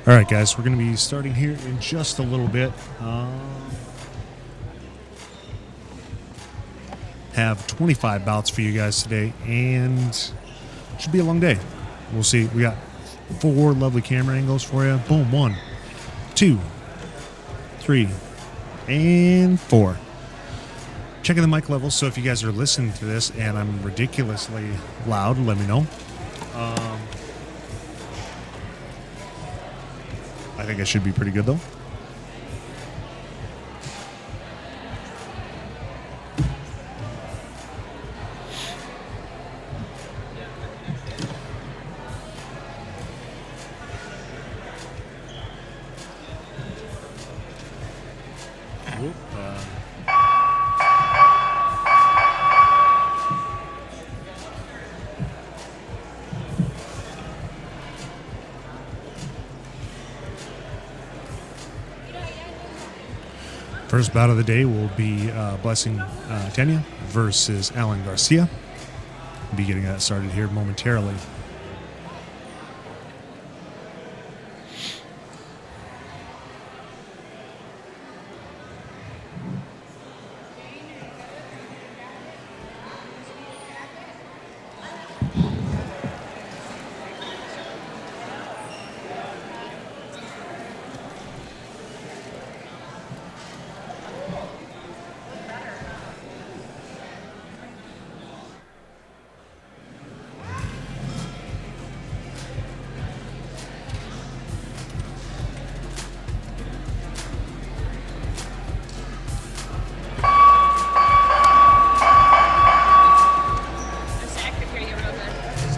All right, guys, we're going to be starting here in just a little bit. Have 25 bouts for you guys today, and should be a long day. We'll see. We got 4 lovely camera angles for you. Boom, 1, 2, 3, and 4. Checking the mic levels, so if you guys are listening to this and I'm ridiculously loud, let me know. I think I should be pretty good, though. Whoop, First bout of the day will be Blessing Tanya versus Alan Garcia. We'll be getting that started here momentarily.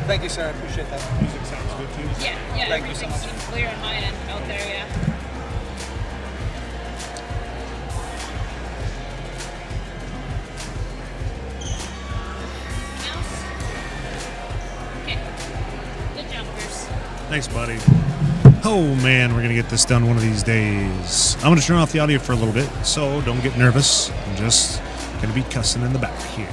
Thank you, sir. I appreciate that. Music sounds good too. Yeah, Thank you so everything much. seems clear on my end out there, yeah. Mouse? Okay. Good jumpers. Thanks, buddy. Oh, man, we're going to get this done one of these days. I'm going to turn off the audio for a little bit, so don't get nervous. I'm just going to be cussing in the back here.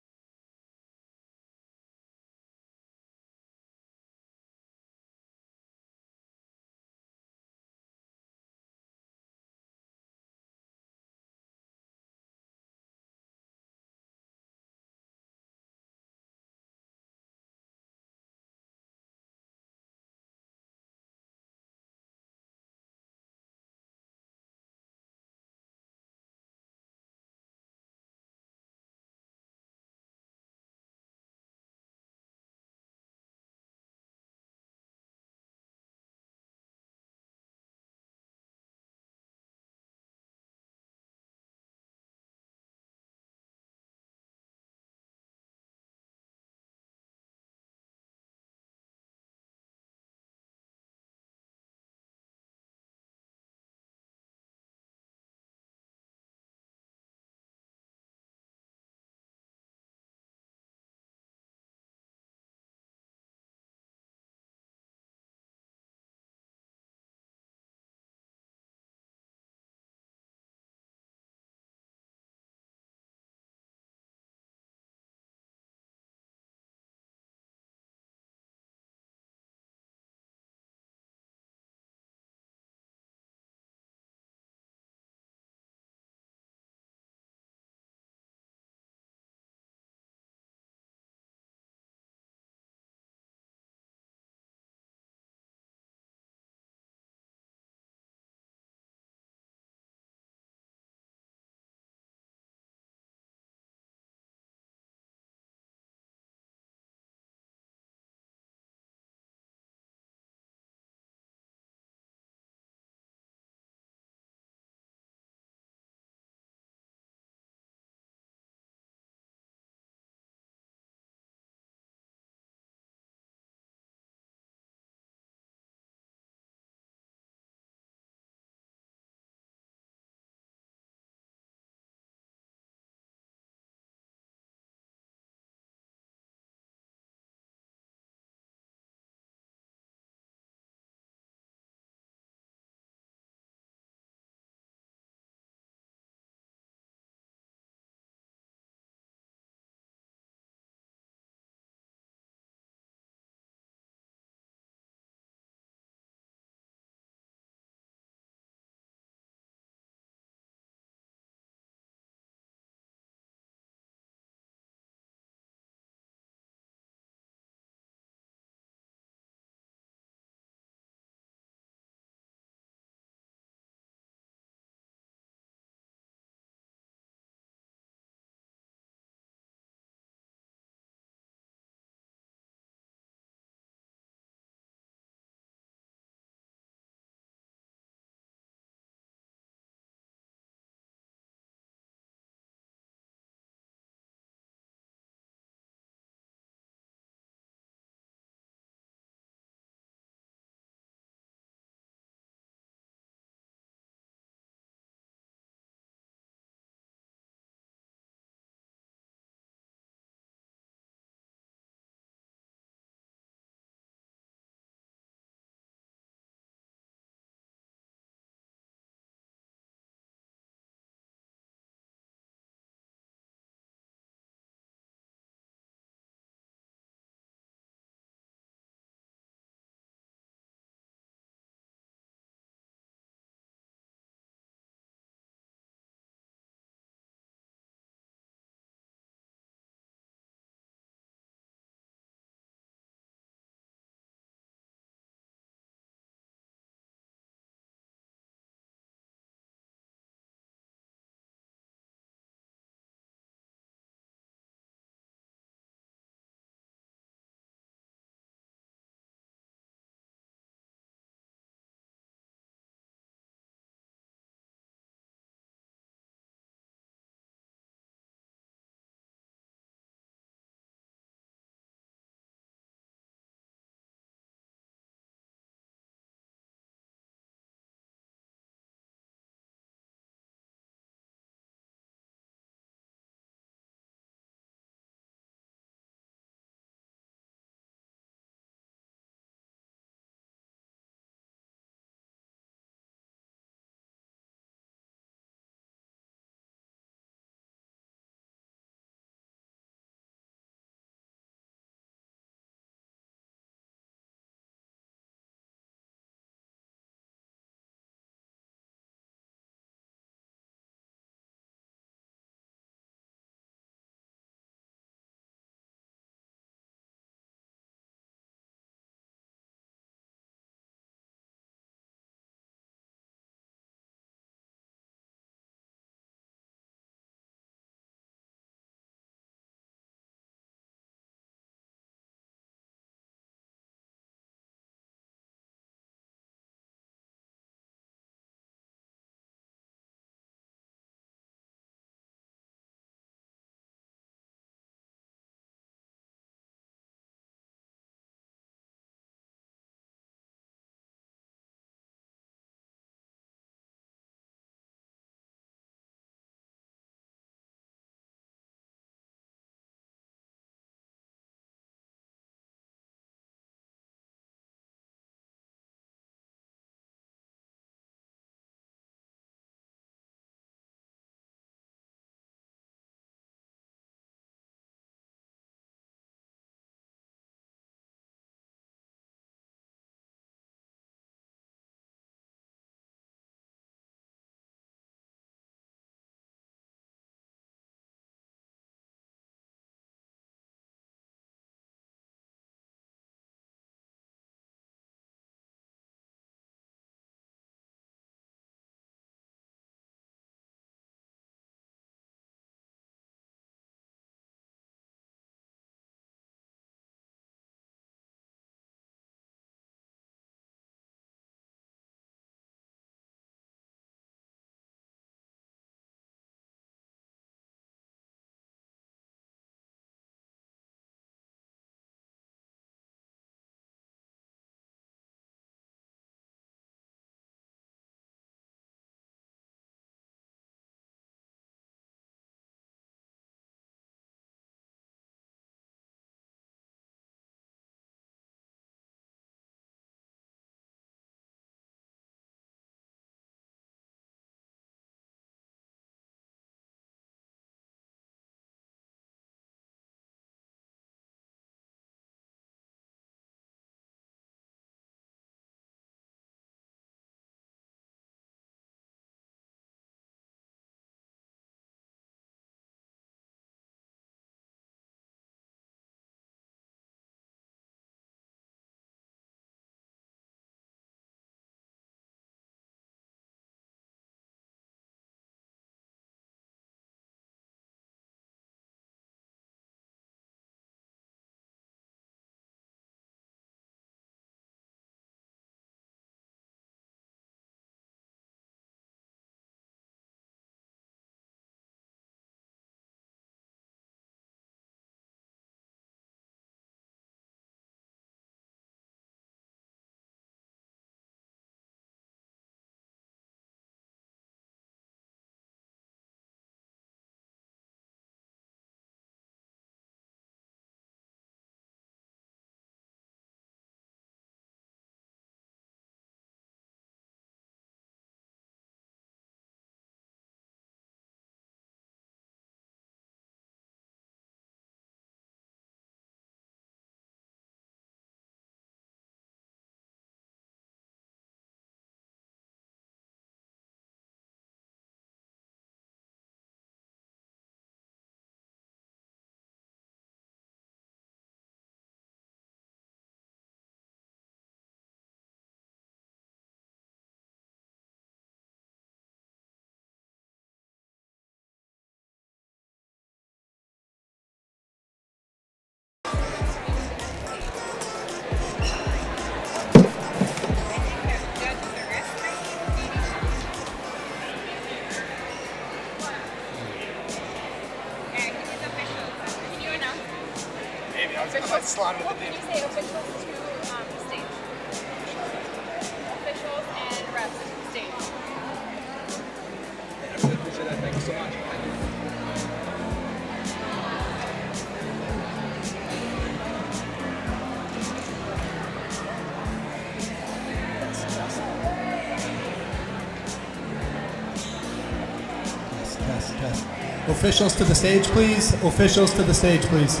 Officials to the stage, please. Officials to the stage, please.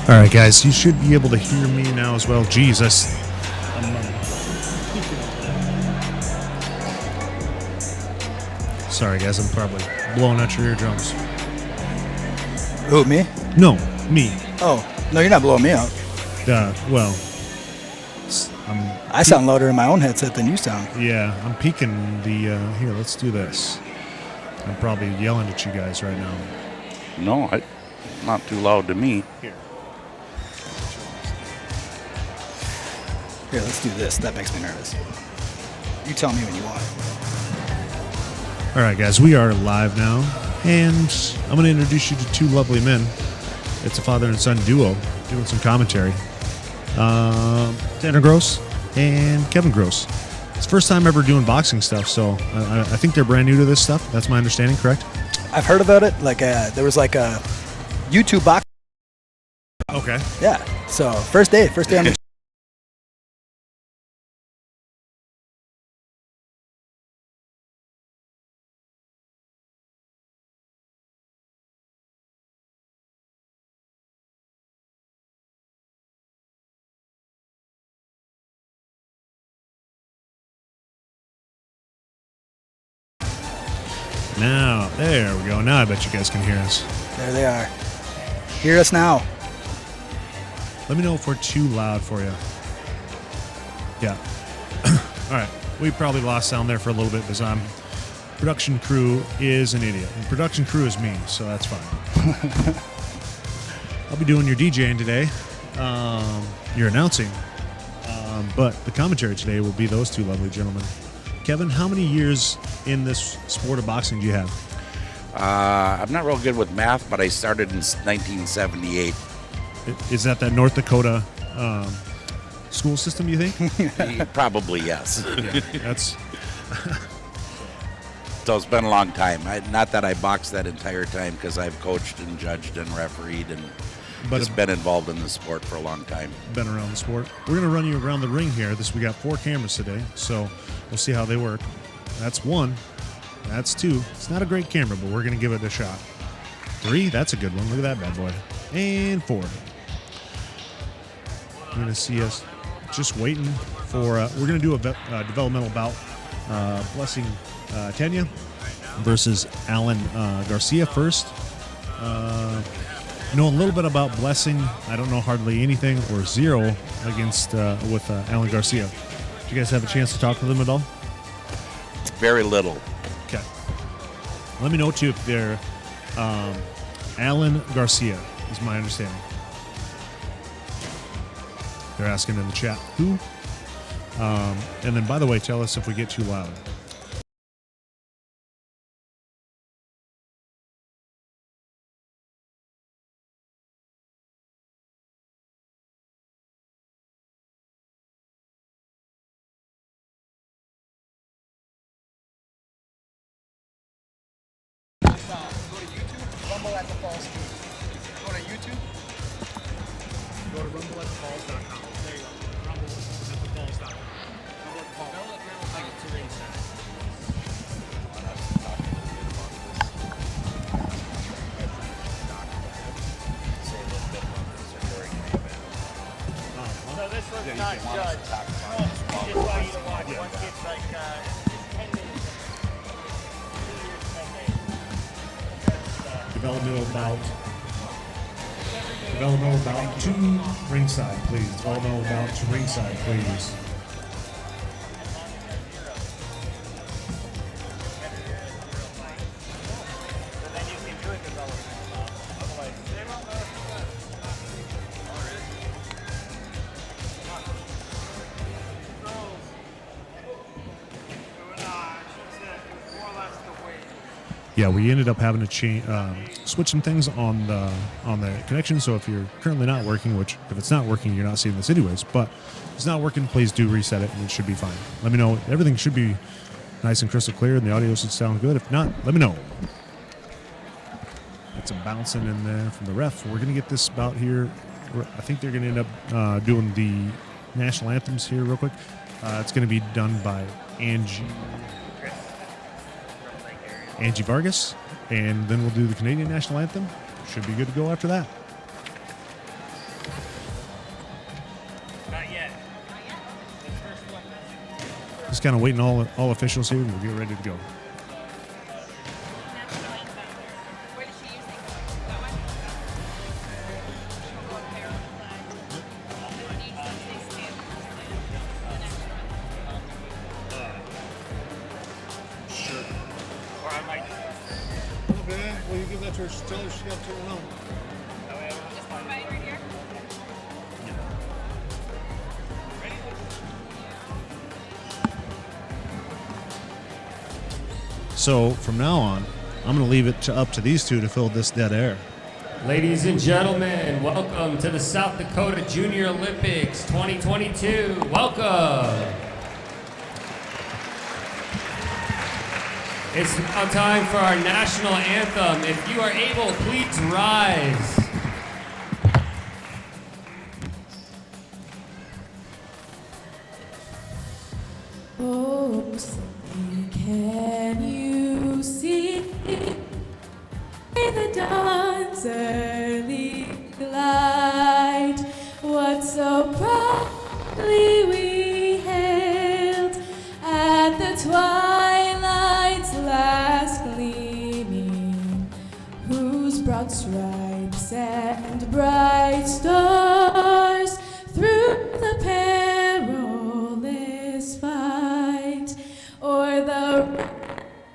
All right, guys, you should be able to hear me now as well. Jesus. Sorry, guys, I'm probably blowing out your eardrums. Who, me? No, me. Oh, no, you're not blowing me out. Well, I sound louder in my own headset than you sound. yeah, I'm peeking the. Here, let's do this. I'm probably yelling at you guys right now. No, not too loud to me. Here. Here, let's do this. That makes me nervous. You tell me when you want. All right, guys, we are live now, and I'm going to introduce you to two lovely men. It's a father and son duo doing some commentary. Tanner Gross and Kevin Gross. It's the first time ever doing boxing stuff, so I think they're brand new to this stuff. That's my understanding, correct? I've heard about it. Like, there was like a YouTube box. Okay. Yeah. So first day on the. Now, there we go. Now I bet you guys can hear us. There they are. Hear us now. Let me know if we're too loud for you. Yeah. All right. We probably lost sound there for a little bit because production crew is an idiot. And production crew is me, so that's fine. I'll be doing your DJing today. Your announcing. But the commentary today will be those two lovely gentlemen. Kevin, how many years in this sport of boxing do you have? I'm not real good with math, but I started in 1978. Is that North Dakota school system, you think? Probably, yes. Yeah, that's... So it's been a long time. Not that I boxed that entire time, because I've coached and judged and refereed and just been involved in the sport for a long time. Been around the sport. We're going to run you around the ring here. We got 4 cameras today, so we'll see how they work. That's 1. That's 2. It's not a great camera, but we're going to give it a shot. 3, that's a good one. Look at that bad boy. And 4. You're going to see us just waiting for... we're going to do a developmental bout. Blessing Tanya versus Alan Garcia first. Know a little bit about Blessing. I don't know hardly anything or zero against with Alan Garcia. Did you guys have a chance to talk to them at all? Very little. Okay. Let me know too if they're Alan Garcia is my understanding. They're asking in the chat who. And then, by the way, tell us if we get too loud. Go to YouTube. Go to rumbleatthefalls.com. There you go. Rumbleatthefalls.com. So this one's not judged. We just want you to watch. Once it gets like 10 minutes. Developmental bout to ringside, please. Developmental bout to ringside, please. Yeah, we ended up having to switch some things on the connection. So if you're currently not working, which if it's not working, you're not seeing this anyways. But if it's not working, please do reset it, and it should be fine. Let me know. Everything should be nice and crystal clear, and the audio should sound good. If not, let me know. Got some bouncing in there from the ref. We're gonna get this bout here. I think they're gonna end up doing the national anthems here real quick. It's gonna be done by Angie Vargas, and then we'll do the Canadian national anthem. Should be good to go after that. Just kind of waiting all officials here, and we'll get ready to go. National anthem. Where does she usually go? That one? She'll go up there on the flag. And then usually they stand the national anthem. Sure. Or I might. Okay. Well, you give that to her. Tell her she got to turn it on. Just come by right here. So from now on, I'm going to leave it up to these two to fill this dead air. Ladies and gentlemen, welcome to the South Dakota Junior Olympics 2022. Welcome. It's now time for our national anthem. If you are able, please rise. Oh, can you see the dawn's early light? What so proudly we hailed at the twilight's last gleaming, whose broad stripes and bright stars through the perilous fight o'er the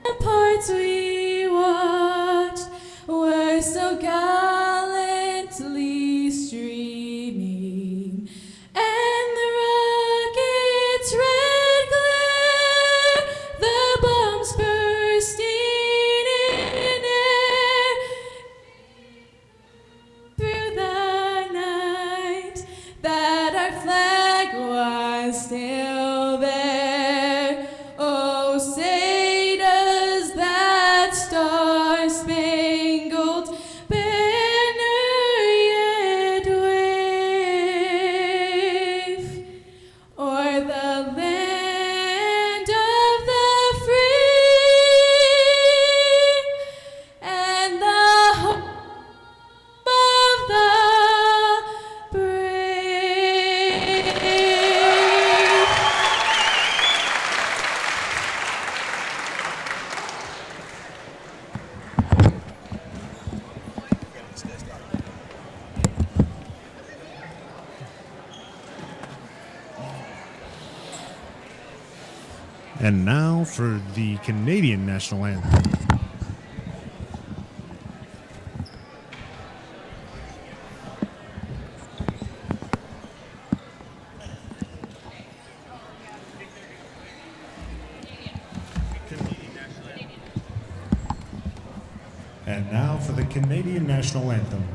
ramparts we watched were so gallantly streaming, and the rocket's red glare, the bombs bursting in air through the night, that our flag was still there. Oh, say does that star-spangled banner yet wave o'er the land of the free and the home of the brave? And now for the Canadian national anthem. And now for the Canadian national anthem.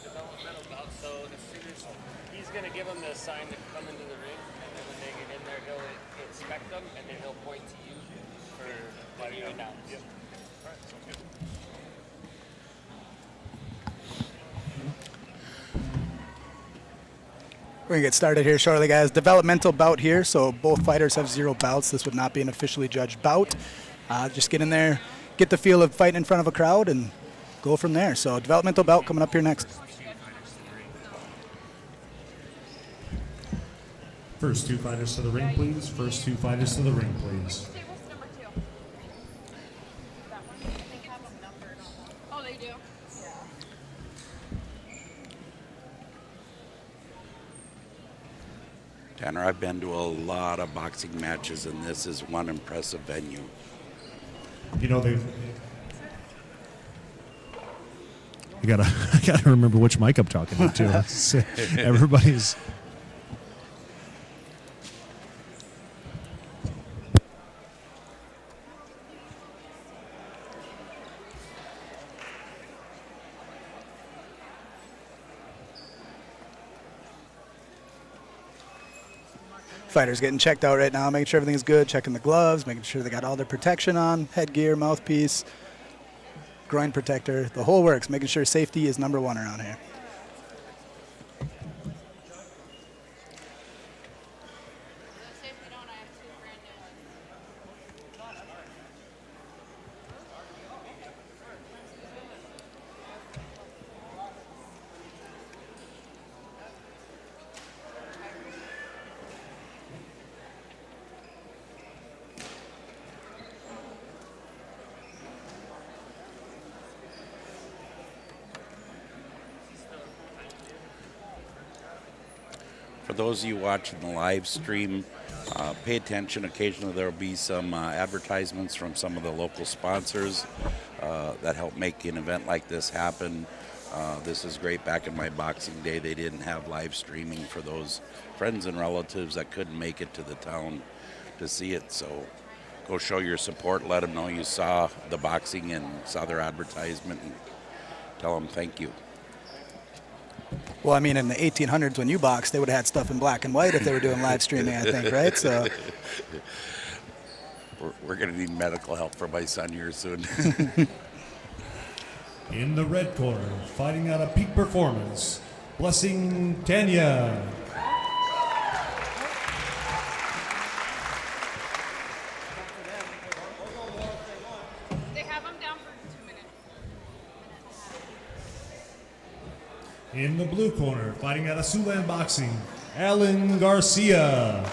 Developmental bout. So as soon as he's gonna give him the sign to come into the ring, and then when they get in there, he'll inspect them, and then he'll point to you for when you announce. We're going to get started here shortly, guys. Developmental bout here, so both fighters have 0 bouts. This would not be an officially judged bout. Just get in there, get the feel of fighting in front of a crowd, and go from there. So developmental bout coming up here next. First 2 fighters to the ring, please. First 2 fighters to the ring, please. Tables number 2. That one? I think have them numbered on that. Oh, they do? Tanner, I've been to a lot of boxing matches, and this is one impressive venue. You know, I gotta remember which mic I'm talking to. Everybody's. Fighters getting checked out right now, making sure everything's good, checking the gloves, making sure they got all their protection on, headgear, mouthpiece, groin protector, the whole works, making sure safety is number 1 around here. Safety don't, I have 2 brand new ones. For those of you watching the live stream, pay attention. Occasionally there will be some advertisements from some of the local sponsors that help make an event like this happen. This is great. Back in my boxing day, they didn't have live streaming for those friends and relatives that couldn't make it to the town to see it. So go show your support. Let them know you saw the boxing and saw their advertisement, and tell them thank you. Well, I mean, in the 1800s when you boxed, they would have had stuff in black and white if they were doing live streaming, I think, right? So we're going to need medical help for my son here soon. In the red corner, fighting out of peak performance, Blessing Tanya. They have them down for 2 minutes. In the blue corner, fighting out of Siouxland Boxing, Alan Garcia.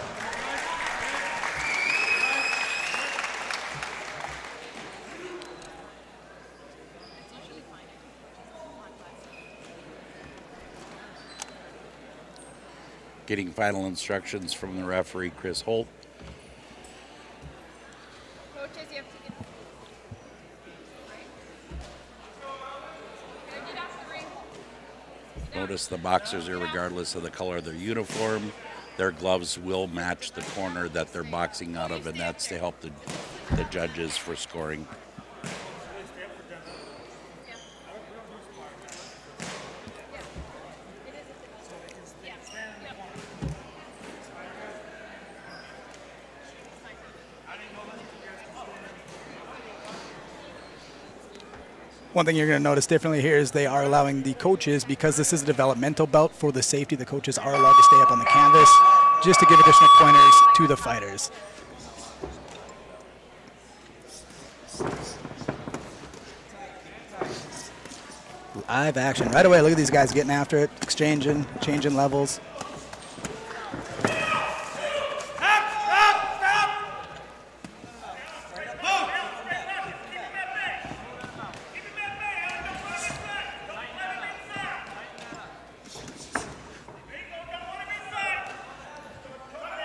Getting final instructions from the referee, Chris Holt. Coaches, you have to get. Get off the ring. Notice the boxers here, regardless of the color of their uniform, their gloves will match the corner that they're boxing out of, and that's to help the judges for scoring. one thing you're going to notice differently here is they are allowing the coaches, because this is a developmental belt for the safety, the coaches are allowed to stay up on the canvas just to give additional pointers to the fighters. Live action right away. Look at these guys getting after it, exchanging, changing levels.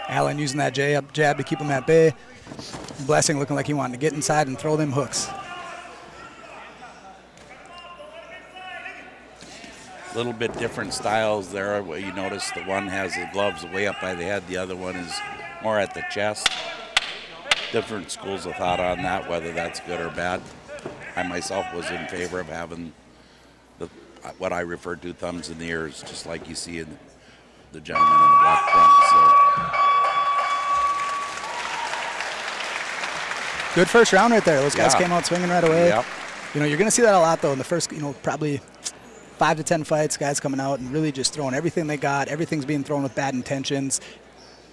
Allen using that jab to keep him at bay. Blessing looking like he wanted to get inside and throw them hooks. A little bit different styles there. You notice the one has the gloves way up by the head, the other one is more at the chest. Different schools of thought on that, whether that's good or bad. I myself was in favor of having what I refer to thumbs in the ears, just like you see in the gentleman in the black front. So Good first round right there. Those guys Yeah. came out swinging right away. Yep. You know, you're going to see that a lot, though, in the first, probably 5 to 10 fights, guys coming out and really just throwing everything they got. Everything's being thrown with bad intentions.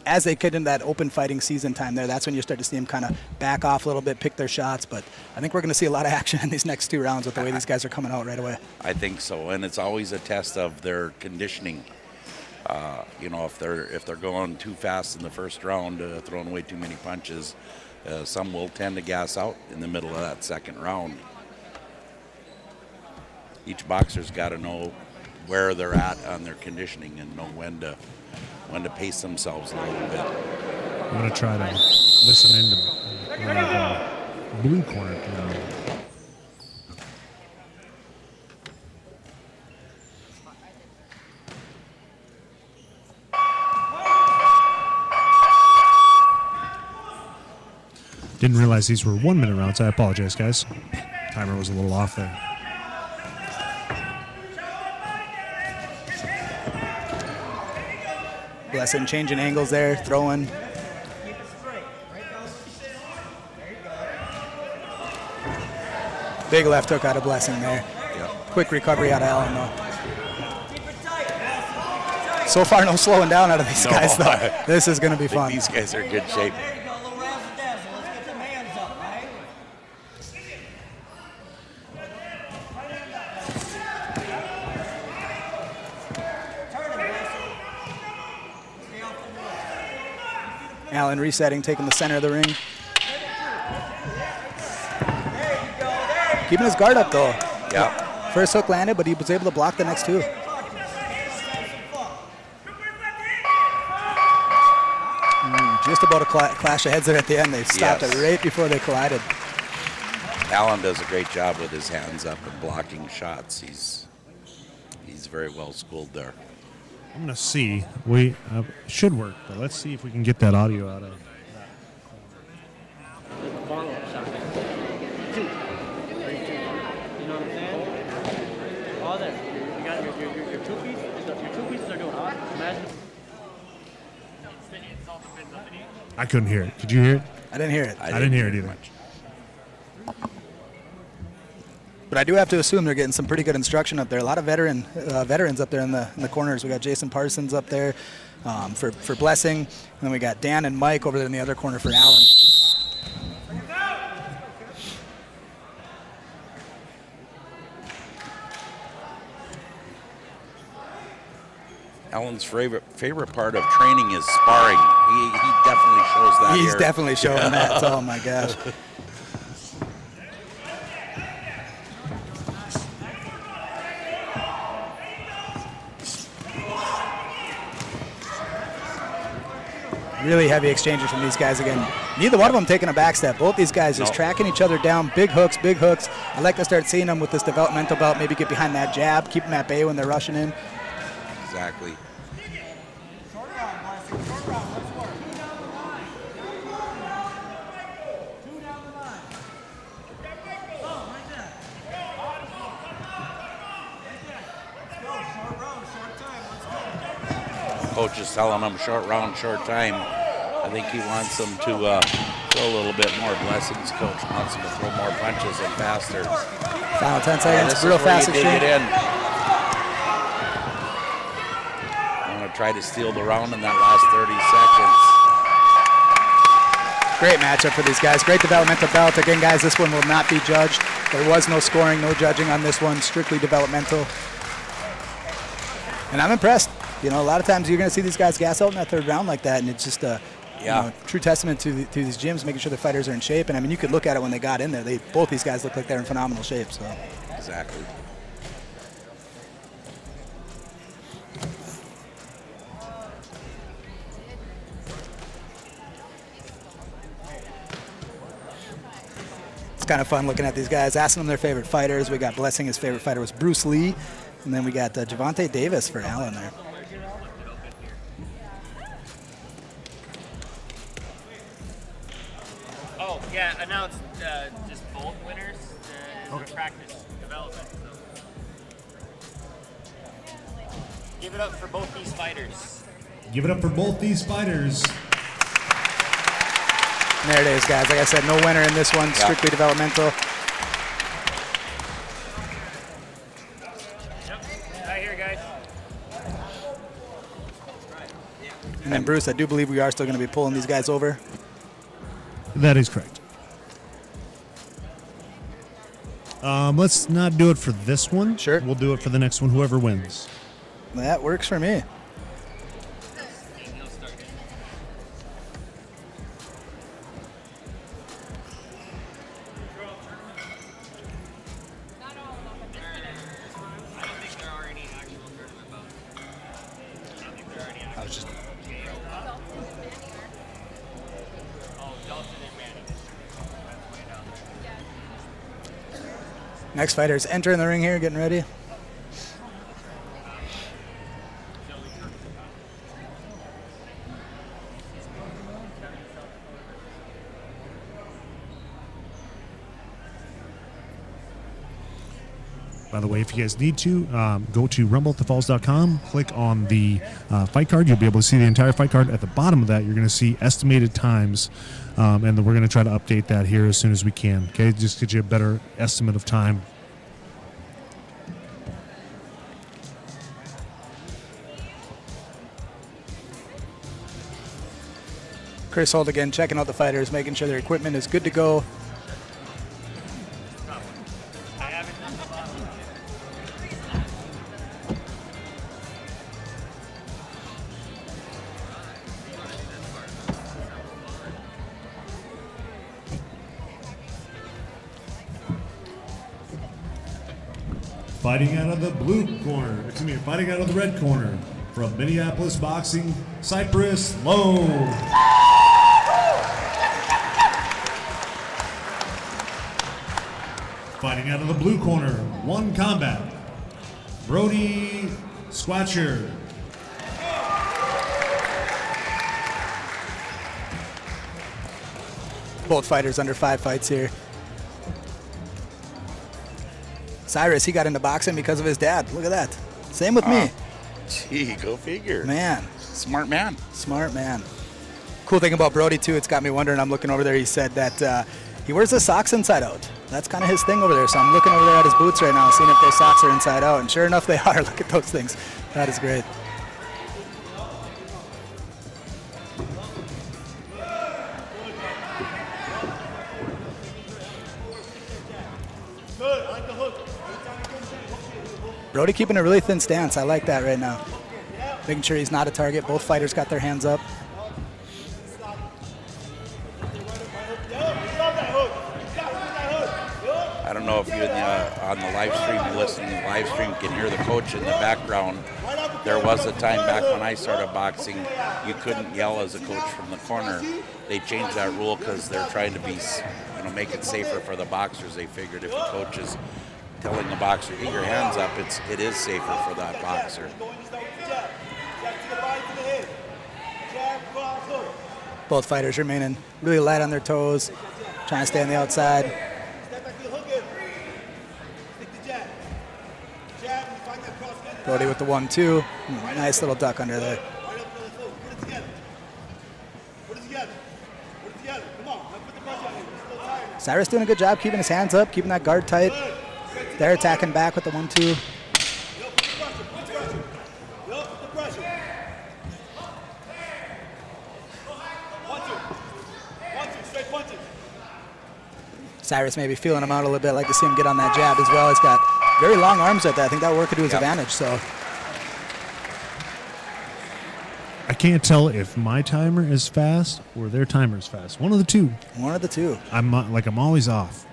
As they get in that open fighting season time there, that's when you start to see them kind of back off a little bit, pick their shots. But I think we're going to see a lot of action in these next 2 rounds with the way these guys are coming out right away. I think so, and it's always a test of their conditioning. If they're going too fast in the first round, throwing away too many punches, some will tend to gas out in the middle of that second round. Each boxer's got to know where they're at on their conditioning and know when to pace themselves a little bit. I'm going to try to listen into blue corner. Didn't realize these were 1 minute rounds. I apologize, guys. Timer was a little off there. Blessing changing angles there, throwing. Big left hook out of Blessing there. Yeah. Quick recovery out of Allen, though. So far, no slowing down out of these guys, though. This is going to be fun. These guys are in good shape. Allen resetting, taking the center of the ring. Keeping his guard up, though. Yeah. First hook landed, but he was able to block the next 2. Just about a clash of heads there at the end. They stopped it right before they collided. Allen does a great job with his hands up and blocking shots. He's very well schooled there. I'm going to see. We should work, but let's see if we can get that audio out of that. Follow-up shot. 2. 32. You know what I'm saying? All there. You got your 2 pieces. Your 2 pieces are doing hot. Imagine. I couldn't hear it. Could you hear it? I didn't hear it. I didn't hear it either. But I do have to assume they're getting some pretty good instruction up there. A lot of veterans up there in the corners. We got Jason Parsons up there for Blessing, and then we got Dan and Mike over there in the other corner for Allen. Allen's favorite part of training is sparring. He definitely shows that. He's here. definitely showing that. Oh my gosh. Really heavy exchanges from these guys again. Neither one of them taking a back step. Both these guys just tracking each other down. Big hooks, big hooks. I'd like to start seeing them with this developmental belt. Maybe get behind that jab, keep them at bay when they're rushing in. Exactly. Coach is telling them short round, short time. I think he wants them to throw a little bit more. Blessings coach wants them to throw more punches and faster. Final 10 seconds, real fast exchange. I'm going to try to steal the round in that last 30 seconds. Great matchup for these guys. Great developmental belt. Again, guys, this one will not be judged. There was no scoring, no judging on this one. Strictly developmental. And I'm impressed. You know, a lot of times you're going to see these guys gas out in that 3rd round like that, and it's just a true testament to these gyms, making sure the fighters are in shape. And I mean, you could look at it when they got in there. Both these guys look like they're in phenomenal shape. So Exactly. it's kind of fun looking at these guys, asking them their favorite fighters. We got Blessing, his favorite fighter was Bruce Lee, and then we got Javante Davis for Allen there. Oh, yeah, announced just both winners in the practice development. So. Give it up for both these fighters. Give it up for both these fighters. And there it is, guys. Like I said, no winner in this one. Strictly developmental. Right here, guys. And then, Bruce, I do believe we are still going to be pulling these guys over. That is correct. Let's not do it for this one. Sure. We'll do it for the next one, whoever wins. That works for me. I was just... Next fighters entering the ring here, getting ready. By the way, if you guys need to, go to rumble@thefalls.com, click on the fight card. You'll be able to see the entire fight card. At the bottom of that, you're going to see estimated times, and then we're going to try to update that here as soon as we can. Okay, just get you a better estimate of time. Chris Holt again, checking out the fighters, making sure their equipment is good to go. Fighting out of the blue corner, fighting out of the red corner, from Minneapolis Boxing, Cypress Lowe. Fighting out of the blue corner, One Combat, Brody Squatcher. Both fighters under 5 fights here. Cyrus, he got into boxing because of his dad. Look at that. Same with me. Gee, go figure. Man. Smart man. Smart man. Cool thing about Brody, too, it's got me wondering. I'm looking over there. He said that he wears his socks inside out. That's kind of his thing over there. So I'm looking over there at his boots right now, seeing if their socks are inside out. And sure enough, they are. Look at those things. That is great. Brody keeping a really thin stance. I like that right now. Making sure he's not a target. Both fighters got their hands up. I don't know if you on the live stream, you're listening to the live stream, can hear the coach in the background. There was a time back when I started boxing, you couldn't yell as a coach from the corner. They changed that rule because they're trying to be, make it safer for the boxers. They figured if a coach is telling the boxer, get your hands up, it is safer for that boxer. Both fighters remaining really light on their toes, trying to stay on the outside. Brody with the 1-2. Nice little duck under there. Cyrus doing a good job keeping his hands up, keeping that guard tight. They're attacking back with the 1-2. Cyrus maybe feeling him out a little bit, like to see him get on that jab as well. He's got very long arms right there. I think that will work to his advantage. So I can't tell if my timer is fast or their timer is fast. One of the two. One of the two. I'm always off,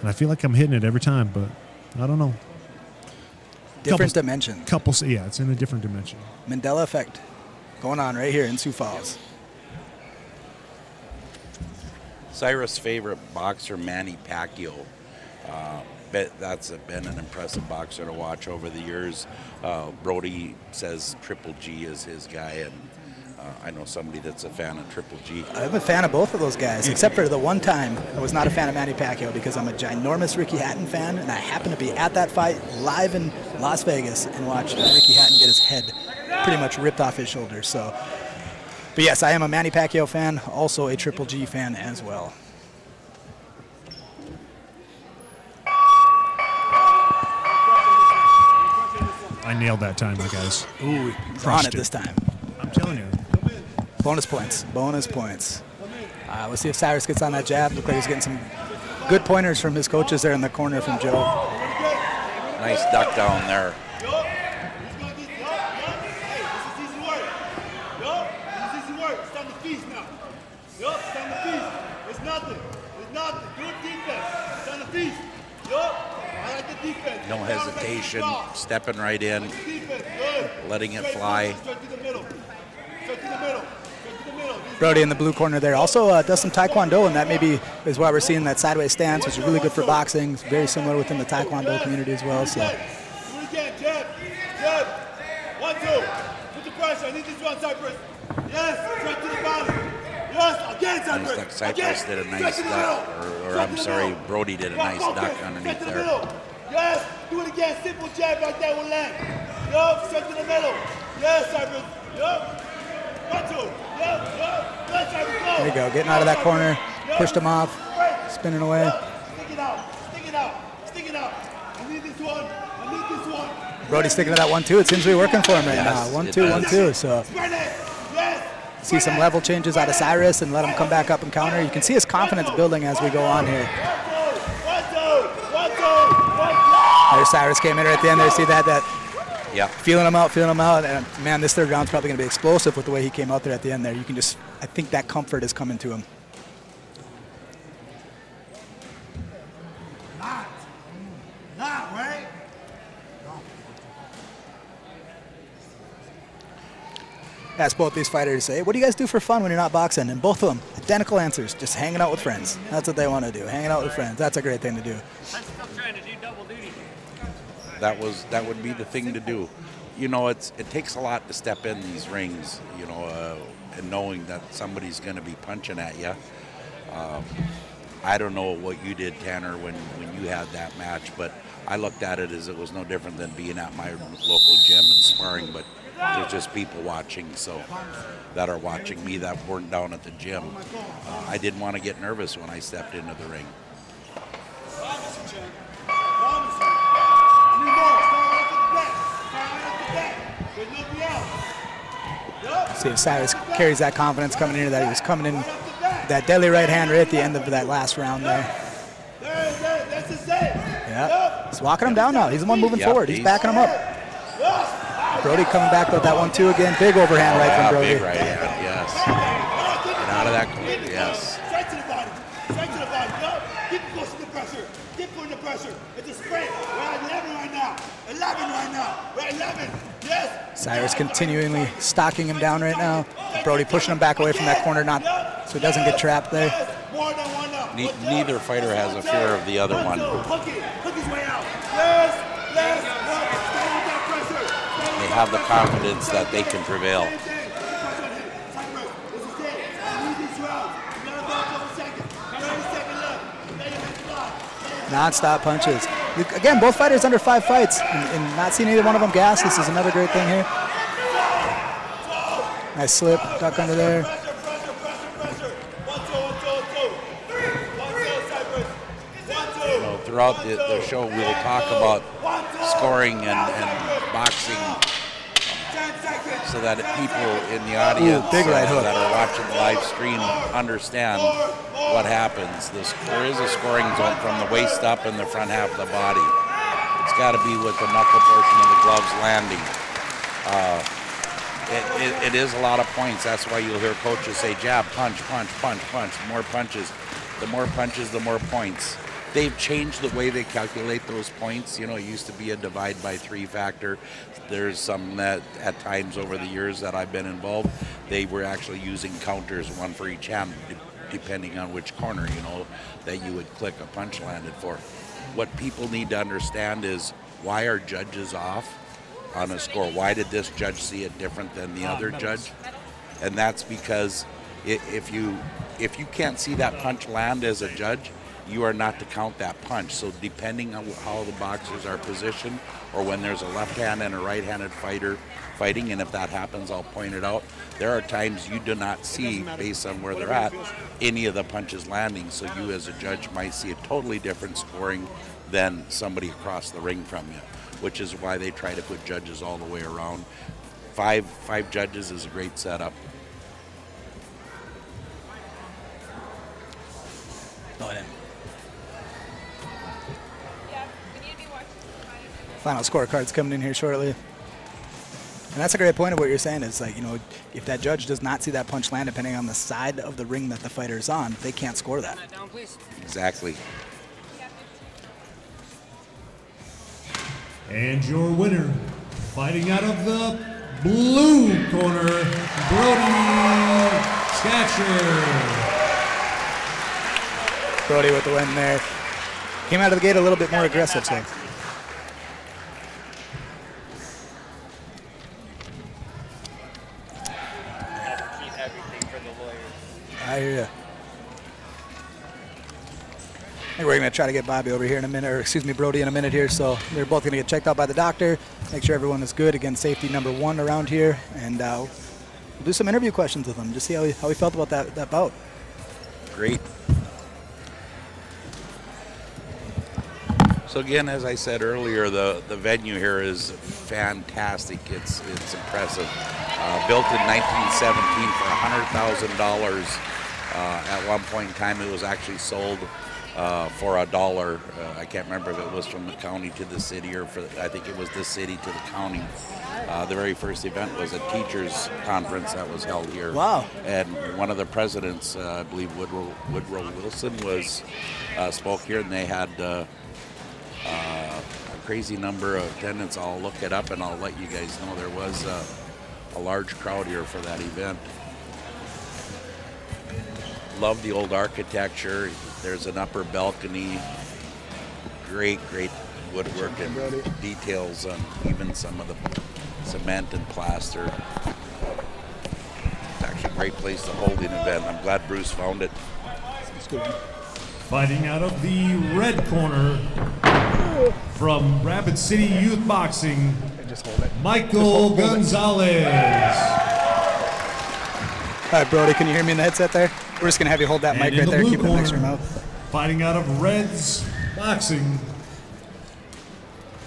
and I feel like I'm hitting it every time, but I don't know. Different dimension. Yeah, it's in a different dimension. Mandela effect going on right here in Sioux Falls. Cyrus' favorite boxer, Manny Pacquiao. That's been an impressive boxer to watch over the years. Brody says Triple G is his guy, and I know somebody that's a fan of Triple G. I'm a fan of both of those guys, except for the one time I was not a fan of Manny Pacquiao because I'm a ginormous Ricky Hatton fan, and I happened to be at that fight live in Las Vegas and watched Ricky Hatton get his head pretty much ripped off his shoulders. So But yes, I am a Manny Pacquiao fan, also a Triple G fan as well. I nailed that time, you guys. Ooh, he's on Crushed it this time. I'm telling you. Bonus points. Bonus points. We'll see if Cyrus gets on that jab. Looks like he's getting some good pointers from his coaches there in the corner from Joe. Nice duck down there. No hesitation, stepping right in, letting it fly. Brody in the blue corner there also does some Taekwondo, and that maybe is why we're seeing that sideways stance, which is really good for boxing. It's very similar within the Taekwondo community as well. So. Do it again, jab, jab. 1, 2. Put the pressure. I need this one, Cypress. Yes, straight to the body. Yes, again, Cypress. Nice duck. Cypress did a nice duck, or I'm sorry, Brody did a nice duck underneath there. Yes, do it again. Simple jab right there will land. Yup, straight to the middle. Yes, Cypress. Yup. 1, 2. Yup, yup. Yes, Cypress, go. There you go, getting out of that corner, pushed him off, spinning away. Stick it out, stick it out, stick it out. I need this one, I need this one. Brody's sticking to that 1-2. It seems to be working for him right now. 1-2, 1-2. So see some level changes out of Cyrus and let him come back up and counter. You can see his confidence building as we go on here. There's Cyrus came in right at the end there. See that? Yeah. Feeling him out. And man, this third round's probably going to be explosive with the way he came out there at the end there. You can just, I think that comfort is coming to him. Not right? Ask both these fighters, say, what do you guys do for fun when you're not boxing? And both of them, identical answers, just hanging out with friends. That's what they want to do, hanging out with friends. That's a great thing to do. I'm still trying to do double duty. That would be the thing to do. You know, it takes a lot to step in these rings, you know, and knowing that somebody's going to be punching at you. I don't know what you did, Tanner, when you had that match, but I looked at it as it was no different than being at my local gym and sparring, but there's just people watching, so that are watching me that weren't down at the gym. I didn't want to get nervous when I stepped into the ring. See if Cyrus carries that confidence coming into that. He was coming in that deadly right hand right at the end of that last round there. Yeah, he's walking him down now. He's the one moving forward. He's backing him up. Brody coming back with that 1-2 again. Big overhand right from Brody. Big right hand, yes. Get out of that corner, yes. Straight to the body. Straight to the body. Keep pushing the pressure. Keep putting the pressure. It's a sprint. We're at 11 right now. 11 right now. We're at 11. Yes. Cyrus continually stalking him down right now. Brody pushing him back away from that corner, so he doesn't get trapped there. More than one up. Neither fighter has a fear of the other one. Hook it. Hook his way out. Yes. Yes. Stay with that pressure. They have the confidence that they can prevail. Non-stop punches. Again, both fighters under 5 fights, and not seeing either one of them gas. This is another great thing here. Nice slip, duck under there. You know, throughout the show, we'll talk about scoring and boxing, so that people in the audience that are watching the live stream understand what happens. There is a scoring zone from the waist up and the front half of the body. It's got to be with the knuckle portion of the gloves landing. It is a lot of points. That's why you'll hear coaches say jab, punch, punch, punch, punch. More punches. The more punches, the more points. They've changed the way they calculate those points. You know, it used to be a divide by 3 factor. There's some that at times over the years that I've been involved, they were actually using counters, one for each hand, depending on which corner, you know, that you would click a punch landed for. What people need to understand is, why are judges off on a score? Why did this judge see it different than the other judge? And that's because if you can't see that punch land as a judge, you are not to count that punch. So depending on how the boxers are positioned, or when there's a left-hand and a right-handed fighter fighting, and if that happens, I'll point it out. There are times you do not see, based on where they're at, any of the punches landing. So you as a judge might see a totally different scoring than somebody across the ring from you, which is why they try to put judges all the way around. Five judges is a great setup. Final scorecard's coming in here shortly. And that's a great point of what you're saying. Is like, you know, if that judge does not see that punch land, depending on the side of the ring that the fighter is on, they can't score that. Exactly. And your winner, fighting out of the blue corner, Brody Scatcher. Brody with the win there. Came out of the gate a little bit more aggressive, so. Keep everything for the lawyers. I hear ya. I think we're going to try to get Bobby over here in a minute, or excuse me, Brody in a minute here. So they're both going to get checked out by the doctor, make sure everyone is good. Again, safety number one around here. And we'll do some interview questions with him, just see how he felt about that bout. Great. So again, as I said earlier, the venue here is fantastic. It's impressive. Built in 1917 for $100,000. At one point in time, it was actually sold for $1. I can't remember if it was from the county to the city, or I think it was the city to the county. The very first event was a teachers' conference that was held here. Wow. And one of the presidents, I believe Woodrow Wilson, spoke here, and they had a crazy number of attendance. I'll look it up and I'll let you guys know. There was a large crowd here for that event. Love the old architecture. There's an upper balcony. Great woodwork and details on even some of the cement and plaster. It's actually a great place to hold an event. I'm glad Bruce found it. Fighting out of the red corner from Rapid City Youth Boxing, Michael Gonzalez. All right, Brody, can you hear me in the headset there? We're just going to have you hold that mic right there, keep it next to your mouth. Fighting out of Reds Boxing,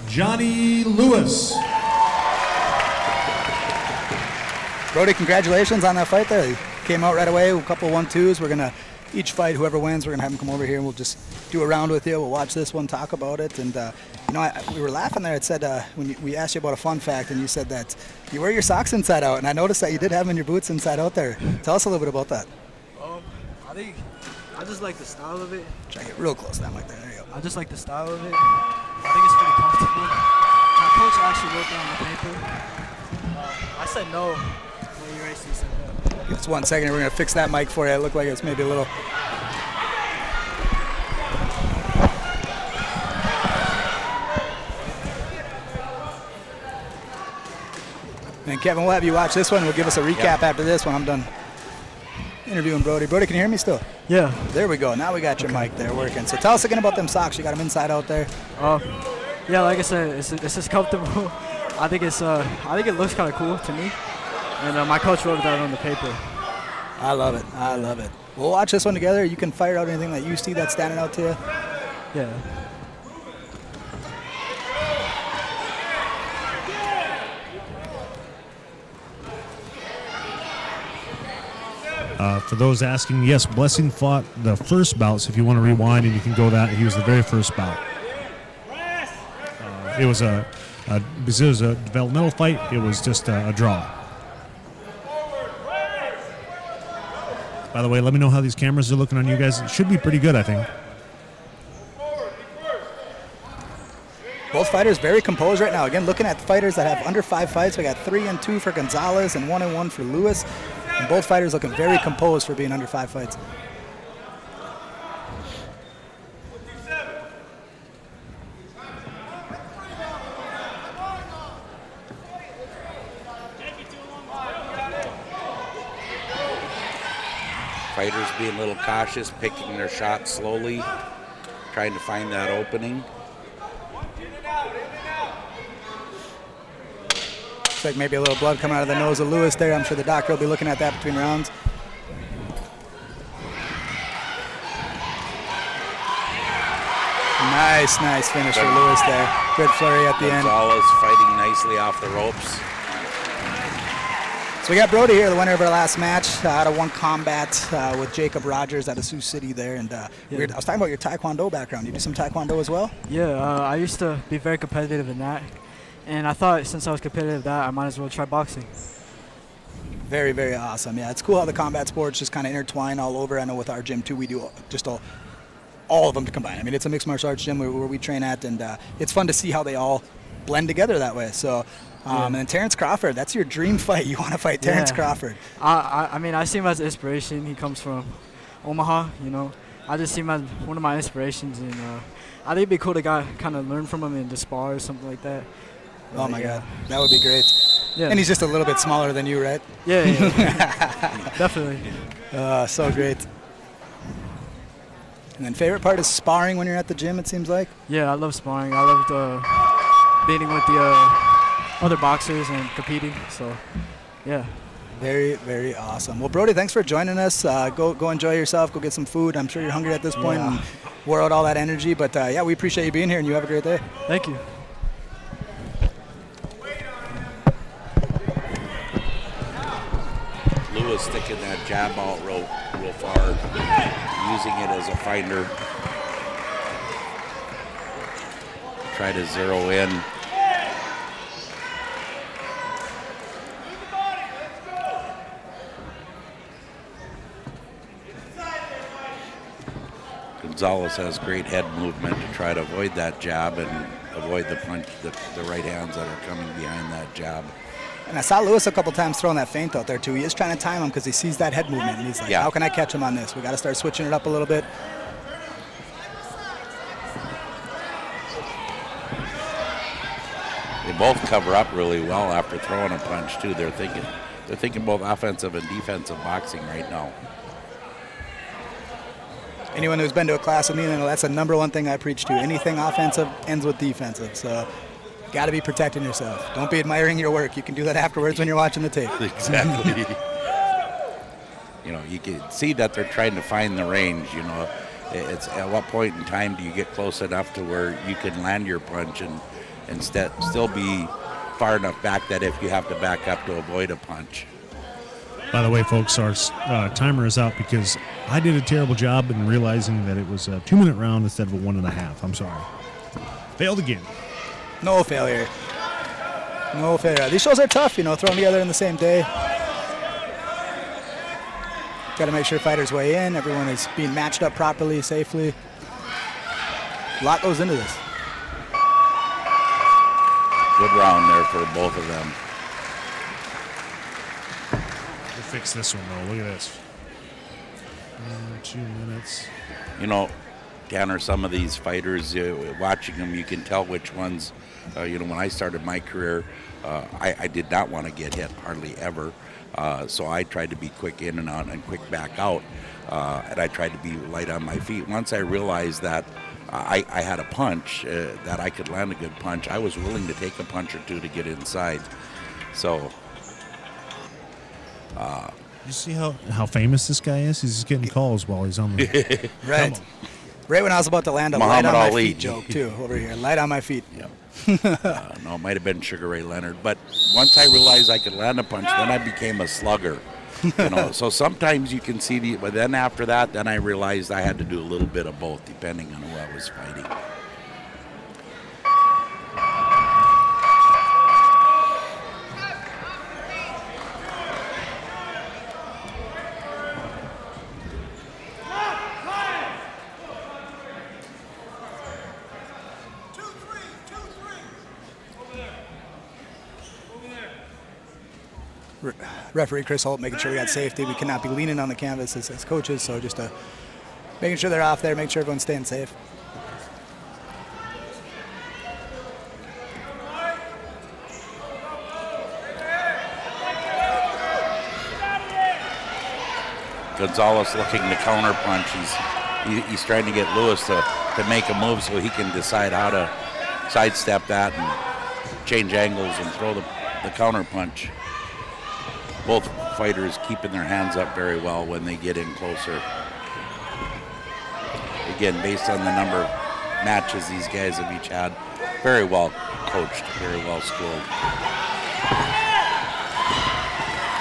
Johnny Lewis. Brody, congratulations on that fight there. You came out right away, a couple 1-2s. We're going to each fight, whoever wins, we're going to have them come over here and we'll just do a round with you. We'll watch this one, talk about it. And, you know, we were laughing there. It said, when we asked you about a fun fact, and you said that you wear your socks inside out. And I noticed that you did have them in your boots inside out there. Tell us a little bit about that. I just like the style of it. Try to get real close to that mic there. There you go. I just like the style of it. I think it's pretty comfortable. My coach actually wrote down the paper. I said no. Well, you raced, he said no. Just 1 second, we're going to fix that mic for you. It looked like it's maybe a little. And Kevin, we'll have you watch this one. We'll give us a recap after this one. I'm done interviewing Brody. Brody, can you hear me still? Yeah. There we go. Now we got your mic there working. So tell us again about them socks. You got them inside out there. Yeah, like I said, it's just comfortable. I think it looks kind of cool to me. And my coach wrote that on the paper. I love it. I love it. We'll watch this one together. You can fire out anything that you see that's standing out to you. Yeah. For those asking, yes, Blessing fought the first bout. So if you want to rewind and you can go that, he was the very first bout. It was a developmental fight. It was just a draw. By the way, let me know how these cameras are looking on you guys. It should be pretty good, I think. Both fighters very composed right now. Again, looking at fighters that have under 5 fights, we got 3-2 for Gonzalez and 1-1 for Lewis. And both fighters looking very composed for being under 5 fights. Fighters being a little cautious, picking their shots slowly. trying to find that opening. Looks like maybe a little blood coming out of the nose of Lewis there. I'm sure the doctor will be looking at that between rounds. Nice finish for Lewis there. Good flurry at the end. Gonzalez fighting nicely off the ropes. So we got Brody here, the winner of our last match, out of one combat with Jacob Rogers out of Sioux City there. And I was talking about your Taekwondo background. You do some Taekwondo as well? Yeah, I used to be very competitive in that. And I thought since I was competitive in that, I might as well try boxing. Very, very awesome. Yeah, it's cool how the combat sports just kind of intertwine all over. I know with our gym too, we do just all of them combined. I mean, it's a mixed martial arts gym where we train at, and it's fun to see how they all blend together that way. So, and then Terrence Crawford, that's your dream fight. You want to fight Terrence Crawford. I mean, I see him as inspiration. He comes from Omaha, you know. I just see him as one of my inspirations, and I think it'd be cool to kind of learn from him and to spar or something like that. Oh my God, that would be great. Yeah. And he's just a little bit smaller than you, right? Yeah. Definitely. So great. And then favorite part is sparring when you're at the gym, it seems like? Yeah, I love sparring. I loved being with the other boxers and competing. So, yeah. Very, very awesome. Well, Brody, thanks for joining us. Go enjoy yourself. Go get some food. I'm sure you're hungry at this point and wore out all that energy. But, yeah, we appreciate you being here, and you have a great day. Thank you. Lewis sticking that jab out real far, using it as a finder. Try to zero in. Gonzalez has great head movement to try to avoid that jab and avoid the punch, the right hands that are coming behind that jab. And I saw Lewis a couple times throwing that feint out there too. He is trying to time him because he sees that head movement, and he's like, how can I catch him on this? We got to start switching it up a little bit. They both cover up really well after throwing a punch too. They're thinking both offensive and defensive boxing right now. Anyone who's been to a class with me, that's the number one thing I preach to. Anything offensive ends with defensive. So got to be protecting yourself. Don't be admiring your work. You can do that afterwards when you're watching the tape. Exactly. You know, you can see that they're trying to find the range. You know, it's at what point in time do you get close enough to where you can land your punch and still be far enough back that if you have to back up to avoid a punch. By the way, folks, our timer is out because I did a terrible job in realizing that it was a 2-minute round instead of a 1.5. I'm sorry. Failed again. No failure. No failure. These shows are tough, thrown together in the same day. Got to make sure fighters weigh in. Everyone is being matched up properly, safely. A lot goes into this. Good round there for both of them. We'll fix this one, though. Look at this. 2 minutes. You know, Tanner, some of these fighters, watching them, you can tell which ones, when I started my career, I did not want to get hit hardly ever. So I tried to be quick in and out and quick back out. And I tried to be light on my feet. Once I realized that I had a punch, that I could land a good punch, I was willing to take a punch or two to get inside. So... you see how famous this guy is? He's just getting calls while he's on the... Right. Right when I was about to land a Muhammad light on my Ali feet joke, too, over here. Light on my feet. Yep. No, it might have been Sugar Ray Leonard. But once I realized I could land a punch, then I became a slugger. So sometimes you can see but then after that, then I realized I had to do a little bit of both, depending on who I was fighting. Referee Chris Holt making sure we got safety. We cannot be leaning on the canvas as coaches, so just making sure they're off there, make sure everyone's staying safe. Gonzalez looking to counter punch. He's he's trying to get Lewis to make a move so he can decide how to sidestep that and change angles and throw the counter punch. Both fighters keeping their hands up very well when they get in closer. Again, based on the number of matches these guys have each had, very well coached, very well schooled.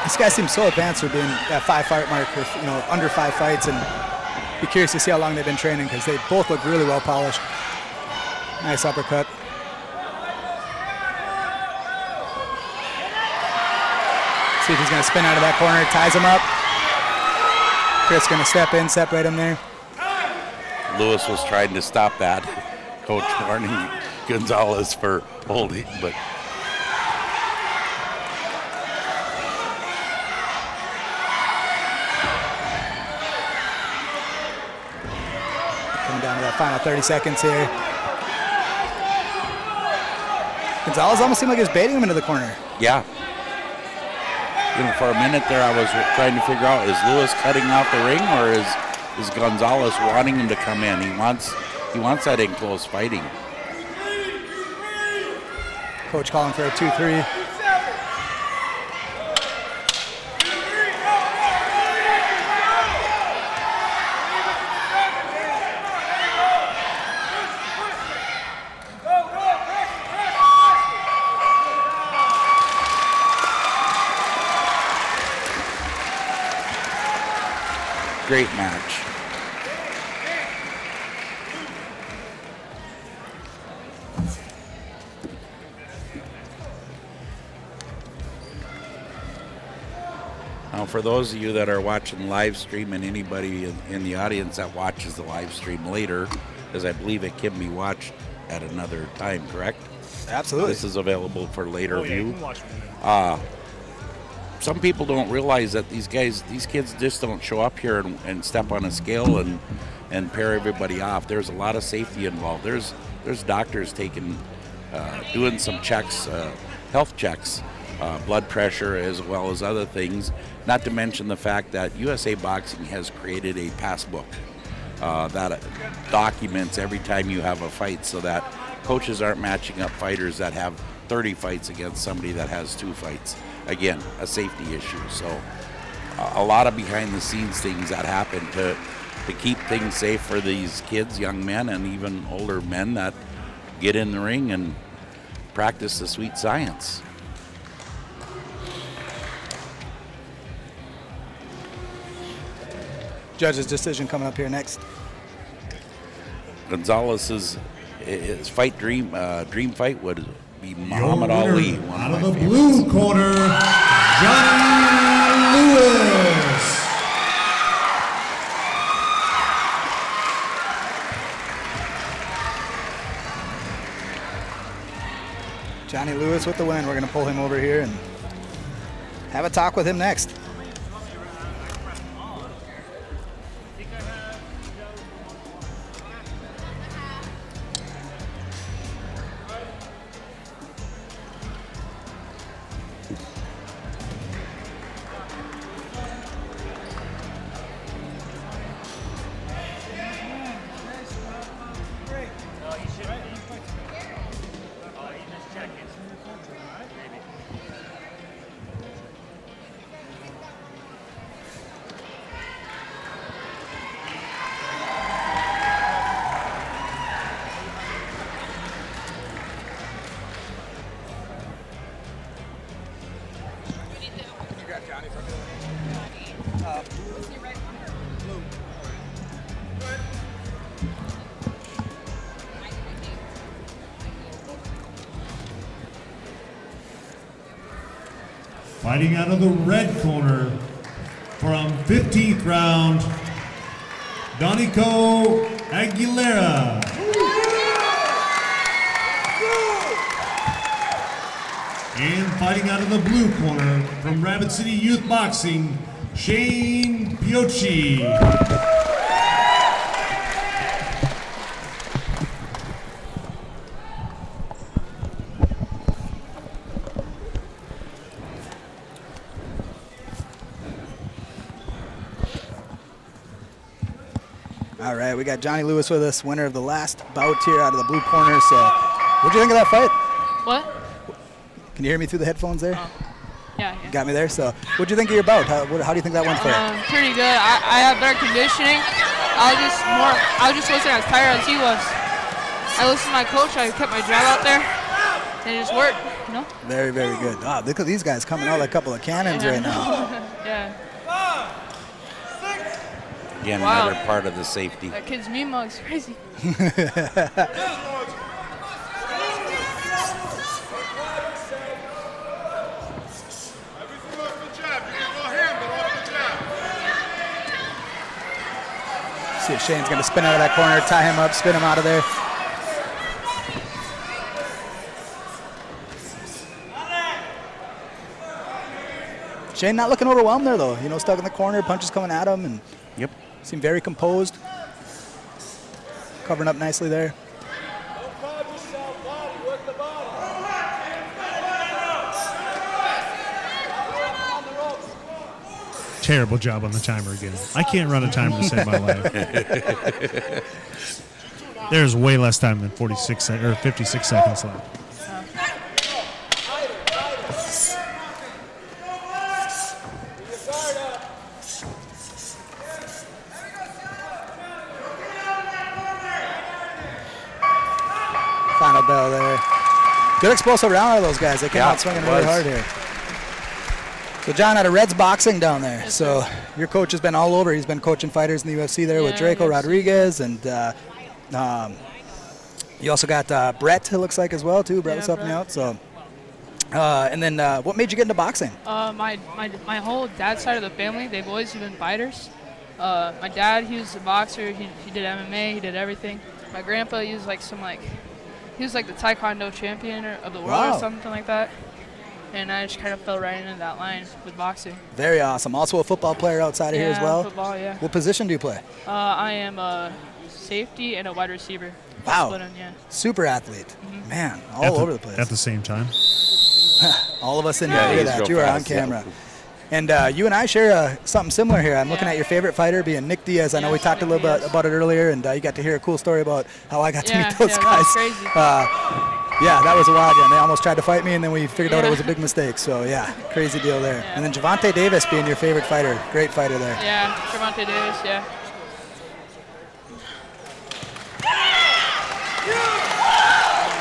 This guy seems so advanced for being that 5-fight mark with, you know, under 5 fights, and be curious to see how long they've been training because they both look really well polished. Nice uppercut. See if he's going to spin out of that corner, ties him up. Chris going to step in, separate him there. Lewis was trying to stop that. Coach warning Gonzalez for holding, but coming down to that final 30 seconds here. Gonzalez almost seemed like he was baiting him into the corner. yeah. You know, for a minute there, I was trying to figure out, is Lewis cutting off the ring or is Gonzalez wanting him to come in? He wants that in close fighting. Coach calling for a 2-3. Great match. Now, for those of you that are watching live stream and anybody in the audience that watches the live stream later, because I believe it can be watched at another time, correct? Absolutely. This is available for later view. Some people don't realize that these kids just don't show up here and step on a scale and pair everybody off. There's a lot of safety involved. There's doctors doing some checks, health checks, blood pressure as well as other things. Not to mention the fact that USA Boxing has created a passbook that documents every time you have a fight, so that coaches aren't matching up fighters that have 30 fights against somebody that has 2 fights. Again, a safety issue. So a lot of behind the scenes things that happen to keep things safe for these kids, young men, and even older men that get in the ring and practice the sweet science. Judge's decision coming up here next. Gonzalez's his fight dream fight would be Muhammad Ali. One Out of of my the favorites. blue corner, Johnny Lewis. Johnny Lewis with the win. We're going to pull him over here and have a talk with him next. Fighting out of the red corner from 15th round, Donico Aguilera. And fighting out of the blue corner from Rapid City Youth Boxing, Shane Piocci. All right, we got Johnny Lewis with us, winner of the last bout here out of the blue corner. So, what'd you think of that fight? What? Can you hear me through the headphones there? Yeah. Got me there. So, what'd you think of your bout? How do you think that went for you? Pretty good. I have better conditioning. I wasn't as tired as he was. I listened to my coach. I kept my jab out there, and it just worked. You know. Very, very good. Wow, look at these guys coming out like a couple of cannons right now. Yeah. Again, Wow. another part of the safety. That kid's mean mug's crazy. See if Shane's going to spin out of that corner, tie him up, spin him out of there. Shane not looking overwhelmed there, though. You know, stuck in the corner, punches coming at him, and Yep. seemed very composed. Covering up nicely there. Terrible job on the timer again. I can't run a timer to save my life. There's way less time than 56 or 56 seconds left. Final bell there. Good explosive round out of those guys. They came out swinging really hard here. So John, out of Reds Boxing down there. Yes, so sir. your coach has been all over. He's been coaching fighters in the UFC there with Yeah, Draco UFC. Rodriguez, and you also got Brett, it looks like, as well too. Brett Yeah, was helping you Brett. out. So, and then what made you get into boxing? My whole dad's side of the family, they've always been fighters. My dad, he was a boxer. He did MMA. He did everything. My grandpa, he was like he was like the Taekwondo champion of the world Wow. or something like that. And I just kind of fell right into that line with boxing. Very awesome. Also a football player outside of here as well. Football, yeah. What position do you play? I am a safety and a wide receiver. Wow. Split 'em, yeah. Super athlete. Mm-hmm. Man, all over the place. At the same time. All of us in Yeah, here. Look he's at that. real You are on fast, yeah. camera. And you and I share something similar here. I'm looking Yeah. at your favorite fighter being Nick Diaz. I know Yeah, we talked a little Nick bit about it earlier, and you got to hear a cool story about how I got to Yeah, meet those yeah, guys. that's crazy. Yeah, that was a wild one. They almost tried to fight me, and then we figured out it Yeah. was a big mistake. So, yeah, crazy deal there. Yeah. And then Javante Davis being your favorite fighter. Great fighter there. Yeah, Trevante Davis, yeah.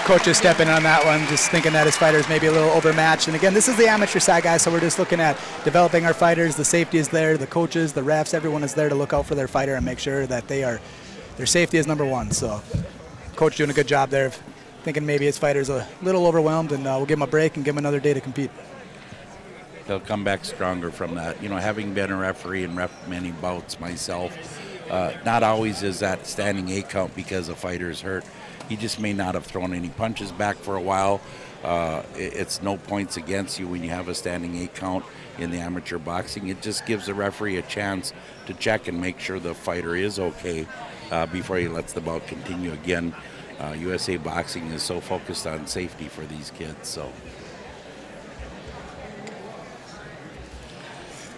Coach is stepping on that one, just thinking that his fighters may be a little overmatched. And again, this is the amateur side, guys, so we're just looking at developing our fighters. The safety is there, the coaches, the refs, everyone is there to look out for their fighter and make sure that their safety is number one. So, coach doing a good job there, thinking maybe his fighter's a little overwhelmed, and we'll give him a break and give him another day to compete. They'll come back stronger from that. You know, having been a referee and ref many bouts myself, not always is that standing 8 count because a fighter is hurt. He just may not have thrown any punches back for a while. It's no points against you when you have a standing 8 count in the amateur boxing. It just gives the referee a chance to check and make sure the fighter is okay before he lets the bout continue. Again, USA Boxing is so focused on safety for these kids. So,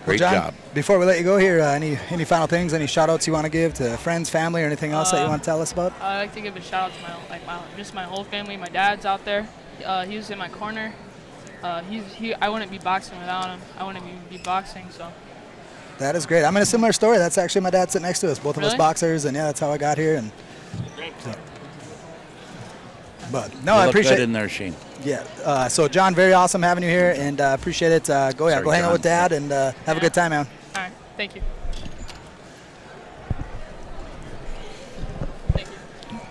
great John, job. Before we let you go here, any final things, any shout-outs you want to give to friends, family, or anything else that you want to tell us about? I like to give a shout out to my whole family. My dad's out there. He was in my corner. I wouldn't be boxing without him. I wouldn't even be boxing. So. That is great. I'm in a similar story. That's actually my dad sitting next to us. Both of us Really? boxers, and yeah, that's how I got here. And so. But no, You I look appreciate good it. in there, Shane. Yeah. So John, very awesome having you here, and appreciate it. Go hang out John. with Dad, and have a good time, man. All right. Thank you.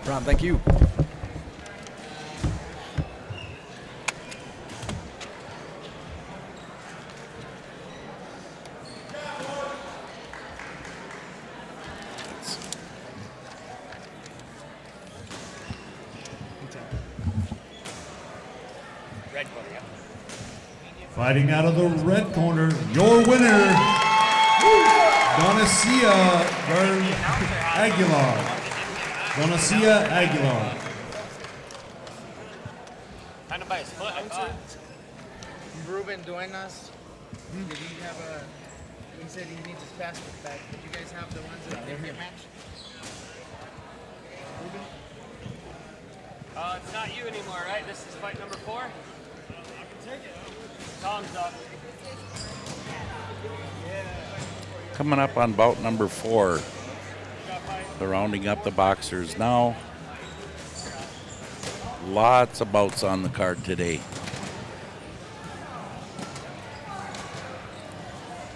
Ron, thank you. Fighting out of the red corner, your winner, Donacia Aguilar. Donacia Aguilar. Kind of by his foot, I thought. Ruben Duenas, did he have he said he needs his passport back. Did you guys have the ones that didn't get matched? It's not you anymore, right? This is fight number 4? I can take it. Tom's up. Coming up on bout number 4. They're rounding up the boxers now. Lots of bouts on the card today.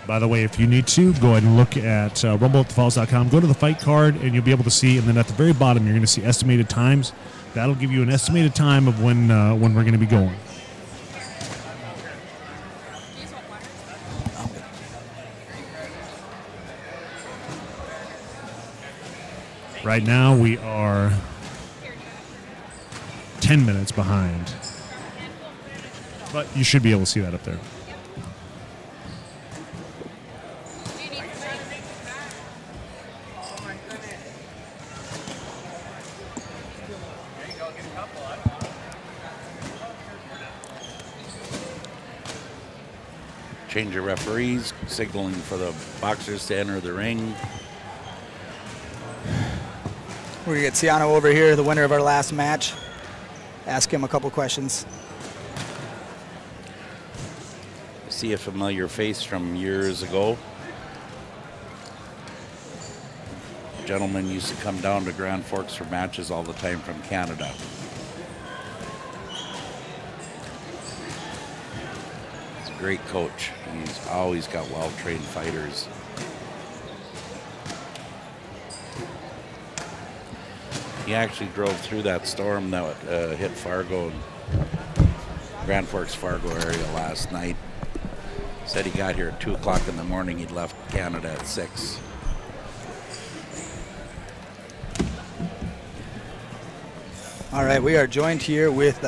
By the way, if you need to, go ahead and look at rumbleatthefalls.com. Go to the fight card, and you'll be able to see. And then at the very bottom, you're going to see estimated times. That'll give you an estimated time of when we're going to be going. Right now, we are 10 minutes behind. But you should be able to see that up there. Change of referees, signaling for the boxers to enter the ring. We're going to get Ciano over here, the winner of our last match. Ask him a couple questions. See a familiar face from years ago. Gentleman used to come down to Grand Forks for matches all the time from Canada. He's a great coach. He's always got well-trained fighters. He actually drove through that storm that hit Fargo, Grand Forks, Fargo area last night. Said he got here at 2 o'clock in the morning. He'd left Canada at 6. All right, we are joined here with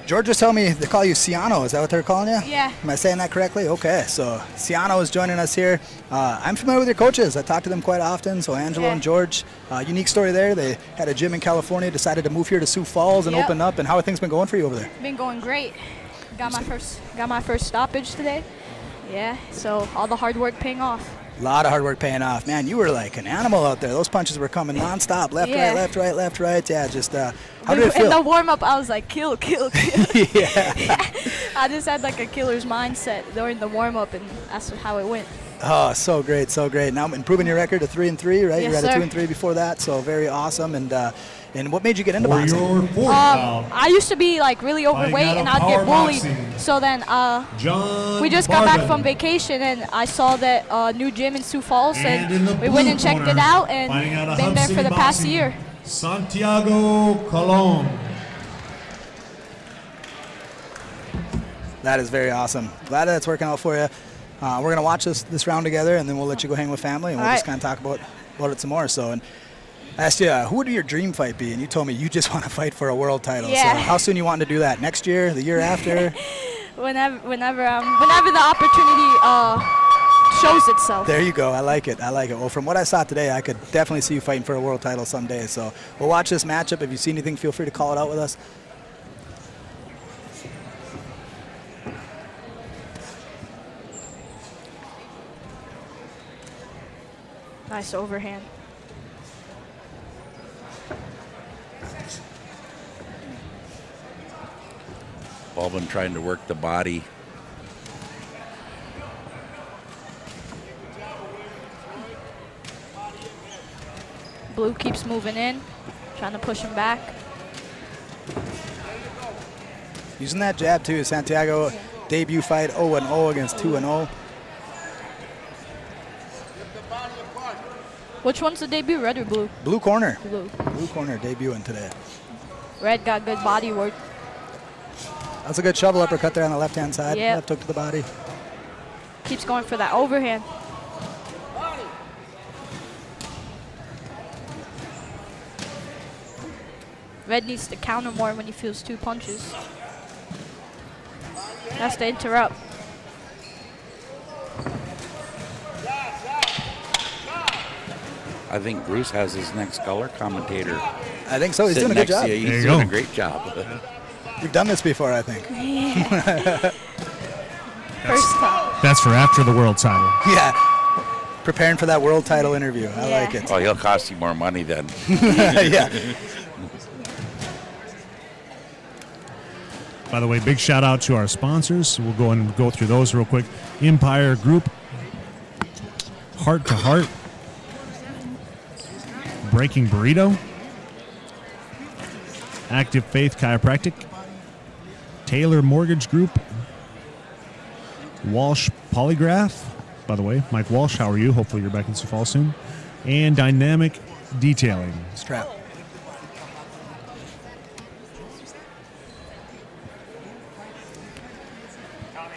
George. Just tell me they call you Ciano. Is that what they're calling you? Yeah. Am I saying that correctly? Okay, so Ciano is joining us here. I'm familiar with your coaches. I talk to them quite often. So Angelo and George, unique story there. They had a gym in California, decided to move here to Sioux Falls and open up. And how have things been going for you over there? Been going great. Got my first stoppage today. Yeah, so all the hard work paying off. A lot of hard work paying off. Man, you were like an animal out there. Those punches were coming nonstop. Left, right, left, right, left, right. Yeah, just how did it feel? In the warm-up, I was like, kill, kill, kill. Yeah. I just had like a killer's mindset during the warm-up, and that's how it went. Oh, so great, so great. Now improving your record to 3-3, right? Yes, you had sir. a 2-3 before that, so very awesome. And what made you get into For boxing? your fourth bout, I used to be like really overweight, out of and I'd power get bullied. boxing, So then John we just got back Barden. from vacation, and I saw that new gym in Sioux Falls, And in and the we blue went and checked it corner, out, and fighting out of been Hub there City for the past Boxing, year. Santiago Colon. That is very awesome. Glad that's working out for you. We're going to watch this round together, and then we'll let you go hang with family, and we'll just kind of talk about it some more. So, and I asked you, who would your dream fight be? And you told me you just want to fight for a world title. Yeah. So how soon you want to do that? Next year? The year after? Whenever the opportunity shows itself. There you go. I like it. I like it. Well, from what I saw today, I could definitely see you fighting for a world title someday. So we'll watch this matchup. If you see anything, feel free to call it out with us. Nice overhand. Baldwin trying to work the body. Blue keeps moving in, trying to push him back. Using that jab too. Santiago debut fight 0-0 against 2-0. Which one's the debut, red or blue? Blue corner. Blue. Blue corner debuting today. Red got good body work. That's a good shovel uppercut there on the left-hand side. Yep. Left hook to the body. Keeps going for that overhand. Red needs to counter more when he feels 2 punches. Has to interrupt. I think Bruce has his next color commentator. I think so. He's sitting doing a good next job. to you. He's doing a great job. You've done this before, I think. First time. That's for after the world title. Yeah. Preparing for that world title interview. I Yeah. like it. Oh, he'll cost you more money then. Yeah. By the way, big shout out to our sponsors. We'll go and go through those real quick. Empire Group, Heart to Heart, Breaking Burrito, Active Faith Chiropractic, Taylor Mortgage Group, Walsh Polygraph. By the way, Mike Walsh, how are you? Hopefully you're back in Sioux Falls soon. And Dynamic Detailing. Strap.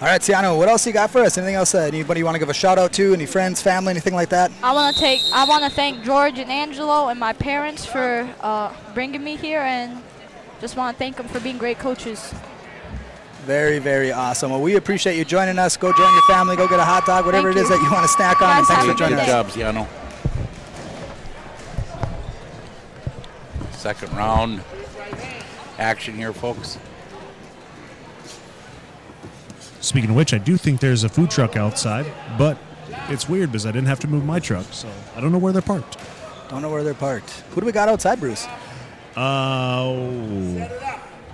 All right, Ciano, what else you got for us? Anything else? Anybody you want to give a shout out to? Any friends, family, anything like that? I want to thank George and Angelo and my parents for bringing me here, and just want to thank them for being great coaches. Very, very awesome. Well, we appreciate you joining us. Go join your family. Go get a hot dog, whatever it is that you want to snack on. And thanks for joining Good us. job, Ziano. Second round action here, folks. Speaking of which, I do think there's a food truck outside, but it's weird because I didn't have to move my truck, so I don't know where they're parked. Don't know where they're parked. Who do we got outside, Bruce?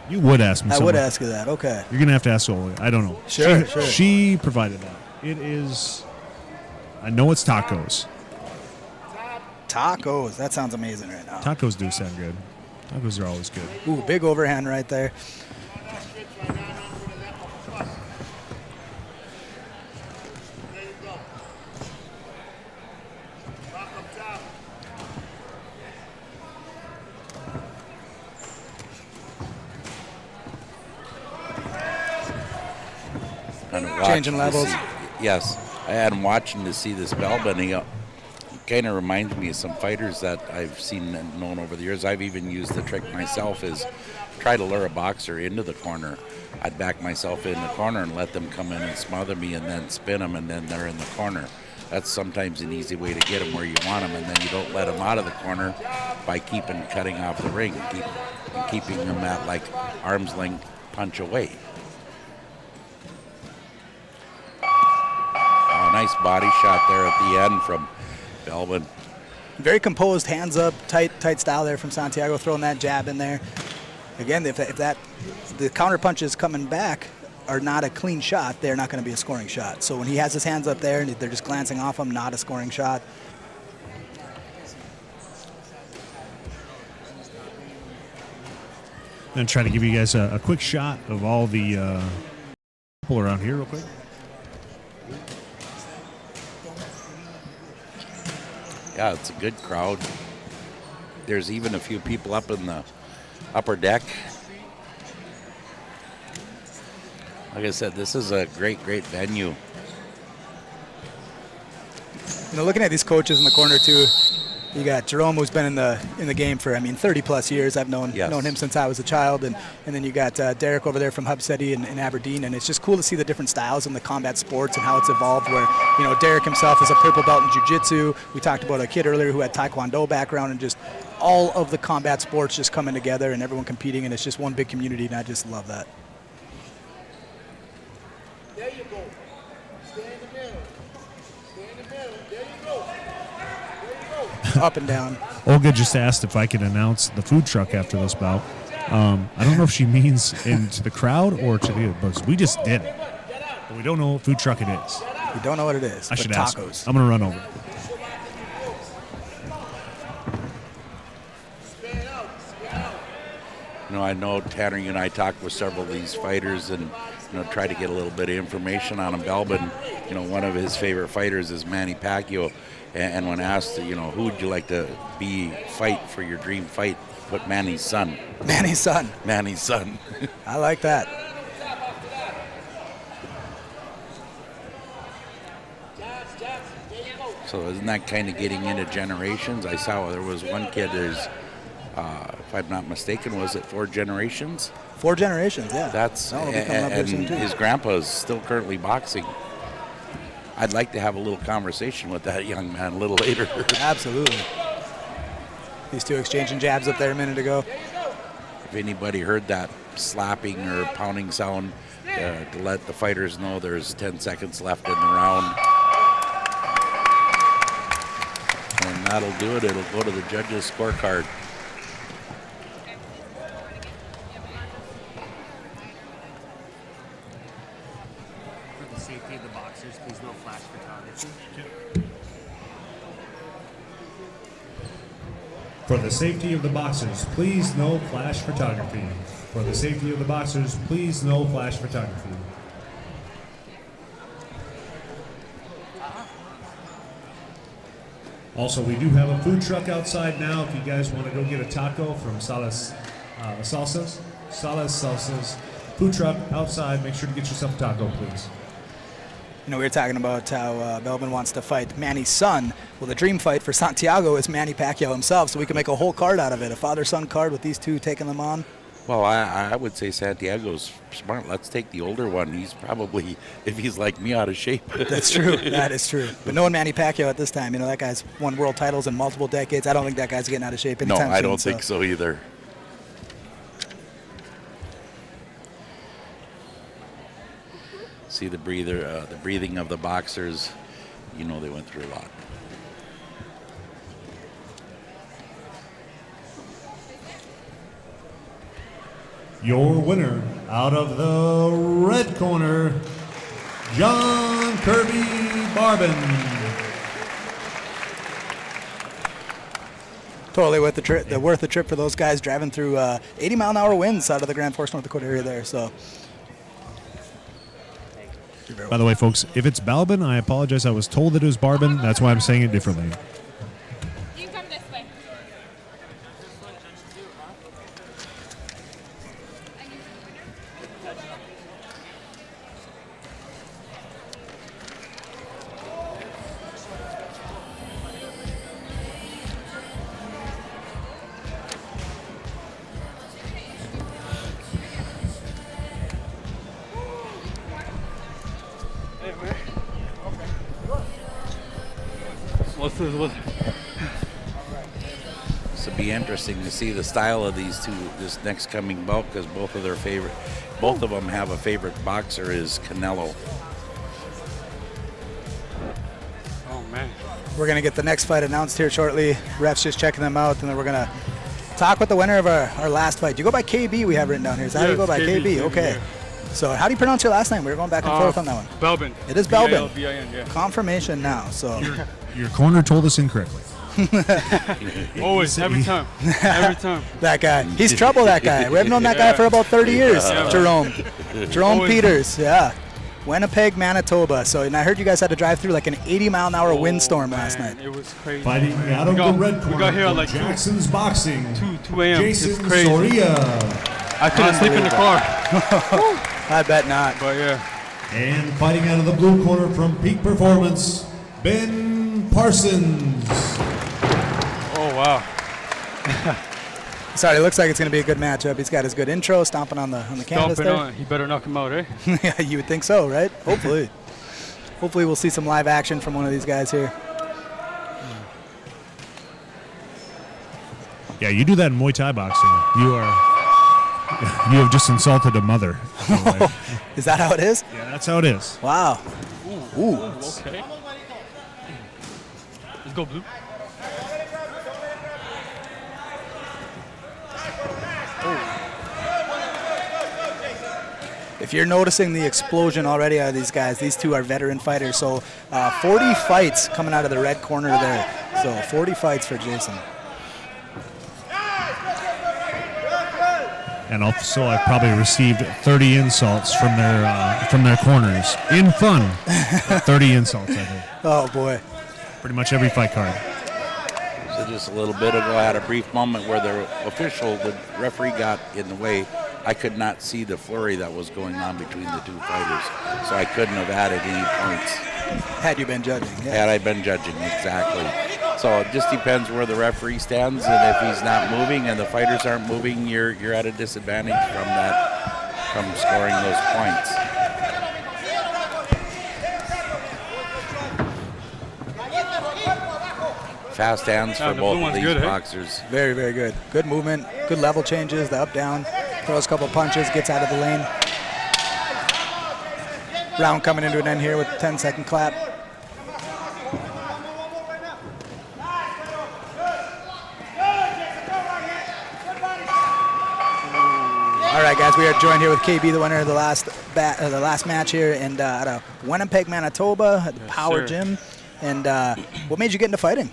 You would ask me I something. would ask you that. Okay. You're going to have to ask Oli. I don't know. Sure, She- She provided that. It is, I know it's tacos. Tacos. That sounds amazing right now. Tacos do sound good. Tacos are always good. Ooh, big overhand right there. Kind of Changing watching to levels. see- yes, I had him watching to see this bell bending. He kind of reminds me of some fighters that I've seen and known over the years. I've even used the trick myself, is try to lure a boxer into the corner. I'd back myself in the corner and let them come in and smother me and then spin them, and then they're in the corner. That's sometimes an easy way to get them where you want them, and then you don't let them out of the corner by cutting off the ring, keeping them at like arm's length punch away. Oh, nice body shot there at the end from Belvin. Very composed, hands up, tight style there from Santiago, throwing that jab in there. Again, if the counter punches coming back are not a clean shot, they're not going to be a scoring shot. So when he has his hands up there and they're just glancing off him, not a scoring shot. I'm going to try to give you guys a quick shot of all the people around here real quick. Yeah, it's a good crowd. There's even a few people up in the upper deck. Like I said, this is a great venue. You know, looking at these coaches in the corner too, you got Jerome, who's been in the game for 30 plus years. I've known him since I was a child, and then you got Derek over there from Hub City in Aberdeen, and it's just cool to see the different styles in the combat sports and how it's evolved. Where Derek himself is a purple belt in jiu-jitsu. We talked about a kid earlier who had Taekwondo background, and just all of the combat sports just coming together and everyone competing, and it's just one big community, and I just love that. There you go. Stay in the middle. Stay in the middle. There you go. There you go. Up and down. Olga just asked if I could announce the food truck after this bout. I don't know if she means into the crowd or to the but we just did it. But we don't know what food truck it is. We don't know what it is. I but should tacos. ask. I'm going to run over. I know Tanner, you and I talked with several of these fighters and try to get a little bit of information on them. Belbin, one of his favorite fighters is Manny Pacquiao, and when asked, who would you like to fight for your dream fight, put Manny's son. Manny's son. Manny's son. I like that. So isn't that kind of getting into generations? I saw there was one kid who's, if I'm not mistaken, was it 4 generations? 4 generations, yeah. That's That'll be coming up here and soon, too. his grandpa is still currently boxing. I'd like to have a little conversation with that young man a little later. Absolutely. These two exchanging jabs up there a minute ago. If anybody heard that slapping or pounding sound, to let the fighters know there's 10 seconds left in the round. And that'll do it. It'll go to the judges' scorecard. For the safety of the boxers, please no flash photography. For the safety of the boxers, please no flash photography. For the safety of the boxers, please no flash photography. Also, we do have a food truck outside now. If you guys want to go get a taco from Salsa's food truck outside, make sure to get yourself a taco, please. You know, we were talking about how Melvin wants to fight Manny's son. Well, the dream fight for Santiago is Manny Pacquiao himself, so we can make a whole card out of it, a father-son card with these two taking them on. Well, I would say Santiago's smart. Let's take the older one. He's probably, if he's like me, out of shape. That's true. That is true. But knowing Manny Pacquiao at this time, you know, that guy's won world titles in multiple decades. I don't think that guy's getting out of shape anytime soon. No, I don't think so either. See the breathing of the boxers. You know they went through a lot. Your winner, out of the red corner, John Kirby Barbin. Totally worth the trip for those guys driving through 80-mile-an-hour winds out of the Grand Forks, North Dakota area there. So. By the way, folks, if it's Balbin, I apologize. I was told that it was Barbin. That's why I'm saying it differently. You come this way. This will be interesting to see the style of these two this next coming bout, because both of them have a favorite boxer is Canelo. Oh man. We're going to get the next fight announced here shortly. Ref's just checking them out, and then we're going to talk with the winner of our last fight. You go by KB, we have written down here. So how do you go by KB? Okay. Yeah. So how do you pronounce your last name? We were going back and forth on that one. Belbin. It is Belbin. B-I-L-B-I-N, yeah. Confirmation now. So Your corner told us incorrectly. Always, every time. Every time. That guy. He's trouble, that guy. We have known that guy for about 30 years, Jerome. Jerome Always. Peters, yeah. Winnipeg, Manitoba. So, and I heard you guys had to drive through like an 80-mile-an-hour windstorm last night. It was crazy. Fighting out of the red corner, we got here at like Jackson's Boxing. 2 a.m. Jason It's crazy. Soria. I couldn't sleep in the car. I bet not. But yeah. And fighting out of the blue corner from Peak Performance, Ben Parsons. Oh, wow. Sorry, it looks like it's going to be a good matchup. He's got his good intro, stomping on the canvas there. On. He better knock him out, eh? Yeah, you would think so, right? Hopefully. Hopefully we'll see some live action from one of these guys here. Yeah, you do that in Muay Thai boxing. You have just insulted a mother. Anyway. Is that how it is? Yeah, that's how it is. Wow. Ooh. Okay. Let's go, Blue. If you're noticing the explosion already out of these guys, these two are veteran fighters. So 40 fights coming out of the red corner there. So 40 fights for Jason. And also, I've probably received 30 insults from their corners in fun. 30 insults, I think. Oh boy! Pretty much every fight card. So just a little bit ago, I had a brief moment where the referee got in the way. I could not see the flurry that was going on between the two fighters, so I couldn't have added any points. Had you been judging? Yeah. Had I been judging, exactly. So it just depends where the referee stands, and if he's not moving and the fighters aren't moving, you're at a disadvantage from scoring those points. Fast hands for both of these boxers. Very, very good. Good movement, good level changes, the up, down, throws a couple punches, gets out of the lane. Round coming into an end here with a 10-second clap. All right, guys, we are joined here with KB, the winner of the last match here, and out of Winnipeg, Manitoba, at the Power sir. Gym. And what made you get into fighting?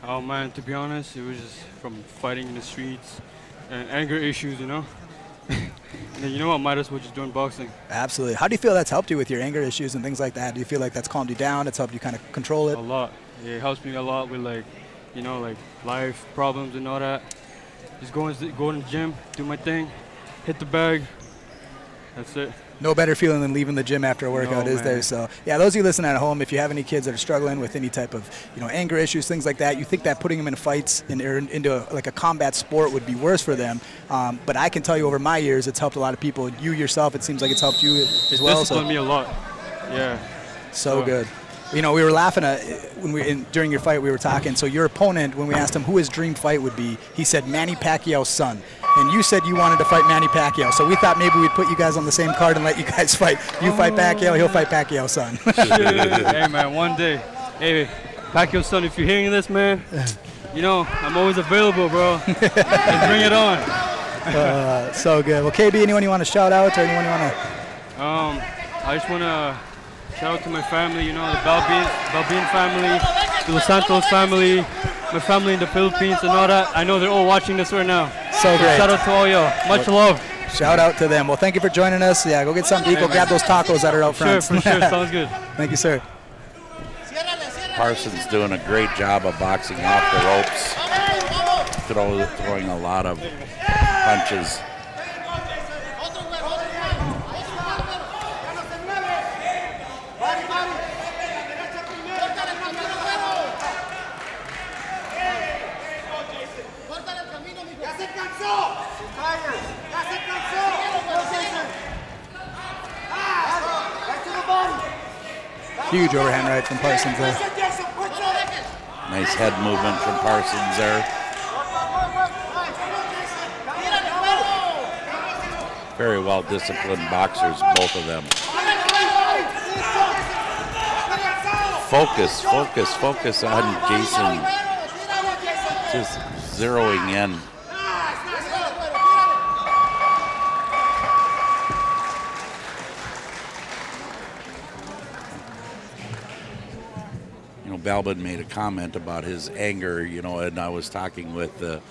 Oh man, to be honest, it was just from fighting in the streets and anger issues, you know. And then, you know what, might as well just join boxing. Absolutely. How do you feel that's helped you with your anger issues and things like that? Do you feel like that's calmed you down? It's helped you kind of control it? A lot. Yeah, it helps me a lot with like, you know, like life problems and all that. Just go to the gym, do my thing, hit the bag. That's it. No better feeling than leaving the gym after a workout, No, is there? man. So, yeah, those of you listening at home, if you have any kids that are struggling with any type of, anger issues, things like that, you think that putting them in fights or into a combat sport would be worse for them. But I can tell you, over my years, it's helped a lot of people. You yourself, it seems like it's helped you as well. Disciplined me a lot. Yeah. So good. We were laughing during your fight. We were talking. So your opponent, when we asked him who his dream fight would be, he said Manny Pacquiao's son. And you said you wanted to fight Manny Pacquiao. So we thought maybe we'd put you guys on the same card and let you guys fight. You fight Pacquiao, he'll fight Pacquiao's son. Hey man, one day. Hey, Pacquiao's son, if you're hearing this, man, I'm always available, bro. Let's bring it on. So good. Well, KB, anyone you want to shout out, or anyone you want to? I just want to shout out to my family, the Balbin family, the Los Santos family, my family in the Philippines and all that. I know they're all watching this right now. So great. Shout out to all y'all. Much love. Shout out to them. Well, thank you for joining us. Yeah, go get something to eat. Go grab those tacos that are out front. For sure. Sounds good. Thank you, sir. Parsons doing a great job of boxing off the ropes, throwing a lot of punches. Huge overhand right from Parsons there. Nice head movement from Parsons there. Very well disciplined boxers, both of them. Focus on Jason. Just zeroing in. Balbin made a comment about his anger, and I was talking with the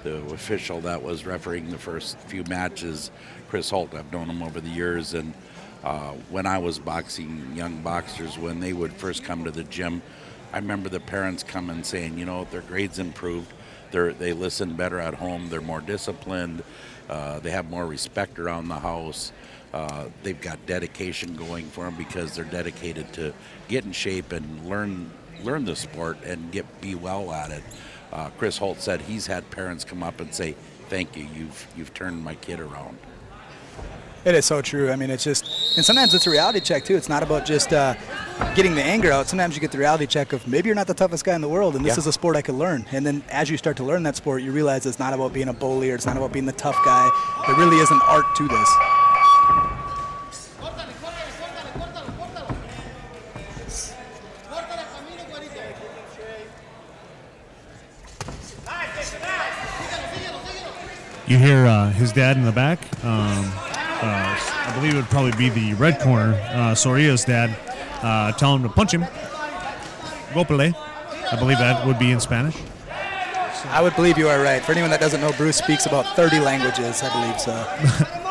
official that was refereeing the first few matches, Chris Holt. I've known him over the years, and when I was boxing young boxers, when they would first come to the gym, I remember the parents coming saying, their grades improved, they listen better at home, they're more disciplined, they have more respect around the house. They've got dedication going for them because they're dedicated to get in shape and learn the sport and be well at it. Chris Holt said he's had parents come up and say, "Thank you, you've turned my kid around." It is so true. I mean, it's just, and sometimes it's a reality check too. It's not about just getting the anger out. Sometimes you get the reality check of maybe you're not the toughest guy in the world, and this is a sport I could learn. And then as you start to learn that sport, you realize it's not about being a bully or it's not about being the tough guy. There really is an art to this. You hear his dad in the back. I believe it would probably be the red corner, Soria's dad, telling him to punch him. Gopele. I believe that would be in Spanish. I would believe you are right. For anyone that doesn't know, Bruce speaks about 30 languages, I believe so.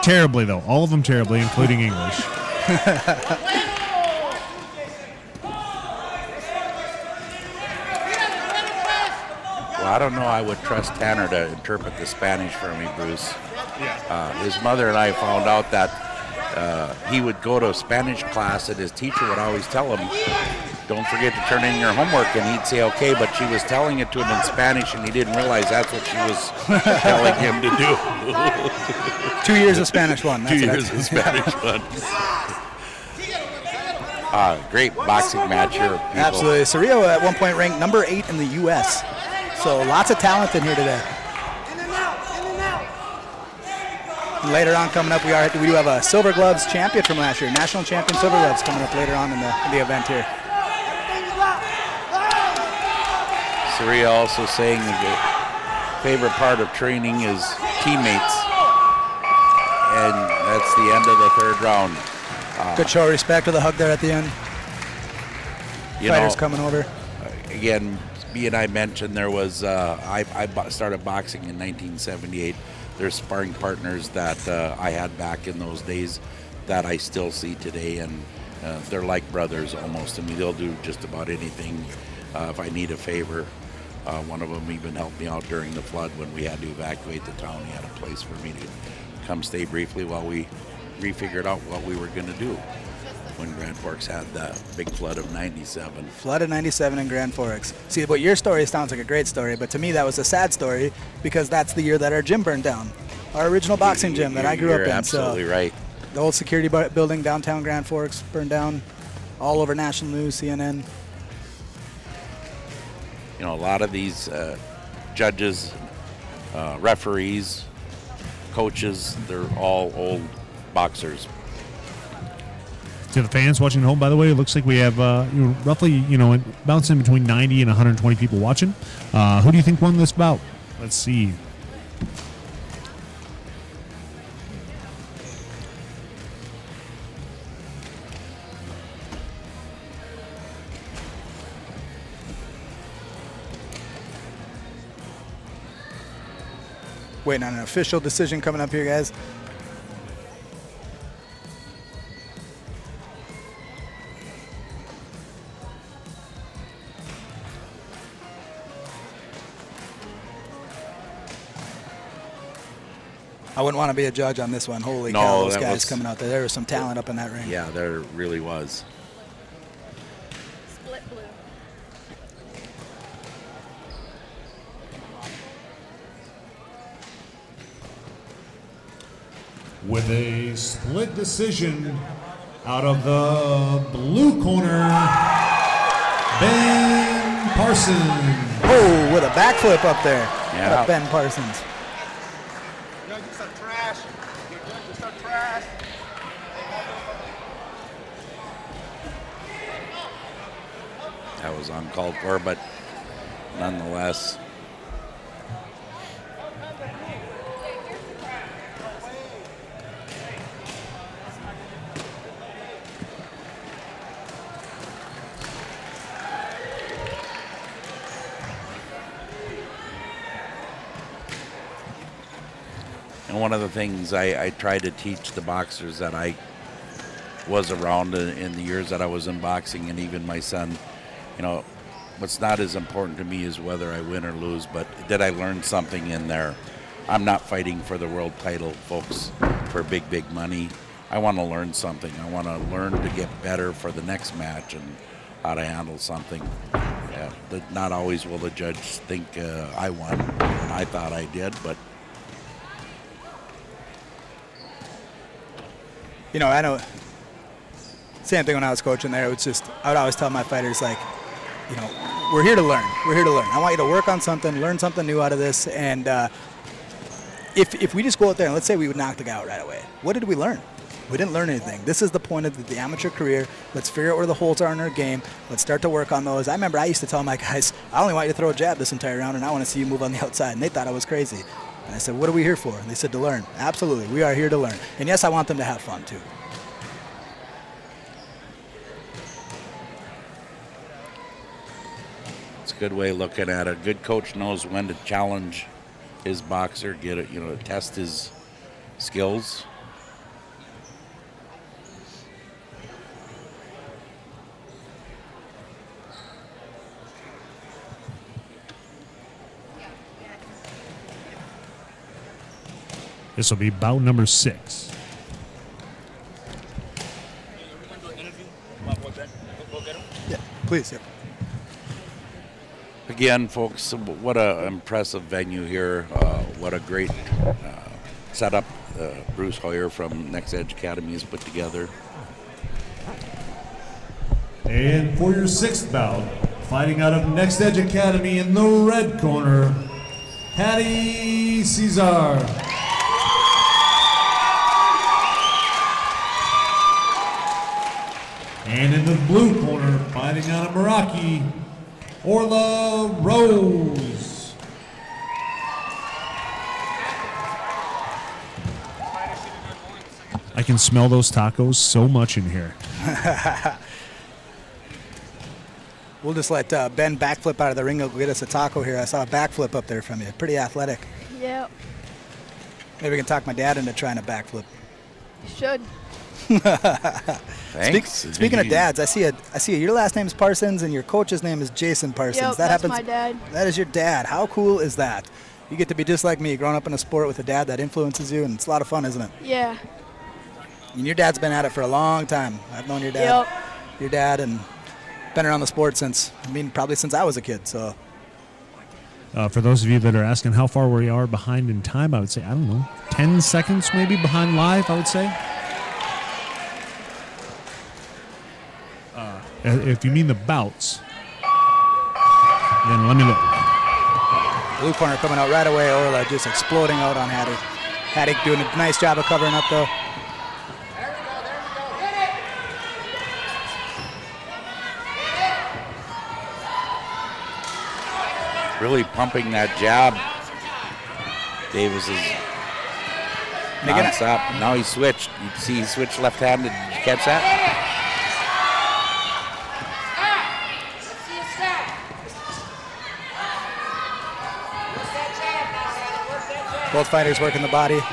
Terribly, though. All of them terribly, including English. Well, I don't know. I would trust Tanner to interpret the Spanish for me, Bruce. His mother and I found out that he would go to a Spanish class and his teacher would always tell him, "Don't forget to turn in your homework," and he'd say, "Okay," but she was telling it to him in Spanish and he didn't realize that's what she was telling him to do. 2 years of Spanish 1. That's 2 years of Spanish 1. Great boxing match here. People. Absolutely. Cerrillo at one point ranked number 8 in the U.S. So lots of talent in here today. And later on coming up, we do have a Silver Gloves champion from last year, national champion Silver Gloves coming up later on in the event here. Cerrillo also saying the favorite part of training is teammates. and that's the end of the third round. Good show of respect with the hug there at the end. Fighters coming over. Again, B and I mentioned there was, started boxing in 1978. There's sparring partners that I had back in those days that I still see today, and they're like brothers almost. I mean, they'll do just about anything if I need a favor. One of them even helped me out during the flood when we had to evacuate the town. He had a place for me to come stay briefly while we refigured out what we were going to do when Grand Forks had that big flood of 97. Flood of 97 in Grand Forks. See, but your story sounds like a great story, but to me that was a sad story because that's the year that our gym burned down. Our original boxing gym that I grew up in. You're absolutely right. The old security building downtown Grand Forks burned down, all over national news, CNN. You know, a lot of these judges, referees, coaches, they're all old boxers. To the fans watching at home, by the way, it looks like we have roughly, bouncing between 90 and 120 people watching. Who do you think won this bout? Let's see. Waiting on an official decision coming up here, guys. I wouldn't want to be a judge on this one. Holy cow, those guys coming out there. There was some talent up in that ring. Yeah, there really was. Split blue. With a split decision out of the blue corner, Ben Parsons. Oh, with a backflip up there. Yeah. Ben Parsons. That was uncalled for, but nonetheless. And one of the things I try to teach the boxers that I was around in the years that I was in boxing, and even my son, what's not as important to me is whether I win or lose, but did I learn something in there? I'm not fighting for the world title, folks, for big, big money. I want to learn something. I want to learn to get better for the next match and how to handle something. Yeah, not always will the judge think I won. I thought I did, but I know. Same thing when I was coaching there. It was just, I would always tell my fighters, like, we're here to learn. We're here to learn. I want you to work on something, learn something new out of this. And if we just go out there and let's say we would knock the guy out right away, what did we learn? We didn't learn anything. This is the point of the amateur career. Let's figure out where the holes are in our game. Let's start to work on those. I remember I used to tell my guys, I only want you to throw a jab this entire round, and I want to see you move on the outside. And they thought I was crazy. And I said, what are we here for? And they said, to learn. Absolutely. We are here to learn. And yes, I want them to have fun too. it's a good way of looking at it. A good coach knows when to challenge his boxer, get it, test his skills. This will be bout number 6. Yeah, please. Yeah. Again, folks, what an impressive venue here. What a great setup Bruce Hoyer from Next Edge Academy has put together. And for your 6th bout, fighting out of Next Edge Academy in the red corner, Hattie Cesar. And in the blue corner, fighting out of Meraki, Orla Rose. I can smell those tacos so much in here. We'll just let Ben backflip out of the ring. He'll go get us a taco here. I saw a backflip up there from you. Pretty athletic. Yep. Maybe we can talk my dad into trying a backflip. You should. Thanks. Speaking of dads, I see your last name is Parsons and your coach's name is Jason Parsons. Yep, that that's happens. my dad. That is your dad. How cool is that? You get to be just like me, growing up in a sport with a dad that influences you, and it's a lot of fun, isn't it? Yeah. And your dad's been at it for a long time. I've known your dad. Yep. Your dad, and been around the sport probably since I was a kid. So. For those of you that are asking how far we are behind in time, I would say, I don't know, 10 seconds maybe behind live, I would say. If you mean the bouts, then let me look. Blue corner coming out right away. Orla just exploding out on Hattie. Hattie doing a nice job of covering up, though. Really pumping that jab. Davis is non-stop. Now he switched. You see he switched left-handed. Did you catch that? Both fighters working the body. Nice.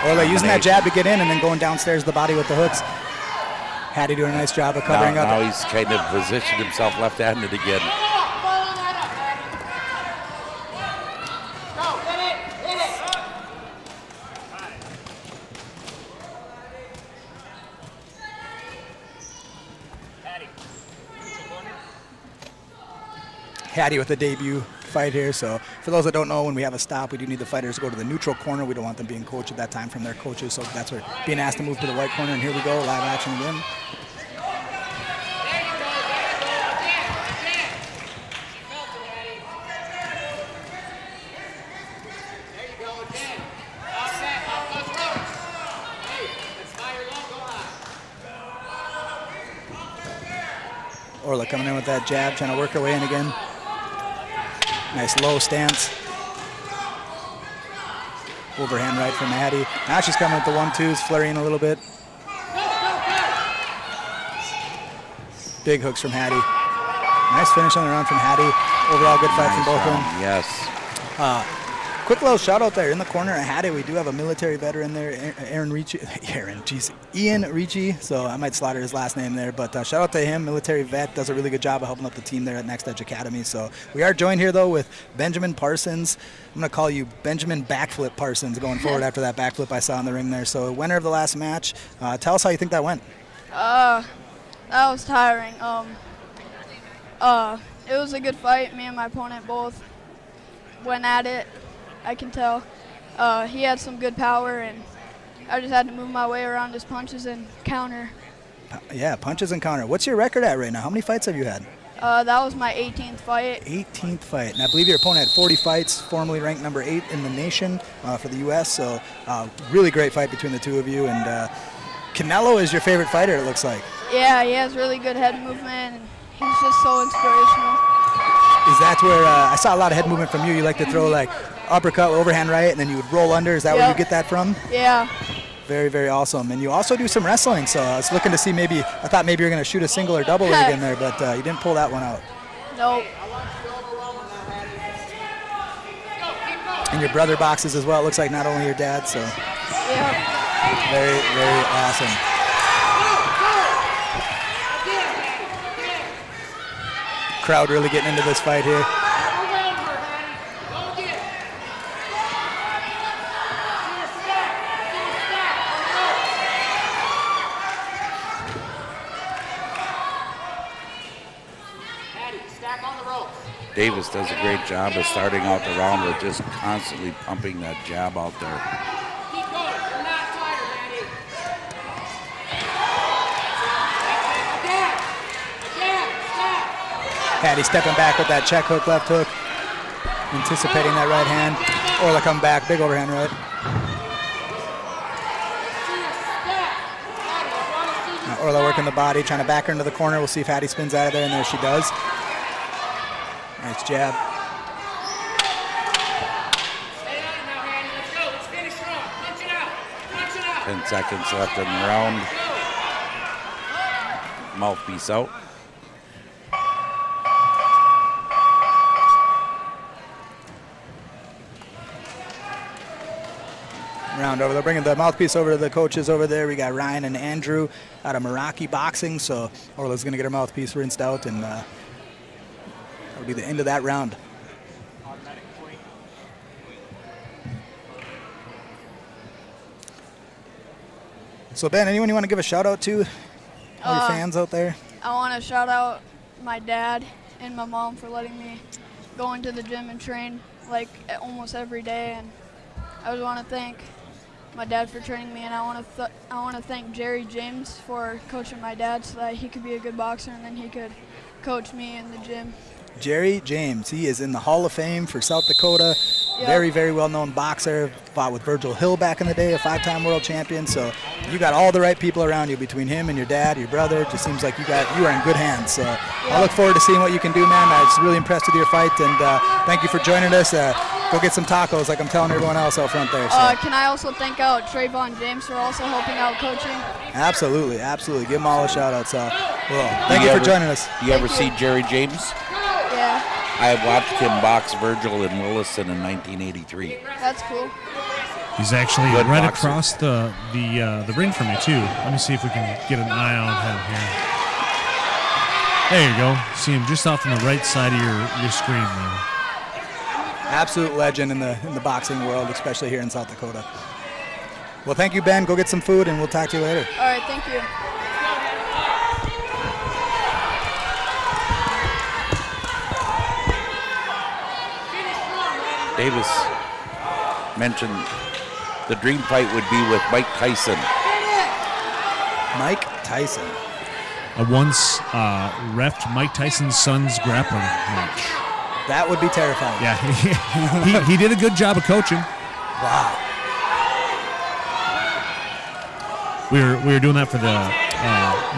Orla using that jab to get in and then going downstairs the body with the hooks. Hattie doing a nice job of covering up. Now he's kind of positioned himself left-handed again. Hattie with the debut fight here. So for those that don't know, when we have a stop, we do need the fighters to go to the neutral corner. We don't want them being coached at that time from their coaches. So that's where being asked to move to the white corner. And here we go, live action again. Orla coming in with that jab, trying to work her way in again. Nice low stance. Overhand right from Hattie. Now she's coming with the 1-2s, flurrying a little bit. Big hooks from Hattie. Nice finish on the round from Hattie. Overall good fight from both of them. Yes. Quick little shout out there in the corner at Hattie. We do have a military veteran there, Ian Ricci. So I might slaughter his last name there, but shout out to him. Military vet, does a really good job of helping up the team there at Next Edge Academy. So we are joined here though with Benjamin Parsons. I'm gonna call you Benjamin Backflip Parsons going forward after that backflip I saw in the ring there. So winner of the last match. Tell us how you think that went. That was tiring. It was a good fight. Me and my opponent both went at it. I can tell. He had some good power, and I just had to move my way around his punches and counter. Yeah, punches and counter. What's your record at right now? How many fights have you had? That was my 18th fight. 18th fight. And I believe your opponent had 40 fights, formerly ranked number 8 in the nation for the U.S. So really great fight between the two of you. And Canelo is your favorite fighter, it looks like. Yeah, he has really good head movement, and he's just so inspirational. Is that where I saw a lot of head movement from you? You like to throw like uppercut, overhand right, and then you would roll under. Is that where you get that from? Yeah. Very, very awesome. And you also do some wrestling, so I was looking to see I thought maybe you were going to shoot a single or double leg in there, but you didn't pull that one out. Nope. And your brother boxes as well. It looks like not only your dad, so. Yeah. Very, very awesome. Crowd really getting into this fight here. Davis does a great job of starting out the round with just constantly pumping that jab out there. Keep going. You're not tired, Andy. Again. Stop. Hattie stepping back with that check hook, left hook. Anticipating that right hand. Orla come back, big overhand right. Now Orla working the body, trying to back her into the corner. We'll see if Hattie spins out of there, and there she does. Nice jab. Stay on it now, Handy. Let's go. 10 seconds left in the round. Mouthpiece out. Round over. They're bringing the mouthpiece over to the coaches over there. We got Ryan and Andrew out of Meraki Boxing. So Orla's going to get her mouthpiece rinsed out, and that'll be the end of that round. So Ben, anyone you want to give a shout out to? All your fans out there? I want to shout out my dad and my mom for letting me go into the gym and train like almost every day, and I just want to thank my dad for training me, and I want to thank Jerry James for coaching my dad so that he could be a good boxer and then he could coach me in the gym. Jerry James, he is in the Hall of Fame for South Dakota. Yep. Very, very well-known boxer. Fought with Virgil Hill back in the day, a 5-time world champion. So you got all the right people around you between him and your dad, your brother. It just seems like you are in good hands. So I look forward to seeing what you can do, man. I was really impressed with your fight, and thank you for joining us. Go get some tacos like I'm telling everyone else out front there. So. Can I also thank out Trayvon James for also helping out coaching? Absolutely, absolutely. Give them all a shout-out. So, well, thank you for joining us. You ever see Jerry James? Yeah. I watched him box Virgil in Williston in 1983. That's cool. He's actually Good right boxer. across the ring from me too. Let me see if we can get an eye on him here. There you go. See him just off on the right side of your screen there. Absolute legend in the boxing world, especially here in South Dakota. Well, thank you, Ben. Go get some food, and we'll talk to you later. All right, thank you. Davis mentioned the dream fight would be with Mike Tyson. Mike Tyson. I once reffed Mike Tyson's son's grappling match. That would be terrifying. Yeah, he did a good job of coaching. Wow. We were doing that for the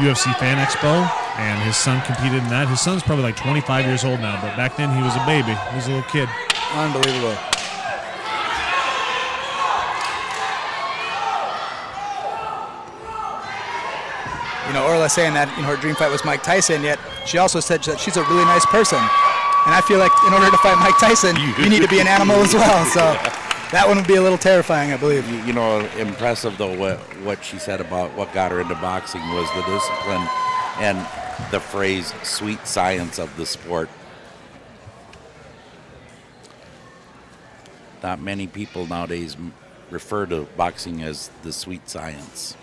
UFC Fan Expo, and his son competed in that. His son's probably like 25 years old now, but back then he was a baby. He was a little kid. Unbelievable. You know, Orla saying that her dream fight was Mike Tyson, yet she also said that she's a really nice person. And I feel like in order to fight Mike Tyson, you need to be an animal as well. So that one would be a little terrifying, I believe. You know, impressive though what she said about what got her into boxing was the discipline and the phrase "sweet science" of the sport. Not many people nowadays refer to boxing as the sweet science.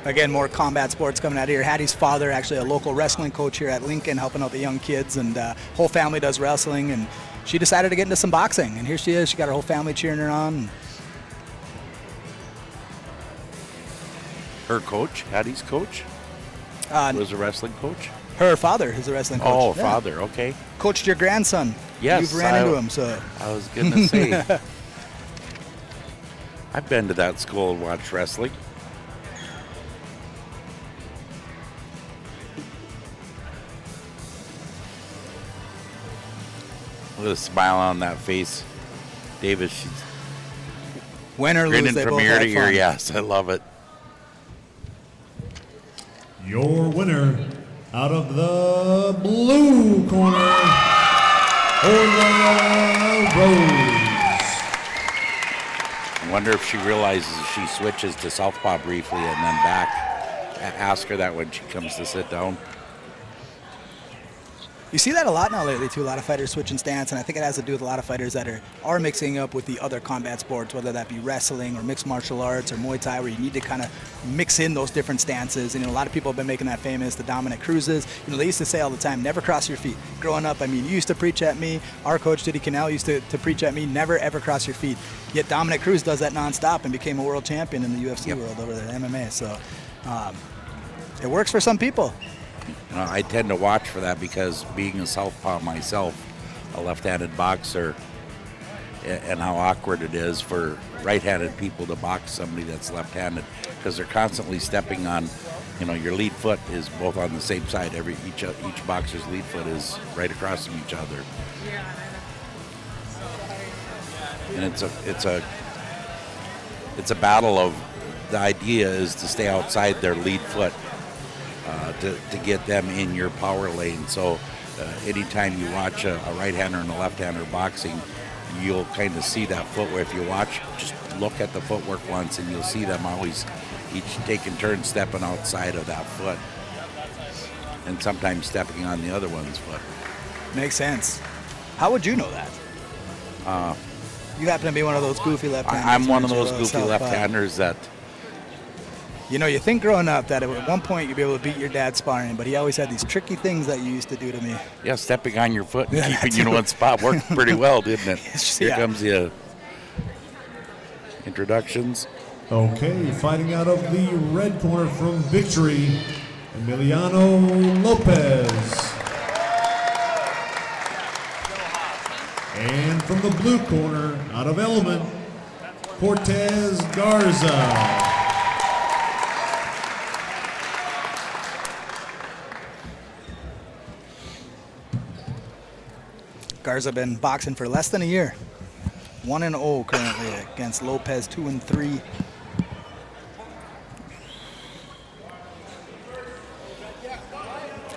Again, more combat sports coming out here. Hattie's father, actually a local wrestling coach here at Lincoln, helping out the young kids, and whole family does wrestling. And she decided to get into some boxing, and here she is. She got her whole family cheering her on. Her coach, Hattie's coach, was a wrestling coach. Her father is a wrestling coach. Oh, father, okay. Coached your grandson. Yes, You've ran into him, so. I was gonna say. I've been to that school and watched wrestling. With a smile on that face, Davis. She's win or lose, grinning they from both ear to had ear. fun. Yes, I love it. Your winner, out of the blue corner, Orla Rose. I wonder if she realizes she switches to southpaw briefly and then back. Ask her that when she comes to sit down. You see that a lot now lately, too. A lot of fighters switching stance, and I think it has to do with a lot of fighters that are mixing up with the other combat sports, whether that be wrestling or mixed martial arts or Muay Thai, where you need to kind of mix in those different stances. And, a lot of people have been making that famous, the dominant cruises. They used to say all the time, never cross your feet. Growing up, you used to preach at me. Our coach, Diddy Cannell, used to preach at me, never, ever cross your feet. Yet Dominic Cruz does that nonstop and became a world champion in the UFC world over there, MMA. So it works for some people. I tend to watch for that because being a southpaw myself, a left-handed boxer, and how awkward it is for right-handed people to box somebody that's left-handed because they're constantly stepping on, you know, your lead foot is both on the same side. Each boxer's lead foot is right across from each other. And it's a battle of, the idea is to stay outside their lead foot to get them in your power lane. So anytime you watch a right-hander and a left-hander boxing, you'll kind of see that footwork. If you watch, just look at the footwork once, and you'll see them always each taking turns stepping outside of that foot, and sometimes stepping on the other one's foot. Makes sense. How would you know that? You happen to be one of those goofy left-handers. I'm one of those goofy left-handers that... You know, you think growing up that at one point you'd be able to beat your dad sparring, but he always had these tricky things that you used to do to me. Yeah, stepping on your foot and keeping you in one spot worked pretty well, didn't it? Here comes the introductions. Okay, fighting out of the red corner from Victory, Emiliano Lopez. And from the blue corner, out of Element, Cortez Garza. Garza been boxing for less than a year. 1-0 currently against Lopez, 2-3.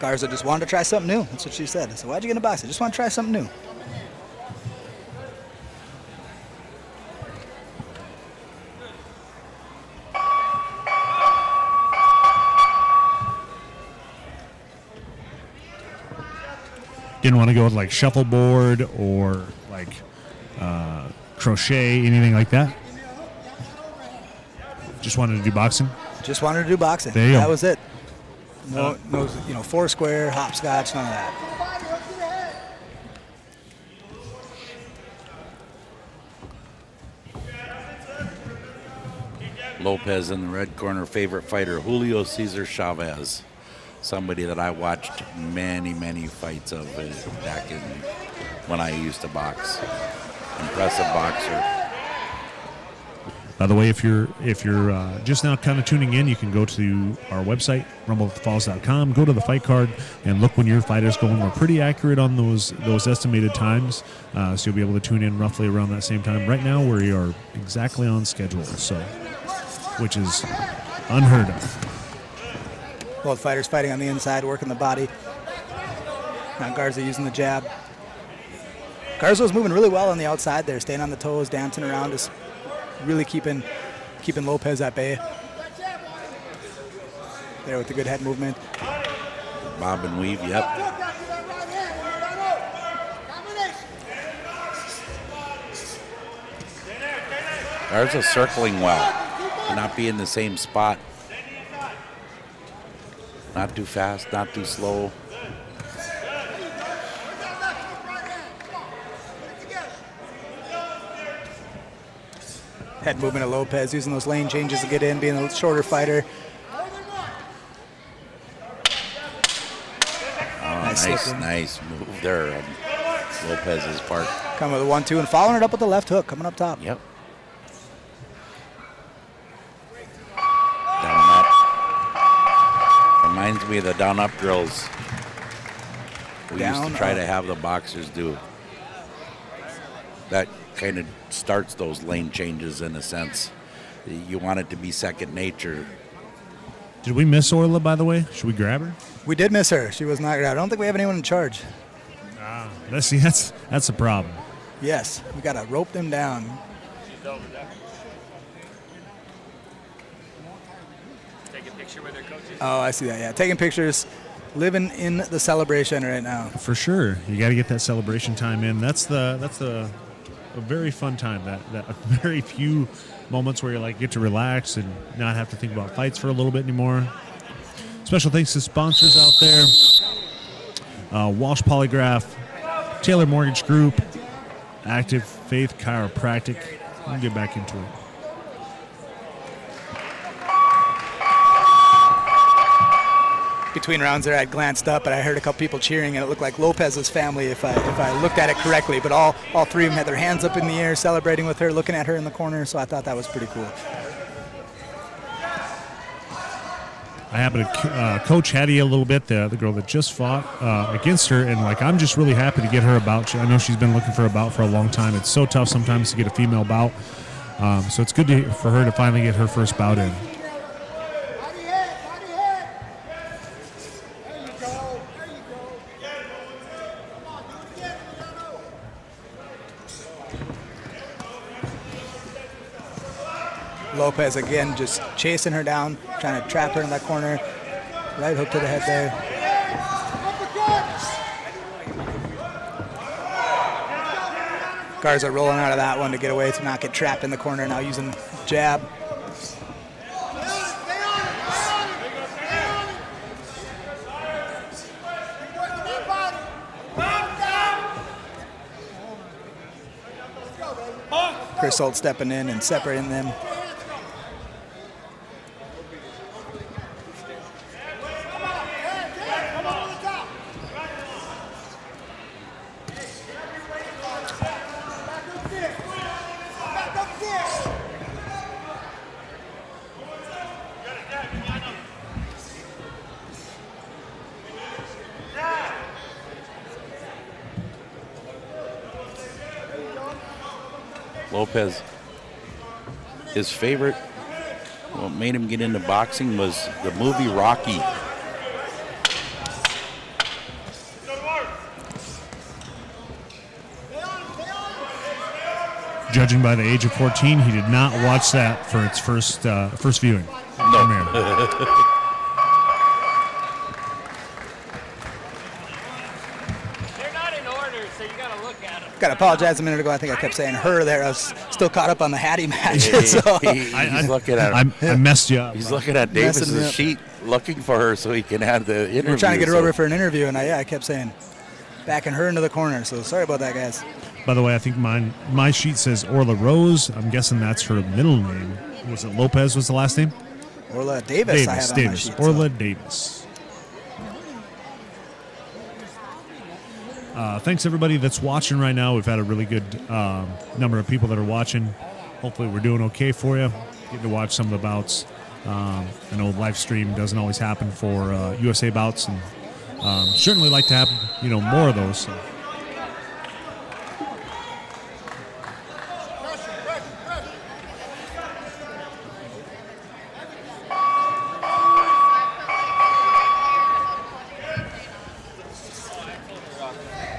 Garza just wanted to try something new. That's what she said. I said, why'd you get into boxing? I just want to try something new. Didn't want to go with like shuffleboard or like crochet, anything like that. Just wanted to do boxing. Just wanted to do boxing. There you go. That was it. No, you know, foursquare, hopscotch, none of that. Lopez in the red corner, favorite fighter, Julio Cesar Chavez. Somebody that I watched many fights of back in when I used to box. Impressive boxer. By the way, if you're just now kind of tuning in, you can go to our website, rumblewiththefalls.com, go to the fight card, and look when your fighter's going. We're pretty accurate on those estimated times, so you'll be able to tune in roughly around that same time. Right now, we are exactly on schedule, which is unheard of. Both fighters fighting on the inside, working the body. Now Garza using the jab. Garza was moving really well on the outside there, staying on the toes, dancing around, just really keeping Lopez at bay. There with the good head movement. Bob and weave, yep. Garza circling well, not be in the same spot. Not too fast, not too slow. Head movement of Lopez, using those lane changes to get in, being a shorter fighter. Oh, nice move there on Lopez's part. Coming with a 1-2 and following it up with the left hook, coming up top. Yep. Down up. Reminds me of the down up drills we used to try to have the boxers do. That kind of starts those lane changes in a sense. You want it to be second nature. Did we miss Orla, by the way? Should we grab her? We did miss her. She was not grabbed. I don't think we have anyone in charge. That's the problem. Yes, we got to rope them down. Take a picture with their coaches. Oh, I see that. Yeah, taking pictures, living in the celebration right now. For sure, you got to get that celebration time in. That's a very fun time. That very few moments where you like get to relax and not have to think about fights for a little bit anymore. Special thanks to sponsors out there: Walsh Polygraph, Taylor Mortgage Group, Active Faith Chiropractic. We'll get back into it. Between rounds there, I glanced up, and I heard a couple people cheering, and it looked like Lopez's family, if I looked at it correctly. But all three of them had their hands up in the air, celebrating with her, looking at her in the corner. So I thought that was pretty cool. I happen to coach Hattie a little bit, the girl that just fought against her, and like I'm just really happy to get her a bout. I know she's been looking for a bout for a long time. It's so tough sometimes to get a female bout, so it's good for her to finally get her first bout in. Lopez again just chasing her down, trying to trap her in that corner. Right hook to the head there. Garza rolling out of that one to get away to not get trapped in the corner, now using jab. Chris Holt stepping in and separating them. Lopez, his favorite, what made him get into boxing was the movie Rocky. Judging by the age of 14, he did not watch that for its first viewing. No. Got to apologize a minute ago. I think I kept saying her there. I was still caught up on the Hattie match. He's looking at her. I messed you up. He's looking at Davis's sheet, looking for her so he can have the interview. We're trying to get her over for an interview, and I kept saying backing her into the corner. So sorry about that, guys. By the way, I think my sheet says Orla Rose. I'm guessing that's her middle name. Was it Lopez was the last name? Orla Davis. I have on my sheet. Orla Davis. Thanks everybody that's watching right now. We've had a really good number of people that are watching. Hopefully we're doing okay for you. Getting to watch some of the bouts. I know live stream doesn't always happen for USA bouts, and certainly like to have more of those. So.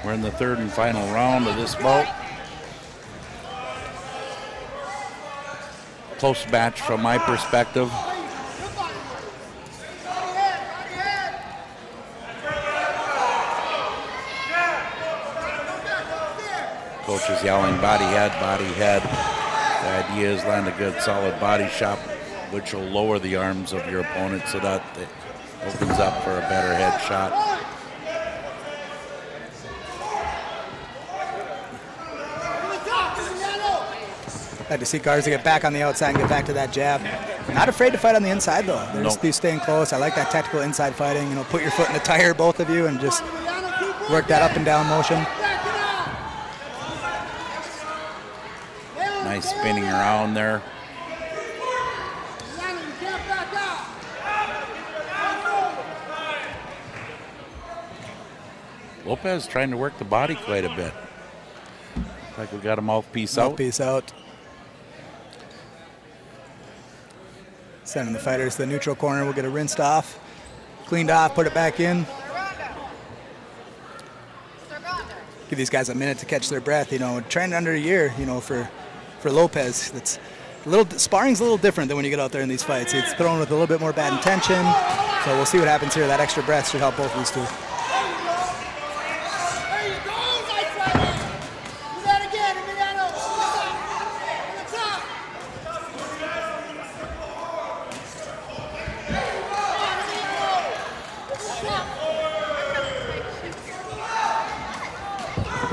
We're in the third and final round of this bout. Close match from my perspective. Coach is yelling body head, body head. The idea is land a good solid body shot, which will lower the arms of your opponent so that it opens up for a better head shot. Glad to see Garza get back on the outside and get back to that jab. Not afraid to fight on the inside, though. They're just staying close. I like that tactical inside fighting. Put your foot in the tire, both of you, and just work that up and down motion. Nice spinning around there. Lopez trying to work the body quite a bit. Like we got a mouthpiece out. Mouthpiece out. Sending the fighters to the neutral corner. We'll get it rinsed off, cleaned off, put it back in. Give these guys a minute to catch their breath. Trained under a year, for Lopez. It's sparring's a little different than when you get out there in these fights. It's thrown with a little bit more bad intention. So we'll see what happens here. That extra breath should help both of these two.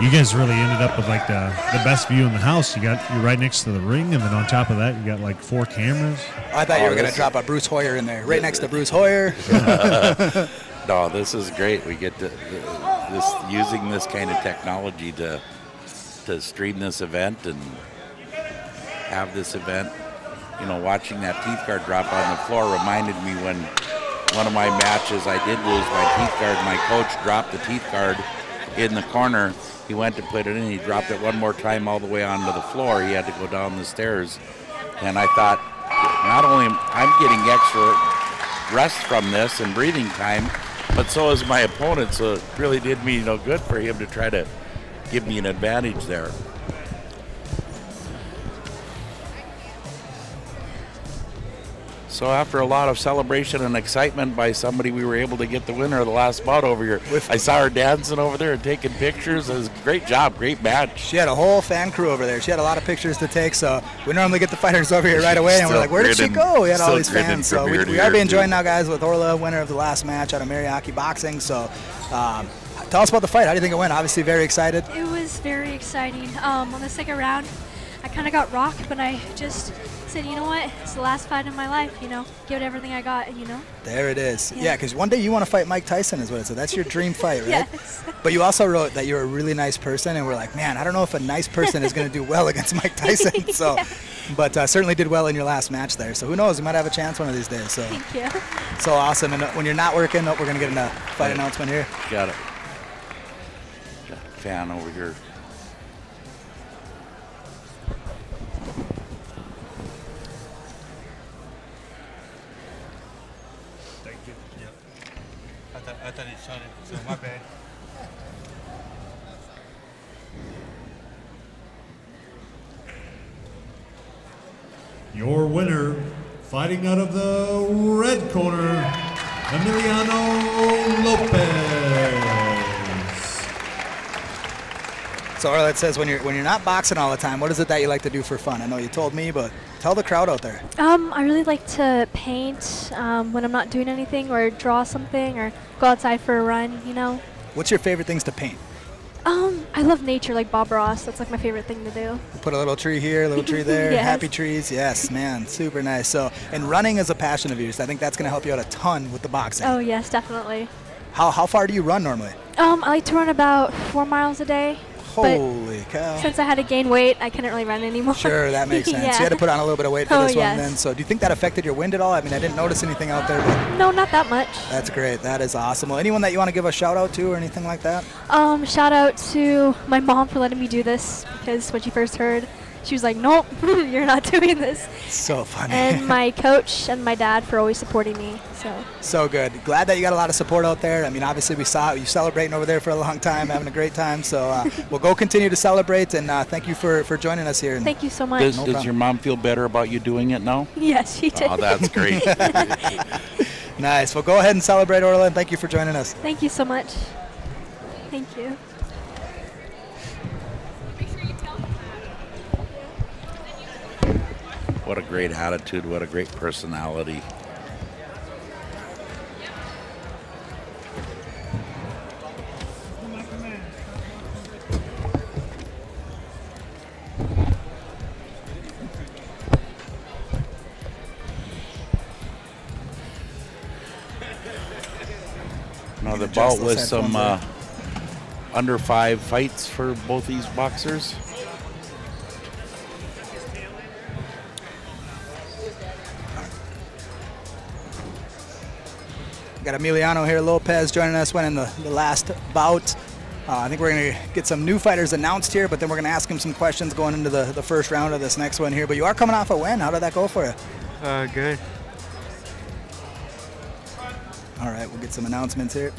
You guys really ended up with like the best view in the house. You're right next to the ring, and then on top of that, you got like 4 cameras. I thought you were going to drop a Bruce Hoyer in there, right next to Bruce Hoyer. No, this is great. We get to using this kind of technology to stream this event and have this event. Watching that teeth guard drop on the floor reminded me when one of my matches, I did lose my teeth guard. My coach dropped the teeth guard in the corner. He went to put it in. He dropped it one more time all the way onto the floor. He had to go down the stairs. And I thought, not only I'm getting extra rest from this and breathing time, but so is my opponent. So it really did me no good for him to try to give me an advantage there. So after a lot of celebration and excitement by somebody, we were able to get the winner of the last bout over here. I saw her dancing over there and taking pictures. It was a great job, great match. She had a whole fan crew over there. She had a lot of pictures to take, so we normally get the fighters over here right away, and we're like, where did she go? We had all these fans. So we are being joined now, guys, with Orla, winner of the last match out of Mariaki Boxing. So tell us about the fight. How do you think it went? Obviously very excited. It was very exciting. On the second round, I kind of got rocked, but I just said, you know what, it's the last fight of my life, you know, give it everything I got, you know. There it is. Yeah, because one day you want to fight Mike Tyson is what it said. That's your dream fight, right? Yes. But you also wrote that you're a really nice person, and we're like, man, I don't know if a nice person is going to do well against Mike Tyson. So, but certainly did well in your last match there. So who knows, you might have a chance one of these days. So. Thank you. So awesome. And when you're not working, we're going to get a fight announcement here. Got it. Got a fan over here. I thought he shot it, so my bad. Your winner, fighting out of the red corner, Emiliano Lopez. So Orla, it says when you're not boxing all the time, what is it that you like to do for fun? I know you told me, but tell the crowd out there. I really like to paint when I'm not doing anything, or draw something, or go outside for a run, you know. What's your favorite things to paint? I love nature, like Bob Ross. That's like my favorite thing to do. Put a little tree here, a little tree there, Yes. happy trees. Yes, man, super nice. So, and running is a passion of yours. I think that's going to help you out a ton with the boxing. Oh yes, definitely. How far do you run normally? I like to run about 4 miles a day. Holy cow. Since I had to gain weight, I couldn't really run anymore. Sure, that makes sense. Yeah. You had to put on a little bit of weight for this one yes. then. So do you think that affected your wind at all? I mean, I didn't notice anything out there. But No, not that much. that's great. That is awesome. Well, anyone that you want to give a shout out to or anything like that? Shout out to my mom for letting me do this, because when she first heard, she was like, nope, you're not doing this. So funny. And my coach and my dad for always supporting me. So good. Glad that you got a lot of support out there. I mean, obviously we saw you celebrating over there for a long time, having a great time. So we'll go continue to celebrate, and thank you for joining us here. Thank you so much. Does your mom feel better about you doing it now? Yes, she did. Oh, that's great. Nice. Well, go ahead and celebrate, Orla, and thank you for joining us. Thank you so much. Thank you. What a great attitude, what a great personality. Now the bout with some under 5 fights for both these boxers. Got Emiliano here, Lopez joining us, winning the last bout. I think we're going to get some new fighters announced here, but then we're going to ask him some questions going into the first round of this next one here. But you are coming off a win. How did that go for you? Good. All right, we'll get some announcements here.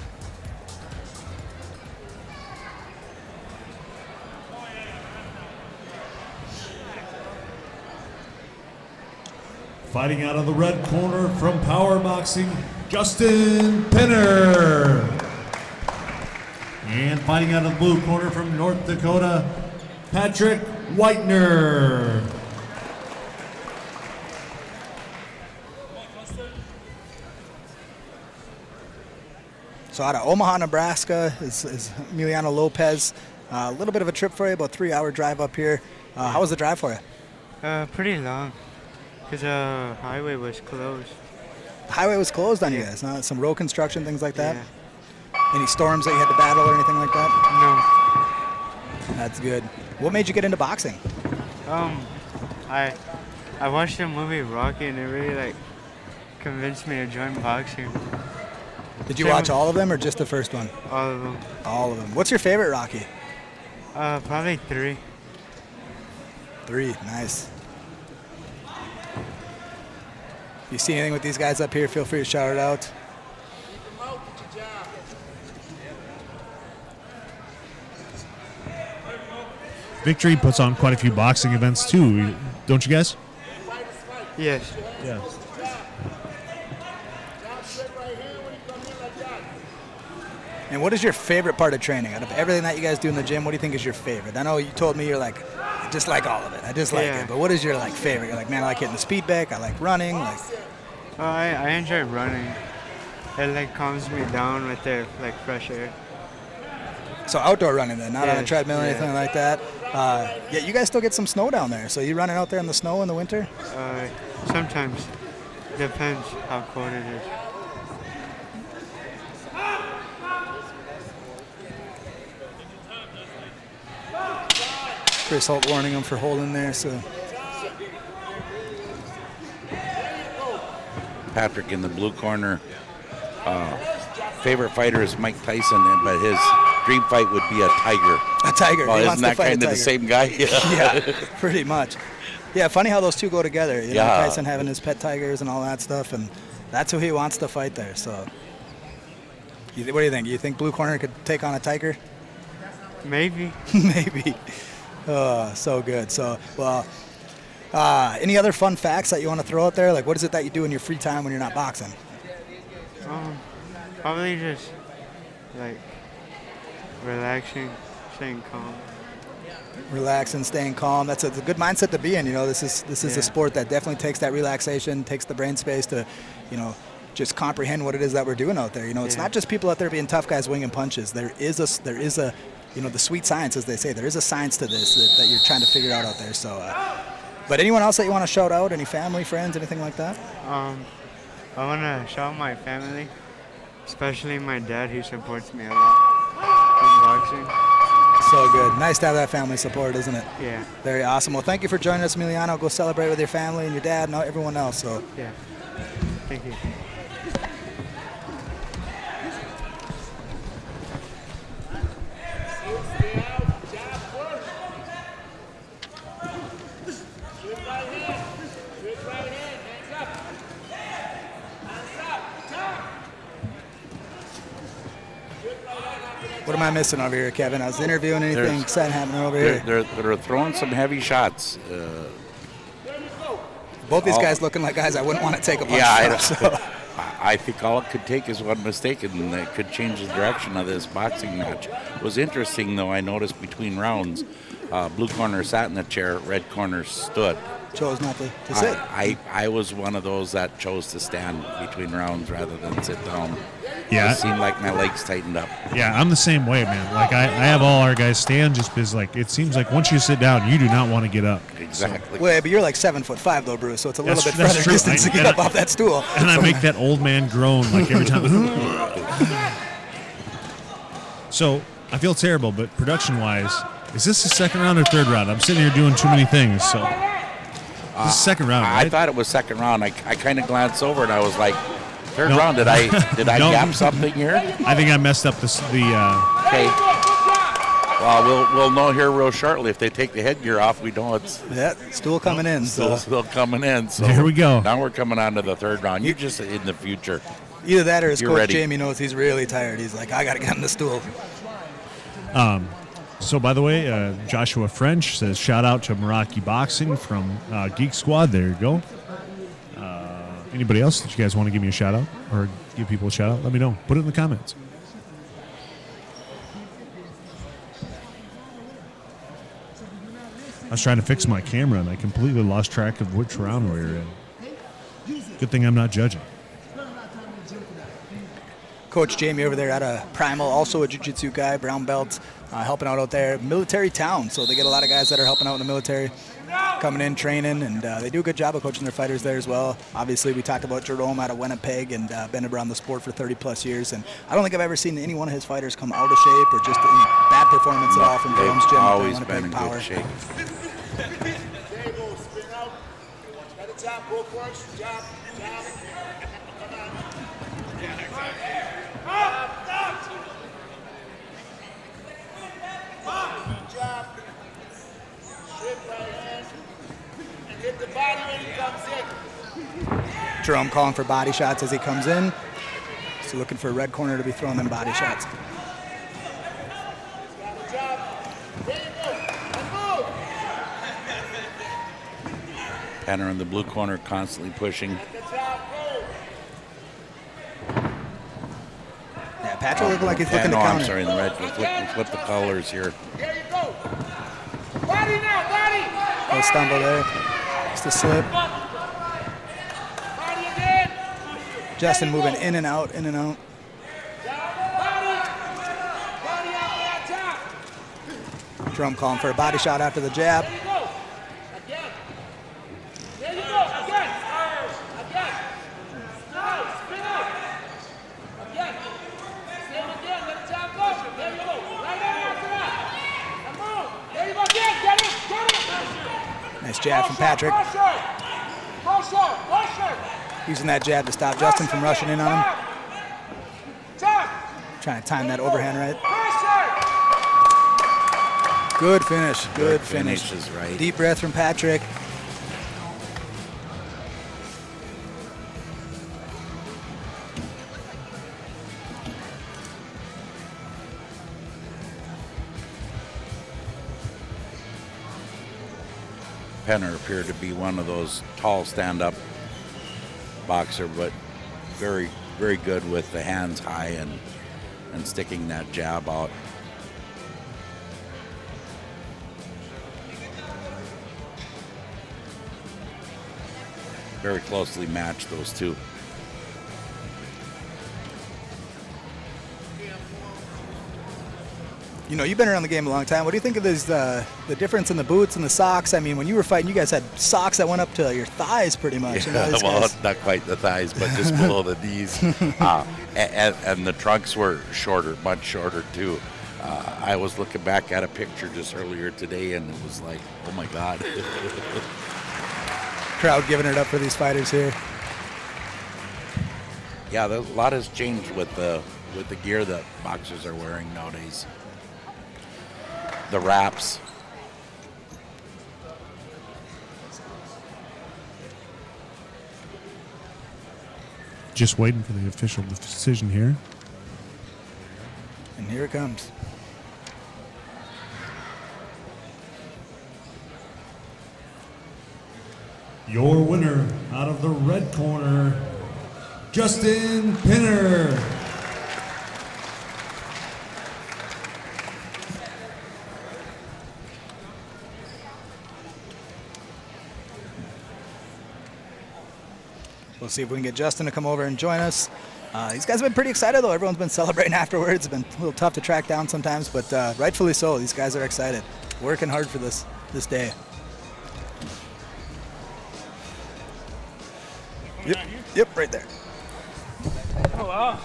Fighting out of the red corner from Power Boxing, Justin Pinner. And fighting out of the blue corner from North Dakota, Patrick Whitener. So out of Omaha, Nebraska is Emiliano Lopez. A little bit of a trip for you, about 3-hour drive up here. How was the drive for you? Pretty long, because the highway was closed. The highway was closed on you guys, huh? Some road construction, things like that? Any storms that you had to battle or anything like that? No. That's good. What made you get into boxing? I watched the movie Rocky, and it really convinced me to join boxing. Did you watch all of them or just the first one? All of them. All of them. What's your favorite Rocky? Probably 3. 3, nice. If you see anything with these guys up here, feel free to shout it out. Victory puts on quite a few boxing events too, don't you guys? Yes. Yeah. And what is your favorite part of training? Out of everything that you guys do in the gym, what do you think is your favorite? I know you told me you're like, I just like all of it. I just like it. But what is your like favorite? You're like, man, I like hitting the speed bag. I like running. Like, I enjoy running. It like calms me down with the like fresh air. so outdoor running then, not on a Yes, treadmill or yeah. anything like that. Yeah, you guys still get some snow down there. So you running out there in the snow in the winter? Sometimes. Depends how cold it is. Chris Holt warning him for holding there. So Patrick in the blue corner. Favorite fighter is Mike Tyson, but his dream fight would be a tiger. A tiger. Well, He isn't wants to that fight a kind of the tiger. same guy? Yeah, pretty much. Yeah, funny how those two go together. You know, Yeah. Tyson having his pet tigers and all that stuff, and that's who he wants to fight there. So, what do you think? You think Blue Corner could take on a tiger? Maybe. Maybe. Oh, so good. So, well, any other fun facts that you want to throw out there? Like, what is it that you do in your free time when you're not boxing? Probably just like relaxing, staying calm. Relaxing, staying calm. That's a good mindset to be in. You know, this is Yeah. a sport that definitely takes that relaxation, takes the brain space to, you know, just comprehend what it is that we're doing out there. You know, it's Yeah. not just people out there being tough guys winging punches. There is a, you know, the sweet science, as they say. There is a science to this that you're trying to figure out there. So, but anyone else that you want to shout out? Any family, friends, anything like that? I want to shout out my family, especially my dad. He supports me a lot in boxing. So good. Nice to have that family support, isn't it? Yeah. Very awesome. Well, thank you for joining us, Emiliano. Go celebrate with your family and your dad and everyone else. So. Yeah. Thank you. What am I missing over here, Kevin? I was interviewing. Anything exciting happening over here? They're throwing some heavy shots. Both these guys looking like guys I wouldn't want to take a punch Yeah, from. So. I think all it could take is one mistake, and it could change the direction of this boxing match. It was interesting, though. I noticed between rounds, blue corner sat in the chair, red corner stood. Chose not to sit. I was one of those that chose to stand between rounds rather than sit down. Yeah. It seemed like my legs tightened up. Yeah, I'm the same way, man. Like I have all our guys stand just because like it seems like once you sit down, you do not want to get up. Exactly. Well, but you're like 7'5" though, Bruce. So it's a little bit That's further true. distance to get up off that stool. And I make that old man groan like every time. So I feel terrible, but production-wise, is this the second round or third round? I'm sitting here doing too many things. So this is second round, right? I thought it was second round. I kind of glanced over and I was like, third round. Did I No. gap something here? I think I messed up the Okay. Well, we'll know here real shortly. If they take the headgear off, we know it's stool coming in. Still coming in. So Here we go. Now we're coming on to the third round. You just in the future. Either that or his You're coach ready. Jamie knows he's really tired. He's like, I got to get on the stool. So, by the way, Joshua French says, shout out to Meraki Boxing from Geek Squad. There you go. Anybody else that you guys want to give me a shout out or give people a shout out? Let me know. Put it in the comments. I was trying to fix my camera and I completely lost track of which round we were in. Good thing I'm not judging. Coach Jamie over there at a Primal, also a jiu-jitsu guy, brown belt, helping out there. Military town, so they get a lot of guys that are helping out in the military, coming in, training, and they do a good job of coaching their fighters there as well. Obviously, we talked about Jerome out of Winnipeg and been around the sport for 30-plus years, and I don't think I've ever seen any one of his fighters come out of shape or just in bad performance at all from Jerome's gym. up there in Always been in Winnipeg good shape. At the top, go for it. Jab, jab. Come on. Jab. Shift right hand. And hit the body when he comes in. Jerome calling for body shots as he comes in. So looking for red corner to be throwing them body shots. Penner in the blue corner constantly pushing. Yeah, Patrick looking like he's looking to no, counter. I'm sorry, in the red. Flip the colors here. There you go. Body now, body. No stumble there. Just a slip. Body again. Justin moving in and out, in and out. Drum calling for a body shot after the jab. There you go. Again. Again. Nice. Spin up. Again. Same again. Let the jab go. There you go. Right on after that. Come on. There you go. Again. Get it. Get it. Nice jab from Patrick. Using that jab to stop Justin from rushing in on him. Trying to time that overhand right. Good finish. Good finish. Is right. Deep breath from Patrick. Penner appeared to be one of those tall stand-up boxer, but very, very good with the hands high and sticking that jab out. Very closely matched, those two. You know, you've been around the game a long time. What do you think of this, the difference in the boots and the socks? I mean, when you were fighting, you guys had socks that went up to your thighs pretty much. Yeah, well, not quite the thighs, but just below the knees. And the trunks were shorter, much shorter too. I was looking back at a picture just earlier today, and it was like, oh my God. Crowd giving it up for these fighters here. Yeah, a lot has changed with the gear that boxers are wearing nowadays. The wraps. Just waiting for the official decision here. And here it comes. Your winner out of the red corner, Justin Penner. We'll see if we can get Justin to come over and join us. These guys have been pretty excited, though. Everyone's been celebrating afterwards. It's been a little tough to track down sometimes, but rightfully so. These guys are excited. Working hard for this day. Yep, right there. Oh, wow.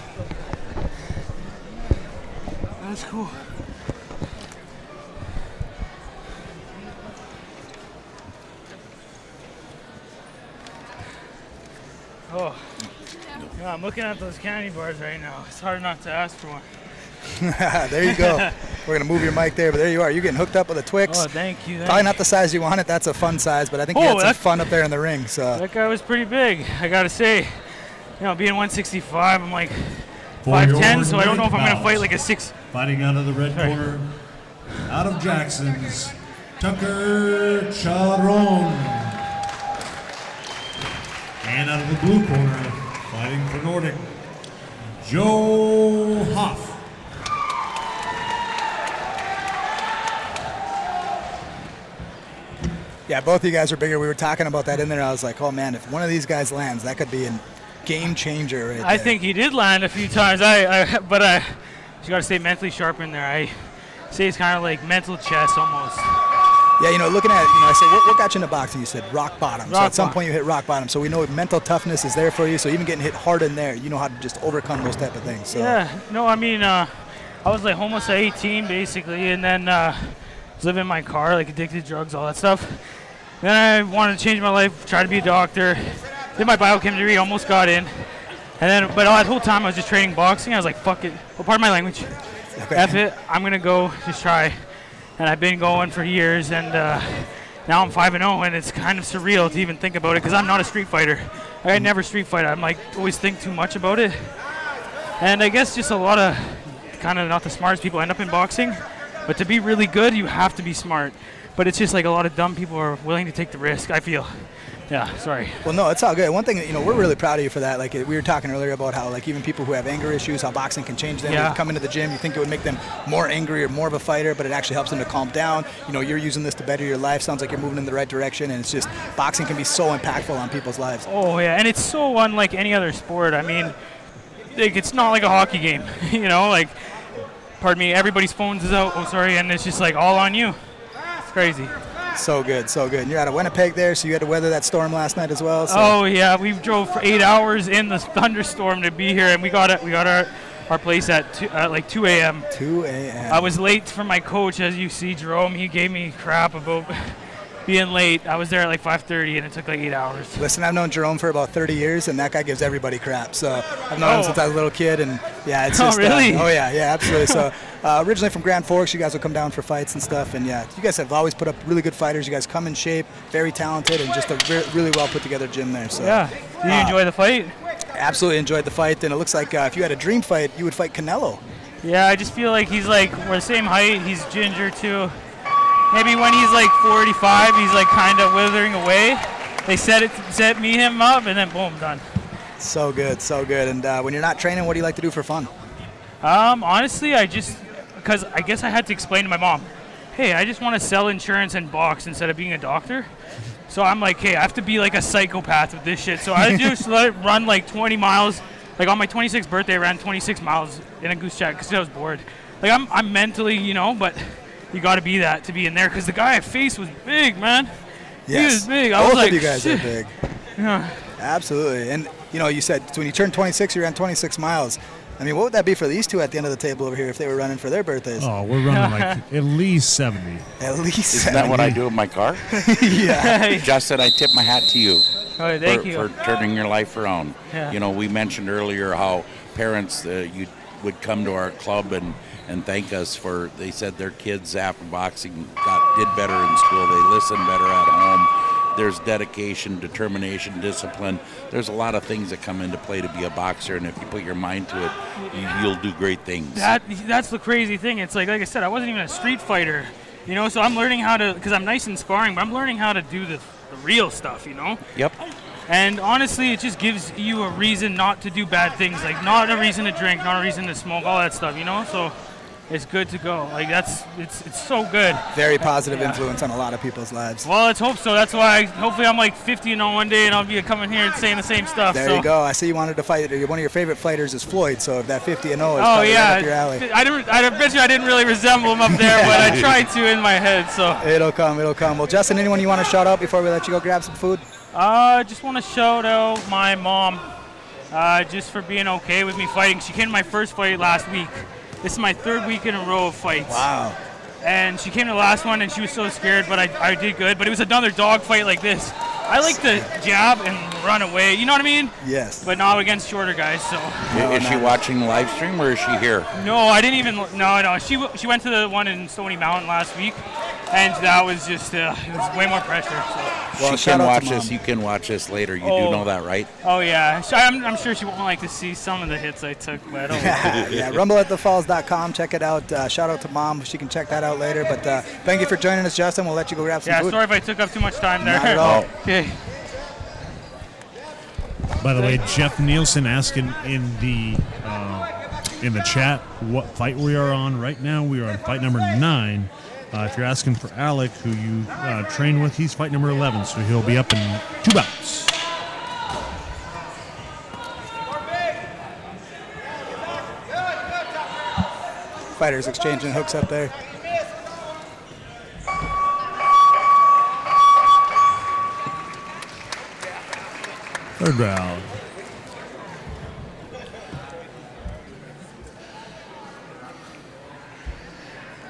That's cool. Oh, yeah, I'm looking at those candy bars right now. It's hard not to ask for one. There you go. We're going to move your mic there, but there you are. You're getting hooked up with a Twix. Oh, thank you. Probably not the size you wanted. That's a fun size, but I think you had some fun up there in the ring. So that guy was pretty big. I got to say, being 165, I'm like For 5'10", so I don't your know if I'm going to bout, fight like a 6. Fighting out of the red corner, out of Jackson's, Tucker Charon. And out of the blue corner, fighting for Nordic, Joe Hoff. yeah, both of you guys are bigger. We were talking about that in there. I was like, oh man, if one of these guys lands, that could be a game changer right I there. think he did land a few times. But you got to stay mentally sharp in there. I say it's kind of like mental chess almost. Yeah, looking at it, I said, what got you into boxing? You said rock bottom. So at some point you hit rock bottom. So we know mental toughness is there for you. So even getting hit hard in there, you know how to just overcome those type of things. So. Yeah, no, I mean, I was like homeless at 18 basically, and then was living in my car, like addicted to drugs, all that stuff. Then I wanted to change my life, try to be a doctor. Did my biochemistry, almost got in. And then, but that whole time I was just training boxing. I was like, fuck it. Well, pardon my language. Okay. That's it. I'm gonna go just try. And I've been going for years, and now I'm 5-0, and it's kind of surreal to even think about it because I'm not a street fighter. I never street fight. I'm like always think too much about it. And I guess just a lot of kind of not the smartest people end up in boxing. But to be really good, you have to be smart. But it's just like a lot of dumb people are willing to take the risk, I feel. Yeah, sorry. Well, no, it's all good. One thing, we're really proud of you for that. Like, we were talking earlier about how, like, even people who have anger issues, how boxing can change them. Yeah. You come into the gym, you think it would make them more angry or more of a fighter, but it actually helps them to calm down. You're using this to better your life. Sounds like you're moving in the right direction, and it's just, boxing can be so impactful on people's lives. Oh, yeah, and it's so unlike any other sport. I mean, like, it's not like a hockey game, like, pardon me, everybody's phones is out, and it's just, like, all on you. It's crazy. So good, so good. And you're out of Winnipeg there, so you had to weather that storm last night as well. So. Oh yeah, we drove for 8 hours in the thunderstorm to be here, and we got our place at 2 a.m. 2 a.m. I was late for my coach, as you see, Jerome. He gave me crap about being late. I was there at like 5:30, and it took like 8 hours. Listen, I've known Jerome for about 30 years, and that guy gives everybody crap. So I've known him since I was a little kid, and yeah, it's just. Oh really? Yeah, absolutely. So originally from Grand Forks, you guys would come down for fights and stuff, and yeah, you guys have always put up really good fighters. You guys come in shape, very talented, and just a really well put together gym there. So yeah. Did you enjoy the fight? Absolutely enjoyed the fight, and it looks like if you had a dream fight, you would fight Canelo. Yeah, I just feel like we're the same height. He's ginger too. Maybe when he's like 45, he's like kind of withering away. They set him up, and then boom, done. So good, so good. And when you're not training, what do you like to do for fun? Honestly, because I guess I had to explain to my mom, hey, I just want to sell insurance and box instead of being a doctor. So I'm like, hey, I have to be like a psychopath with this shit. So I just let it run like 20 miles. Like on my 26th birthday, I ran 26 miles in a goose check because I was bored. Like I'm mentally, but you got to be that to be in there because the guy I faced was big, man. Yes. He was big. I Both was like, of you guys shit. are big. Yeah. Absolutely. And, you said when you turned 26, you ran 26 miles. I mean, what would that be for these two at the end of the table over here if they were running for their birthdays? Oh, we're running like at least 70. At least Isn't that what I do in my car? Yeah. Justin, I tip my hat to you. Oh, thank you. For turning your life around. Yeah. We mentioned earlier how parents you would come to our club and thank us for, they said their kids after boxing did better in school. They listened better at home. There's dedication, determination, discipline. There's a lot of things that come into play to be a boxer, and if you put your mind to it, you'll do great things. That's the crazy thing. It's like I said, I wasn't even a street fighter, so I'm learning how to, because I'm nice in sparring, but I'm learning how to do the real stuff, Yep. And honestly, it just gives you a reason not to do bad things, like not a reason to drink, not a reason to smoke, all that stuff, So it's good to go. Like it's so good. Very positive influence on a lot of people's lives. Well, let's hope so. That's why hopefully I'm like 50 one day, and I'll be coming here and saying the same stuff. There you go. I see you wanted to fight. One of your favorite fighters is Floyd. So if that 50-0 is probably right up your alley. I bet you I didn't really resemble him up there, but I tried to in my head. So it'll come. Well, Justin, anyone you want to shout out before we let you go grab some food? I just want to shout out my mom, just for being okay with me fighting. She came to my first fight last week. This is my third week in a row of fights. Wow. And she came to the last one, and she was so scared, but I did good. But it was another dog fight like this. I like to jab and run away. You know what I mean? Yes. But not against shorter guys. So. Is she watching the live stream, or is she here? No, I didn't even. No. She went to the one in Stony Mountain last week, and that was just it was way more pressure. So. Well, she can watch this. You can watch this later. You do know that, right? Oh yeah. I'm sure she won't like to see some of the hits I took, but I don't. Yeah. RumbleAtTheFalls.com. Check it out. Shout out to Mom. She can check that out later. But thank you for joining us, Justin. We'll let you go grab some food. Yeah. Sorry if I took up too much time there. Not at all. Okay. By the way, Jeff Nielsen asking in the chat what fight we are on right now. We are on fight number 9. If you're asking for Alec, who you train with, he's fight number 11, so he'll be up in 2 bouts. Fighters exchanging hooks up there. Third round.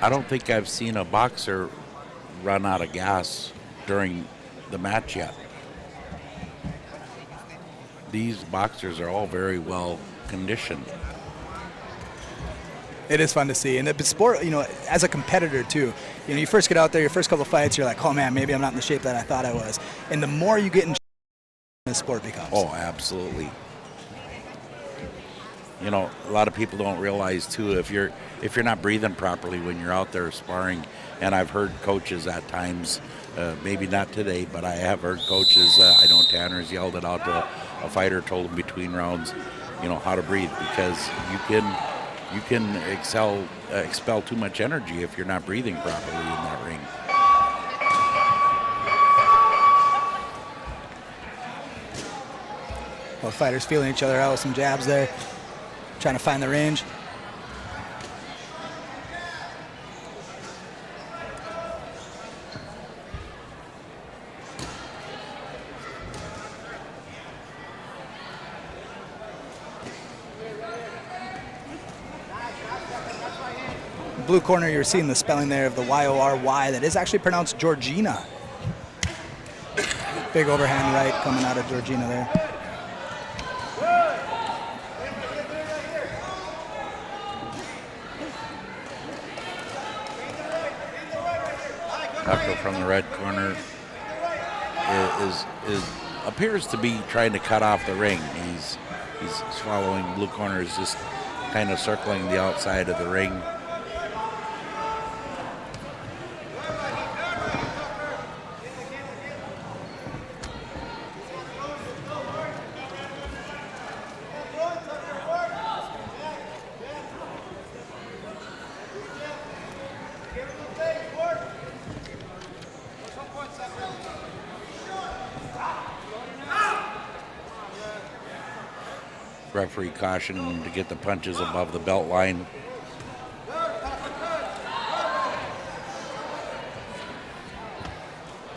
I don't think I've seen a boxer run out of gas during the match yet. these boxers are all very well conditioned. It is fun to see. And the sport, you know, as a competitor too, you know, you first get out there, your first couple fights, you're like, oh man, maybe I'm not in the shape that I thought I was. And the more you get in shape, the sport becomes. Oh, absolutely. You know, a lot of people don't realize too, if you're not breathing properly when you're out there sparring, and I've heard coaches at times, maybe not today, but I have heard coaches, I know Tanner's yelled it out to a fighter, told him between rounds, you know, how to breathe, because you can expel too much energy if you're not breathing properly in that ring. Both fighters feeling each other out with some jabs there, trying to find the range. Blue corner, you're seeing the spelling there of the Y-O-R-Y. That is actually pronounced Georgina. Big overhand right coming out of Georgina there. Tucker from the red corner appears to be trying to cut off the ring. He's following. Blue corner is just kind of circling the outside of the ring. Referee caution to get the punches above the belt line.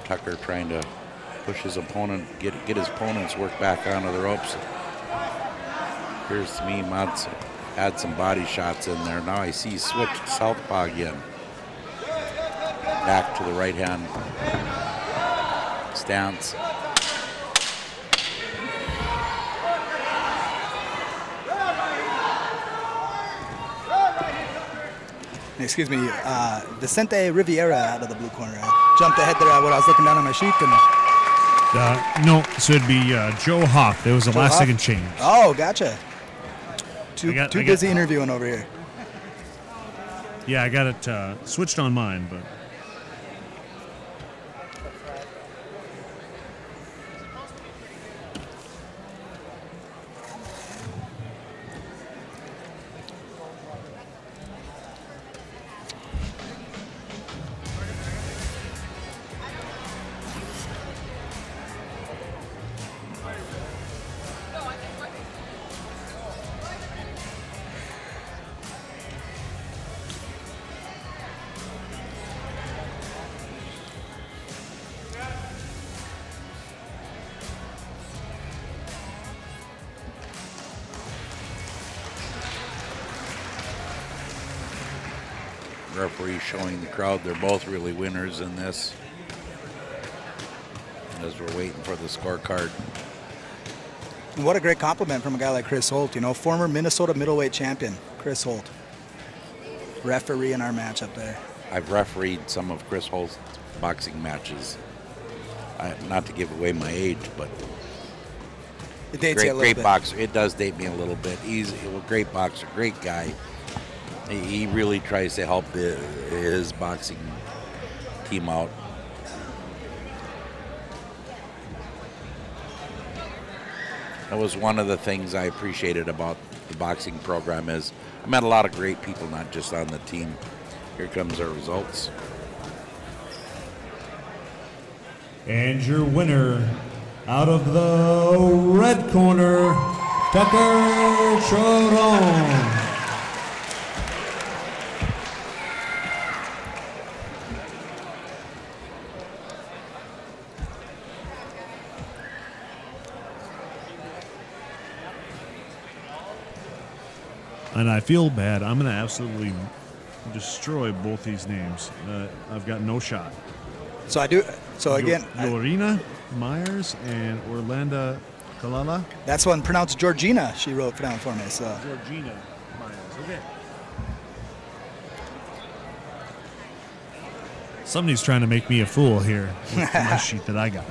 Tucker trying to push his opponent, get his opponent's work back onto the ropes. Appears to me Mont's had some body shots in there. Now I see switched southpaw again. Back to the right hand stance. Excuse me, Vicente Riviera out of the blue corner. I jumped ahead there when I was looking down on my sheet. And no, so it'd be Joe Hoff. There was a last second change. Oh, gotcha. Too busy interviewing over here. Yeah, I got it switched on mine, but. Referee showing the crowd they're both really winners in this as we're waiting for the scorecard. And what a great compliment from a guy like Chris Holt, you know, former Minnesota middleweight champion, Chris Holt. Referee in our match up there. I've refereed some of Chris Holt's boxing matches. Not to give away my age, but it dates you a little great bit. boxer. It does date me a little bit. He's a great boxer, great guy. He really tries to help his boxing team out. That was one of the things I appreciated about the boxing program is I met a lot of great people, not just on the team. Here comes our results. And your winner, out of the red corner, Tucker Choron. And I feel bad. I'm going to absolutely destroy both these names. I've got no shot. So I do. So again, Lorena Myers and Orlando Kalala? That's one pronounced Georgina, she wrote down for me. So Georgina Myers. Okay. Somebody's trying to make me a fool here with my sheet that I got.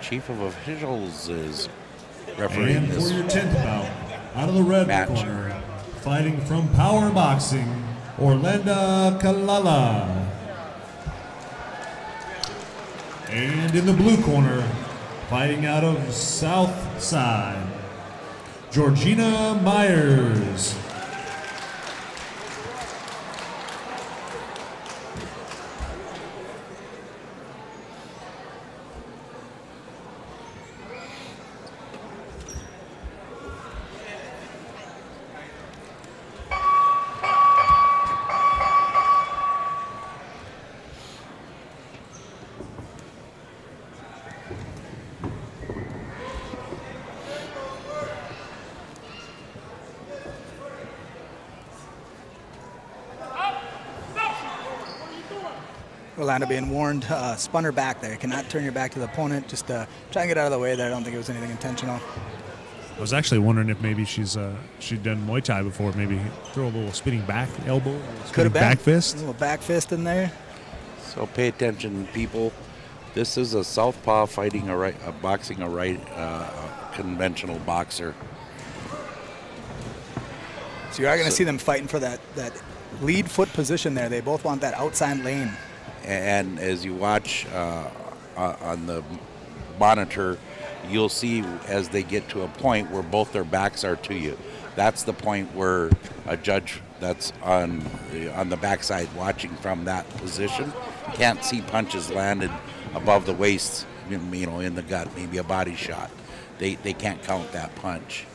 Chief of Officials is refereeing And this for your 10th bout, out of the red match. corner, fighting from Power Boxing, Orlando Kalala. And in the blue corner, fighting out of South Side, Georgina Myers. Orlando being warned, spun her back there. Cannot turn your back to the opponent. Just try and get out of the way there. I don't think it was anything intentional. I was actually wondering if maybe she'd done Muay Thai before. Maybe throw a little spinning back elbow. Could have been. Back fist. A little back fist in there. So pay attention, people. This is a southpaw fighting boxing a right conventional boxer. So you are going to see them fighting for that lead foot position there. They both want that outside lane. And as you watch on the monitor, you'll see as they get to a point where both their backs are to you. That's the point where a judge that's on the backside watching from that position can't see punches landed above the waist, in the gut, maybe a body shot. They can't count that punch.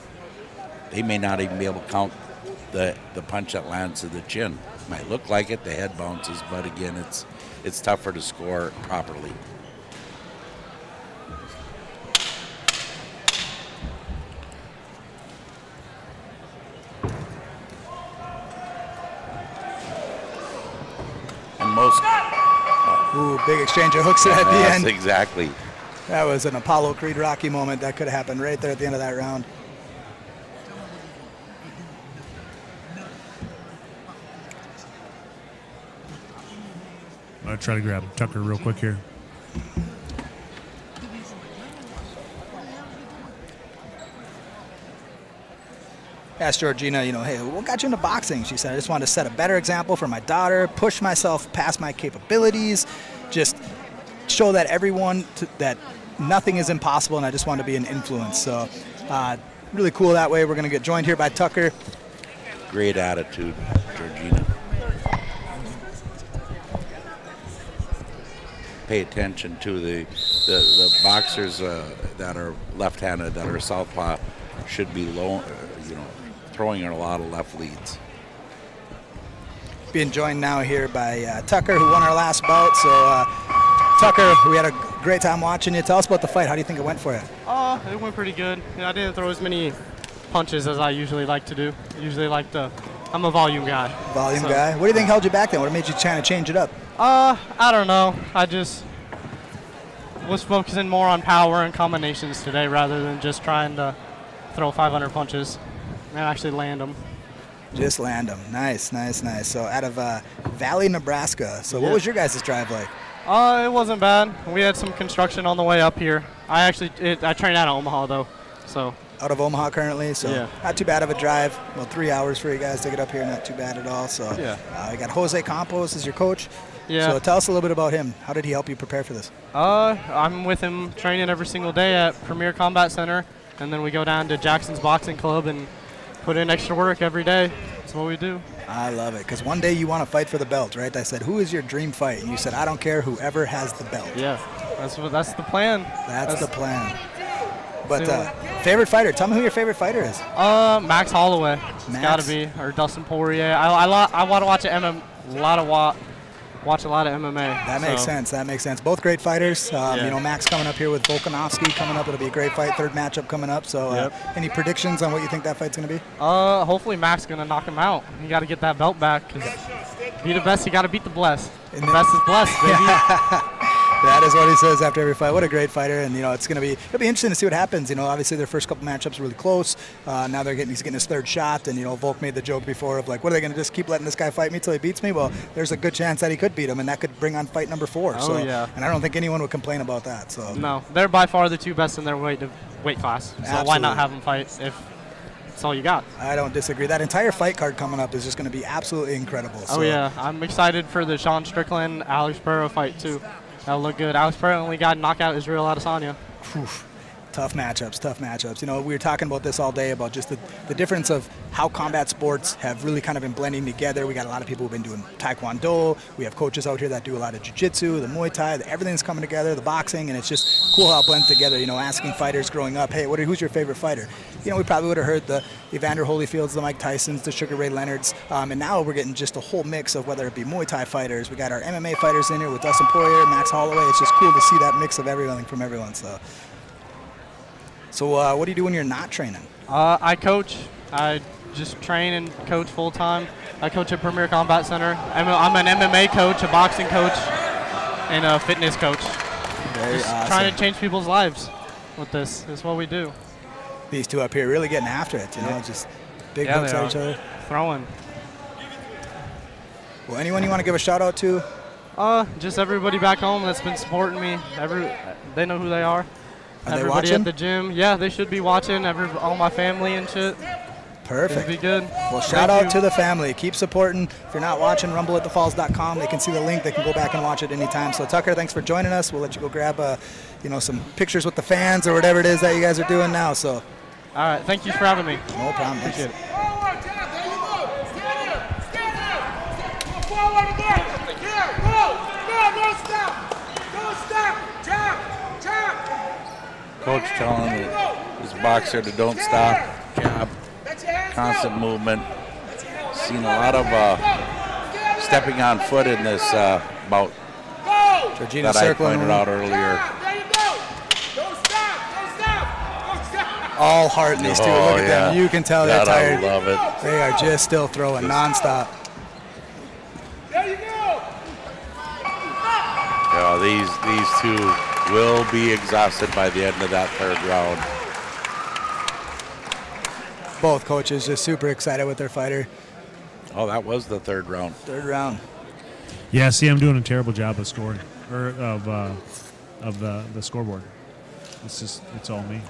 They may not even be able to count the punch that lands to the chin. Might look like it, the head bounces, but again, it's tougher to score properly. And most Ooh, big exchange of hooks at the end. Yes, exactly. That was an Apollo Creed Rocky moment. That could have happened right there at the end of that round. I'm going to try to grab Tucker real quick here. Asked Georgina, hey, what got you into boxing? She said, I just wanted to set a better example for my daughter, push myself past my capabilities, just show that everyone that nothing is impossible, and I just want to be an influence. So really cool that way. We're going to get joined here by Tucker. Great attitude, Georgina. Pay attention to the boxers that are left-handed, that are southpaw, should be low, throwing a lot of left leads. Being joined now here by Tucker, who won our last bout. So Tucker, we had a great time watching you. Tell us about the fight. How do you think it went for you? It went pretty good. I didn't throw as many punches as I usually like to do. I'm a volume guy. Volume guy. What do you think held you back then? What made you try to change it up? I don't know. I just was focusing more on power and combinations today rather than just trying to throw 500 punches and actually land them. Just land them. Nice, nice, nice. So out of Valley, Nebraska. So what was your guys' drive like? It wasn't bad. We had some construction on the way up here. I trained out of Omaha though, so. Out of Omaha currently, so yeah. Not too bad of a drive. Well, 3 hours for you guys to get up here, not too bad at all. So we got Jose Campos as your coach. Yeah. So tell us a little bit about him. How did he help you prepare for this? I'm with him training every single day at Premier Combat Center, and then we go down to Jackson's Boxing Club and put in extra work every day. That's what we do. I love it, because one day you want to fight for the belt, right? I said, who is your dream fight? And you said, I don't care, whoever has the belt. Yeah, that's the plan. That's the plan. But favorite fighter? Tell me who your favorite fighter is. Max Holloway. It's got to be, or Dustin Poirier. I want to watch watch a lot of MMA. That makes sense. That makes sense. Both great fighters. You know, Max coming up here with Volkanovski coming up. It'll be a great fight. Third matchup coming up. So, any predictions on what you think that fight's going to be? Hopefully Max going to knock him out. You got to get that belt back. 'Cause be the best, you got to beat the blessed. The best is blessed, baby. That is what he says after every fight. What a great fighter, and you know it'll be interesting to see what happens. You know, obviously their first couple matchups were really close. Now he's getting his third shot, and you know Volk made the joke before of like, what are they going to just keep letting this guy fight me till he beats me? Well, there's a good chance that he could beat him, and that could bring on fight number 4. Oh, so, yeah. And I don't think anyone would complain about that. So no, they're by far the 2 best in their weight class. So Absolutely. why not have them fight if that's all you got? I don't disagree. That entire fight card coming up is just going to be absolutely incredible. So. Oh yeah, I'm excited for the Sean Strickland Alex Burrow fight too. That'll look good. Alex Burrow only got knocked out Israel Adesanya. Tough matchups. You know, we were talking about this all day about just the difference of how combat sports have really kind of been blending together. We got a lot of people who've been doing Taekwondo. We have coaches out here that do a lot of Jiu-Jitsu, the Muay Thai, everything's coming together, the boxing, and it's just cool how it blends together. You know, asking fighters growing up, hey, who's your favorite fighter? You know, we probably would have heard the Evander Holyfields, the Mike Tysons, the Sugar Ray Leonards, and now we're getting just a whole mix of whether it be Muay Thai fighters. We got our MMA fighters in here with Dustin Poirier, Max Holloway. It's just cool to see that mix of everything from everyone. So what do you do when you're not training? I coach. I just train and coach full time. I coach at Premier Combat Center. I'm an MMA coach, a boxing coach, and a fitness coach. Very awesome. Trying to change people's lives with this. That's what we do. These two up here really getting after it, you know, just big hooks at each other. Throwing. Well, anyone you want to give a shout out to? Just everybody back home that's been supporting me. They know who they are. Are everybody they watching? at the gym. Yeah, they should be watching. All my family and shit. Perfect. It'll be good. Well, shout out to the family. Keep supporting. If you're not watching, rumbleatthefalls.com. They can see the link. They can go back and watch it anytime. So, Tucker, thanks for joining us. We'll let you go grab, some pictures with the fans or whatever it is that you guys are doing now. So, all right. Thank you for having me. No problem. Appreciate it. Forward again. Here, go. Don't stop. Don't stop. Jab. Coach telling his boxer to don't stop, jab, constant movement. Seen a lot of stepping on foot in this bout Georgina that I pointed out earlier. All heart in these two. Look at them. You can tell they're tired. I love it. They are just still throwing nonstop. There you go. Yeah, these two will be exhausted by the end of that 3rd round. Both coaches just super excited with their fighter. Oh, that was the 3rd round. 3rd round. Yeah, see, I'm doing a terrible job of scoring, or of the scoreboard. It's all me.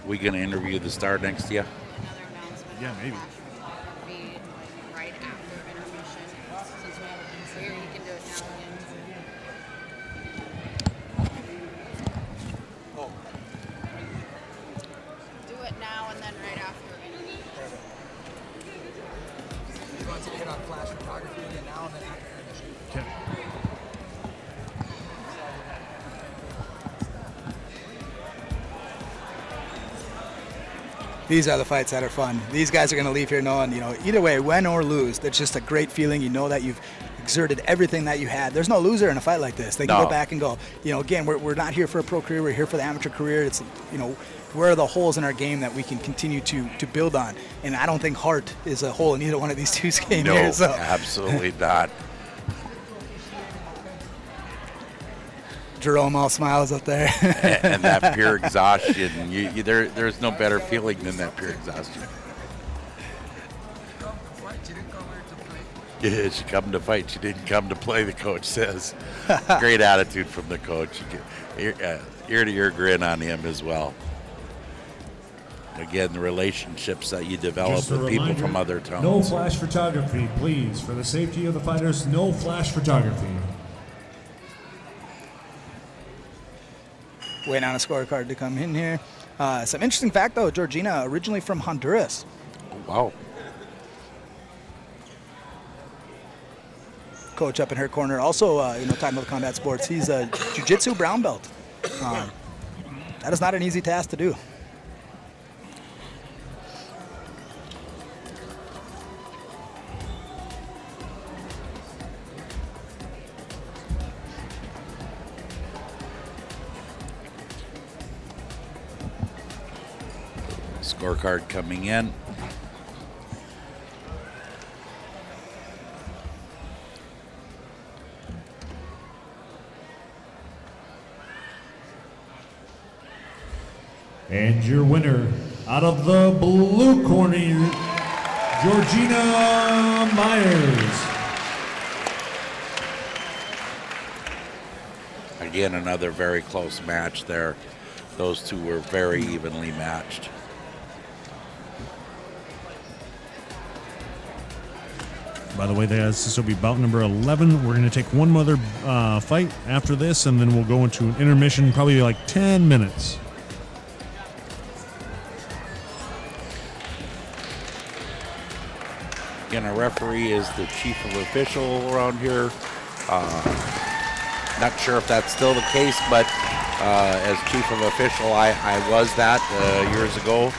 We gonna interview the star next to you? Yeah, maybe. Right after intermission, since we have it here, you can do it now again. Do it now and then right after intermission. You want to hit on flash photography again now and then after intermission. Okay. These are the fights that are fun. These guys are going to leave here knowing, you know, either way, win or lose, that's just a great feeling. You know that you've exerted everything that you had. There's no loser in a fight like this. They can go back and go, you know, again, we're not here for a pro career. We're here for the amateur career. It's, you know, where are the holes in our game that we can continue to build on? And I don't think heart is a hole in either one of these two's game No, here. So. absolutely not. Jerome all smiles up there. and that pure exhaustion, there's no better feeling than that pure exhaustion. Yeah, she come to fight. She didn't come to play, the coach says. Great attitude from the coach. Ear-to-ear grin on him as well. Again, the relationships that you develop Just a with people reminder, from other towns. No flash photography, please. For the safety of the fighters, no flash photography. Waiting on a scorecard to come in here. Some interesting fact, though, Georgina, originally from Honduras. Oh, wow. Coach up in her corner. Also, talking about combat sports, he's a jiu-jitsu brown belt. That is not an easy task to do. scorecard coming in. And your winner, out of the blue corner, Georgina Myers. Again, another very close match there. Those two were very evenly matched. By the way, guys, this will be bout number 11. We're going to take one other fight after this, and then we'll go into an intermission, probably like 10 minutes. Again, a referee is the chief of official around here. Not sure if that's still the case, but as chief of official, I was that years ago.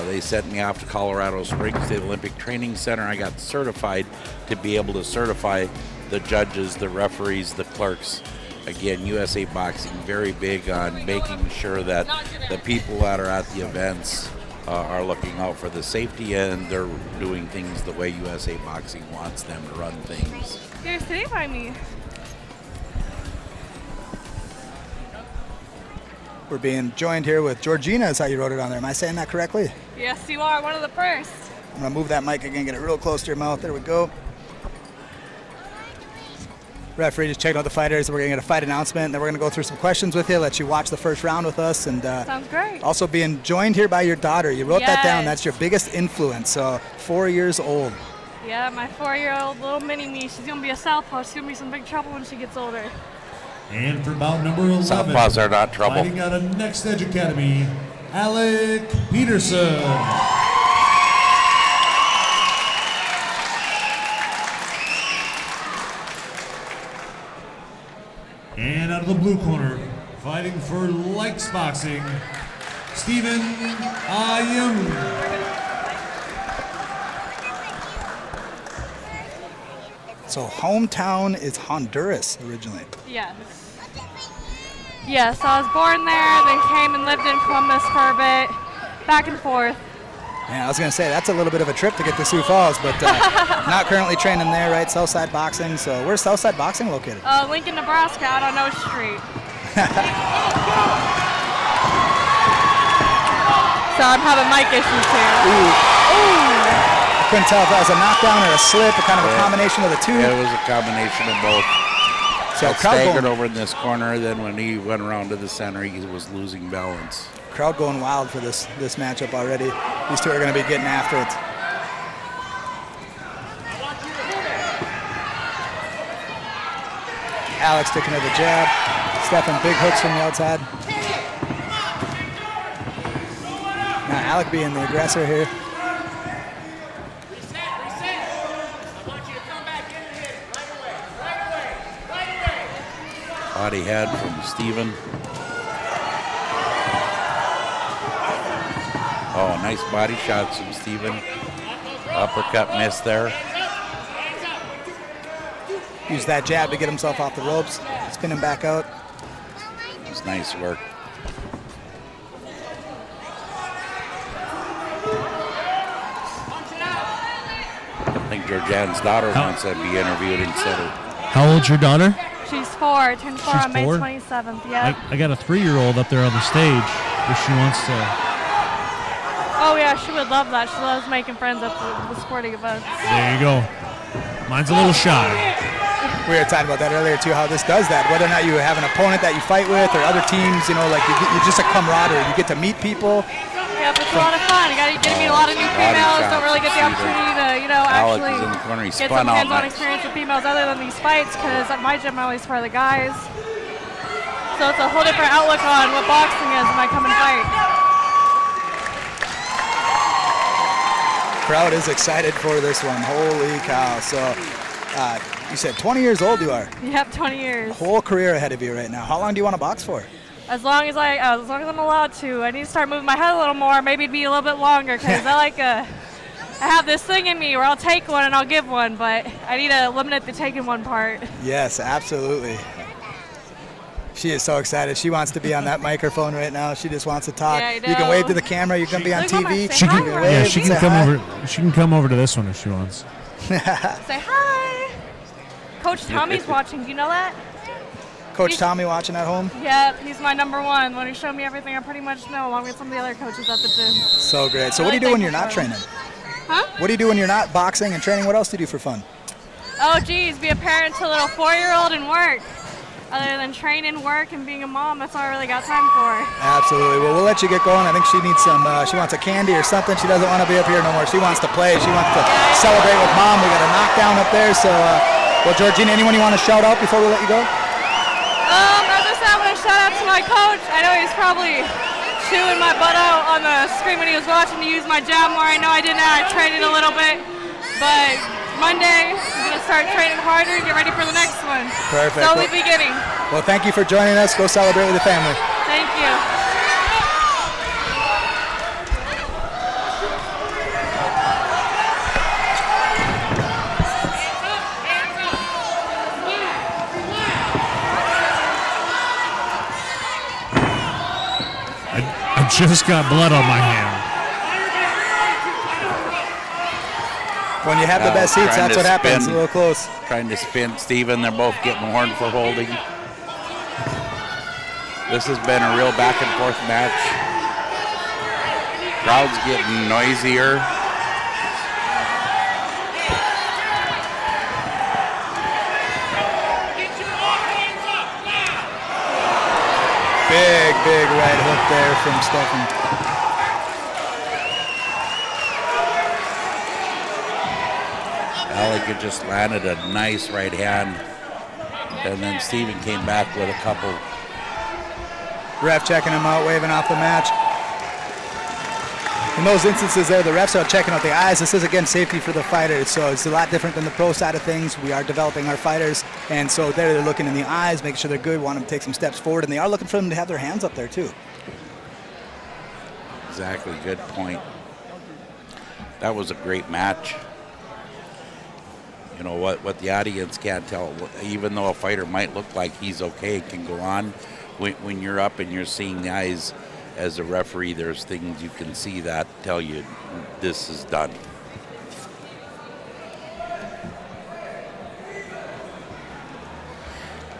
They sent me off to Colorado Springs State Olympic Training Center. I got certified to be able to certify the judges, the referees, the clerks. Again, USA Boxing very big on making sure that the people that are at the events are looking out for the safety, and they're doing things the way USA Boxing wants them to run things. You're sitting by me. We're being joined here with Georgina, is how you wrote it on there. Am I saying that correctly? Yes, you are one of the first. I'm going to move that mic again, get it real close to your mouth. There we go. Referee just checking out the fighters. We're going to get a fight announcement, and then we're going to go through some questions with you, let you watch the first round with us. And sounds great. Also being joined here by your daughter. You wrote that down. Yes. That's your biggest influence. So 4 years old. Yeah, my 4-year-old little mini-me. She's going to be a southpaw. She's going to be some big trouble when she gets older. And for bout number 11, Southpaws are not trouble. fighting out of Next Edge Academy, Alec Peterson. And out of the blue corner, fighting for Likes Boxing, Stephen Ayum. So hometown is Honduras originally. Yes. Yes, I was born there, then came and lived in Columbus for a bit, back and forth. Yeah, I was going to say, that's a little bit of a trip to get to Sioux Falls, but not currently training there, right? Southside Boxing. So where's Southside Boxing located? Lincoln, Nebraska, out on O Street. So I'm having mic issues here. Ooh. I couldn't tell if that was a knockdown or a slip, or kind of a combination of the two. Yeah, it was a combination of both. So Got staggered over in this corner, then when he went around to the center, he was losing balance. Crowd going wild for this matchup already. These two are going to be getting after it. Alex sticking to the jab. Stefan big hooks from the outside. Now Alec being the aggressor here. Body head from Steven. Oh, nice body shots from Steven. Uppercut miss there. Use that jab to get himself off the ropes. Spin him back out. It was nice work. I think Georgiana's daughter wants to be interviewed instead of... How old's your daughter? She's 4, turned 4 She's on May 4? 27th, yeah. I got a 3-year-old up there on the stage if she wants to. Oh yeah, she would love that. She loves making friends at the sporting events. There you go. Mine's a little shy. We were talking about that earlier too, how this does that. Whether or not you have an opponent that you fight with or other teams, you know, like you're just a camaraderie. You get to meet people. Yep, it's a lot of fun. You get to meet a lot of new females. Don't really get the opportunity to, Alex actually is in the corner. He get spun some out hands-on nice. experience with females other than these fights, because at my gym I always for the guys. So it's a whole different outlook on what boxing is when I come and fight. Crowd is excited for this one. Holy cow. So you said 20 years old you are. Yep, 20 years. Whole career ahead of you right now. How long do you want to box for? As long as I'm allowed to. I need to start moving my head a little more. Maybe it'd be a little bit longer, because I have this thing in me where I'll take one and I'll give one, but I need to eliminate the taking one part. Yes, absolutely. She is so excited. She wants to be on that microphone right now. She just wants to talk. Yeah, I you can know. wave to the camera. You can be on TV. She can, wave, yeah, she can say come hi. over. She can come over to this one if she wants. Say hi. Coach Tommy's watching. Do you know that? Coach Tommy watching at home. Yep, he's my #1. When he showed me everything I pretty much know, along with some of the other coaches at the gym. So great. So what do you do when you're not training? Huh? What do you do when you're not boxing and training? What else do you do for fun? Oh, geez, be a parent to a little 4-year-old and work. Other than training, work, and being a mom, that's all I really got time for. Absolutely. Well, we'll let you get going. I think she needs some. She wants a candy or something. She doesn't want to be up here no more. She wants to play. She wants to celebrate with mom. We got a knockdown up there. So, well, Georgina, anyone you want to shout out before we let you go? I just want to shout out to my coach. I know he's probably chewing my butt out on the screen when he was watching to use my jab more. I know I didn't. I trained it a little bit, but Monday I'm gonna start training harder and get ready for the next one. Perfect. It's only beginning. Well, thank you for joining us. Go celebrate with the family. Thank you. I just got blood on my hand. When you have the best seats, that's what happens. A little close. Trying to spin Steven. They're both getting warned for holding. This has been a real back and forth match. Crowd's getting noisier. Big right hook there from Stefan. Alec just landed a nice right hand, and then Steven came back with a couple. Ref checking him out, waving off the match. In those instances there, the refs are checking out the eyes. This is, again, safety for the fighters, so it's a lot different than the pro side of things. We are developing our fighters, and so they're looking in the eyes, making sure they're good, want them to take some steps forward, and they are looking for them to have their hands up there, too. Exactly, good point. That was a great match. You know, what the audience can't tell, even though a fighter might look like he's okay, can go on. When you're up and you're seeing the eyes as a referee, there's things you can see that tell you this is done.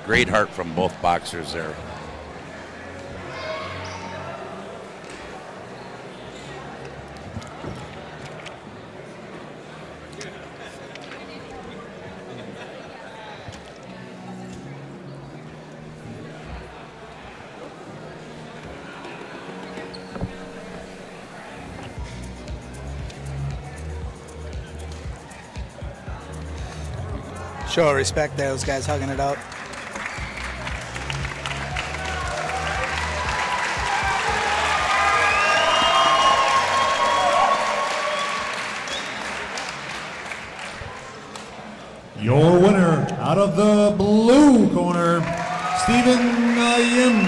Great heart from both boxers there. Show of respect there, those guys hugging it out. Your winner out of the blue corner, Stephen Yim.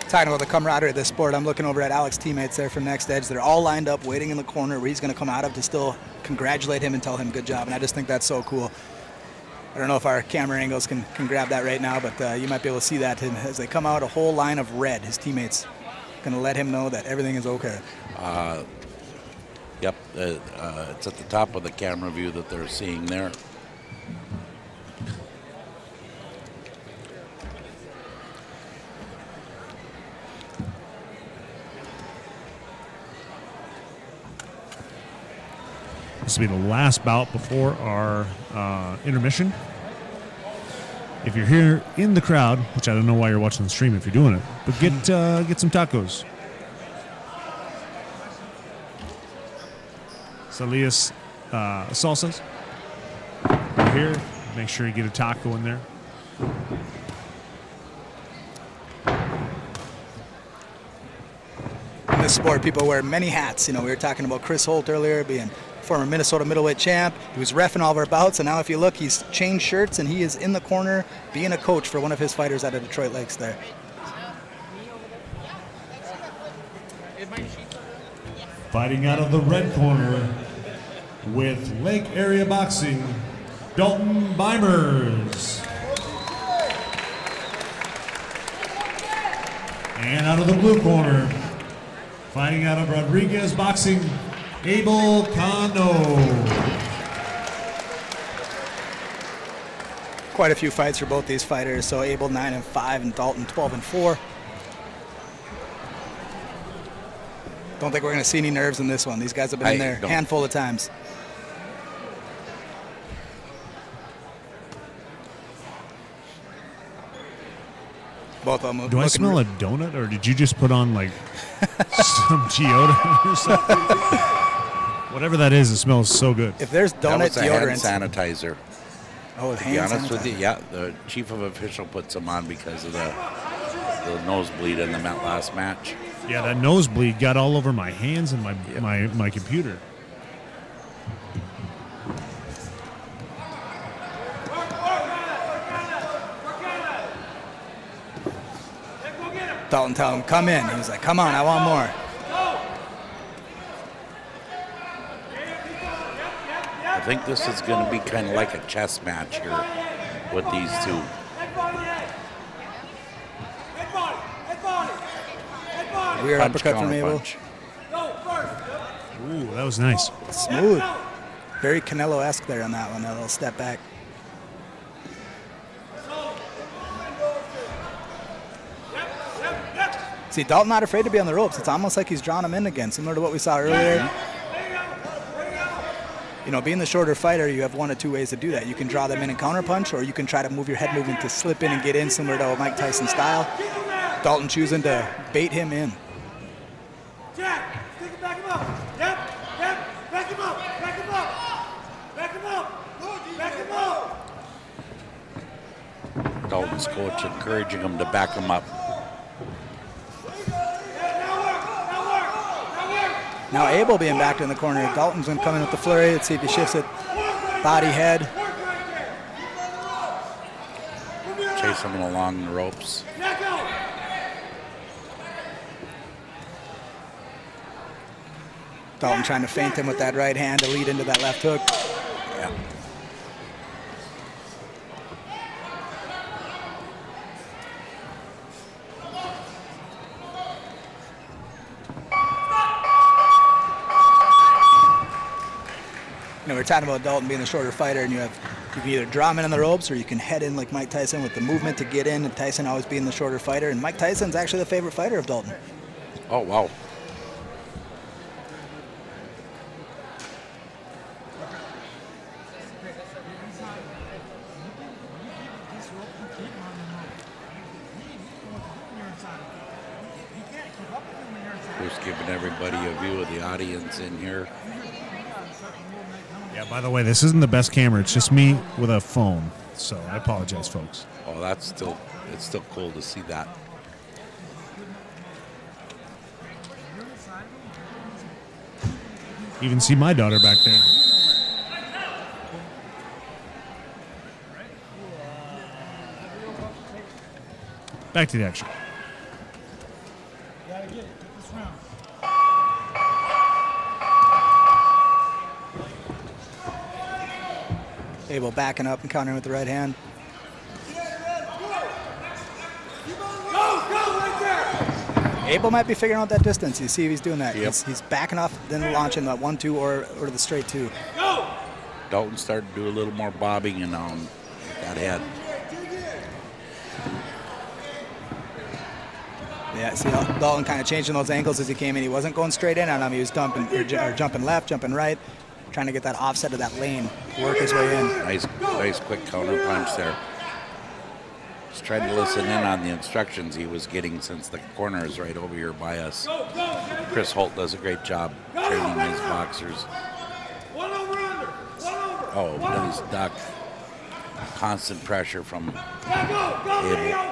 Talking about the camaraderie of this sport, I'm looking over at Alex's teammates there from Next Edge. They're all lined up waiting in the corner where he's going to come out of to still congratulate him and tell him good job, and I just think that's so cool. I don't know if our camera angles can grab that right now, but you might be able to see that as they come out, a whole line of red. His teammates going to let him know that everything is okay. Yep, it's at the top of the camera view that they're seeing there. This will be the last bout before our intermission. If you're here in the crowd, which I don't know why you're watching the stream if you're doing it, but get some tacos. Salias salsas. Right here, make sure you get a taco in there. In this sport, people wear many hats. You know, we were talking about Chris Holt earlier being former Minnesota middleweight champ. He was reffing all of our bouts, and now if you look, he's changed shirts, and he is in the corner being a coach for one of his fighters out of Detroit Lakes there. Fighting out of the red corner with Lake Area Boxing, Dalton Beimers. And out of the blue corner, fighting out of Rodriguez Boxing, Abel Cano. Quite a few fights for both these fighters. So Abel 9-5 and Dalton 12-4. Don't think we're going to see any nerves in this one. These guys have been in there a handful of times. Both of them. Do I smell a donut, or did you just put on like some deodorant or something? Whatever that is, it smells so good. If there's That donut was a hand deodorant, sanitizer. Oh, to hand be honest with sanitizer. you, yeah, the chief of official puts them on because of the nosebleed in the last match. Yeah, that nosebleed got all over my hands and my computer. Dalton tell him, come in. He was like, come on, I want more. I think this is going to be kind of like a chess match here with these two. Weird Punch, uppercut from counter Abel. punch. Ooh, that was nice. Smooth. Very Canelo-esque there on that one, that little step back. See, Dalton not afraid to be on the ropes. It's almost like he's drawing him in again, similar to what we saw earlier. You know, being the shorter fighter, you have one of two ways to do that. You can draw them in and counterpunch, or you can try to move your head movement to slip in and get in, similar to Mike Tyson style. Dalton choosing to bait him in. Jack, stick it, back him up. Yep, back him up, back him up. Back him up, back him up. Dalton's coach encouraging him to back him up. Now Abel being backed in the corner. Dalton's going to come in with the flurry. Let's see if he shifts it. Body, head. Chasing him along the ropes. Dalton trying to feint him with that right hand to lead into that left hook. Yeah. You know, we're talking about Dalton being the shorter fighter, and you can either draw him in on the ropes, or you can head in like Mike Tyson with the movement to get in, and Tyson always being the shorter fighter. And Mike Tyson's actually the favorite fighter of Dalton. Oh, wow. Just giving everybody a view of the audience in here. Yeah, by the way, this isn't the best camera. It's just me with a phone. So I apologize, folks. Oh, it's still cool to see that. Even see my daughter back there. Back to the action. Abel backing up and countering with the right hand. Abel might be figuring out that distance. You see if he's doing that. Yep. He's backing off, then launching that 1-2 or the straight 2. Dalton started to do a little more bobbing and on that head. Yeah, see Dalton kind of changing those angles as he came in. He wasn't going straight in on him. He was jumping left, jumping right, trying to get that offset of that lane, work his way in. Nice quick counter punch there. Just trying to listen in on the instructions he was getting since the corner is right over here by us. Chris Holt does a great job training these boxers. Oh, nice duck. Constant pressure from Abel.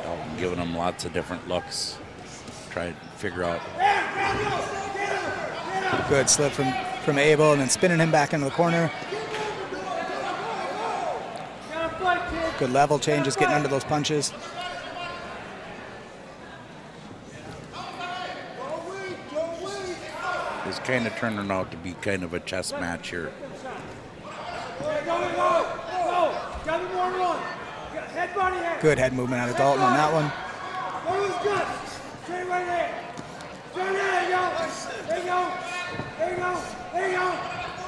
Dalton giving him lots of different looks. Try to figure out. Good slip from Abel, and then spinning him back into the corner. Good level changes, getting under those punches. is kind of turning out to be kind of a chess match here. Good head movement out of Dalton on that one.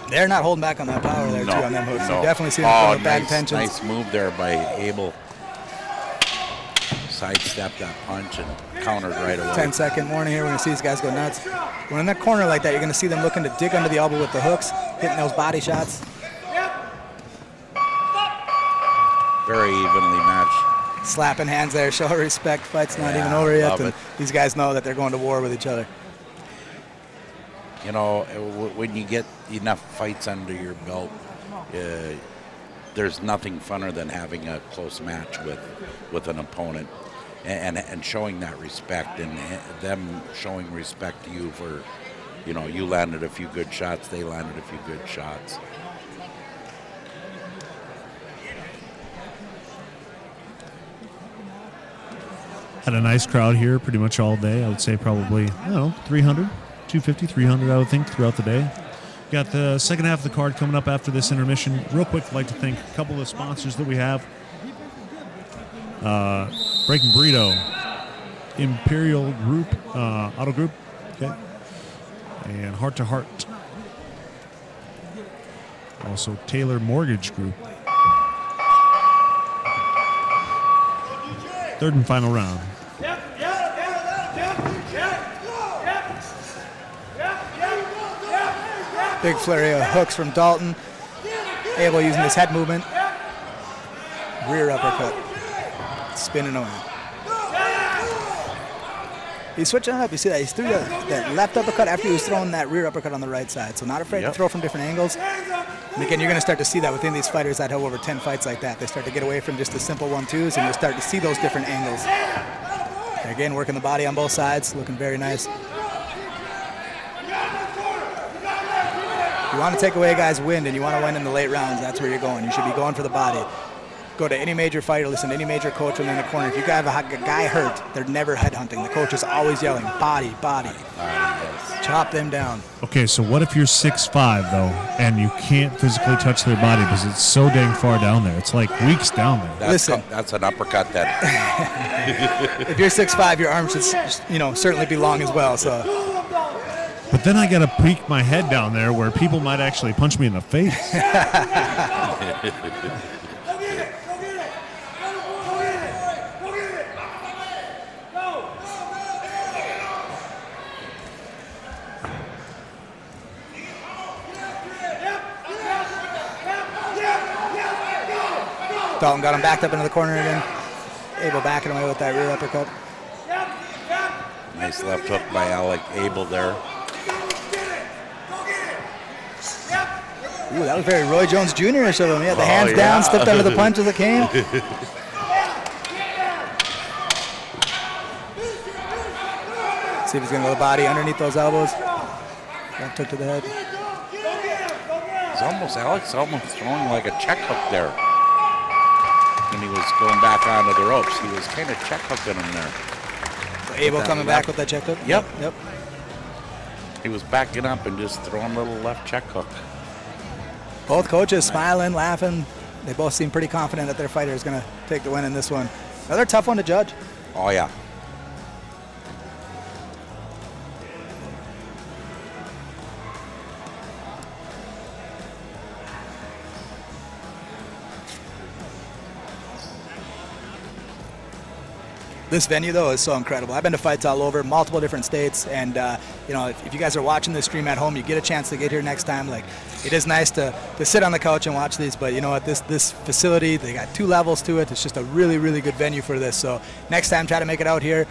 They're not holding back on that power there, too, on them hooks. You definitely see them throwing back tensions. Nice move there by Abel. Sidestepped that punch and countered right away. 10-second warning here. We're going to see these guys go nuts. When in that corner like that, you're going to see them looking to dig under the elbow with the hooks, hitting those body shots. Very evenly matched. Slapping hands there, show respect. Fight's not even over yet. And it. these guys know that they're going to war with each other. You know, when you get enough fights under your belt, there's nothing funner than having a close match with an opponent and showing that respect and them showing respect to you for, you know, you landed a few good shots, they landed a few good shots. Had a nice crowd here pretty much all day. I would say probably, I don't know, 300, 250, 300, I would think, throughout the day. Got the second half of the card coming up after this intermission. Real quick, I'd like to thank a couple of sponsors that we have. Breaking Burrito, Imperial Group, Auto Group, okay, and Heart to Heart. Also Taylor Mortgage Group. Third and final round. Big flurry of hooks from Dalton. Abel using his head movement. Rear uppercut. Spinning away. He's switching it up. You see that? He's threw that left uppercut after he was throwing that rear uppercut on the right side. So not afraid to throw from different angles. And again, you're going to start to see that within these fighters that have over 10 fights like that. They start to get away from just the simple 1-2s, and you'll start to see those different angles. And again, working the body on both sides, looking very nice. You want to take away a guy's wind, and you want to win in the late rounds. That's where you're going. You should be going for the body. Go to any major fighter, listen to any major coach in the corner. If you have a guy hurt, they're never headhunting. The coach is always yelling, body, body. Chop them down. Okay, so what if you're 6'5", though, and you can't physically touch their body because it's so dang far down there? It's like weeks down there. That's an uppercut then. If you're 6'5", your arms should, certainly be long as well. So. But then I got to peek my head down there where people might actually punch me in the face. Dalton got him backed up into the corner again. Abel backing away with that rear uppercut. Nice left hook by Abel there. Ooh, that was very Roy Jones Jr.-ish of him. He had the hands down, stepped under the punch as it came. See if he's going to go the body underneath those elbows. Left hook to the head. Alex almost throwing like a check hook there. When he was going back onto the ropes, he was kind of check hooking him there. So Abel coming back with that check hook? Yep. Yep. He was backing up and just throwing a little left check hook. Both coaches smiling, laughing. They both seem pretty confident that their fighter is going to take the win in this one. Another tough one to judge. Oh, yeah. This venue, though, is so incredible. I've been to fights all over, multiple different states, and if you guys are watching this stream at home, you get a chance to get here next time. Like, it is nice to sit on the couch and watch these, but you know what? This facility, they got 2 levels to it. It's just a really, really good venue for this. So next time, try to make it out here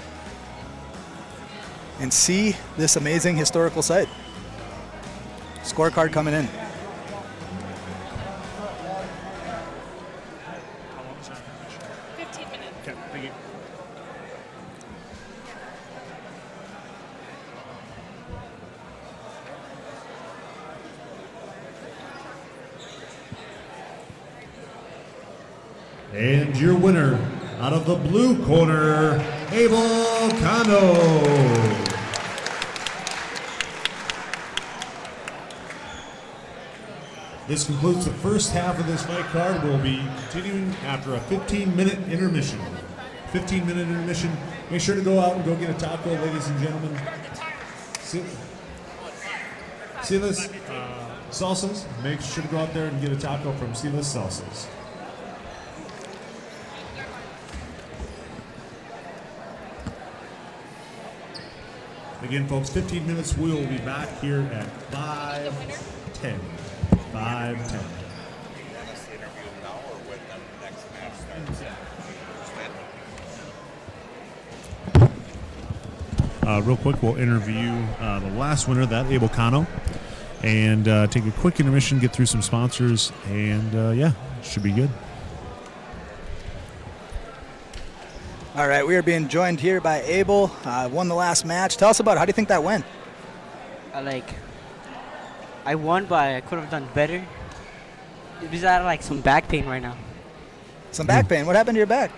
and see this amazing historical site. Scorecard coming in. And your winner, out of the blue corner, Abel Cano. This concludes the first half of this fight card. We'll be continuing after a 15-minute intermission. 15-minute intermission. Make sure to go out and go get a taco, ladies and gentlemen. Silas Salsas. Make sure to go out there and get a taco from Silas Salsas. Again, folks, 15 minutes. We will be back here at 5:10. 5:10. Real quick, we'll interview the last winner, that Abel Cano, and take a quick intermission, get through some sponsors, and yeah, should be good. All right, we are being joined here by Abel. Won the last match. Tell us about it. How do you think that went? I won, but I could have done better. Because I have some back pain right now. Some back pain? What happened to your back?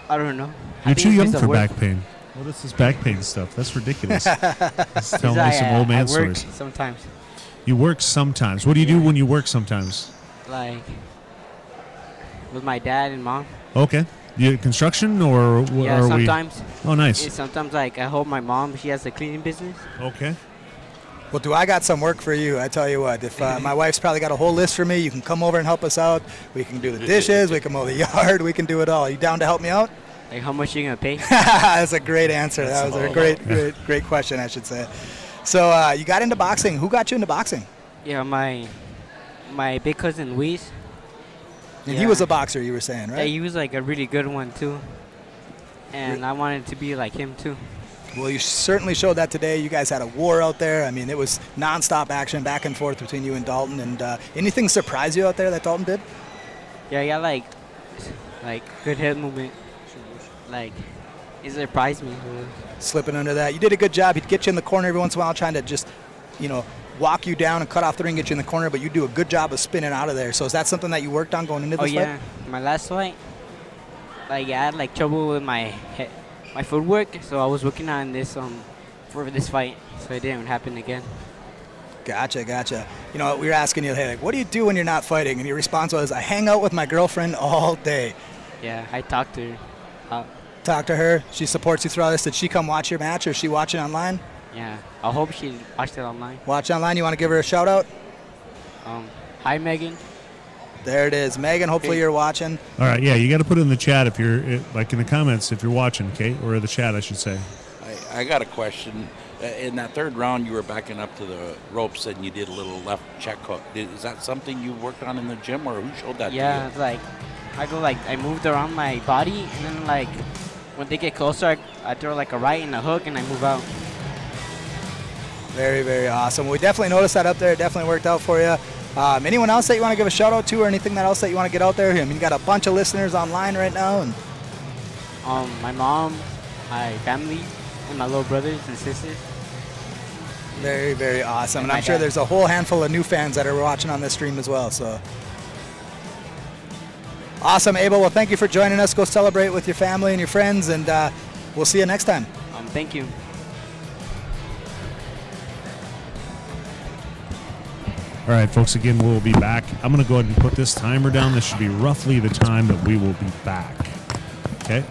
I don't know. You're too young for back pain. What is this back pain stuff? That's ridiculous. It's telling me some old man stories. Sometimes. You work sometimes. What do you do when you work sometimes? With my dad and mom. Okay. You construction or yeah, are sometimes. Oh, nice. Sometimes I help my mom. She has a cleaning business. Okay. Well, I got some work for you. I tell you what, if my wife's probably got a whole list for me, you can come over and help us out. We can do the dishes. We can mow the yard. We can do it all. You down to help me out? How much are you going to pay? That's a great answer. That was a great question, I should say. So you got into boxing. Who got you into boxing? Yeah, my big cousin, Luis. And he was a boxer, you were saying, right? Yeah, he was a really good one, too. And I wanted to be like him, too. Well, you certainly showed that today. You guys had a war out there. I mean, it was nonstop action back and forth between you and Dalton. And anything surprise you out there that Dalton did? Yeah, he got good head movement. It surprised me. Slipping under that. You did a good job. He'd get you in the corner every once in a while, trying to just, walk you down and cut off the ring, get you in the corner, but you do a good job of spinning out of there. So is that something that you worked on going into this fight? Oh, yeah. My last fight, I had trouble with my footwork, so I was working on this for this fight, so it didn't happen again. Gotcha. We were asking you, hey, what do you do when you're not fighting? And your response was, I hang out with my girlfriend all day. Yeah, I talked to her. Talk to her. She supports you throughout this. Did she come watch your match, or is she watching online? Yeah, I hope she watched it online. Watch online. You want to give her a shout out? Hi, Megan. There it is, Megan. Hopefully you're watching. All right, yeah, you got to put it in the chat if you're in the comments if you're watching, okay, or the chat, I should say. I got a question. In that third round, you were backing up to the ropes and you did a little left check hook. Is that something you worked on in the gym, or who showed that to you? Yeah, I moved around my body, and then when they get closer, I throw a right and a hook, and I move out. Very, very awesome. We definitely noticed that up there. It definitely worked out for you. Anyone else that you want to give a shout out to, or anything else that you want to get out there? I mean, you got a bunch of listeners online right now. And my mom, my family, and my little brothers and sisters. Very, very awesome. And I'm sure dad. there's a whole handful of new fans that are watching on this stream as well. So awesome, Abel. Well, thank you for joining us. Go celebrate with your family and your friends, and we'll see you next time. Thank you. All right, folks, again, we'll be back. I'm going to go ahead and put this timer down. This should be roughly the time that we will be back. Okay?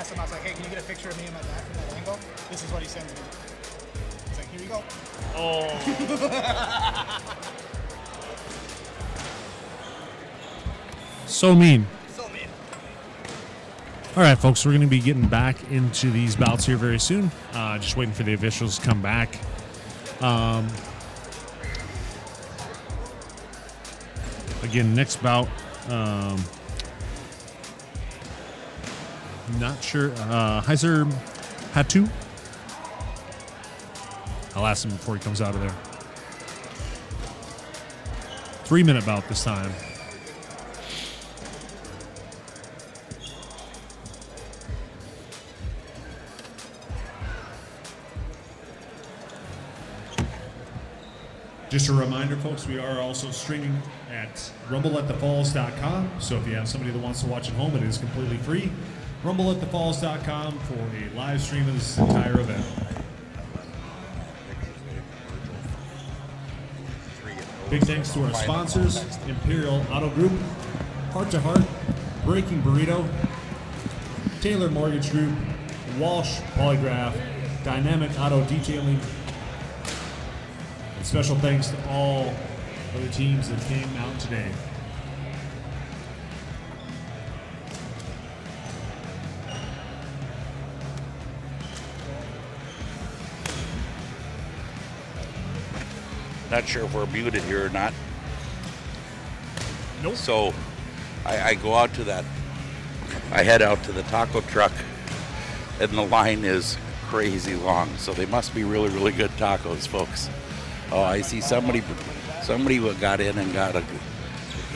asked him, I was like, hey, can you get a picture of me and my dad from that angle? This is what he sends me. He's like, here you go. Oh. So mean. So mean. All right, folks, we're going to be getting back into these bouts here very soon. Just waiting for the officials to come back. Again, next bout. Not sure. Heiser had 2. I'll ask him before he comes out of there. 3-minute bout this time. Just a reminder, folks, we are also streaming at rumbleatthefalls.com. So if you have somebody that wants to watch at home, it is completely free. Rumbleatthefalls.com for a live stream of this entire event. Big thanks to our sponsors, Imperial Auto Group, Heart to Heart, Breaking Burrito, Taylor Mortgage Group, Walsh Polygraph, Dynamic Auto Detailing. And special thanks to all of the teams that came out today. Not sure if we're muted here or not. Nope. So I go out to that, I head out to the taco truck, and the line is crazy long. So they must be really, really good tacos, folks. Oh, I see somebody got in and got a.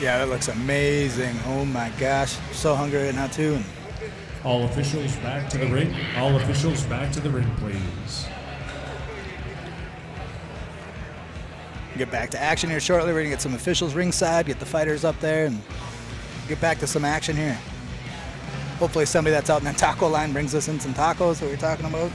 Yeah, that looks amazing. Oh my gosh, so hungry right now too. All officials back to the ring. All officials back to the ring, please. Get back to action here shortly. We're gonna get some officials ringside, get the fighters up there, and get back to some action here. Hopefully somebody that's out in that taco line brings us in some tacos that we were talking about.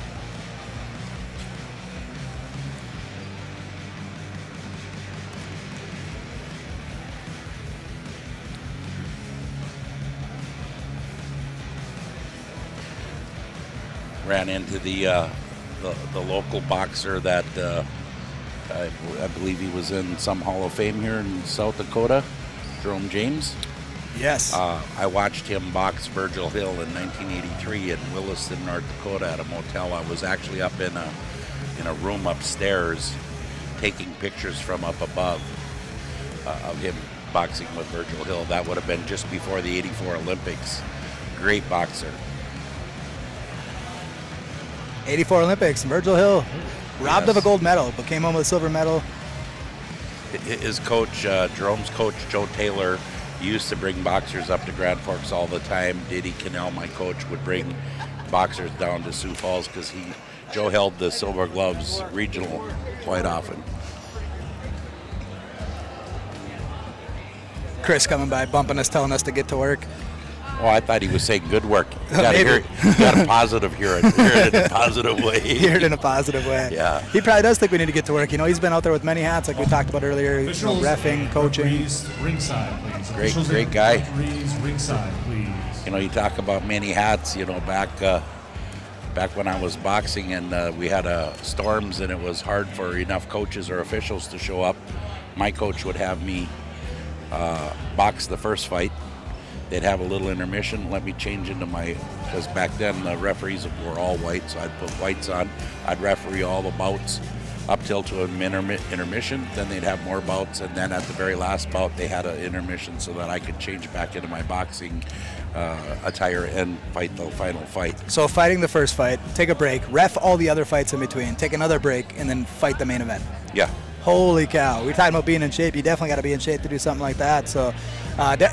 Ran into the local boxer that I believe he was in some Hall of Fame here in South Dakota, Jerome James. Yes. I watched him box Virgil Hill in 1983 in Williston, North Dakota at a motel. I was actually up in a room upstairs taking pictures from up above of him boxing with Virgil Hill. That would have been just before the '84 Olympics. Great boxer. 84 Olympics, Virgil Hill, robbed of a gold medal, but came home with a silver medal. His coach, Jerome's coach, Joe Taylor, used to bring boxers up to Grand Forks all the time. Diddy Cannell, my coach, would bring boxers down to Sioux Falls because Joe held the Silver Gloves regional quite often. Chris coming by, bumping us, telling us to get to work. Oh, I thought he was saying good work. You got a positive hear it in a positive way. Hear it in a positive way. Yeah. He probably does think we need to get to work. You know, he's been out there with many hats, like we talked about earlier. You know, reffing, coaching. Ringside, please. Great guy. Ringside, please. You know, you talk about many hats. You know, back when I was boxing and we had storms and it was hard for enough coaches or officials to show up, my coach would have me box the first fight. They'd have a little intermission, let me change into because back then the referees were all white, so I'd put whites on. I'd referee all the bouts up till to an intermission, then they'd have more bouts, and then at the very last bout they had an intermission so that I could change back into my boxing attire and fight the final fight. So fighting the first fight, take a break, ref all the other fights in between, take another break, and then fight the main event. Yeah. Holy cow. We're talking about being in shape. You definitely got to be in shape to do something like that. So,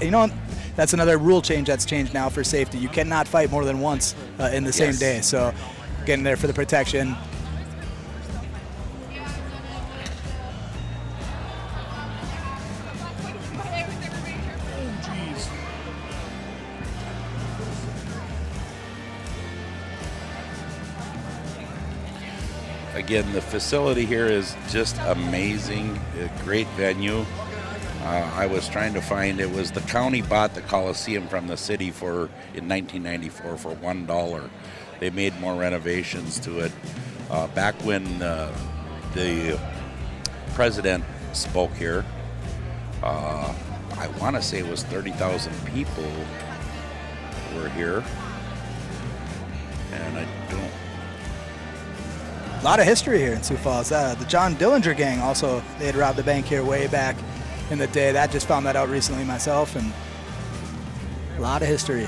you know, that's another rule change that's changed now for safety. You cannot fight more than once in the same day. So getting there for the protection. Again, the facility here is just amazing. A great venue. I was trying to find, it was the county bought the Coliseum from the city in 1994 for $1. They made more renovations to it. Back when the president spoke here, I want to say it was 30,000 people were here. And I don't... A lot of history here in Sioux Falls. The John Dillinger gang also, they had robbed a bank here way back in the day. That just found that out recently myself, and a lot of history.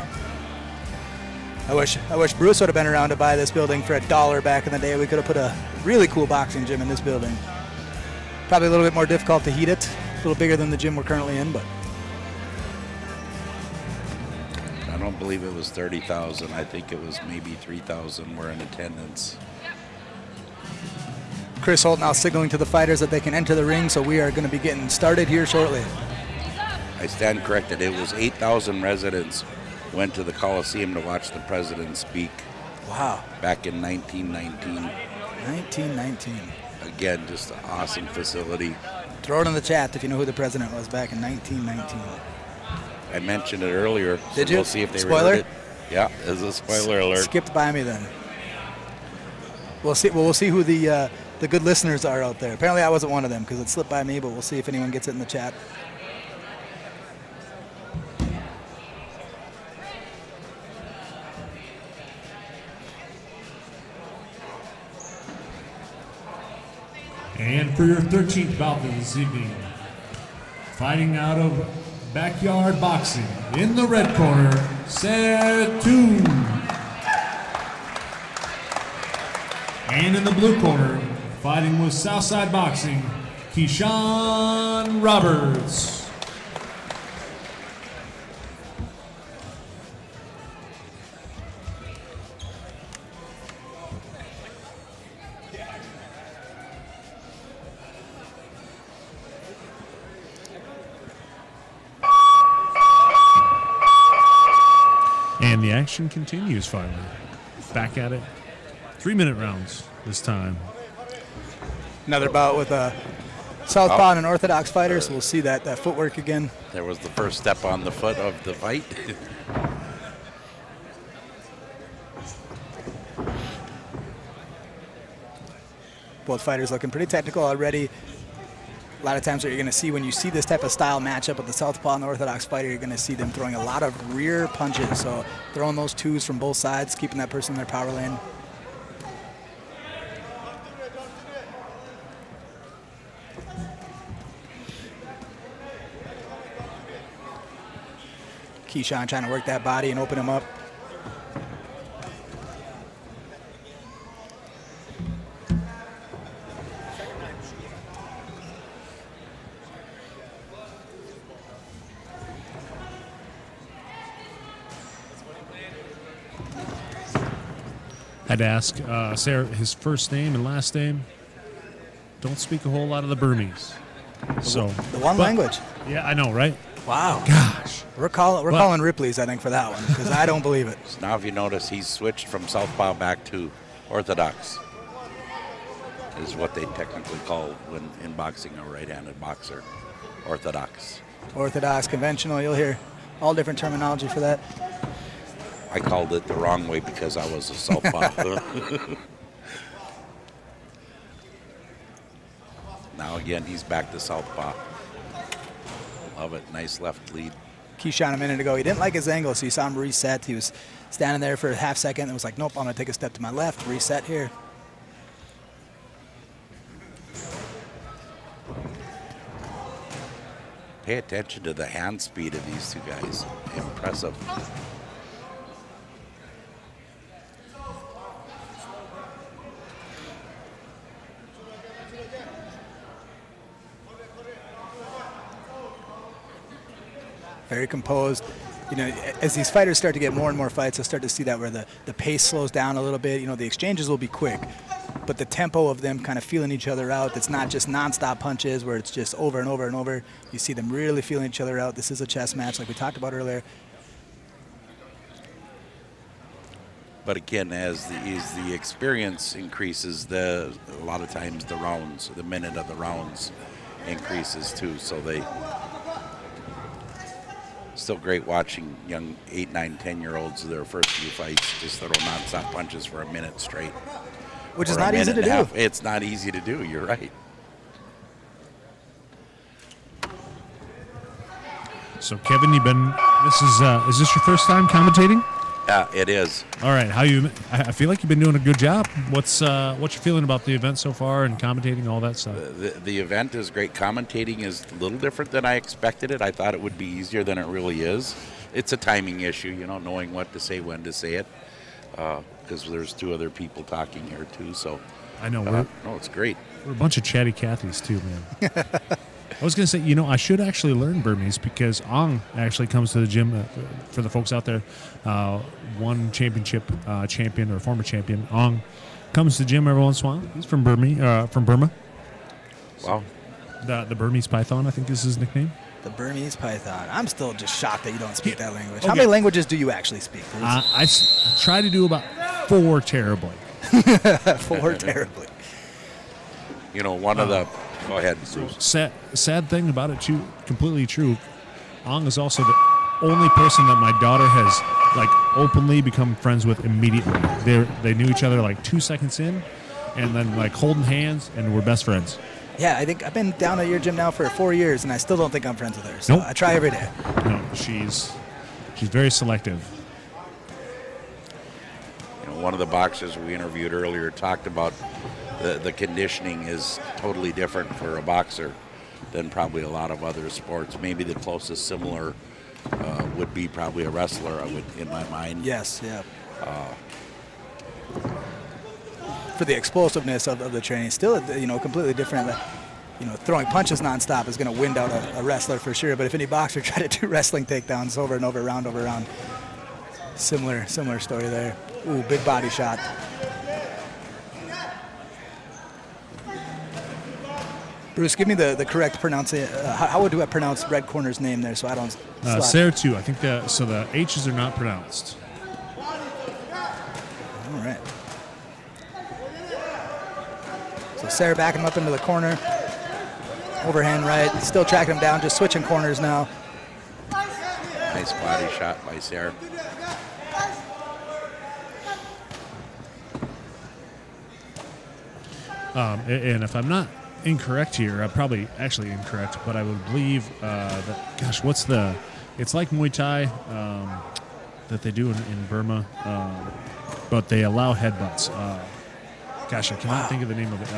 I wish Bruce would have been around to buy this building for $1 back in the day. We could have put a really cool boxing gym in this building. Probably a little bit more difficult to heat it. A little bigger than the gym we're currently in, but I don't believe it was 30,000. I think it was maybe 3,000 were in attendance. Chris Holt now signaling to the fighters that they can enter the ring, so we are going to be getting started here shortly. I stand corrected. It was 8,000 residents went to the Coliseum to watch the president speak. Wow. Back in 1919. 1919. Again, just an awesome facility. Throw it in the chat if you know who the president was back in 1919. I mentioned it earlier. Did so you? We'll see if they Spoiler? read it. Yeah, there's a spoiler alert. Skipped by me then. We'll see. Well, we'll see who the good listeners are out there. Apparently, I wasn't one of them because it slipped by me. But we'll see if anyone gets it in the chat. And for your 13th bout this evening, fighting out of Backyard Boxing, in the red corner, Setoon. And in the blue corner, fighting with Southside Boxing, Keyshawn Roberts. And the action continues finally. Back at it. 3-minute rounds this time. Another bout with a southpaw and an orthodox fighter, so we'll see that footwork again. There was the first step on the foot of the fight. Both fighters looking pretty technical already. A lot of times what you're going to see when you see this type of style matchup with the southpaw and the orthodox fighter, you're going to see them throwing a lot of rear punches. So throwing those twos from both sides, keeping that person in their power lane. Keyshawn trying to work that body and open him up. Had to ask Sarah his first name and last name. Don't speak a whole lot of the Burmese. So the one language. Yeah, I know, right? Wow. Gosh. We're calling Ripley's, I think, for that one, because I don't believe it. So now if you notice, he's switched from southpaw back to orthodox. Is what they technically call, when in boxing, a right-handed boxer. Orthodox. Orthodox, conventional, you'll hear all different terminology for that. I called it the wrong way because I was a southpaw. Now again, he's back to southpaw. Love it. Nice left lead. Keyshawn a minute ago, he didn't like his angle, so you saw him reset. He was standing there for a half second and was like, nope, I'm going to take a step to my left, reset here. Pay attention to the hand speed of these two guys. Impressive. Very composed. You know, as these fighters start to get more and more fights, you'll start to see that where the pace slows down a little bit. You know, the exchanges will be quick, but the tempo of them kind of feeling each other out, it's not just nonstop punches where it's just over and over and over. You see them really feeling each other out. This is a chess match like we talked about earlier. But again, as the experience increases, a lot of times the minute of the rounds increases too. So still great watching young 8, 9, 10-year-olds their first few fights just throw nonstop punches for a minute straight. Which is Or a not easy minute to and a do. half. It's not easy to do. You're right. So Kevin, this is this your first time commentating? Yeah, it is. All right, I feel like you've been doing a good job. What's your feeling about the event so far and commentating, all that stuff? The event is great. Commentating is a little different than I expected it. I thought it would be easier than it really is. It's a timing issue, knowing what to say, when to say it, because there's 2 other people talking here too. So I know. No, it's great. We're a bunch of chatty Cathys too, man. I was going to say, I should actually learn Burmese because Ong actually comes to the gym. For the folks out there, one championship champion or former champion, Ong comes to the gym every once in a while. He's from Burma. Wow. The Burmese Python, I think is his nickname. The Burmese Python. I'm still just shocked that you don't speak that language. Okay. How many languages do you actually speak, Bruce? I try to do about 4 terribly. 4 terribly. One of the... Go ahead, Bruce. Sad thing about it, too, completely true. Ong is also the only person that my daughter has openly become friends with immediately. They knew each other 2 seconds in, and then holding hands, and we're best friends. Yeah, I think I've been down at your gym now for 4 years, and I still don't think I'm friends with her. So Nope. I try every day. No, she's very selective. One of the boxers we interviewed earlier talked about the conditioning is totally different for a boxer than probably a lot of other sports. Maybe the closest similar would be probably a wrestler, in my mind. Yes, yeah. For the explosiveness of the training, still, completely different. Throwing punches nonstop is going to wind out a wrestler for sure. But if any boxer tried to do wrestling takedowns over and over, round over round, similar story there. Ooh, big body shot. Bruce, give me the correct pronunciation. How would I pronounce Red Corner's name there so I don't slap? Sarah too. I think so the H's are not pronounced. All right. So Sarah backing him up into the corner. Overhand right. Still tracking him down, just switching corners now. Nice body shot by Sarah. And if I'm not incorrect here, I'm probably actually incorrect, but I would believe that, it's like Muay Thai that they do in Burma, but they allow headbutts. I cannot think of the name of it.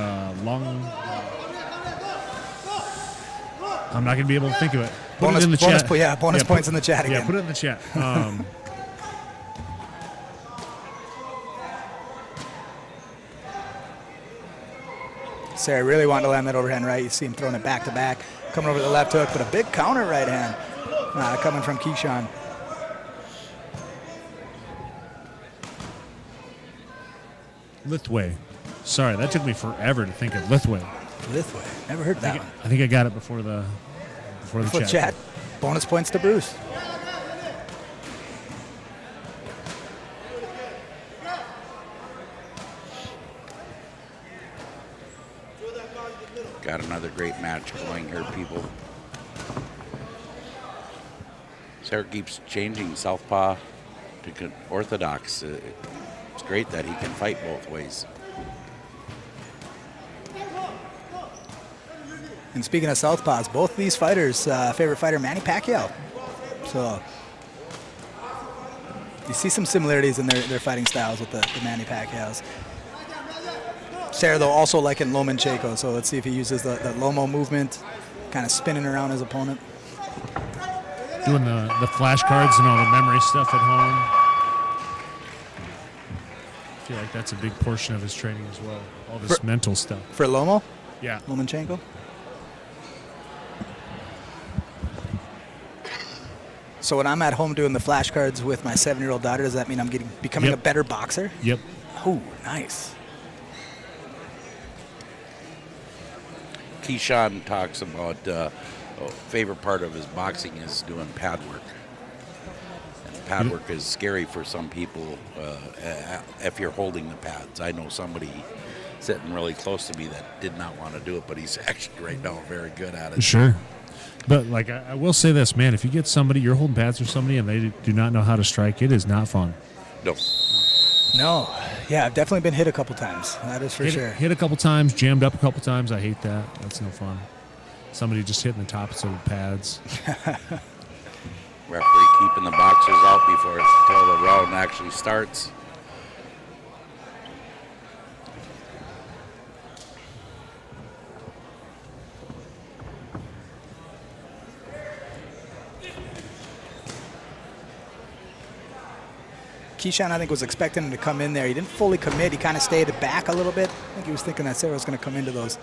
I'm not going to be able to think of it. Put it in the chat. Bonus points in the chat again. Yeah, put it in the chat. Sarah really wanting to land that overhand right. You see him throwing it back to back, coming over the left hook, but a big counter right hand coming from Keyshawn. Lithway. Sorry, that took me forever to think of Lithway. Lithway. Never heard that one. I think I got it before the chat. Bonus points to Bruce. Got another great match going here, people. Sarah keeps changing southpaw to orthodox. It's great that he can fight both ways. And speaking of southpaws, both these fighters, favorite fighter Manny Pacquiao. So you see some similarities in their fighting styles with the Manny Pacquiaos. Sarah, though, also liking Lomachenko, so let's see if he uses the Lomo movement, kind of spinning around his opponent. Doing the flashcards and all the memory stuff at home. I feel like that's a big portion of his training as well, all this mental stuff. For Lomo? Yeah. Lomachenko? So when I'm at home doing the flashcards with my 7-year-old daughter, does that mean I'm becoming a better boxer? Yep. Oh, nice. Keyshawn talks about favorite part of his boxing is doing pad work. And pad work is scary for some people if you're holding the pads. I know somebody sitting really close to me that did not want to do it, but he's actually right now very good at it. Sure. But like I will say this, man, if you get somebody, you're holding pads for somebody and they do not know how to strike, it is not fun. No. No. Yeah, I've definitely been hit a couple times. That is for sure. Hit a couple times, jammed up a couple times. I hate that. That's no fun. Somebody just hitting the tops of the pads. Referee keeping the boxers out before until the round actually starts. Keyshawn, I think, was expecting him to come in there. He didn't fully commit. He kind of stayed back a little bit. I think he was thinking that Sarah was going to come into those.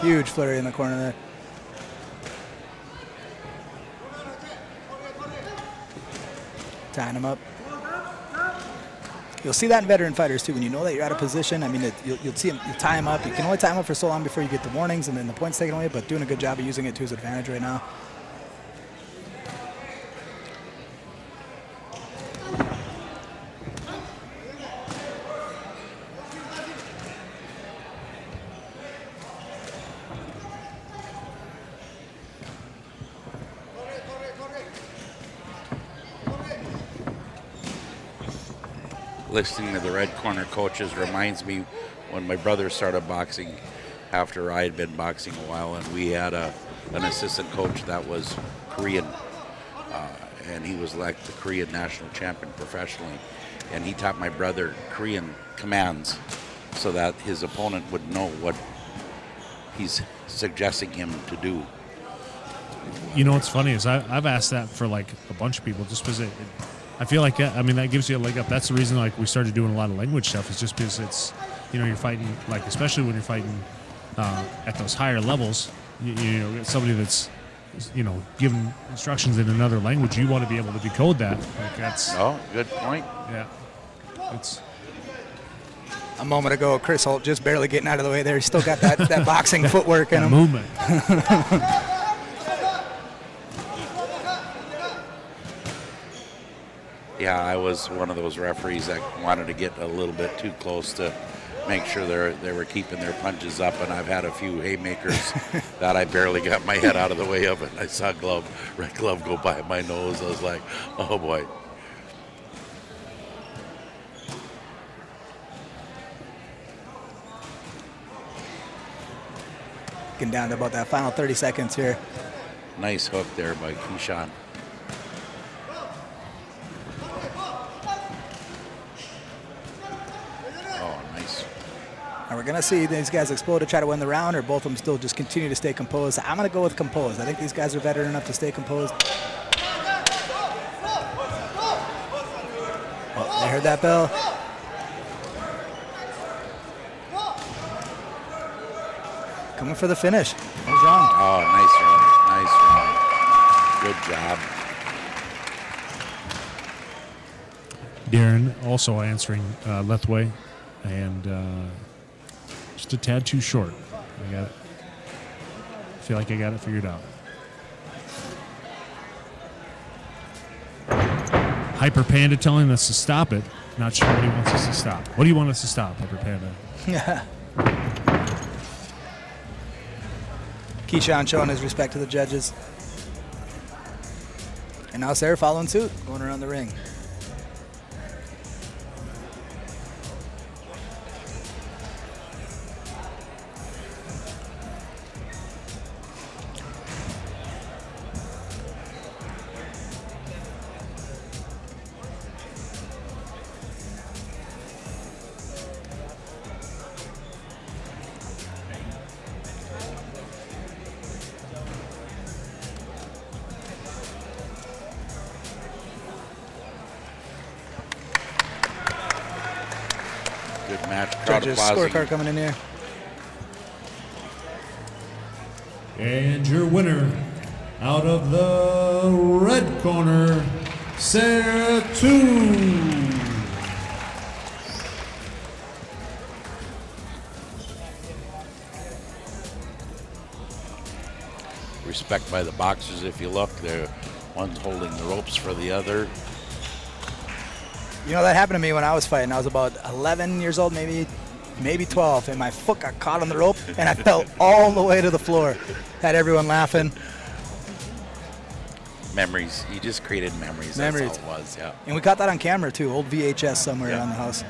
Huge flurry in the corner there. Tying him up. You'll see that in veteran fighters too. When you know that you're out of position, I mean, you'll see him. You tie him up. You can only tie him up for so long before you get the warnings and then the points taken away. But doing a good job of using it to his advantage right now. Listening to the red corner coaches reminds me when my brother started boxing after I had been boxing a while, and we had an assistant coach that was Korean, and he was like the Korean national champion professionally, and he taught my brother Korean commands so that his opponent would know what he's suggesting him to do. You know what's funny is I've asked that for like a bunch of people just because I feel like that, I mean, that gives you a leg up. That's the reason like we started doing a lot of language stuff is just because it's, you know, you're fighting, like especially when you're fighting at those higher levels, you know, somebody that's, you know, giving instructions in another language, you want to be able to decode that. Like that's. Oh, good point. Yeah. It's. A moment ago, Chris Holt just barely getting out of the way there. He's still got that boxing footwork in him. Movement. Yeah, I was one of those referees that wanted to get a little bit too close to make sure they were keeping their punches up, and I've had a few haymakers that I barely got my head out of the way of, and I saw red glove go by my nose. I was like, oh boy. Getting down to about that final 30 seconds here. Nice hook there by Keyshawn. And we're going to see these guys explode to try to win the round, or both of them still just continue to stay composed. I'm going to go with composed. I think these guys are veteran enough to stay composed. Oh, they heard that bell. Coming for the finish. That was wrong. Oh, nice run. Nice run. Darren also answering Lethway, and just a tad too short. I got it. I feel like I got it figured out. Hyper Panda telling us to stop it. Not sure what he wants us to stop. What do you want us to stop, Hyper Panda? Keyshawn showing his respect to the judges. And now Sarah following suit, going around the ring. Good match. Judges scorecard coming in here. And your winner, out of the red corner, Sarah 2. Respect by the boxers. If you look, one's holding the ropes for the other. You know, that happened to me when I was fighting. I was about 11 years old, maybe maybe 12, and my foot got caught on the rope, and I fell all the way to the floor. Had everyone laughing. Memories. You just created memories. Memories. That's all it was, yeah. And we got that on camera, too. Old VHS somewhere around the house.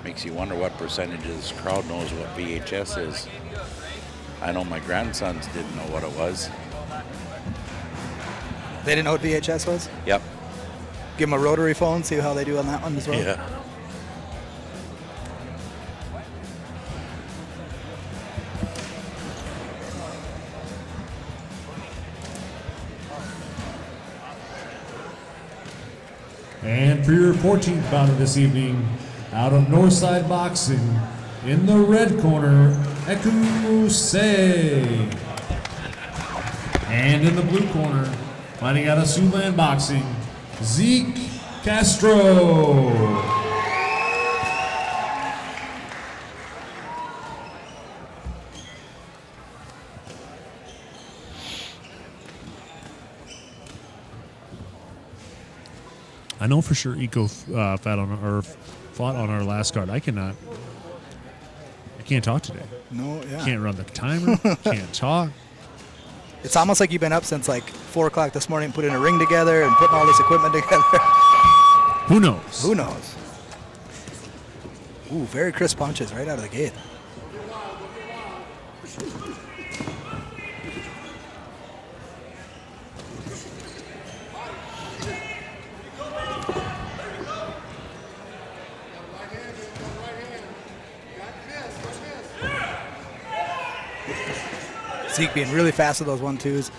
Makes you wonder what percentage of this crowd knows what VHS is. I know my grandsons didn't know what it was. They didn't know what VHS was? Yep. Give them a rotary phone, see how they do on that one as well. Yeah. And for your 14th bout of this evening, out of Northside Boxing, in the red corner, Ekusei. And in the blue corner, fighting out of Siouxland Boxing, Zeke Castro. I know for sure Eco fought on our last card. I can't talk today. No, yeah. Can't run the timer. Can't talk. It's almost like you've been up since like 4 o'clock this morning, putting a ring together and putting all this equipment together. Who knows? Who knows? Ooh, very crisp punches right out of the gate. Zeke being really fast with those 1-2s.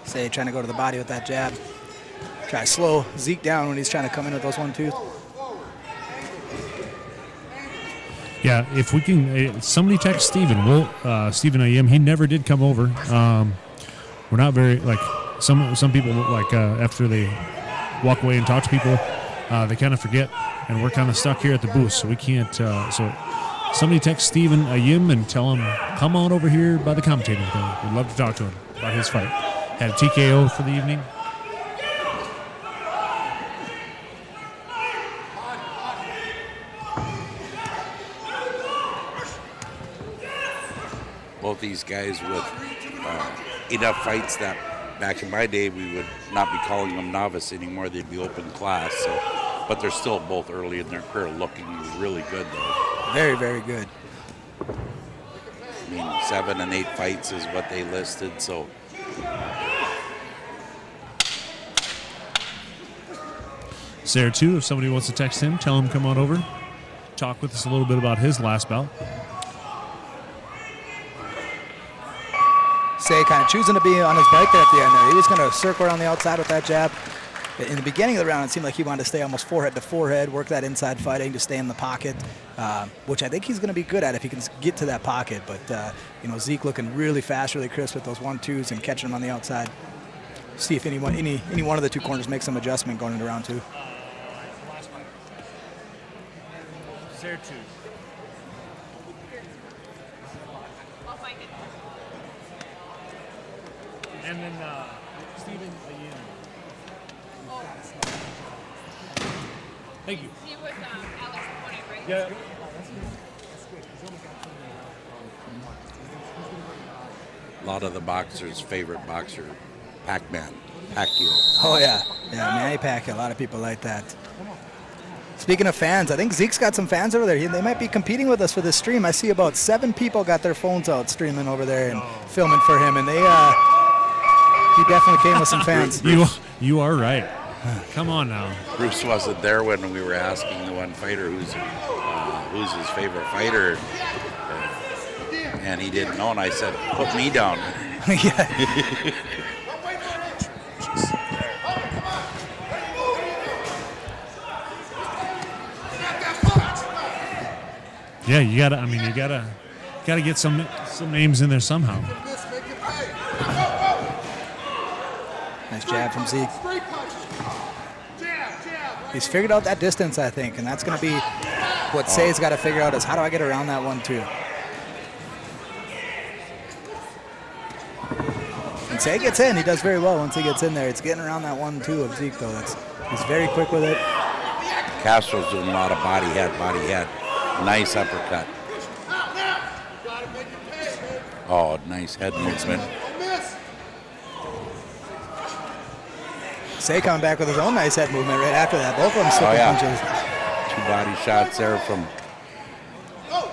Say trying to go to the body with that jab. Try to slow Zeke down when he's trying to come in with those 1-2s. Yeah, if we can, somebody text Steven. Steven Ayim, he never did come over. We're not very, like, some people, like, after they walk away and talk to people, they kind of forget, and we're kind of stuck here at the booth, so we can't, so somebody text Steven Ayim and tell him, come on over here by the commentating thing. We'd love to talk to him about his fight. Had a TKO for the evening. Both these guys with enough fights that back in my day we would not be calling them novice anymore. They'd be open class. So, but they're still both early in their career, looking really good though. Very, very good. I mean, 7 and 8 fights is what they listed. So. Sarah too, if somebody wants to text him, tell him come on over. Talk with us a little bit about his last bout. Say kind of choosing to be on his bike there at the end there. He was going to circle around the outside with that jab. In the beginning of the round, it seemed like he wanted to stay almost forehead to forehead, work that inside fighting to stay in the pocket, which I think he's going to be good at if he can get to that pocket. But, Zeke looking really fast, really crisp with those 1-2s and catching them on the outside. See if any one of the two corners makes some adjustment going into round 2. Zero 2. And then Steven Ayim. Thank you. He was Alex Point, right? Yeah. A lot of the boxers' favorite boxer, Pac-Man, Pacquiao. Oh, yeah. Yeah, Manny Pacquiao. A lot of people like that. Speaking of fans, I think Zeke's got some fans over there. They might be competing with us for this stream. I see about 7 people got their phones out streaming over there and filming for him, and he definitely came with some fans. You are right. Come on now. Bruce wasn't there when we were asking the one fighter who's his favorite fighter, and he didn't know. And I said, "Put me down." Yeah. Yeah, you gotta get some Some names in there somehow. Nice jab from Zeke. He's figured out that distance, I think, and that's going to be what Say's got to figure out is how do I get around that 1-2. And Say gets in. He does very well once he gets in there. It's getting around that 1-2 of Zeke, though. He's very quick with it. Castro's doing a lot of body head. Nice uppercut. Oh, nice head movement. Say coming back with his own nice head movement right after that. Both of them slipping punches. 2 body shots there from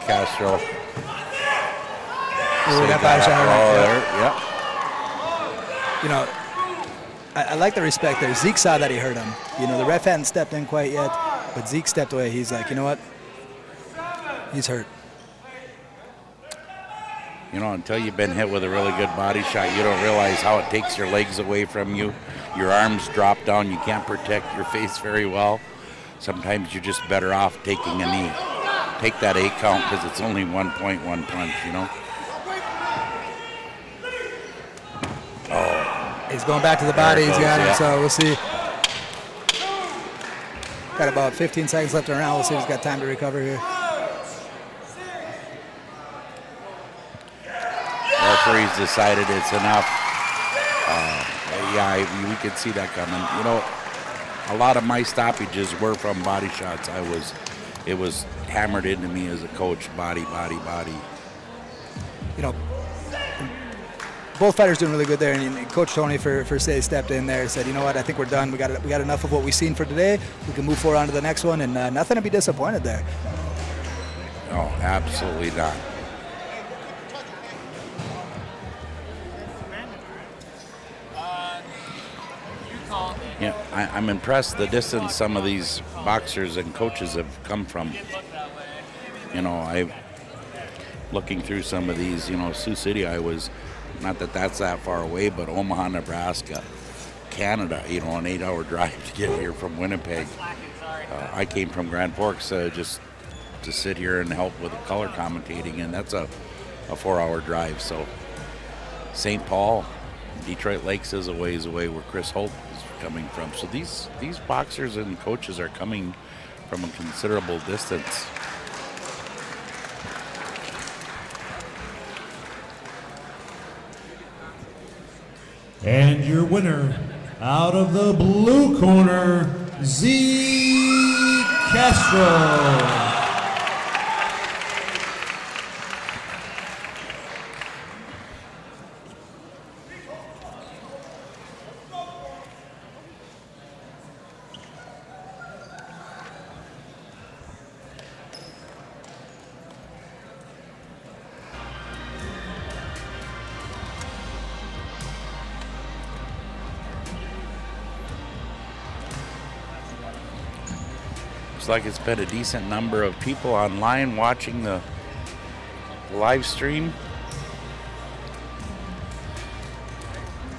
Castro. Ooh, that body shot there. Yep. You know, I like the respect there. Zeke saw that he hurt him. You know, the ref hadn't stepped in quite yet, but Zeke stepped away. He's like, you know what? He's hurt. You know, until you've been hit with a really good body shot, you don't realize how it takes your legs away from you. Your arms drop down. You can't protect your face very well. Sometimes you're just better off taking a knee. Take that 8 count because it's only 1.1 punch, you know. Oh. He's going back to the body. He's got him, so we'll see. Got about 15 seconds left around. We'll see if he's got time to recover here. Referee's decided it's enough. Yeah, we could see that coming. You know, a lot of my stoppages were from body shots. It was hammered into me as a coach, body. You know, both fighters doing really good there, and Coach Tony for Say stepped in there and said, you know what, I think we're done. We got enough of what we've seen for today. We can move forward on to the next one, and nothing to be disappointed there. No, absolutely not. Yeah, I'm impressed the distance some of these boxers and coaches have come from. You know, looking through some of these, you know, Sioux City, I was, not that that's that far away, but Omaha, Nebraska, Canada, you know, an 8-hour drive to get here from Winnipeg. I came from Grand Forks just to sit here and help with the color commentating, and that's a 4-hour drive. So St. Paul, Detroit Lakes is a ways away where Chris Holt is coming from. So these boxers and coaches are coming from a considerable distance. And your winner, out of the blue corner, Zeke Castro. Like it's been a decent number of people online watching the live stream.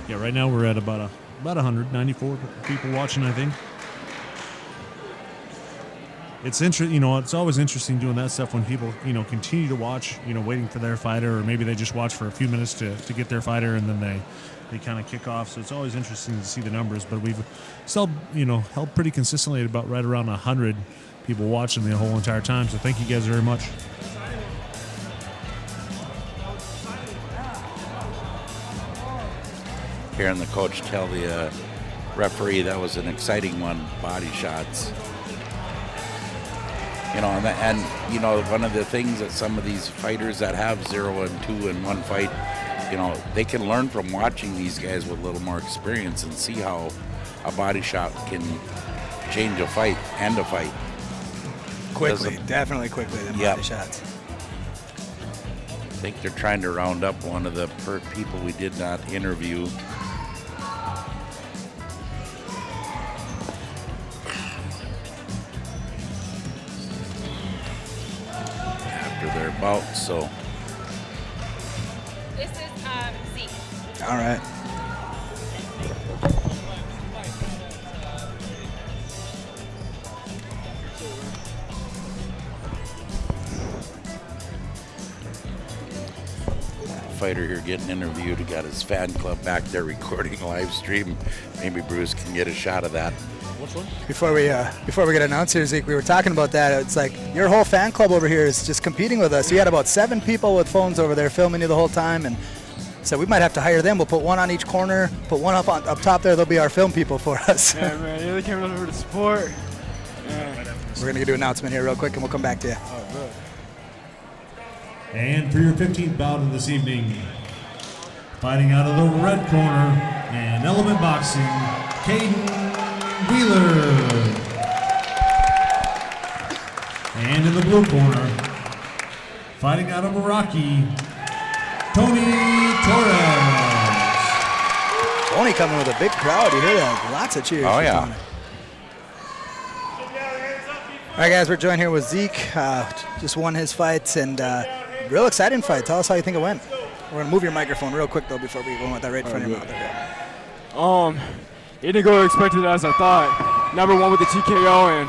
Yeah, right now we're at about 194 people watching, I think. It's interesting, you know, it's always interesting doing that stuff when people, you know, continue to watch, you know, waiting for their fighter, or maybe they just watch for a few minutes to get their fighter, and then they kind of kick off. So it's always interesting to see the numbers, but we've still, you know, held pretty consistently at about right around 100 people watching the whole entire time. So thank you guys very much. Hearing the coach tell the referee that was an exciting one, body shots. You know, and you know, one of the things that some of these fighters that have 0 and 2 in one fight, you know, they can learn from watching these guys with a little more experience and see how a body shot can change a fight, end a fight. Quickly, definitely quickly, than body shots. I think they're trying to round up one of the people we did not interview. After their bout, so. This is Zeke. All right. fighter here getting interviewed. He got his fan club back there recording live stream. Maybe Bruce can get a shot of that. Which one? Before we get announced here, Zeke, we were talking about that. It's like your whole fan club over here is just competing with us. You had about 7 people with phones over there filming you the whole time, and so we might have to hire them. We'll put one on each corner, put one up top there. They'll be our film people for us. Yeah, man. Yeah, they came over to support. Yeah. We're gonna do an announcement here real quick, and we'll come back to you. Oh, good. And for your 15th bout of this evening, fighting out of the red corner and Element Boxing, Caden Wheeler. And in the blue corner, fighting out of Meraki, Tony Torres. Tony coming with a big crowd. You hear that? Lots of cheers. Oh, for yeah. Tony. All right, guys, we're joined here with Zeke. Just won his fight, and real exciting fight. Tell us how you think it went. We're gonna move your microphone real quick though before we go with that right in front of your mouth. It didn't go expected as I thought. Never won with the TKO, and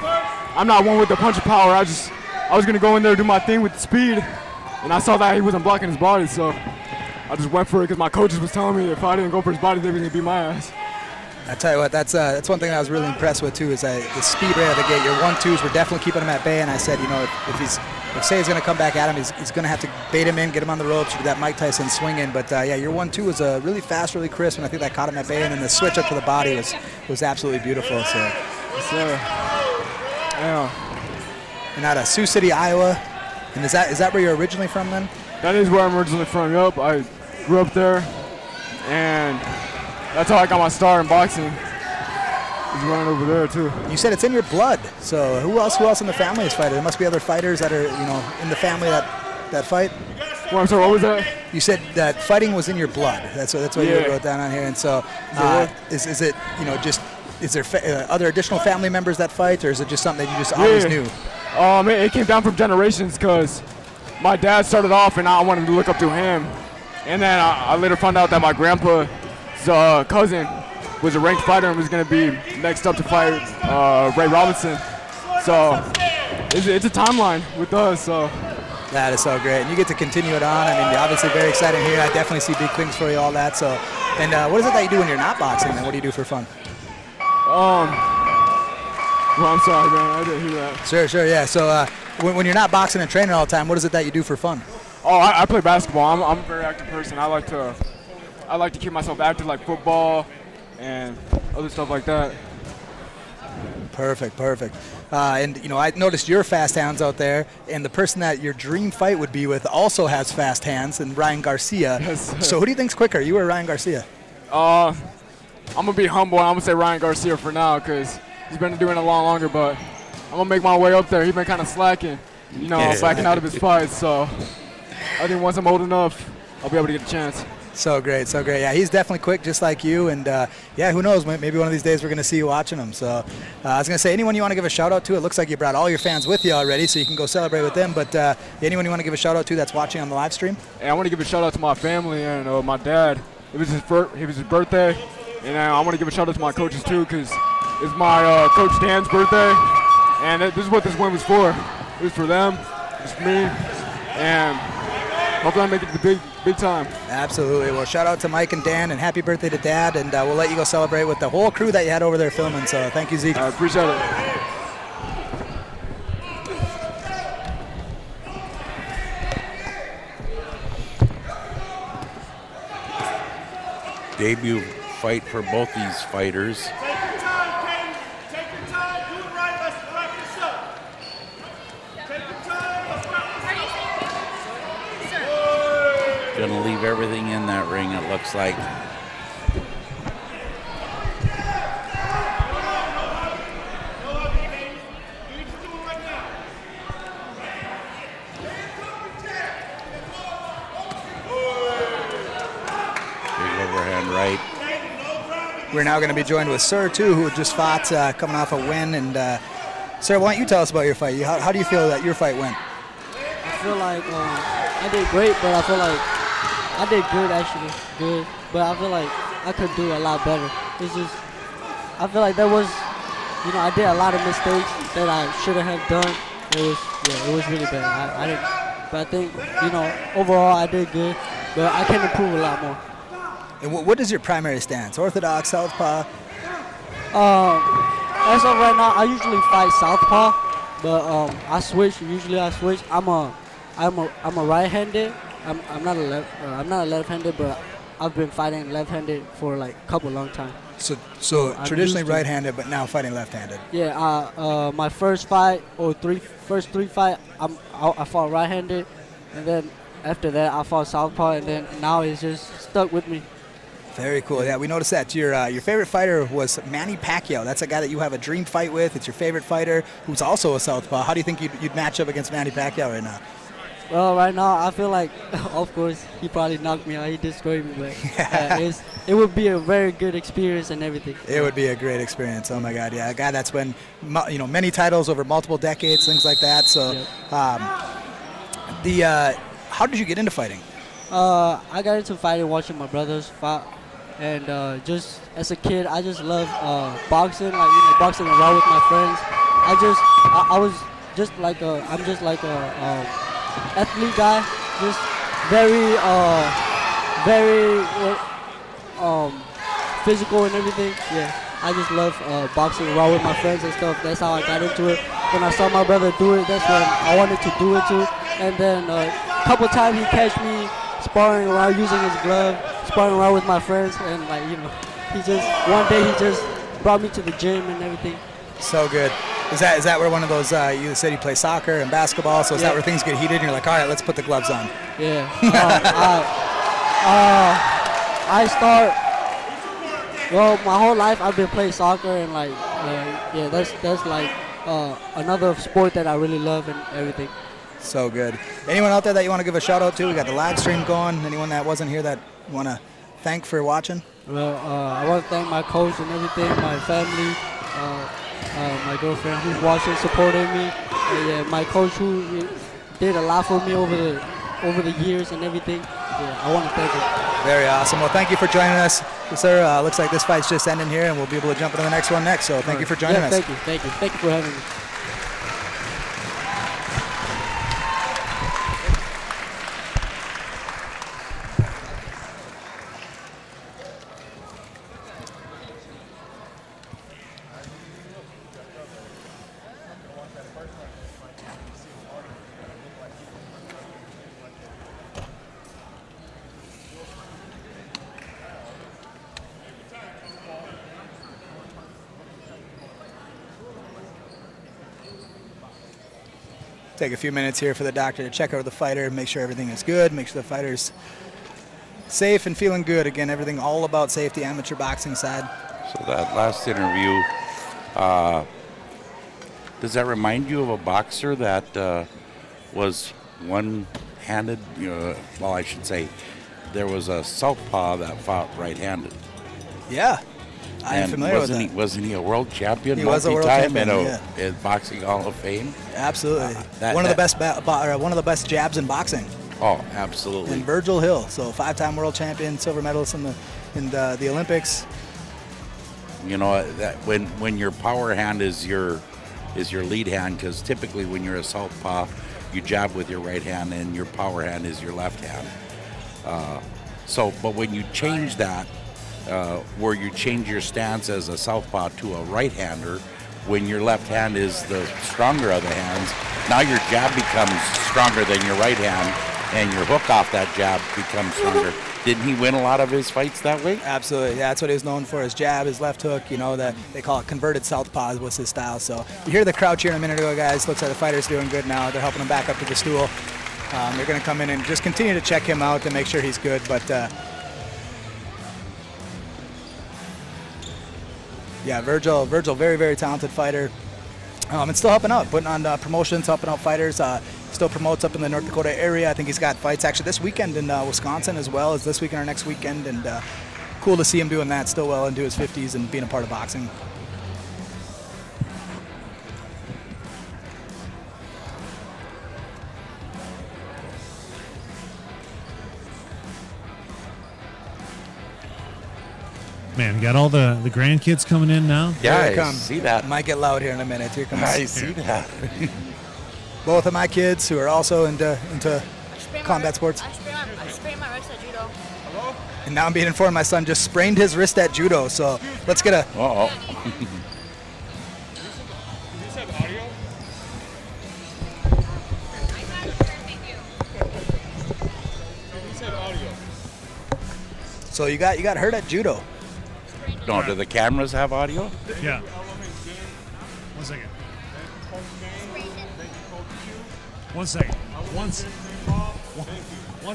I'm not one with the punch of power. I was gonna go in there and do my thing with the speed, and I saw that he wasn't blocking his body, so I just went for it because my coaches was telling me if I didn't go for his body, they were gonna beat my ass. I tell you what, that's one thing I was really impressed with too. Is the speed right out of the gate. Your 1-2s were definitely keeping him at bay, and I said, you know, if Say's going to come back at him, he's going to have to bait him in, get him on the ropes, do that Mike Tyson swinging. But yeah, your 1-2 was really fast, really crisp, and I think that caught him at bay. And then the switch up to the body was absolutely beautiful. So, Yes, sir. Yeah. And out of Sioux City, Iowa, and is that where you're originally from then? That is where I'm originally from. Yup, I grew up there, and that's how I got my start in boxing. He's running over there too. You said it's in your blood. So who else in the family is fighting? There must be other fighters that are in the family that fight. Well, I'm sorry, what was that? You said that fighting was in your blood. That's what you wrote down on here. And so is it is there other additional family members that fight, or is it just something that you just always knew? It came down from generations because my dad started off, and I wanted to look up to him. And then I later found out that my grandpa's cousin was a ranked fighter and was going to be next up to fight Ray Robinson. So it's a timeline with us. So that is so great, and you get to continue it on. I mean, obviously very exciting here. I definitely see big things for you, all that. So, and what is it that you do when you're not boxing? Then what do you do for fun? Well, I'm sorry, man. I didn't hear that. Sure, yeah. So when you're not boxing and training all the time, what is it that you do for fun? Oh, I play basketball. I'm a very active person. I like to keep myself active, like football and other stuff like that. Perfect. And I noticed your fast hands out there, and the person that your dream fight would be with also has fast hands, and Ryan Garcia. Yes. So who do you think's quicker, you or Ryan Garcia? I'm gonna be humble, and I'm gonna say Ryan Garcia for now because he's been doing it a lot longer. But I'm gonna make my way up there. He's been kind of slacking, backing out of his fights. So I think once I'm old enough, I'll be able to get a chance. So great. Yeah, he's definitely quick, just like you. And yeah, who knows? Maybe one of these days we're going to see you watching him. So I was going to say, anyone you want to give a shout out to? It looks like you brought all your fans with you already, so you can go celebrate with them. But anyone you want to give a shout out to that's watching on the live stream? And I want to give a shout out to my family and my dad. It was his birthday, and I want to give a shout out to my coaches too, because it's my coach Dan's birthday, and this is what this win was for. It was for them, it's for me, and hopefully I make it to the big time. Absolutely. Well, shout out to Mike and Dan, and happy birthday to Dad, and we'll let you go celebrate with the whole crew that you had over there filming. So thank you, Zeke. I appreciate it. Debut fight for both these fighters. Take your time, Caden. Take your time. Do it right. Let's wrap this up. Take your time. Let's wrap this up. Gonna leave everything in that ring, it looks like. Big overhand right. We're now going to be joined with Sir, too, who just fought, coming off a win. And Sir, why don't you tell us about your fight? How do you feel that your fight went? I feel like I did great, but I feel like I did good, actually, good. But I feel like I could do a lot better. It's just, I feel like there was, I did a lot of mistakes that I shouldn't have done. It was really bad. I didn't, but I think, overall I did good. but I can improve a lot more. And what is your primary stance? Orthodox, southpaw? As of right now, I usually fight southpaw, but I switch. Usually I switch. I'm a right-handed. I'm not a left-handed, but I've been fighting left-handed for like a couple long time. So traditionally right-handed, but now fighting left-handed. Yeah. My first fight or first three fight, I fought right-handed, and then after that I fought southpaw, and then now it's just stuck with me. Very cool. Yeah, we noticed that your favorite fighter was Manny Pacquiao. That's a guy that you have a dream fight with. It's your favorite fighter, who's also a southpaw. How do you think you'd match up against Manny Pacquiao right now? Well, right now I feel like, of course, he probably knocked me out. He destroyed me, but it would be a very good experience and everything. It would be a great experience. Oh my God, yeah, a guy that's won many titles over multiple decades, things like that. So, how did you get into fighting? I got into fighting watching my brothers fight. And just as a kid, I just love boxing, boxing around with my friends. I was just like I'm just like a athlete guy, just very physical and everything. Yeah, I just love boxing around with my friends and stuff. That's how I got into it. When I saw my brother do it, that's when I wanted to do it too. And then a couple times he catch me sparring around using his glove, sparring around with my friends, and one day he just brought me to the gym and everything. So good. Is that where one of those, you said you play soccer and basketball, so is that where things get heated and you're like, all right, let's put the gloves on? Yeah. My whole life I've been playing soccer, and that's like another sport that I really love and everything. So good. Anyone out there that you want to give a shout out to? We got the live stream going. Anyone that wasn't here that you want to thank for watching? Well, I want to thank my coach and everything, my family, my girlfriend who's watching, supporting me, and my coach who did a lot for me over the years and everything. Yeah, I want to thank him. Very awesome. Well, thank you for joining us, sir. Looks like this fight's just ending here, and we'll be able to jump into the next one next. So thank you for joining us. Thank you for having me. Take a few minutes here for the doctor to check out the fighter, make sure everything is good, make sure the fighter's safe and feeling good. Again, everything all about safety, amateur boxing side. So that last interview, does that remind you of a boxer that was one-handed? Well, I should say there was a southpaw that fought right-handed. Yeah. I'm familiar with that. Wasn't he a world champion? He was a world champion, in Boxing Hall of Fame. Absolutely. One of the best jabs in boxing. Oh, absolutely. And Virgil Hill, so 5-time world champion, silver medalist in the Olympics. You know that when your power hand is your lead hand, because typically when you're a southpaw, you jab with your right hand, and your power hand is your left hand. But when you change that. Where you change your stance as a southpaw to a right-hander, when your left hand is the stronger of the hands, now your jab becomes stronger than your right hand, and your hook off that jab becomes stronger. Didn't he win a lot of his fights that way? Absolutely, yeah, that's what he was known for, his jab, his left hook, that they call it converted southpaw was his style. So you hear the crowd cheering a minute ago, guys. Looks like the fighter's doing good now. They're helping him back up to the stool. They're going to come in and just continue to check him out to make sure he's good, but yeah, Virgil, very, very talented fighter. And still helping out, putting on promotions, helping out fighters. Still promotes up in the North Dakota area. I think he's got fights actually this weekend in Wisconsin as well as this weekend or next weekend. And cool to see him doing that, still well into his 50s and being a part of boxing. Man, we got all the grandkids coming in now. Yeah, I see that. Might get loud here in a minute. Here comes. I see that. Both of my kids who are also into combat sports. I sprained my wrist wrist at judo. And now I'm being informed my son just sprained his wrist at judo. So let's get a. Uh-oh. So you got hurt at judo. No, do the cameras have audio? Yeah. 1 second. 1 second. 1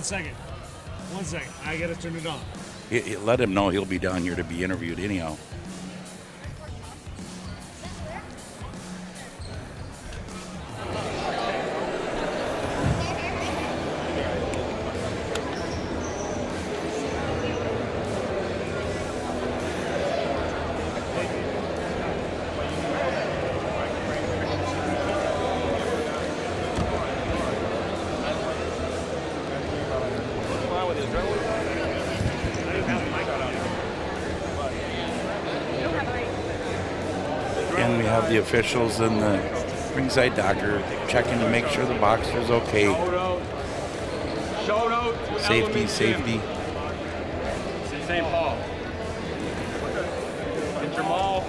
second. 1 second. I gotta turn it on. Let him know he'll be down here to be interviewed anyhow. And we have the officials and the ringside doctor checking to make sure the boxer's okay. Safety, safety. St. Paul. And Jamal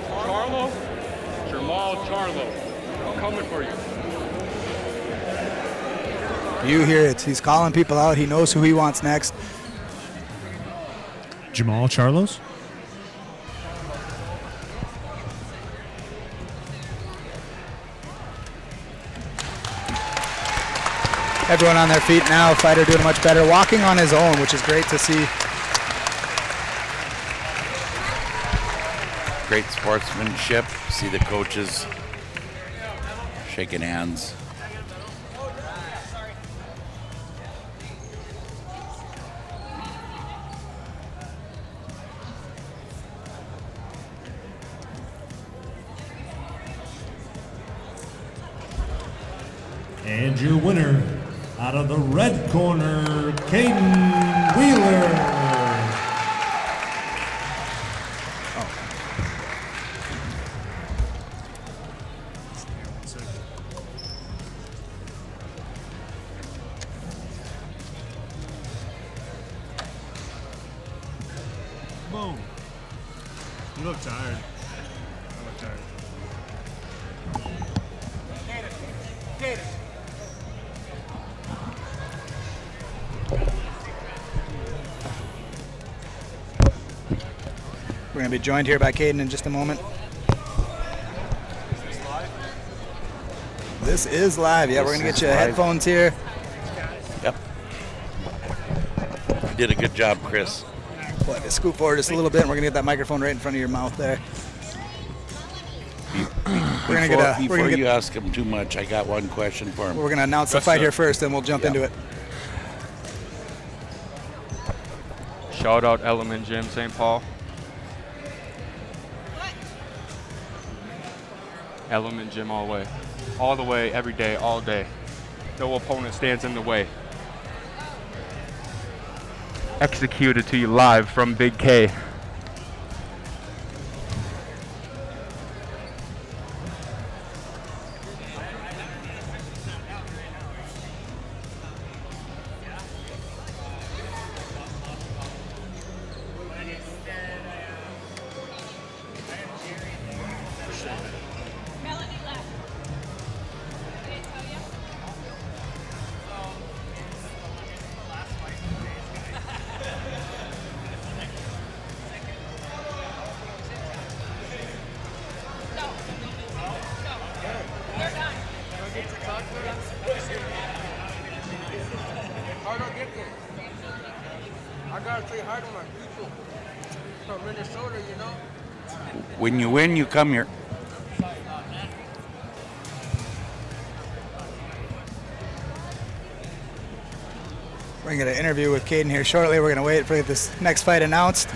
Charlo. I'm coming for you. You hear it. He's calling people out. He knows who he wants next. Jamal Charlos? Everyone on their feet now. Fighter doing much better. Walking on his own, which is great to see. Great sportsmanship. See the coaches shaking hands. And your winner, out of the red corner, Caden Wheeler. Boom. You look tired. I look tired. We're going to be joined here by Caden in just a moment. This is live. Yeah, we're going to get you headphones here. Yep. You did a good job, Chris. What, scoot forward just a little bit, and we're going to get that microphone right in front of your mouth there. Before you ask him too much, I got one question for him. We're going to announce the fight here first, and we'll jump into it. Shout out Element Gym, St. Paul. Element Gym all the way. All the way, every day, all day. No opponent stands in the way. Executed to you live from Big K. When you win, you come here. We're going to get an interview with Caden here shortly. We're going to wait for this next fight announced.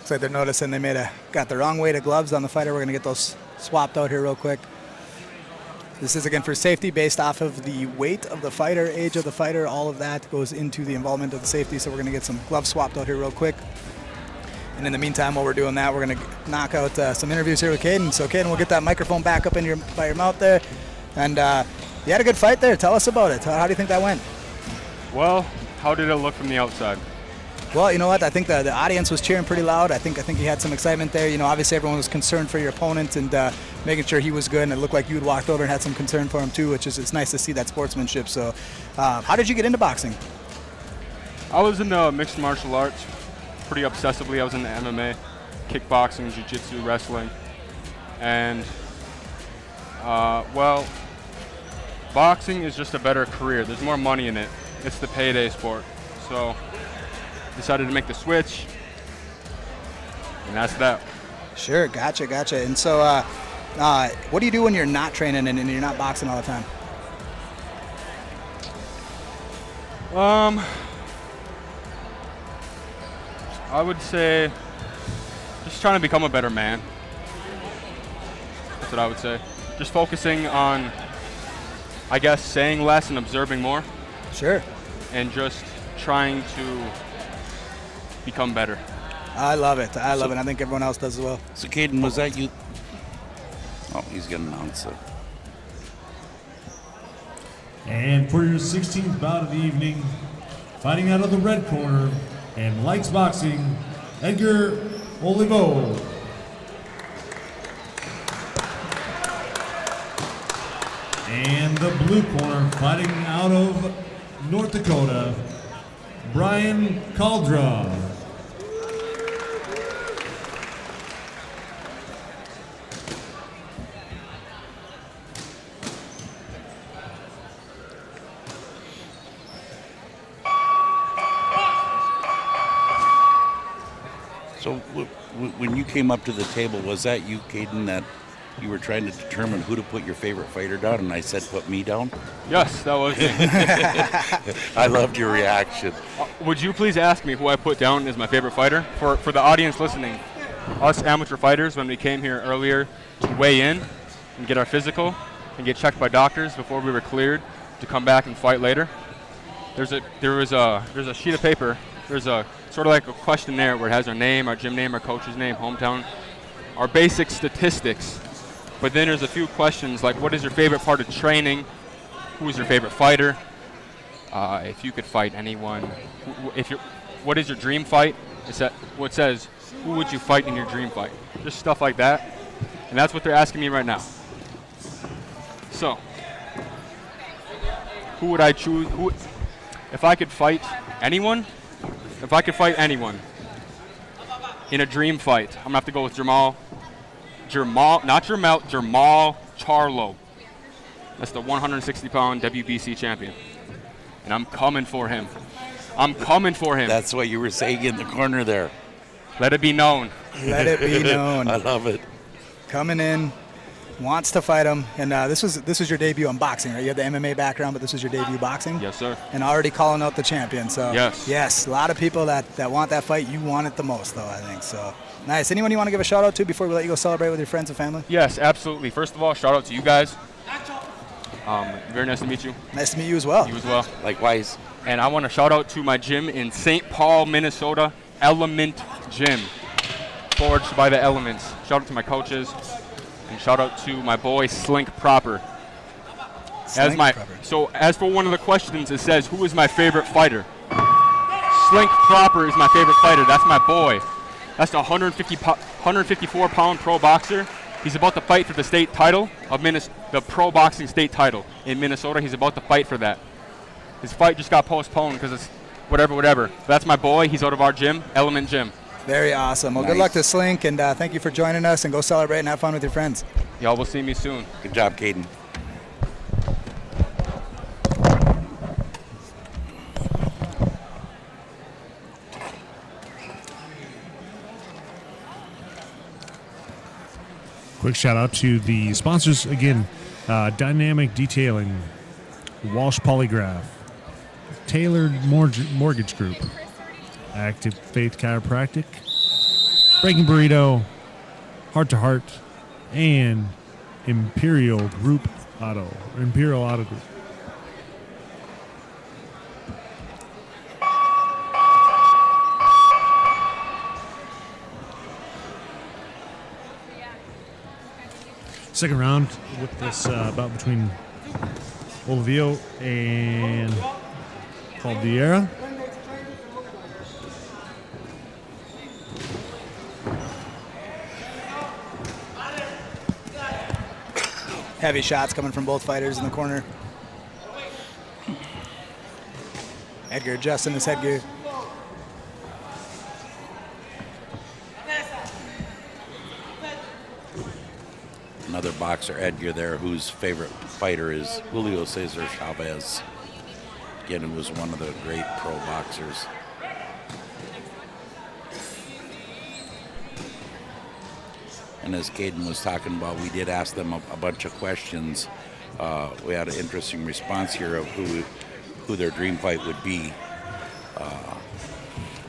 Looks like they're noticing they got the wrong weight of gloves on the fighter. We're going to get those swapped out here real quick. This is, again, for safety based off of the weight of the fighter, age of the fighter. All of that goes into the involvement of the safety. So we're going to get some gloves swapped out here real quick. And in the meantime, while we're doing that, we're going to knock out some interviews here with Caden. So, Caden, we'll get that microphone back up by your mouth there. And you had a good fight there. Tell us about it. How do you think that went? Well, how did it look from the outside? Well, you know what? I think the audience was cheering pretty loud. I think you had some excitement there. You know, obviously everyone was concerned for your opponent and making sure he was good. And it looked like you had walked over and had some concern for him too, which is it's nice to see that sportsmanship. So, how did you get into boxing? I was into mixed martial arts pretty obsessively. I was into MMA, kickboxing, jiu-jitsu, wrestling, and well, boxing is just a better career. There's more money in it. It's the payday sport. So decided to make the switch, and that's that. Sure, gotcha. And so what do you do when you're not training and you're not boxing all the time? I would say just trying to become a better man. That's what I would say. Just focusing on, I guess, saying less and observing more. Sure. And just trying to become better. I love it. I think everyone else does as well. So, Caden, was that you? Oh, he's going to announce it. And for your 16th bout of the evening, fighting out of the red corner and likes boxing, Edgar Olivo. And the blue corner, fighting out of North Dakota, Brian Caldra. So when you came up to the table, was that you, Caden, that you were trying to determine who to put your favorite fighter down, and I said put me down? Yes, that was it. I loved your reaction. Would you please ask me who I put down as my favorite fighter? For the audience listening, us amateur fighters, when we came here earlier to weigh in and get our physical and get checked by doctors before we were cleared to come back and fight later, there's a sheet of paper. There's a sort of like a questionnaire where it has our name, our gym name, our coach's name, hometown, our basic statistics. But then there's a few questions like, what is your favorite part of training? Who is your favorite fighter? If you could fight anyone, what is your dream fight? What says, who would you fight in your dream fight? Just stuff like that. And that's what they're asking me right now. So, who would I choose? If I could fight anyone? If I could fight anyone in a dream fight, I'm gonna have to go with Jamal Charlo. That's the 160-pound WBC champion. And I'm coming for him. That's what you were saying in the corner there. Let it be known. Let it be known. I love it. Coming in, wants to fight him. And this was your debut in boxing, right? You had the MMA background, but this was your debut boxing? Yes, sir. And already calling out the champion. So yes, a lot of people that want that fight. You want it the most, though, I think. So nice. Anyone you want to give a shout out to before we let you go celebrate with your friends and family? Yes, absolutely. First of all, shout out to you guys. Very nice to meet you. Nice to meet you as well. You as well. Likewise. And I want to shout out to my gym in St. Paul, Minnesota, Element Gym, forged by the Elements. Shout out to my coaches, and shout out to my boy Slink Proper. So as for one of the questions, it says, who is my favorite fighter? Slink Proper is my favorite fighter. That's my boy. That's the 154-pound pro boxer. He's about to fight for the state title of the pro boxing state title in Minnesota. He's about to fight for that. His fight just got postponed because it's whatever. That's my boy. He's out of our gym, Element Gym. Very awesome. Well, Good luck to Slink, and thank you for joining us, and go celebrate and have fun with your friends. Y'all will see me soon. Good job, Caden. Quick shout out to the sponsors again: Dynamic Detailing, Walsh Polygraph, Tailored Mortgage Group, Active Faith Chiropractic, Breaking Burrito, Heart to Heart, and Imperial Auto Group. Second round with this bout between Olivio and Caldera. Heavy shots coming from both fighters in the corner. Edgar adjusting his headgear. Another boxer, Edgar, there, whose favorite fighter is Julio Cesar Chavez. Again, who was one of the great pro boxers. And as Caden was talking about, we did ask them a bunch of questions. We had an interesting response here of who their dream fight would be.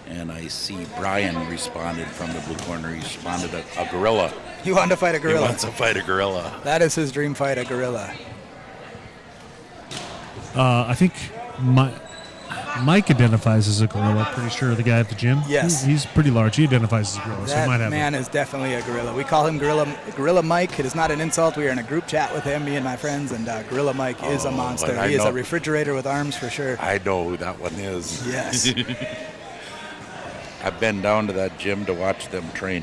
And I see Brian responded from the blue corner. He responded a gorilla. He wanted to fight a gorilla. He wants to fight a gorilla. That is his dream fight, a gorilla. I think Mike identifies as a gorilla. Pretty sure the guy at the gym. Yes. He's pretty large. He identifies as a gorilla. So he That might have man is definitely a gorilla. We call him Gorilla Mike. It is not an insult. We are in a group chat with him, me and my friends, and Gorilla Mike is a monster. He is a refrigerator with arms for sure. I know who that one is. Yes. I've been down to that gym to watch them train.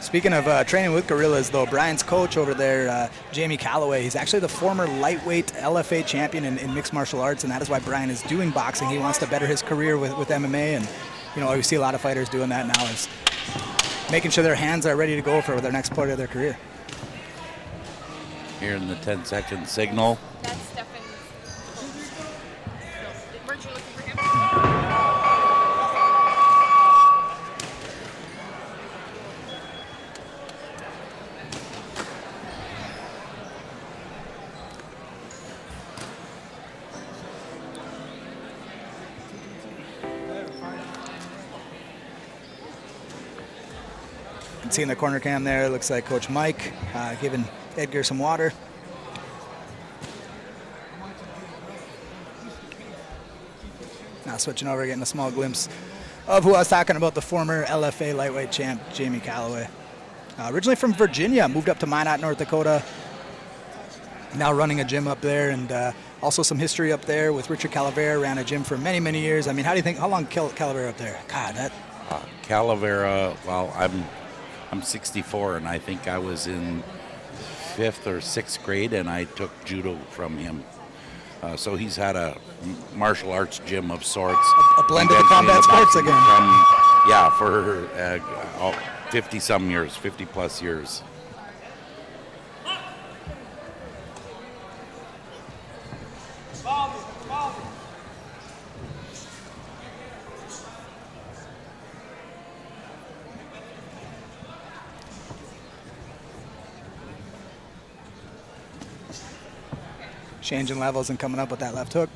Speaking of training with gorillas, though, Brian's coach over there, Jamie Calloway, he's actually the former lightweight LFA champion in mixed martial arts, and that is why Brian is doing boxing. He wants to better his career with MMA, and you know we see a lot of fighters doing that now, is making sure their hands are ready to go for their next part of their career. Here in the 10-second signal. That's Stefan. Weren't you looking for him? See in the corner cam there, it looks like Coach Mike giving Edgar some water. Now switching over, getting a small glimpse of who I was talking about, the former LFA lightweight champ, Jamie Calloway. Originally from Virginia, moved up to Minot, North Dakota. Now running a gym up there, and also some history up there with Richard Calavera, ran a gym for many, many years. I mean, how do you think, how long Calavera up there? God, that... Calavera, well, I'm 64, and I think I was in 5th or 6th grade, and I took judo from him. So he's had a martial arts gym of sorts. A blend of the combat sports again. Yeah, for 50-some years, 50-plus years. Changing levels and coming up with that left hook.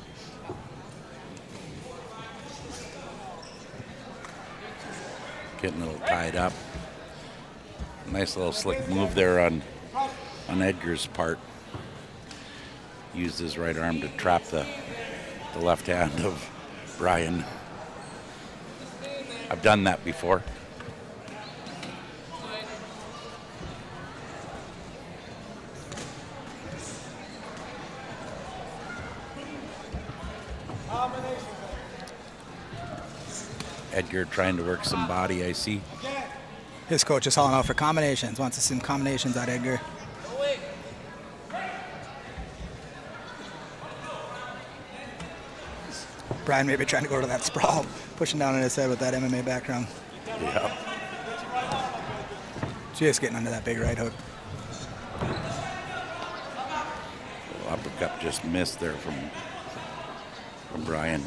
Getting a little tied up. Nice little slick move there on Edgar's part. Used his right arm to trap the left hand of Brian. I've done that before. Edgar trying to work some body, I see. His coach is hauling out for combinations. Wants to see some combinations out of Edgar. Brian maybe trying to go to that sprawl, pushing down on his head with that MMA background. Yeah. Just getting under that big right hook. Uppercut just missed there from Brian.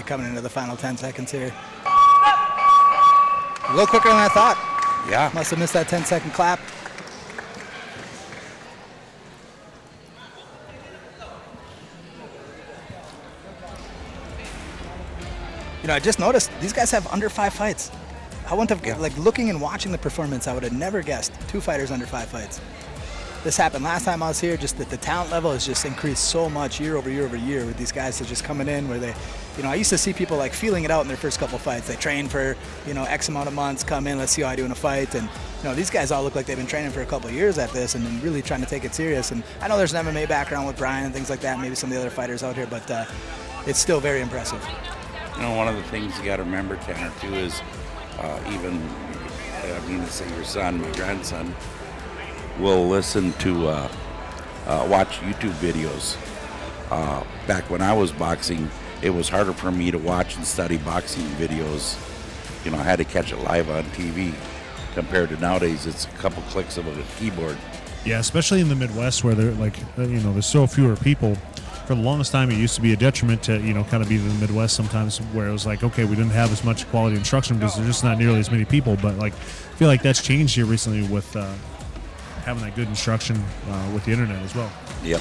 point coming into the final 10 seconds here. A little quicker than I thought. Yeah. Must have missed that 10-second clap. You know, I just noticed these guys have under 5 fights. I wouldn't have, like, looking and watching the performance, I would have never guessed 2 fighters under 5 fights. This happened last time I was here, just that the talent level has just increased so much year over year over year with these guys that are just coming in where they, you know, I used to see people like feeling it out in their first couple fights. They train for, you know, X amount of months, come in, let's see how I do in a fight. And, you know, these guys all look like they've been training for a couple of years at this and been really trying to take it serious. And I know there's an MMA background with Brian and things like that, maybe some of the other fighters out here, but it's still very impressive. You know, one of the things you got to remember, Tanner, too, is even, I mean to say your son, my grandson, will listen to, watch YouTube videos. Back when I was boxing, it was harder for me to watch and study boxing videos. You know, I had to catch it live on TV compared to nowadays. It's a couple clicks of a keyboard. Yeah, especially in the Midwest where they're like, you know, there's so fewer people. For the longest time, it used to be a detriment to, you know, kind of be in the Midwest sometimes where it was like, okay, we didn't have as much quality instruction because there's just not nearly as many people. But, like, I feel like that's changed here recently with having that good instruction with the internet as well. Yep.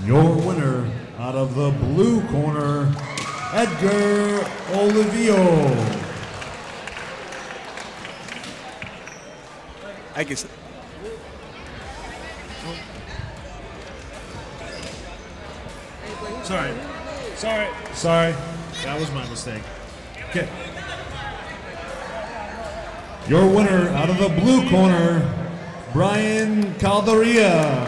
Your winner out of the blue corner, Edgar Olivio. I guess. Sorry. That was my mistake. Okay. Your winner out of the blue corner, Brian Calderia.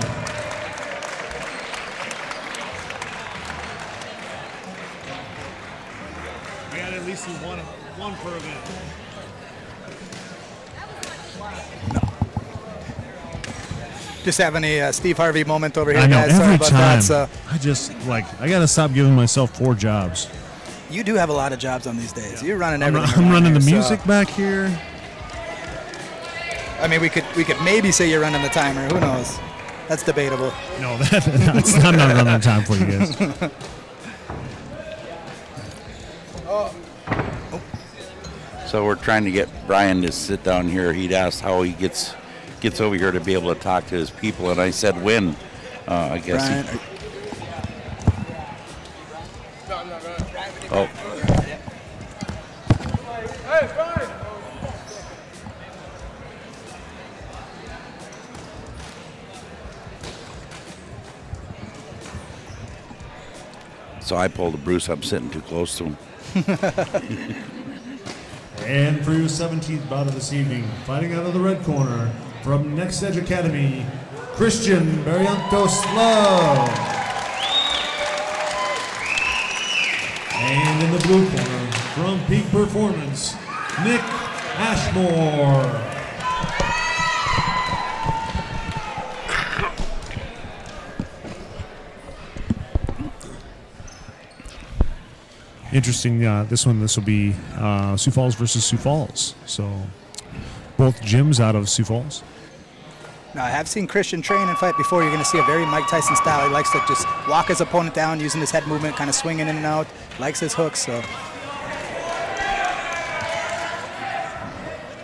We got at least one per event. Just having a Steve Harvey moment over here, I know, guys. Sorry every about time. that. So I just, like, I got to stop giving myself 4 jobs. you do have a lot of jobs on these days. You're running I'm everything. running the here, music so. back here. I mean, we could maybe say you're running the timer. Who knows? That's debatable. No, I'm not running the time for you guys. So we're trying to get Brian to sit down here. He'd asked how he gets over here to be able to talk to his people, and I said when. I guess Brian, Oh. Hey, Brian! So I pulled a Bruce. I'm sitting too close to him. And for your 17th bout of this evening, fighting out of the red corner from Next Edge Academy, Christian Barrientos Love. And in the blue corner from Peak Performance, Nick Ashmore. Interesting. This will be Sioux Falls versus Sioux Falls. So both gyms out of Sioux Falls. Now, I have seen Christian train and fight before. You're going to see a very Mike Tyson style. He likes to just walk his opponent down using his head movement, kind of swinging in and out. Likes his hooks. So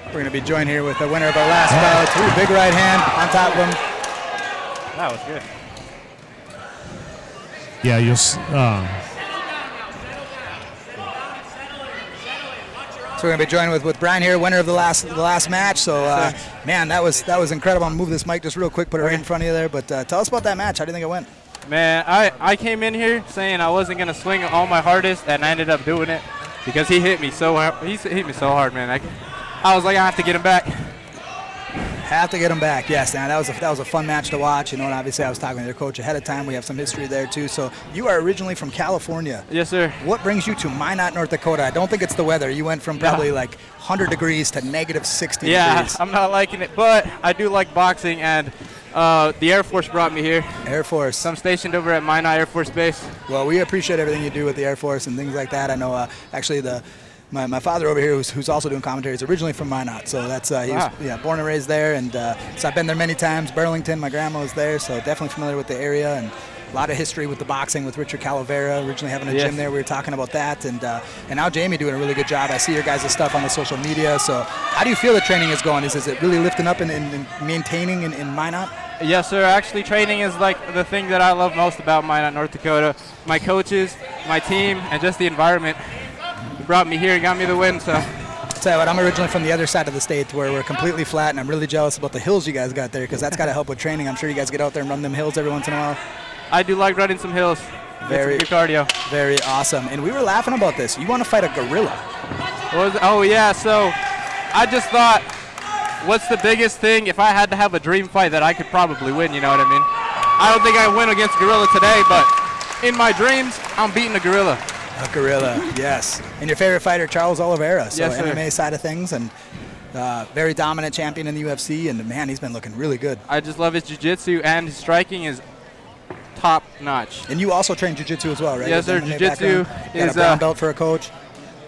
we're going to be joined here with the winner of our last bout. Ooh, big right hand on top of him. That was good. Yeah, you'll. So we're going to be joined with Brian here, winner of the last match. So, man, that was incredible. I'm going to move this mic just real quick, put it right in front of you there. But tell us about that match. How do you think it went? Man, I came in here saying I wasn't going to swing all my hardest, and I ended up doing it because he hit me so hard. He hit me so hard, man. I was like, I have to get him back. Have to get him back. Yes, man. That was a fun match to watch. You know, and obviously I was talking to their coach ahead of time. We have some history there too. So you are originally from California. Yes, sir. What brings you to Minot, North Dakota? I don't think it's the weather. You went from probably like 100 degrees to negative 60 degrees. I'm not liking it, but I do like boxing, and the Air Force brought me here. Air Force. So I'm stationed over at Minot Air Force Base. Well, we appreciate everything you do with the Air Force and things like that. I know actually the my father over here, who's also doing commentary, is originally from Minot. So that's he was born and raised there, and so I've been there many times. Burlington, my grandma was there, so definitely familiar with the area, and a lot of history with the boxing with Richard Calavera, originally having a gym there. We were talking about that, and now Jamie doing a really good job. I see your guys' stuff on the social media. So how do you feel the training is going? Is it really lifting up and maintaining in Minot? Yes, sir. Actually, training is like the thing that I love most about Minot, North Dakota. My coaches, my team, and just the environment brought me here and got me the win. So. Tell you what, I'm originally from the other side of the state where we're completely flat, and I'm really jealous about the hills you guys got there because that's got to help with training. I'm sure you guys get out there and run them hills every once in a while. I do like running some hills. Very good cardio. Very awesome. And we were laughing about this. You want to fight a gorilla? Oh yeah. So I just thought, what's the biggest thing if I had to have a dream fight that I could probably win? You know what I mean? I don't think I win against a gorilla today, but in my dreams, I'm beating a gorilla. A gorilla, yes. And your favorite fighter, Charles Oliveira. So yes, sir. MMA side of things, and very dominant champion in the UFC. And man, he's been looking really good. I just love his jiu-jitsu, and his striking is top notch. And you also train jiu-jitsu as well, right? Yes, sir. Jiu-jitsu is a brown belt for a coach.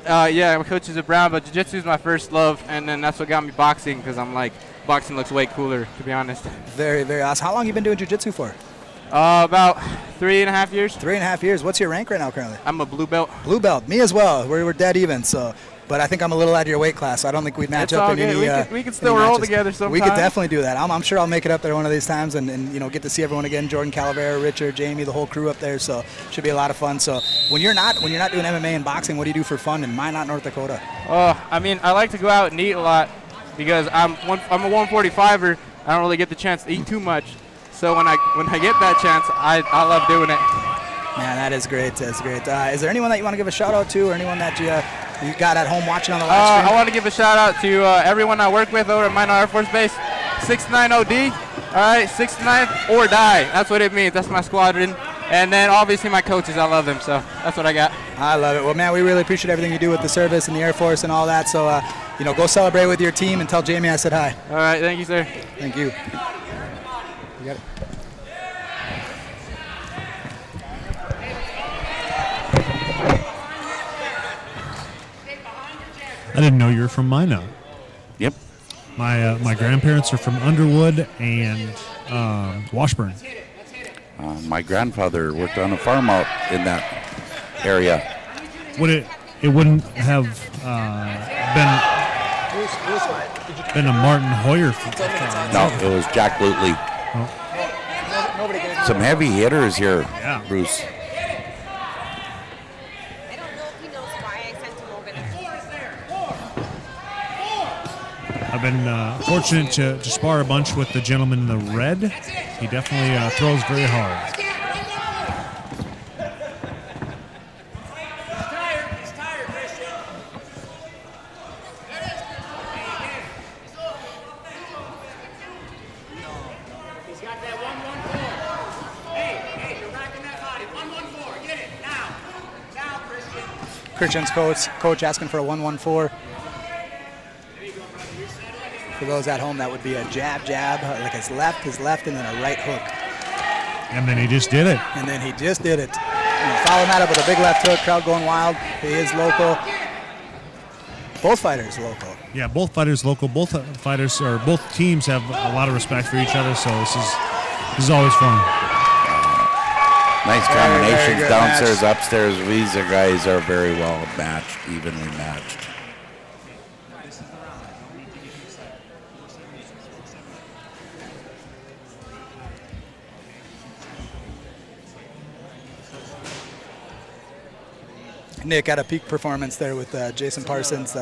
Yeah, my coach is a brown, but jiu-jitsu is my first love, and then that's what got me boxing because I'm like, boxing looks way cooler, to be honest. Very, very awesome. How long have you been doing jiu-jitsu for? About 3.5 years. 3.5 years. What's your rank right now currently? I'm a blue belt. Blue belt. Me as well. We're dead even. So, but I think I'm a little out of your weight class. So I don't think we'd match up in any. We could still roll together sometime. We could definitely do that. I'm sure I'll make it up there one of these times, and get to see everyone again. Jordan Calavera, Richard, Jamie, the whole crew up there. So should be a lot of fun. So when you're not doing MMA and boxing, what do you do for fun in Minot, North Dakota? I mean, I like to go out and eat a lot because I'm a 145er. I don't really get the chance to eat too much. So when I get that chance, I love doing it. Man, that is great. That's great. Is there anyone that you want to give a shout out to, or anyone that you got at home watching on the live stream? I want to give a shout out to everyone I work with over at Minot Air Force Base. 690D. All right, 690 or die. That's what it means. That's my squadron. And then obviously my coaches, I love them. So that's what I got. I love it. Well, man, we really appreciate everything you do with the service and the Air Force and all that. So, go celebrate with your team and tell Jamie I said hi. All right, thank you, sir. Thank you. You got it. I didn't know you were from Minot. Yep. My grandparents are from Underwood and Washburn. My grandfather worked on a farm out in that area. It wouldn't have been a Martin Hoyer farm. No, it was Jack Lutley. Some heavy hitters here, Bruce. I've been fortunate to spar a bunch with the gentleman in the red. He definitely throws very hard. Christian's coach asking for a 1-1-4. For those at home, that would be a jab, like his left, and then a right hook. And then he just did it. And following that up with a big left hook, crowd going wild. He is local. Both fighters local. Yeah, both fighters local. Both teams have a lot of respect for each other, so this is always fun. Nice combinations downstairs, upstairs. These guys are very well matched, evenly matched. Nick had a peak performance there with Jason Parsons.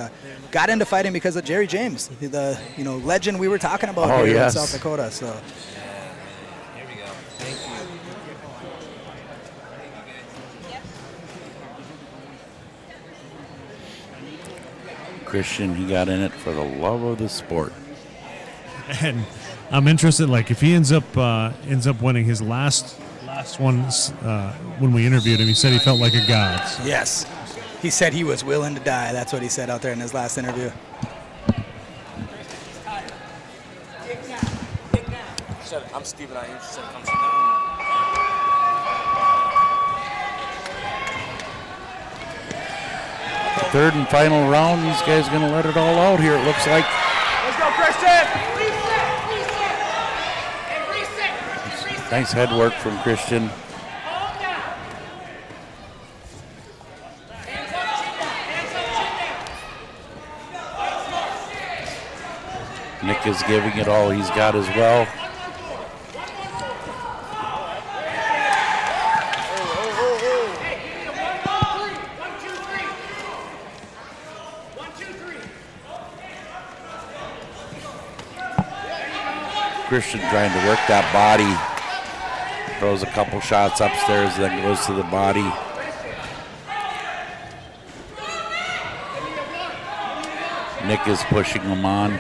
Got into fighting because of Jerry James, the legend we were talking about here in South Dakota. So. Christian, he got in it for the love of the sport. And I'm interested, like if he ends up winning his last one when we interviewed him, he said he felt like a god. So. Yes, he said he was willing to die. That's what he said out there in his last interview. I'm Steven. I'm interested in coming third and final round. These guys going to let it all out here, it looks like. Let's go, Christian! Nice head work from Christian. Nick is giving it all he's got as well. Christian trying to work that body. Throws a couple shots upstairs, then goes to the body. Nick is pushing him on.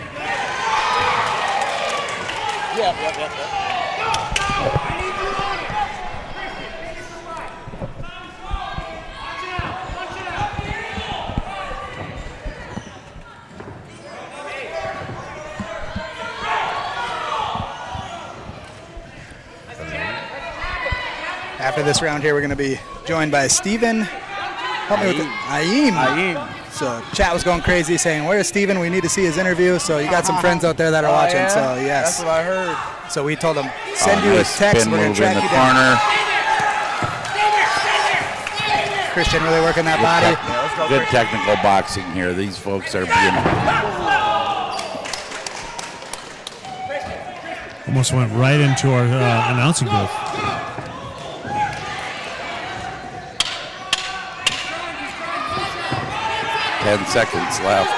After this round here, we're going to be joined by Steven. Help me with it. Aim. So chat was going crazy saying, where's Steven? We need to see his interview. So you got some friends out there that are watching. Yeah? So yes. That's what I heard. So we told them, send you a Nice text. spin We're going move to track in the you down. corner. Christian really working that body. Good technical boxing here. These folks are being... Almost went right into our announcing booth. Ten seconds left.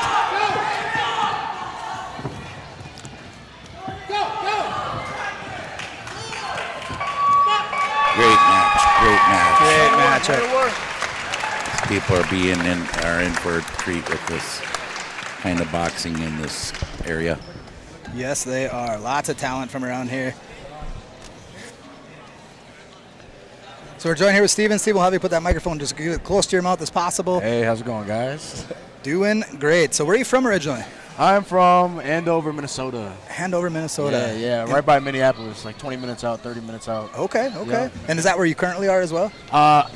Great match. Great matchup. These people are in for a treat with this kind of boxing in this area. Yes, they are. Lots of talent from around here. So we're joined here with Steven. Steven, we'll have you put that microphone just get close to your mouth as possible. Hey, how's it going, guys? Doing great. So where are you from originally? I'm from Andover, Minnesota. Andover, Minnesota. Yeah, right by Minneapolis, like 20 minutes out, 30 minutes out. Okay. Yeah. And is that where you currently are as well?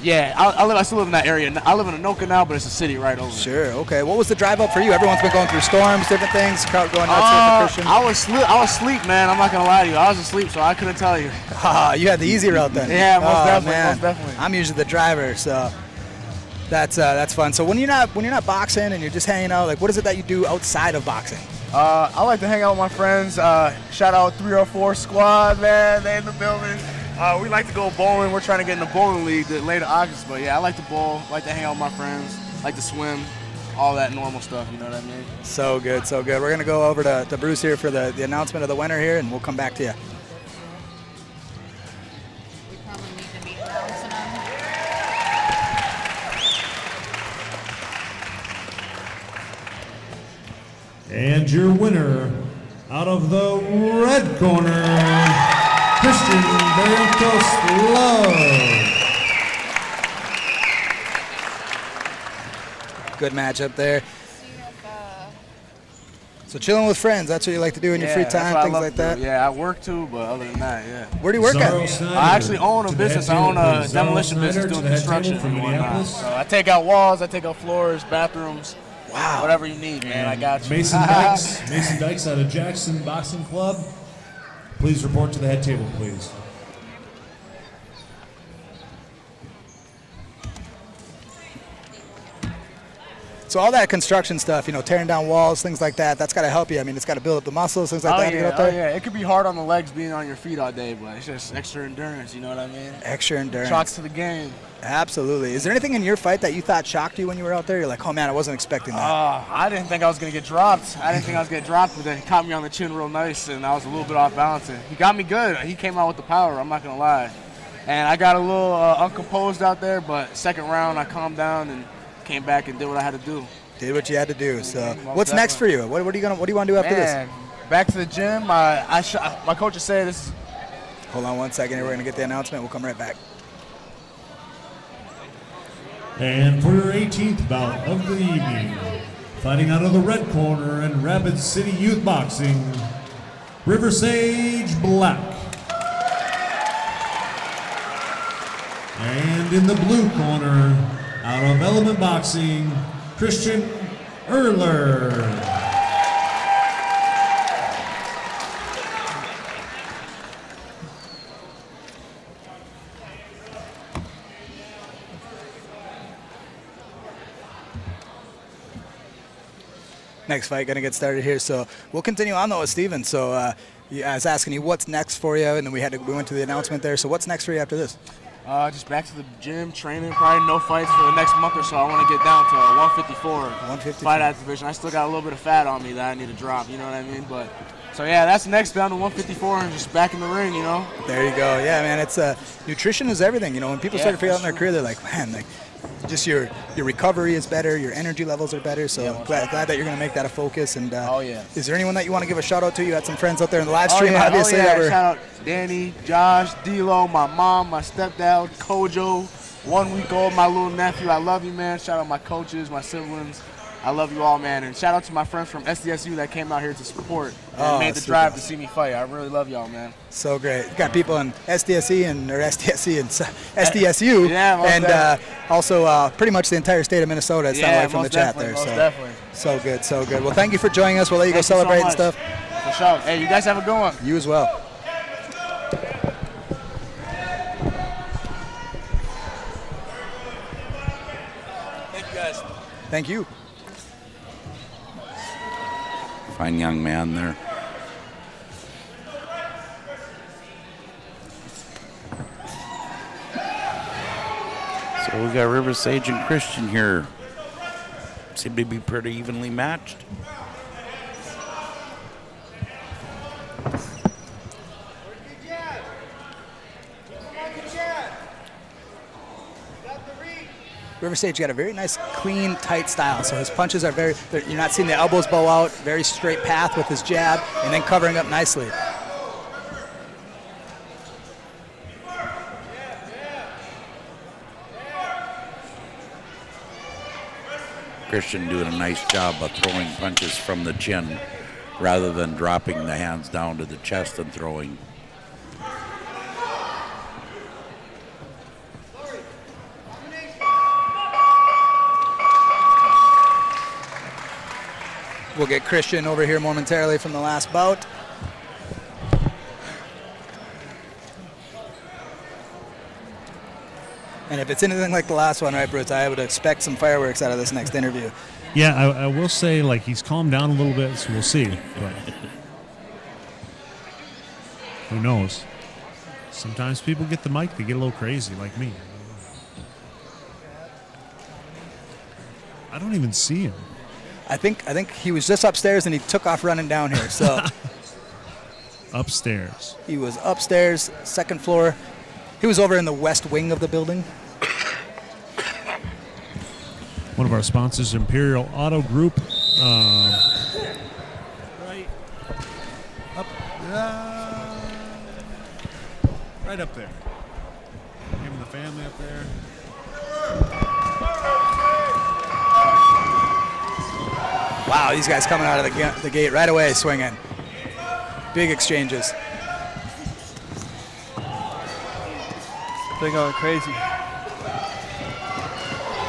Yeah, I still live in that area. I live in Anoka now, but it's a city right over. Sure. Okay. What was the drive up for you? Everyone's been going through storms, different things. Crowd going nuts here for Christian. I was asleep, man. I'm not gonna lie to you. I was asleep, so I couldn't tell you. You had the easy route then. Yeah, most Man. definitely. I'm usually the driver, so that's fun. So when you're not boxing and you're just hanging out, like what is it that you do outside of boxing? I like to hang out with my friends. Shout out 304 Squad, man. They in the building. We like to go bowling. We're trying to get in the bowling league later August. But yeah, I like to bowl. Like to hang out with my friends. Like to swim. All that normal stuff. You know what I mean? So good. We're gonna go over to Bruce here for the announcement of the winner here, and we'll come back to you. And your winner, out of the red corner, Christian Barrientos Love. Good matchup there. So chilling with friends, that's what you like to do in your free time, things like that? Yeah, I work too, but other than that, yeah. Where do you work at? I actually own a business. I own a demolition business doing construction and whatnot. So I take out walls, I take out floors, bathrooms. Wow. Whatever you need, man, I got you. Mason Dykes out of Jackson Boxing Club. Please report to the head table, please. So all that construction stuff, tearing down walls, things like that, that's got to help you. I mean, it's got to build up the muscles, things like that to get up there. Yeah. It could be hard on the legs being on your feet all day, but it's just extra endurance, you know what I mean? Extra endurance. Shocks to the game. Absolutely. Is there anything in your fight that you thought shocked you when you were out there? You're like, oh man, I wasn't expecting that. I didn't think I was going to get dropped. But then he caught me on the chin real nice, and I was a little bit off balance. And he got me good. He came out with the power, I'm not going to lie. And I got a little uncomposed out there, but second round I calmed down and came back and did what I had to do. Did what you had to do. So what's next for you? What do you want to do after this? Back to the gym. My coach is saying this. Hold on one second here. We're going to get the announcement. We'll come right back. And for your 18th bout of the evening, fighting out of the red corner in Rapid City Youth Boxing, River Sage Black. And in the blue corner, out of Element Boxing, Christian Erler. Next fight going to get started here, so we'll continue on though with Steven. So I was asking you what's next for you, and then we went to the announcement there. So what's next for you after this? Just back to the gym, training. Probably no fights for the next month or so. I want to get down to 154. 154. Fight out division. I still got a little bit of fat on me that I need to drop. You know what I mean? But so yeah, that's next, down to 154 and just back in the ring. You know. There you go. Yeah, man. It's nutrition is everything. You know, when people start to figure out in their career, they're like, man, like. Just your recovery is better, your energy levels are better, so glad that you're going to make that a focus. And is there anyone that you want to give a shout out to? You had some friends out there in the live stream, obviously. That were shout out Danny, Josh, D-Lo, my mom, my stepdad, Kojo, 1 week old, my little nephew. I love you, man. Shout out my coaches, my siblings. I love you all, man. And shout out to my friends from SDSU that came out here to support and made the drive to see me fight. I really love y'all, man. So great. You got people in SDSU and SDSU, and also pretty much the entire state of Minnesota. It's not away from the chat there. Most so definitely. So good, so good. Well, thank you for joining us. We'll let you go celebrate and stuff. For sure. Hey, you guys have a good one. You as well. Thank you, guys. Thank you. Fine young man there. So we got River Sage and Christian here. Seem to be pretty evenly matched. River Sage got a very nice, clean, tight style. So his punches are you're not seeing the elbows bow out, very straight path with his jab, and then covering up nicely. Christian doing a nice job of throwing punches from the chin rather than dropping the hands down to the chest and throwing. We'll get Christian over here momentarily from the last bout. And if it's anything like the last one, right, Bruce, I would expect some fireworks out of this next interview. Yeah, I will say, like, he's calmed down a little bit, so we'll see. But who knows? Sometimes people get the mic, they get a little crazy, like me. I don't even see him. I think he was just upstairs and he took off running down here. So upstairs. He was upstairs, second floor. He was over in the west wing of the building. One of our sponsors, Imperial Auto Group. Right up there. Him and the family up there. Wow, these guys coming out of the gate right away swinging. Big exchanges. They're going crazy.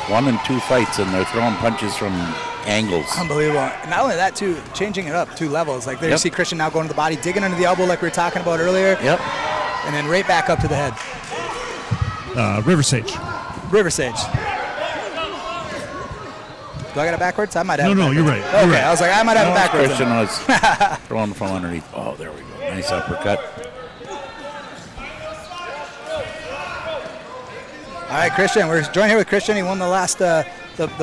1 and 2 fights, and they're throwing punches from angles. Unbelievable. And not only that, too, changing it up 2 levels. Like there you see Christian now going to the body, digging under the elbow like we were talking about earlier. Yep. And then right back up to the head. River Sage. River Sage. Do I got it backwards? I might have it No, backwards. you're right. Okay, I was like, I might have it backwards. Christian was throwing from underneath. Oh, there we go. Nice uppercut. All right, Christian, we're joined here with Christian. He won the last the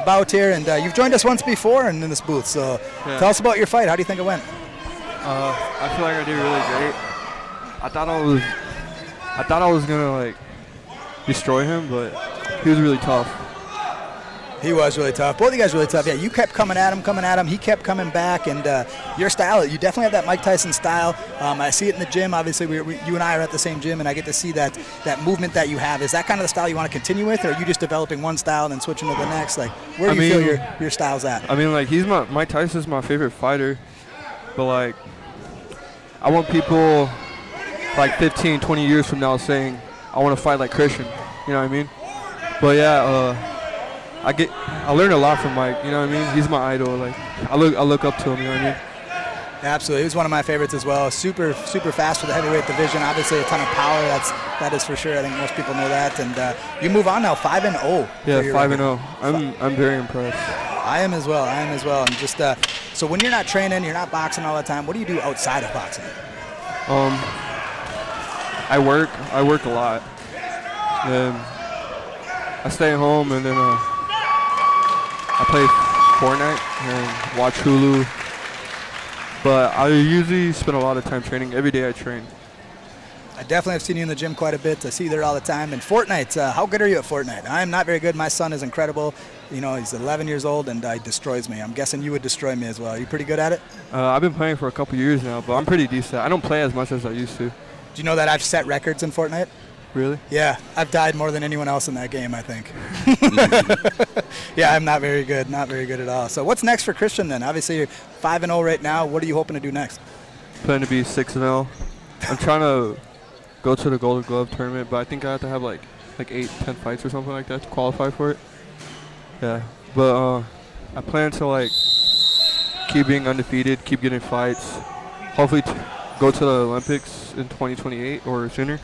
bout here, and you've joined us once before in this booth. So tell us about your fight. How do you think it went? I feel like I did really great. I thought I was gonna like destroy him, but he was really tough. He was really tough. Both of you guys really tough. Yeah, you kept coming at him. He kept coming back, and your style, you definitely have that Mike Tyson style. I see it in the gym. Obviously, you and I are at the same gym, and I get to see that movement that you have. Is that kind of the style you want to continue with, or are you just developing one style and then switching to the next? Like, where do you feel your style's at? I mean, like, Mike Tyson's my favorite fighter, but like, I want people like 15, 20 years from now saying, I want to fight like Christian. You know what I mean? But yeah, I learned a lot from Mike. You know what I mean? He's my idol. Like I look up to him. You know what I mean? Absolutely, he was one of my favorites as well. Super fast for the heavyweight division. Obviously, a ton of power. That is for sure. I think most people know that. And you move on now, 5-0. Yeah, 5-0. I'm very impressed. I am as well. And just so when you're not training, you're not boxing all the time. What do you do outside of boxing? I work a lot. I stay at home and then I play Fortnite and watch Hulu. But I usually spend a lot of time training. Every day I train. I definitely have seen you in the gym quite a bit. I see you there all the time. And Fortnite, how good are you at Fortnite? I am not very good. My son is incredible. You know, he's 11 years old and he destroys me. I'm guessing you would destroy me as well. Are you pretty good at it? I've been playing for a couple years now, but I'm pretty decent. I don't play as much as I used to. Do you know that I've set records in Fortnite? Really? Yeah, I've died more than anyone else in that game, I think. Yeah, I'm not very good at all. So what's next for Christian then? Obviously you're 5-0 right now. What are you hoping to do next? Plan to be 6-0. I'm trying to go to the Golden Glove tournament, but I think I have to have like 8-10 fights or something like that to qualify for it. Yeah, but I plan to like keep being undefeated, keep getting fights, hopefully go to the Olympics in 2028 or sooner.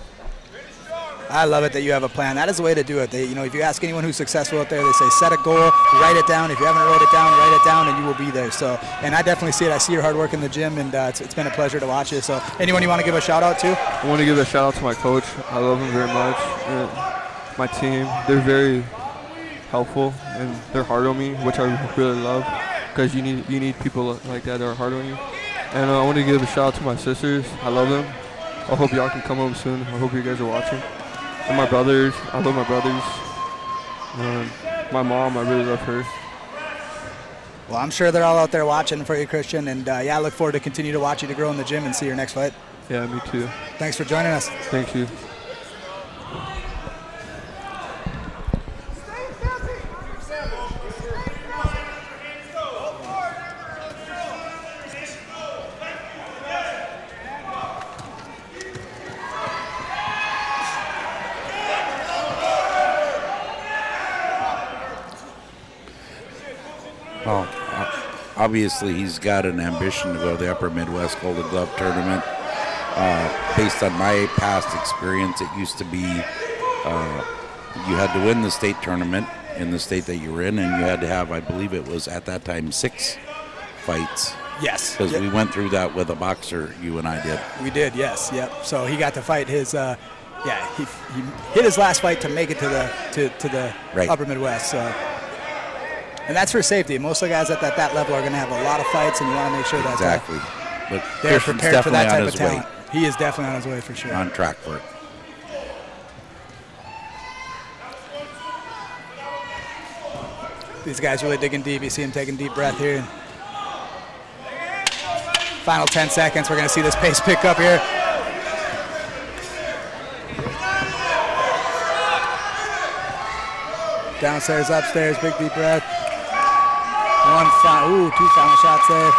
I love it that you have a plan. That is the way to do it. If you ask anyone who's successful out there, they say set a goal, write it down. If you haven't wrote it down, write it down, and you will be there. So, and I definitely see it. I see your hard work in the gym, and it's been a pleasure to watch you. So, anyone you want to give a shout out to? I want to give a shout out to my coach. I love him very much. And my team, they're very helpful and they're hard on me, which I really love, because you need people like that are hard on you. And I want to give a shout out to my sisters. I love them. I hope y'all can come home soon. I hope you guys are watching. And my brothers, I love my brothers. My mom, I really love her. Well, I'm sure they're all out there watching for you, Christian. And I look forward to continue to watch you to grow in the gym and see your next fight. Yeah, me too. Thanks for joining us. Thank you. Well, obviously he's got an ambition to go to the Upper Midwest Golden Glove Tournament. Based on my past experience, it used to be you had to win the state tournament in the state that you were in, and you had to have, I believe it was at that time, 6 fights. Yes. Because we went through that with a boxer, you and I did. We did, yes, yep. So he got to fight his, he hit his last fight to make it to the right. Upper Midwest. So. And that's for safety. Most of the guys at that level are going to have a lot of fights, and you want to make sure that exactly. But they're prepared for that type of talent. Way. He is definitely on his way for sure. On track for it. These guys really digging deep. You see him taking a deep breath here. Final 10 seconds. We're going to see this pace pick up here. Downstairs, upstairs, big deep breath. 2 final shots there.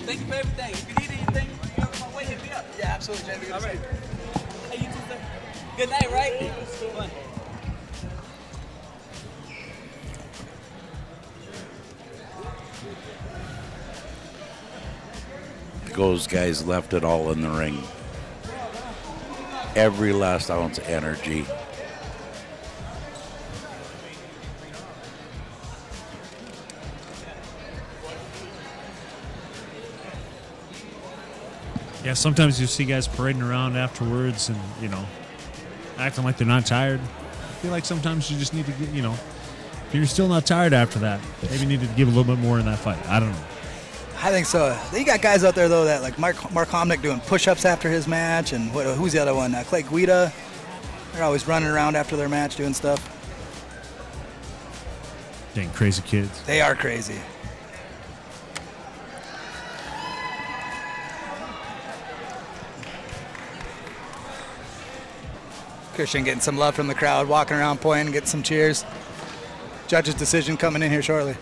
Thank you for everything. If you need anything, you know my way, hit me up. Yeah, absolutely, Jamie. All right. Hey, you too, sir. Good night, right? Fun. Those guys left it all in the ring. Every last ounce of energy. Yeah, sometimes you see guys parading around afterwards and, acting like they're not tired. I feel like sometimes you just need to get, if you're still not tired after that, maybe you need to give a little bit more in that fight. I don't know. I think so. You got guys out there, though, that like Mark Homnick doing push-ups after his match, and who's the other one? Clay Guida. They're always running around after their match doing stuff. Dang crazy kids. They are crazy. Christian getting some love from the crowd, walking around pointing, getting some cheers. Judge's decision coming in here shortly.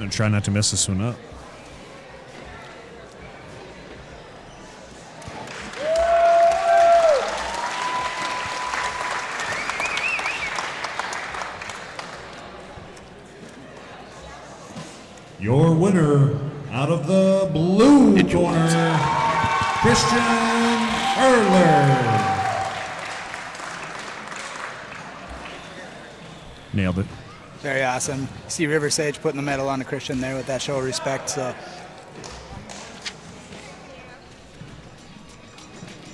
And try not to mess this one up. Your winner out of the blue corner, Christian Erler. Nailed it. Very awesome. See River Sage putting the medal on to Christian there with that show of respect. So.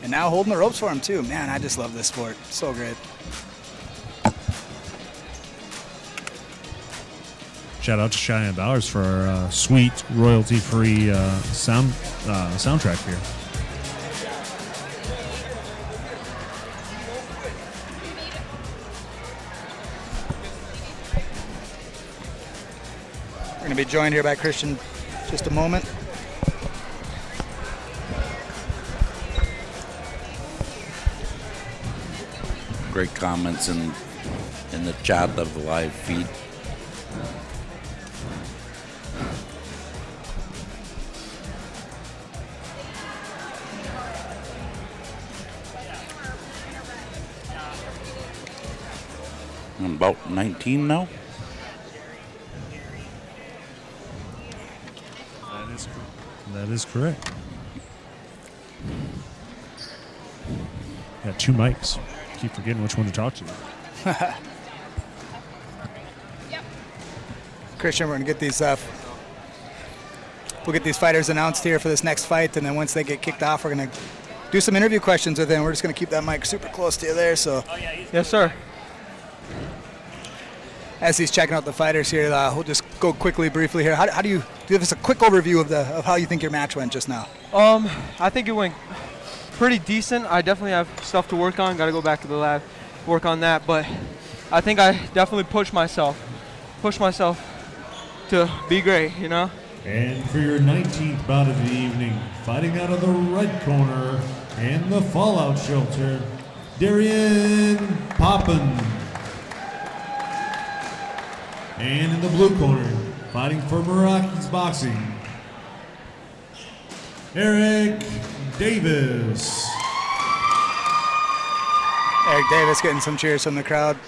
And now holding the ropes for him too. Man, I just love this sport. So great. Shout out to Cheyenne Bowers for our sweet royalty-free soundtrack here. We're going to be joined here by Christian in just a moment. Great comments in the chat of the live feed. I'm about 19 now. That is correct. Got 2 mics. Keep forgetting which one to talk to. Christian, we're going to get these we'll get these fighters announced here for this next fight, and then once they get kicked off, we're going to do some interview questions with them. We're just going to keep that mic super close to you there. So, yes, sir. As he's checking out the fighters here, we'll just go quickly, briefly here. How do you give us a quick overview of how you think your match went just now? I think it went pretty decent. I definitely have stuff to work on. Got to go back to the lab, work on that. But I think I definitely pushed myself to be great, you know. And for your 19th bout of the evening, fighting out of the red corner and the Fallout Shelter, Darian Poppin. And in the blue corner, fighting for Meraki's Boxing, Eric Davis. Eric Davis getting some cheers from the crowd.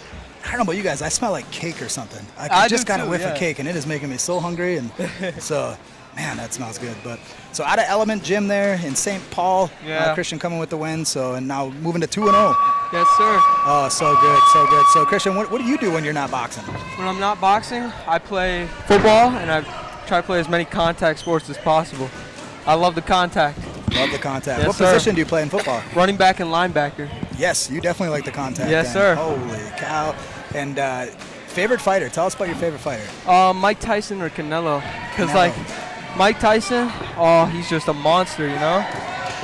I don't know about you guys, I smell like cake or something. I just got a whiff of cake, and it is making me so hungry. And so, man, that smells good. But so out of Element Gym there in St. Paul, Christian coming with the win. So and now moving to 2-0. Yes, sir. Oh, so good, so good. So Christian, what do you do when you're not boxing? When I'm not boxing, I play football, and I try to play as many contact sports as possible. I love the contact. Love the contact. Yes, what sir. position do you play in football? Running back and linebacker. Yes, you definitely like the contact. Yes, sir. Holy cow. And favorite fighter? Tell us about your favorite fighter. Mike Tyson or Canelo. Because, like, Mike Tyson, he's just a monster, you know?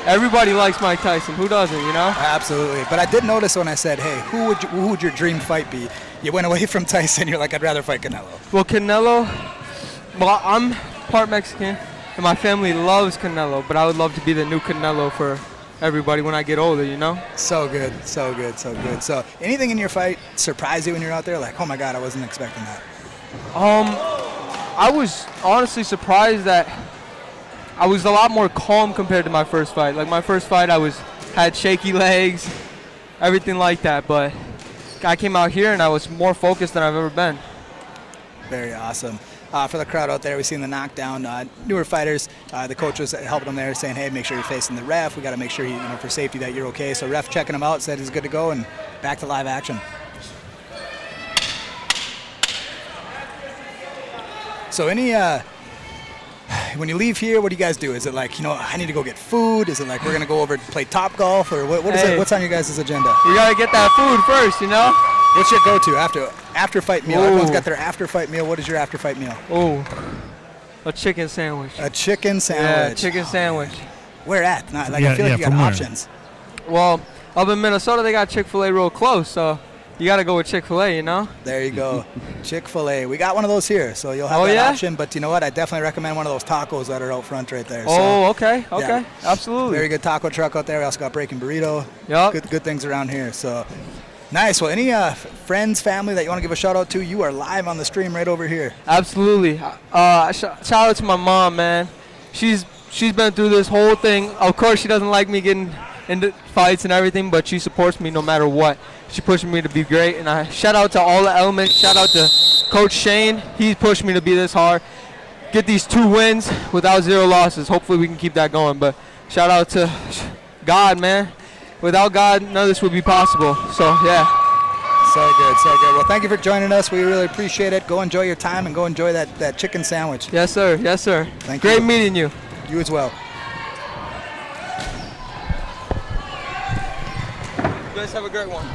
Everybody likes Mike Tyson. Who doesn't, you know? Absolutely. But I did notice when I said, hey, who would your dream fight be? You went away from Tyson. You're like, I'd rather fight Canelo. Well, Canelo, I'm part Mexican, and my family loves Canelo, but I would love to be the new Canelo for everybody when I get older, you know? So good, so good, so good. So anything in your fight surprise you when you're out there? Like, oh my God, I wasn't expecting that. I was honestly surprised that I was a lot more calm compared to my first fight. Like my first fight, I had shaky legs, everything like that. But I came out here and I was more focused than I've ever been. Very awesome. For the crowd out there, we've seen the knockdown. Newer fighters, the coach was helping them there, saying, "Hey, make sure you're facing the ref. We got to make sure, for safety, that you're okay." So ref checking him out, said he's good to go, and back to live action. So when you leave here, what do you guys do? Is it like, I need to go get food? Is it like we're going to go over to play Top Golf? Or what is it? What's on your guys' agenda? We got to get that food first, you know? What's your go-to after fight meal? Everyone's got their after fight meal. What is your after fight meal? Oh, a chicken sandwich. A chicken sandwich. Yeah, chicken sandwich. Where at? I feel like you got options. Well, up in Minnesota, they got Chick-fil-A real close, so you got to go with Chick-fil-A, you know? There you go. Chick-fil-A. We got one of those here, so you'll have that option. But you know what? I definitely recommend one of those tacos that are out front right there. Oh, okay. Okay. Absolutely. Very good taco truck out there. We also got Breaking Burrito. Yep. Good things around here. So Nice. Well, any friends, family that you want to give a shout out to, you are live on the stream right over here. Absolutely. Shout out to my mom, man. She's been through this whole thing. Of course, she doesn't like me getting into fights and everything, but she supports me no matter what. She pushed me to be great, and I shout out to all the elements. Shout out to Coach Shane. He's pushed me to be this hard. Get these 2 wins without 0 losses. Hopefully we can keep that going. But shout out to God, man. Without God, none of this would be possible. So, yeah. So good, so good. Well, thank you for joining us. We really appreciate it. Go enjoy your time and go enjoy that chicken sandwich. Yes, sir. Yes, sir. Thank you. Great meeting you. You as well. You guys have a great one.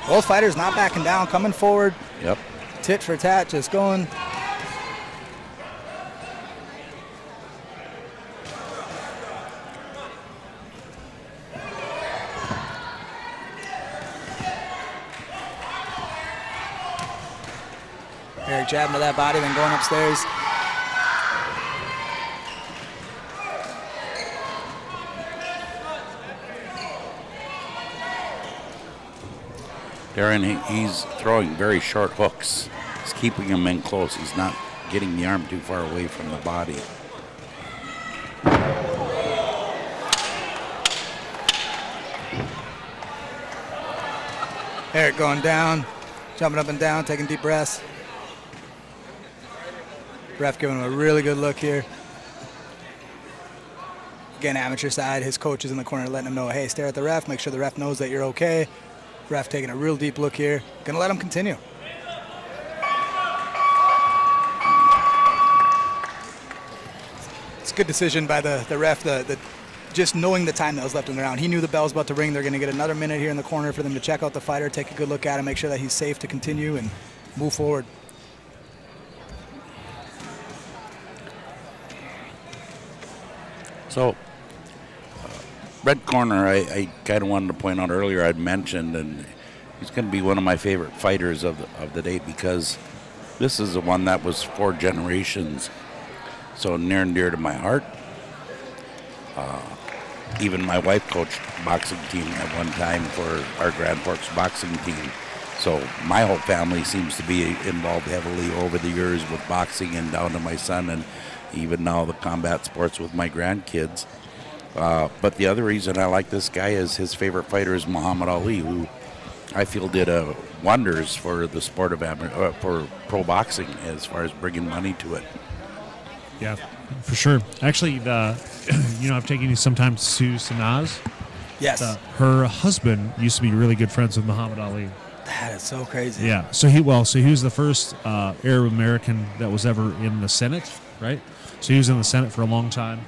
Both fighters not backing down, coming forward. Yep. Tit for tat, just going. Eric jabbing to that body, then going upstairs. Darren, he's throwing very short hooks. He's keeping him in close. He's not getting the arm too far away from the body. Eric going down, jumping up and down, taking deep breaths. Ref giving him a really good look here. Again, amateur side, his coach is in the corner letting him know, hey, stare at the ref, make sure the ref knows that you're okay. Ref taking a real deep look here. Gonna let him continue. It's a good decision by the ref, just knowing the time that was left in the round. He knew the bell was about to ring. They're gonna get another minute here in the corner for them to check out the fighter, take a good look at him, make sure that he's safe to continue and move forward. So, red corner, I kind of wanted to point out earlier, I'd mentioned, and he's going to be one of my favorite fighters of the day because this is the one that was 4 generations, so near and dear to my heart. Even my wife coached boxing team at one time for our Grand Forks boxing team. So my whole family seems to be involved heavily over the years with boxing and down to my son and even now the combat sports with my grandkids. But the other reason I like this guy is his favorite fighter is Muhammad Ali, who I feel did wonders for the sport of for pro boxing as far as bringing money to it. Yeah, for sure. Actually, I've taken you sometimes to Sanaz. Yes. Her husband used to be really good friends with Muhammad Ali. That is so crazy. Yeah. So he was the first Arab American that was ever in the Senate, right? So he was in the Senate for a long time.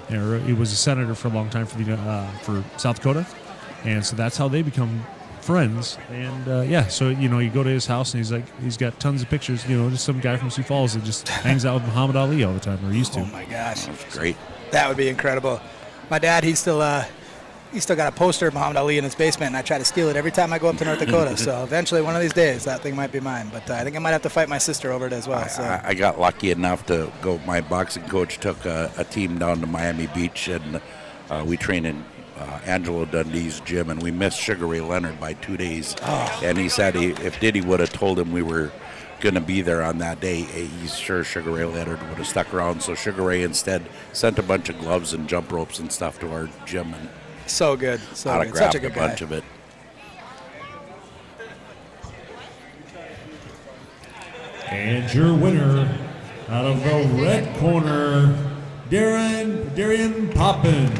He was a senator for a long time for South Dakota, and so that's how they become friends. And so you go to his house and he's got tons of pictures. Just some guy from Sioux Falls that just hangs out with Muhammad Ali all the time, or used to. Oh my gosh, that's great. That would be incredible. My dad, he's still got a poster of Muhammad Ali in his basement, and I try to steal it every time I go up to North Dakota. So eventually, one of these days, that thing might be mine. But I think I might have to fight my sister over it as well. So I got lucky enough to go. My boxing coach took a team down to Miami Beach, and we trained in Angelo Dundee's gym, and we missed Sugar Ray Leonard by 2 days. Oh. And he said if Diddy would have told him we were going to be there on that day, he's sure Sugar Ray Leonard would have stuck around. So Sugar Ray instead sent a bunch of gloves and jump ropes and stuff to our gym, and so good, so good. autographed Such a good guy. bunch of it. And your winner, out of the red corner, Darian Poppin.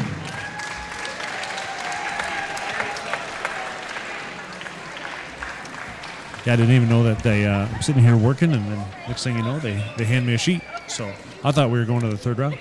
Yeah, I didn't even know that I'm sitting here working, and then next thing you know, they hand me a sheet. So I thought we were going to the third round.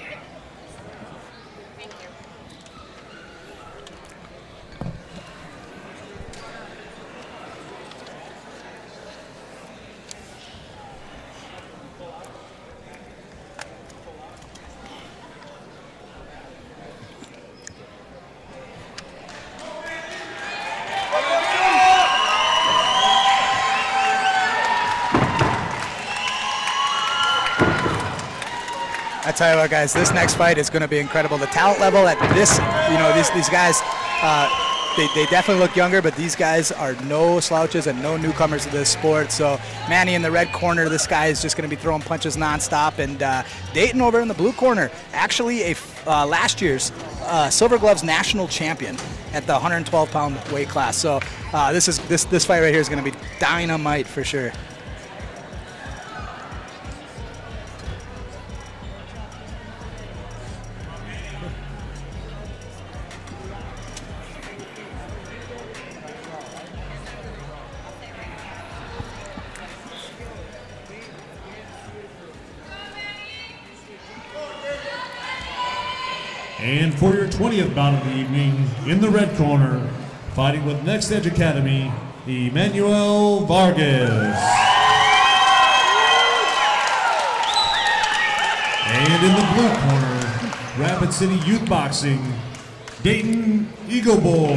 tell you what, guys, this next fight is going to be incredible. The talent level at this, these guys, they definitely look younger, but these guys are no slouches and no newcomers to this sport. So Manny in the red corner, this guy is just going to be throwing punches nonstop. And Dayton over in the blue corner, actually last year's Silver Gloves national champion at the 112-pound weight class. So this fight right here is going to be dynamite for sure. And for your 20th bout of the evening, in the red corner, fighting with Next Edge Academy, Emmanuel Vargas. And in the blue corner, Rapid City Youth Boxing, Dayton Eagle Boy.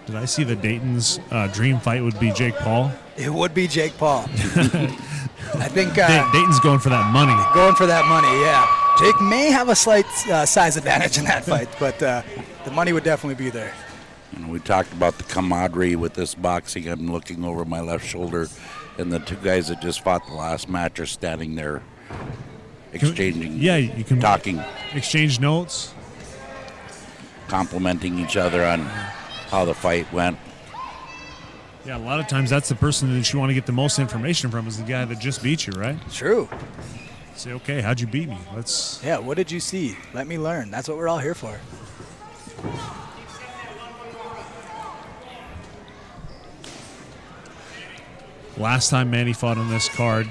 Did I see that Dayton's dream fight would be Jake Paul? It would be Jake Paul. I think Dayton's going for that money. Going for that money, yeah. Jake may have a slight size advantage in that fight, but the money would definitely be there. We talked about the camaraderie with this boxing. I'm looking over my left shoulder, and the two guys that just fought the last match are standing there exchanging, you can talking. Exchange notes. Complimenting each other on how the fight went. Yeah, a lot of times that's the person that you want to get the most information from is the guy that just beat you, right? True. Say, okay, how'd you beat me? Yeah, what did you see? Let me learn. That's what we're all here for. Last time Manny fought on this card,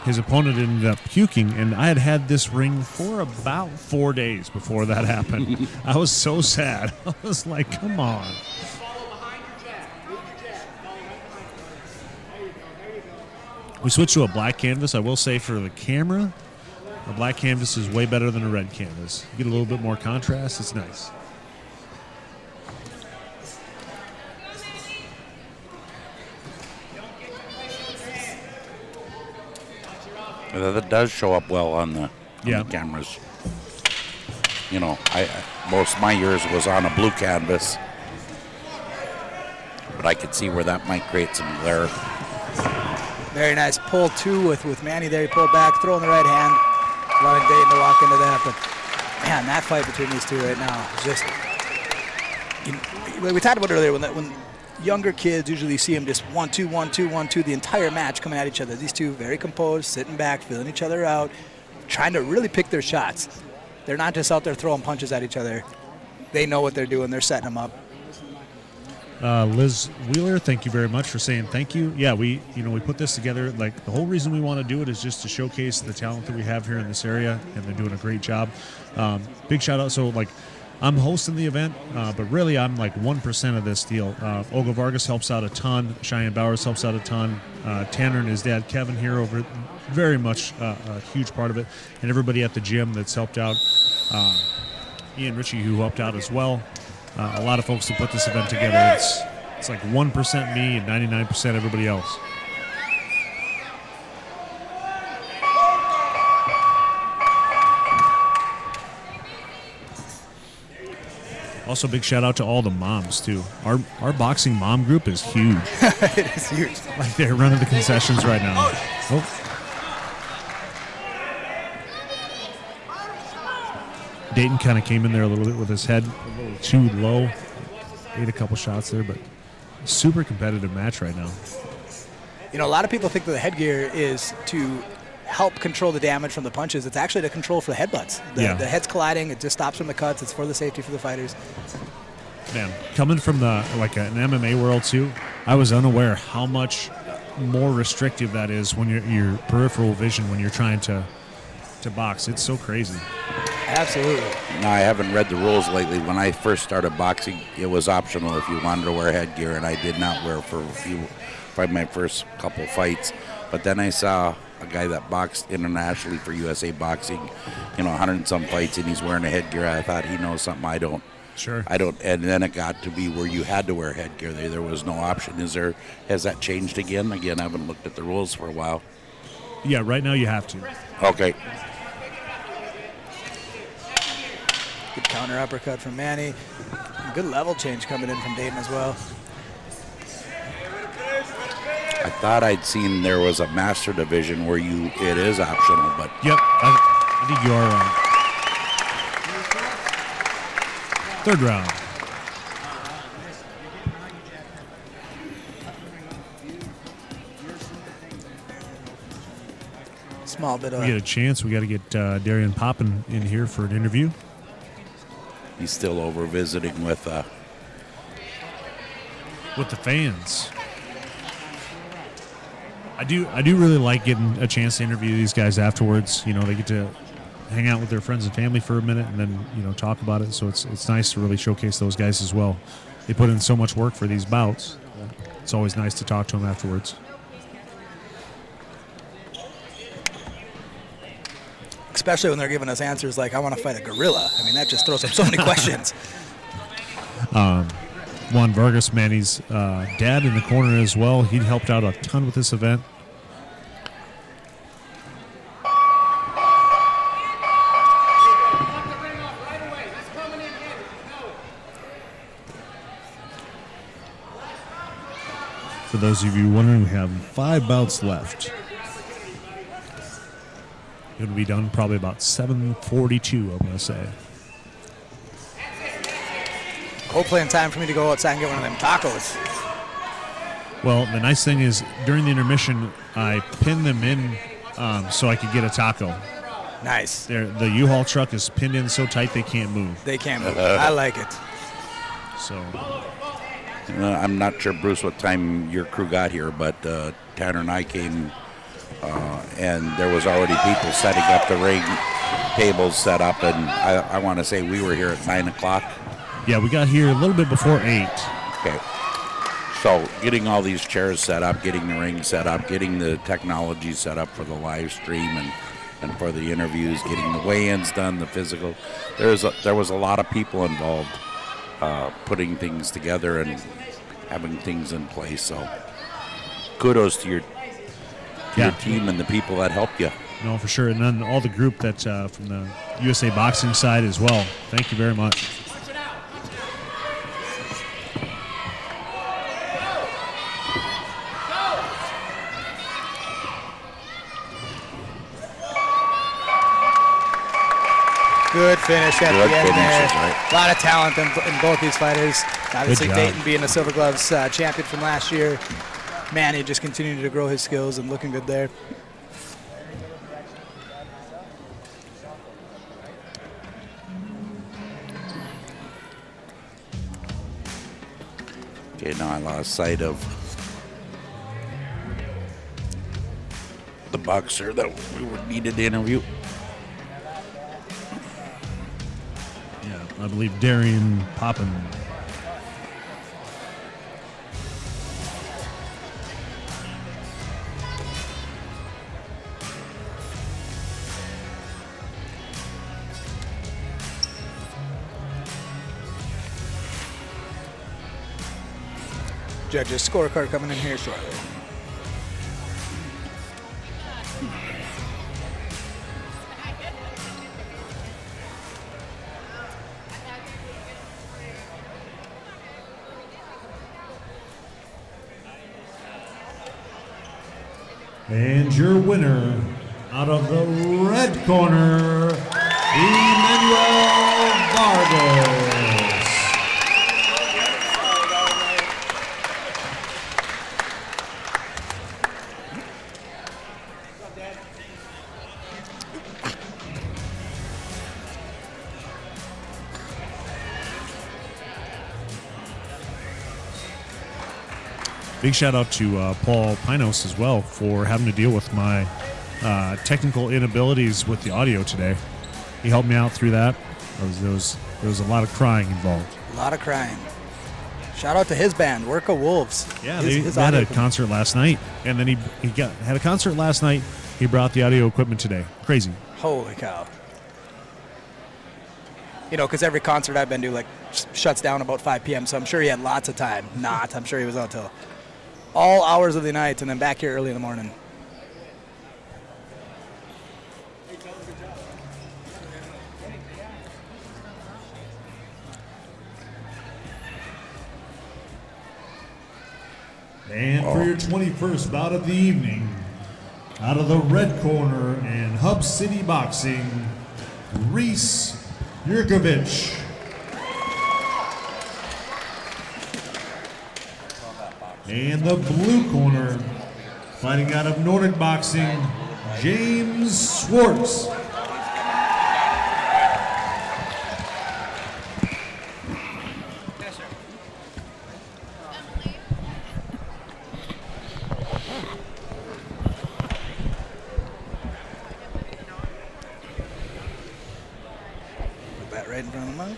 his opponent ended up puking, and I had this ring for about 4 days before that happened. I was so sad. I was like, come on. We switched to a black canvas. I will say for the camera, a black canvas is way better than a red canvas. You get a little bit more contrast. It's nice. That does show up well on the cameras. Most of my years was on a blue canvas, but I could see where that might create some glare. Very nice pull two with Manny there. He pulled back, throwing the right hand, allowing Dayton to walk into that. But man, that fight between these two right now is just. We talked about it earlier when younger kids usually see them just 1-2, 1-2, 1-2 the entire match coming at each other. These two very composed, sitting back, feeling each other out, trying to really pick their shots. They're not just out there throwing punches at each other. They know what they're doing. They're setting them up. Liz Wheeler, thank you very much for saying thank you. Yeah, we put this together. Like, the whole reason we want to do it is just to showcase the talent that we have here in this area, and they're doing a great job. Big shout out. So, like, I'm hosting the event, but really I'm like 1% of this deal. Olga Vargas helps out a ton. Cheyenne Bowers helps out a ton. Tanner and his dad, Kevin, here over very much a huge part of it. And everybody at the gym that's helped out. Ian Ritchie, who helped out as well. A lot of folks who put this event together. It's like 1% me and 99% everybody else. Also, big shout out to all the moms too. Our boxing mom group is huge. It is huge. Like, they're running the concessions right now. Oh. Dayton kind of came in there a little bit with his head a little too low. Ate a couple shots there, but super competitive match right now. A lot of people think that the headgear is to help control the damage from the punches. It's actually to control for the headbutts. The head's colliding. It just stops from the cuts. It's for the safety for the fighters. Man, coming from an MMA world too, I was unaware how much more restrictive that is when your peripheral vision when you're trying to box. It's so crazy. Absolutely. No, I haven't read the rules lately. When I first started boxing, it was optional if you wanted to wear headgear, and I did not wear for my first couple fights. But then I saw a guy that boxed internationally for USA Boxing, 100 and some fights, and he's wearing a headgear. I thought he knows something I don't. Sure. And then it got to be where you had to wear headgear. There was no option. Has that changed again? Again, I haven't looked at the rules for a while. Yeah, right now you have to. Okay. Good counter uppercut from Manny. Good level change coming in from Dayton as well. I thought I'd seen there was a master division where it is optional, but yep, I think you are right. Third round. Small bit of. We get a chance. We got to get Darian Poppin in here for an interview. He's still over visiting with the fans. I do really like getting a chance to interview these guys afterwards. You know, they get to hang out with their friends and family for a minute and then, you know, talk about it. So it's nice to really showcase those guys as well. They put in so much work for these bouts. It's always nice to talk to them afterwards. Especially when they're giving us answers like, I want to fight a gorilla. I mean, that just throws up so many questions. Juan Vargas, Manny's dad in the corner as well. He helped out a ton with this event. For those of you wondering, we have 5 bouts left. Going to be done probably about 7:42, I'm going to say. Hopefully in time for me to go outside and get one of them tacos. Well, the nice thing is during the intermission, I pinned them in so I could get a taco. Nice. The U-Haul truck is pinned in so tight they can't move. They can't move. I like it. So I'm not sure, Bruce, what time your crew got here, but Tanner and I came, and there was already people setting up the ring, tables set up, and I want to say we were here at 9 o'clock. Yeah, we got here a little bit before 8. Okay. So getting all these chairs set up, getting the ring set up, getting the technology set up for the live stream and for the interviews, getting the weigh-ins done, the physical. There was a lot of people involved putting things together and having things in place. So kudos to your team and the people that helped you. No, for sure. And then all the group that from the USA Boxing side as well. Thank you very much. Good finish at the end there. Right. A lot of talent in both these fighters. Obviously, job. Dayton being a Silver Gloves champion from last year. Manny just continuing to grow his skills and looking good there. Okay, now I lost sight of the boxer that we needed to interview. Yeah, I believe Darian Poppin. Judges scorecard coming in here shortly. And your winner, out of the red corner, Emmanuel Vargas. Big shout out to Paul Pinos as well for having to deal with my technical inabilities with the audio today. He helped me out through that. There was a lot of crying involved. A lot of crying. Shout out to his band, Work of Wolves. Yeah, they had a concert last night, and then he had a concert last night. He brought the audio equipment today. Crazy. Holy cow. you know, because every concert I've been to, like, shuts down about 5 p.m., so I'm sure he had lots of time. I'm sure he was out till all hours of the night and then back here early in the morning. And for your 21st bout of the evening, out of the red corner in Hub City Boxing, Reese Yurkovich. And the blue corner, fighting out of Nordic Boxing, James Schwartz. Put that right in front of the mouth.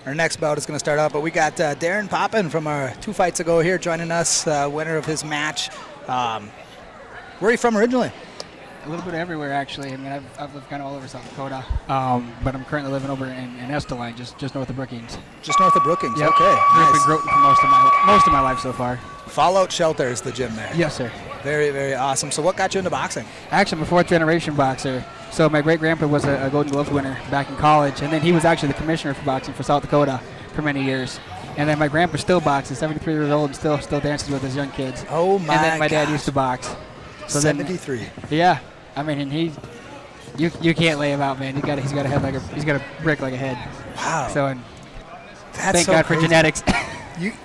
Our next bout is going to start out, but we got Darren Poppin from our 2 fights ago here joining us, winner of his match. Where are you from originally? A little bit everywhere, actually. I mean, I've lived kind of all over South Dakota, but I'm currently living over in Esteline, just north of Brookings. Just north of Brookings, yep. Okay. Grew up Nice. in Groton for most of my life so far. Fallout Shelter is the gym there. Yes, sir. Very, very awesome. So what got you into boxing? Actually, I'm a 4th generation boxer. So my great-grandpa was a Golden Gloves winner back in college, and then he was actually the commissioner for boxing for South Dakota for many years. And then my grandpa still boxes, 73 years old, and still dances with his young kids. Oh my! And then my dad gosh. used to box. So 73. Then, yeah, I mean, and you can't lay him out, man. He's got a head he's got a brick like a head. Wow. So and That's thank so God crazy. for genetics.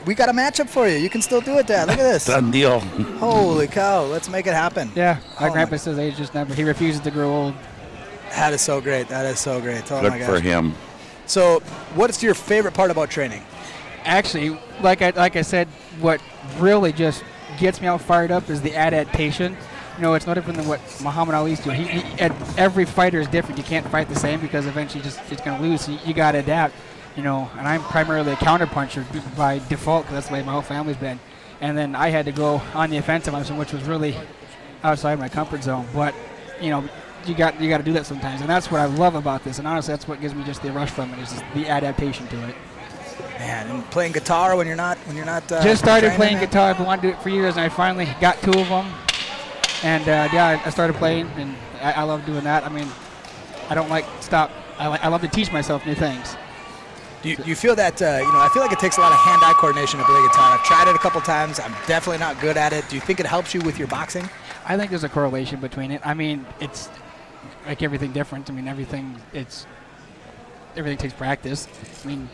We got a matchup for you. You can still do it, Dad. Look at this. Done deal. Holy cow! Let's make it happen. Yeah, my Oh grandpa says age just never. He refuses to grow old. That is so great. That is so great. Oh Good my gosh. for him. So, what's your favorite part about training? Actually, like I said, what really just gets me all fired up is the adaptation. You know, it's no different than what Muhammad Ali's doing. Every fighter is different. You can't fight the same because eventually it's going to lose. So you got to adapt. You know, and I'm primarily a counterpuncher by default because that's the way my whole family's been. And then I had to go on the offensive, which was really outside my comfort zone. But you know, you got to do that sometimes, and that's what I love about this. And honestly, that's what gives me just the rush from it is just the adaptation to it. Man, and playing guitar when you're not. Just started training playing it? guitar. I've been wanting to do it for years, and I finally got 2 of them. And yeah, I started playing, and I love doing that. I mean, I don't like stop. I love to teach myself new things. Do you feel that, you know, I feel like it takes a lot of hand-eye coordination to play guitar. I've tried it a couple times. I'm definitely not good at it. Do you think it helps you with your boxing? I think there's a correlation between it. I mean, it's like everything different. I mean, everything takes practice. I mean,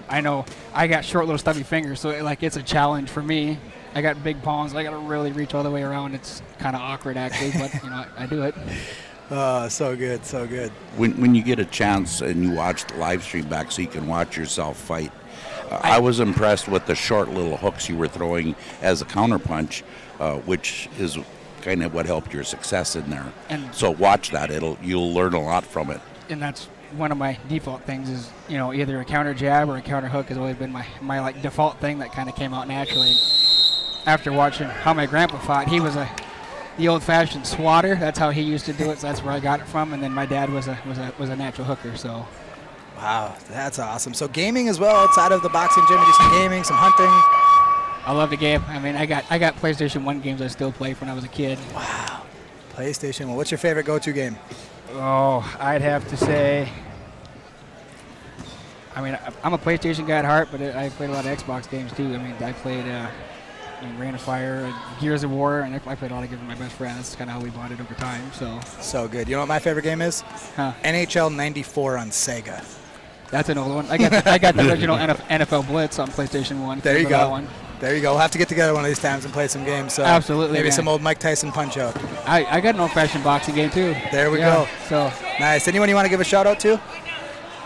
I know I got short little stubby fingers, so it's a challenge for me. I got big palms. I got to really reach all the way around. It's kind of awkward, actually, but, you know, I do it. Oh, so good, so good. When you get a chance and you watch the live stream back so you can watch yourself fight, I was impressed with the short little hooks you were throwing as a counterpunch, which is kind of what helped your success in there. And so watch that; you'll learn a lot from it. And that's one of my default things is, you know, either a counter jab or a counter hook has always been my like default thing that kind of came out naturally. After watching how my grandpa fought, he was the old-fashioned swatter. That's how he used to do it. So that's where I got it from. And then my dad was a natural hooker. So, wow, that's awesome. So gaming as well outside of the boxing gym. You do some gaming, some hunting. I love the game. I mean, I got PlayStation 1 games I still play from when I was a kid. Wow, PlayStation 1. What's your favorite go-to game? Oh, I'd have to say. I mean, I'm a PlayStation guy at heart, but I played a lot of Xbox games too. I mean, I played. Rain of Fire, Gears of War, and I played a lot of games with my best friend. That's kind of how we bonded over time. So good. You know what my favorite game is? Huh. NHL 94 on Sega. That's an old one. I got the original NFL Blitz on PlayStation 1. There you go. That one. There you go. We'll have to get together one of these times and play some games. So absolutely. Maybe man. some old Mike Tyson Punch-Out. I got an old-fashioned boxing game too. There we go. So nice. Anyone you want to give a shout-out to?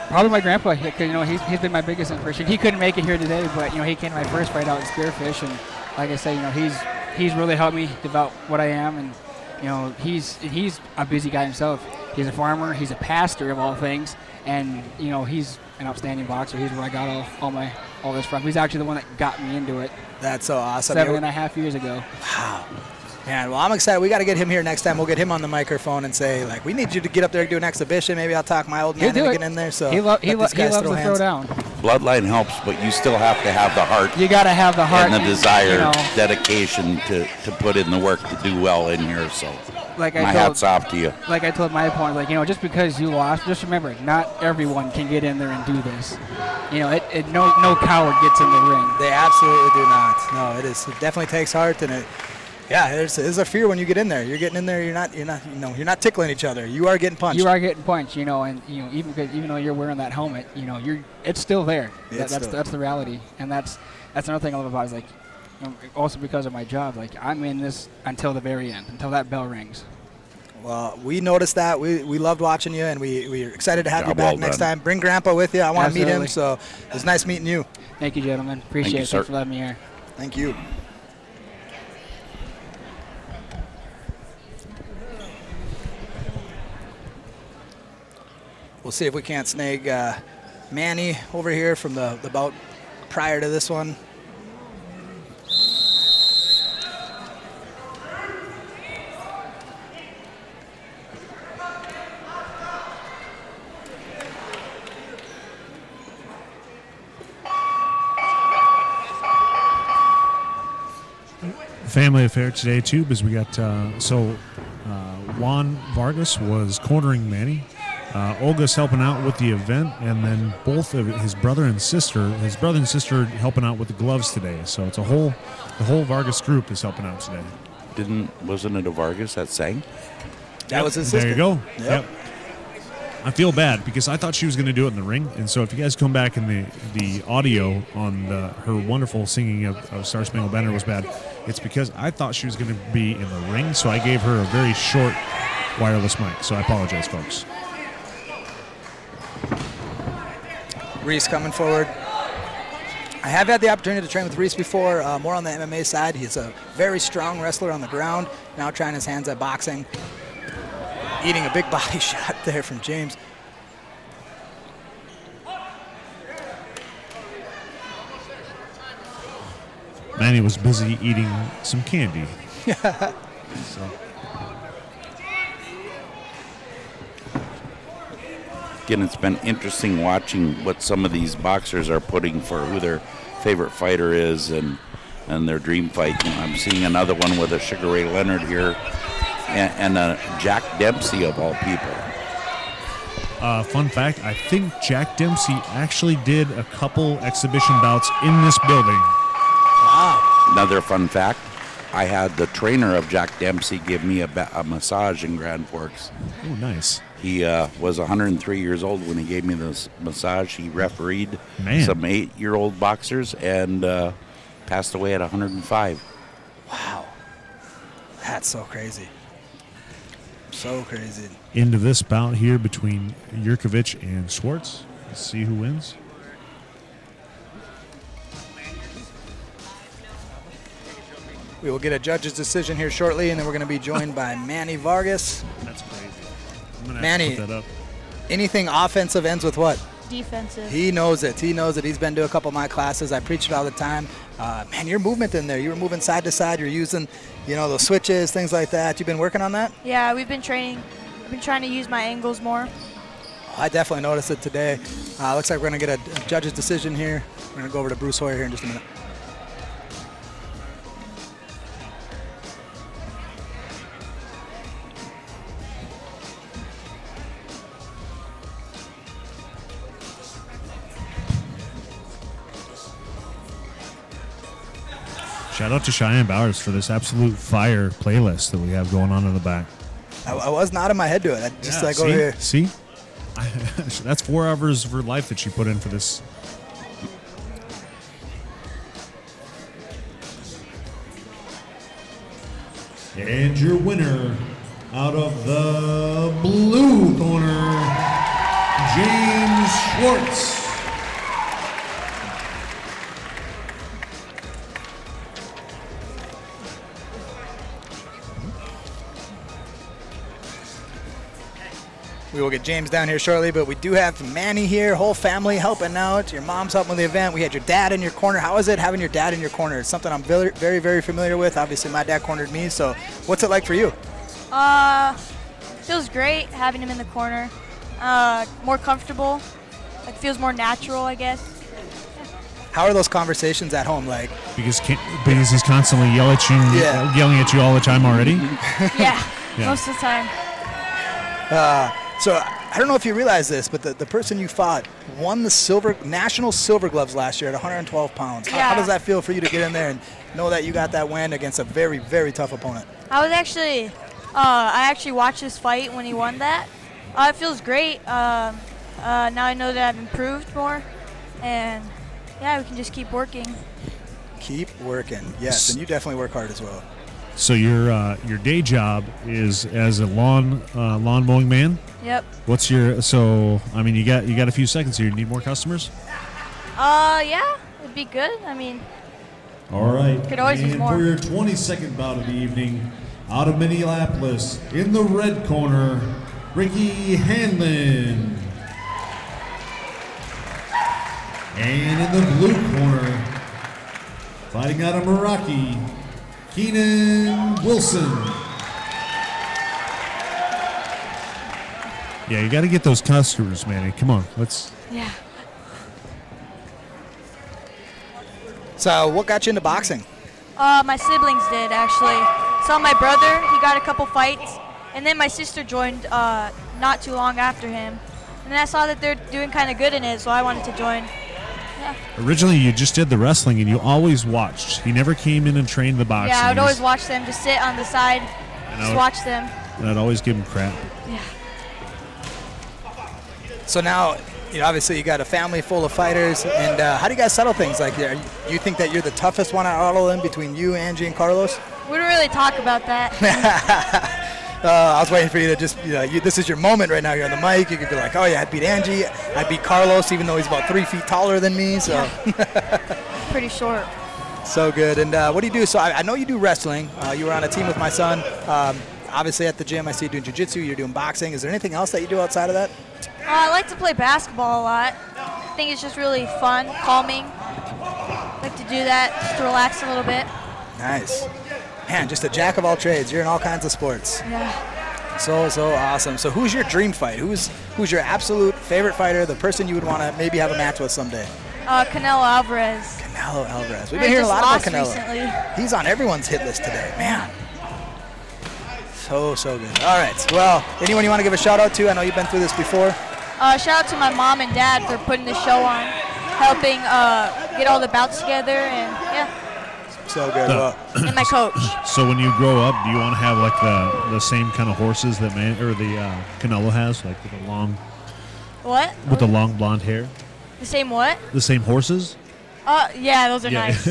Probably my grandpa. You know, he's been my biggest inspiration. He couldn't make it here today, but you know, he came to my first fight out in Spearfish, and like I say, you know, he's really helped me develop what I am, and you know, he's a busy guy himself. He's a farmer. He's a pastor of all things, and you know, he's an outstanding boxer. He's where I got all all this from. He's actually the one that got me into it. That's so awesome. 7.5 years ago. Wow. Man, well, I'm excited. We got to get him here next time. We'll get him on the microphone and say, like, we need you to get up there and do an exhibition. Maybe I'll talk my old man into getting in there. So he loves to throw down. Bloodline helps, but you still have to have the heart. You got to have the heart and the desire, you know. dedication to put in the work to do well in here. So my hats off to you. Like I told my opponent, like, you know, just because you lost, just remember, not everyone can get in there and do this. You know, no coward gets in the ring. They absolutely do not. No, it definitely takes heart, and there's a fear when you get in there. You're getting in there. You're not tickling each other. You are getting punched. You are getting punched. You know, and you know, even though you're wearing that helmet, you know, it's still there. That's the reality, and that's another thing I love about it is, like, you know, also because of my job, like, I'm in this until the very end, until that bell rings. Well, we noticed that. We loved watching you, and we're excited to have you Job back well next done. time. Bring Grandpa with you. I want to meet him, Absolutely. so it was nice meeting you. Thank you, gentlemen. Appreciate it. sir. Thanks for letting me here. Thank you. We'll see if we can't snag Manny over here from the bout prior to this one. Family affair today too, because we got Juan Vargas was cornering Manny. Olga's helping out with the event, and then both of his brother and sister helping out with the gloves today. So it's the whole Vargas group is helping out today. Wasn't it a Vargas that sang? That was his sister. There you go. Yep. I feel bad because I thought she was going to do it in the ring, and so if you guys come back and the audio on her wonderful singing of Star Spangled Banner was bad, it's because I thought she was going to be in the ring, so I gave her a very short wireless mic. So I apologize, folks. Reese coming forward. I have had the opportunity to train with Reese before, more on the MMA side. He's a very strong wrestler on the ground, now trying his hands at boxing. Eating a big body shot there from James. Manny was busy eating some candy. So. Again, it's been interesting watching what some of these boxers are putting for who their favorite fighter is and their dream fight. You know, I'm seeing another one with a Sugar Ray Leonard here and a Jack Dempsey of all people. Fun fact, I think Jack Dempsey actually did a couple exhibition bouts in this building. Wow. Another fun fact, I had the trainer of Jack Dempsey give me a massage in Grand Forks. Oh, nice. He was 103 years old when he gave me this massage. He refereed some 8-year-old boxers and passed away at 105. Wow. That's so crazy. So crazy. Into this bout here between Yurkovich and Schwartz. Let's see who wins. We will get a judge's decision here shortly, and then we're going to be joined by Manny Vargas. That's crazy. I'm gonna Manny, have to put that up. Anything offensive ends with what? Defensive. He knows it. He knows it. He's been to a couple of my classes. I preach it all the time. Man, your movement in there. You were moving side to side. You're using, those switches, things like that. You've been working on that? Yeah, we've been training. I've been trying to use my angles more. I definitely noticed it today. Looks like we're going to get a judge's decision here. We're going to go over to Bruce Hoyer here in just a minute. Shout out to Cheyenne Bowers for this absolute fire playlist that we have going on in the back. I was nodding my head to it. I just Yeah, over here. See? That's 4 hours of her life that she put in for this. And your winner, out of the blue corner, James Schwartz. We will get James down here shortly, but we do have Manny here, whole family helping out. Your mom's helping with the event. We had your dad in your corner. How is it having your dad in your corner? It's something I'm very, very, very familiar with. Obviously, my dad cornered me, so what's it like for you? Feels great having him in the corner. More comfortable. Like feels more natural, I guess. How are those conversations at home like? Because he's constantly yelling at you all the time already. Yeah, most of the time. So I don't know if you realize this, but the person you fought won the national silver gloves last year at 112 pounds. How does that feel for you to get in there and know that you got that win against a very, very tough opponent? I actually watched this fight when he won that. It feels great. Now I know that I've improved more, and yeah, we can just keep working. Keep working, yes, and you definitely work hard as well. So your day job is as a lawn mowing man. Yep. What's your you got a few seconds here. You need more customers? Yeah, it'd be good. I mean, all right. Could always use more. For your 22nd bout of the evening, out of Minneapolis, in the red corner, Ricky Hanlon. And in the blue corner, fighting out of Meraki, Keenan Wilson. Yeah, you got to get those customers, man. Come on, let's. Yeah. So, what got you into boxing? My siblings did actually. Saw my brother; he got a couple fights, and then my sister joined not too long after him. And then I saw that they're doing kind of good in it, so I wanted to join. Yeah. Originally, you just did the wrestling, and you always watched. He never came in and trained the boxing. Yeah, I would always watch them, just sit on the side, watch them. And I'd always give him crap. Yeah. So now, obviously you got a family full of fighters, and how do you guys settle things? Like, you think that you're the toughest one out of all of them between you, Angie, and Carlos? We don't really talk about that. I was waiting for you to just, this is your moment right now. You're on the mic. You could be like, oh yeah, I beat Angie. I beat Carlos, even though he's about 3 feet taller than me. So Pretty short. So good. And what do you do? So I know you do wrestling. You were on a team with my son. Obviously at the gym, I see you doing jiu-jitsu. You're doing boxing. Is there anything else that you do outside of that? I like to play basketball a lot. I think it's just really fun, calming. I like to do that just to relax a little bit. Nice. Man, just a jack of all trades. You're in all kinds of sports. Yeah. So awesome. So who's your dream fight? Who's your absolute favorite fighter, the person you would want to maybe have a match with someday? Canelo Alvarez. Canelo Alvarez. We've been hearing a lot about Canelo. Recently. He's on everyone's hit list today. Man. So good. All right. Well, anyone you want to give a shout out to? I know you've been through this before. Shout out to my mom and dad for putting this show on, helping get all the bouts together, and yeah. So good. And my coach. So when you grow up, do you want to have like the same kind of horses that Canelo has, like with the long? What? With the long blonde hair. The same what? The same horses. Yeah, those are nice.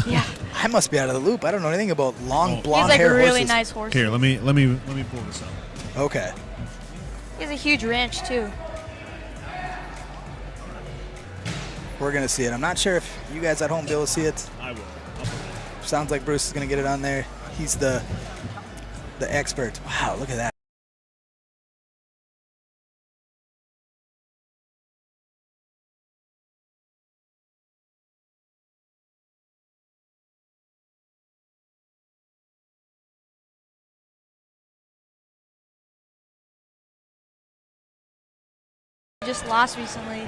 Yeah. I must be out of the loop. I don't know anything about long blonde He's like hair a really horses. nice horse. Here, let me pull this up. Okay. He has a huge ranch too. We're gonna see it. I'm not sure if you guys at home be able to see it. I will. Sounds like Bruce is gonna get it on there. He's the expert. Wow, look at that. Just lost recently.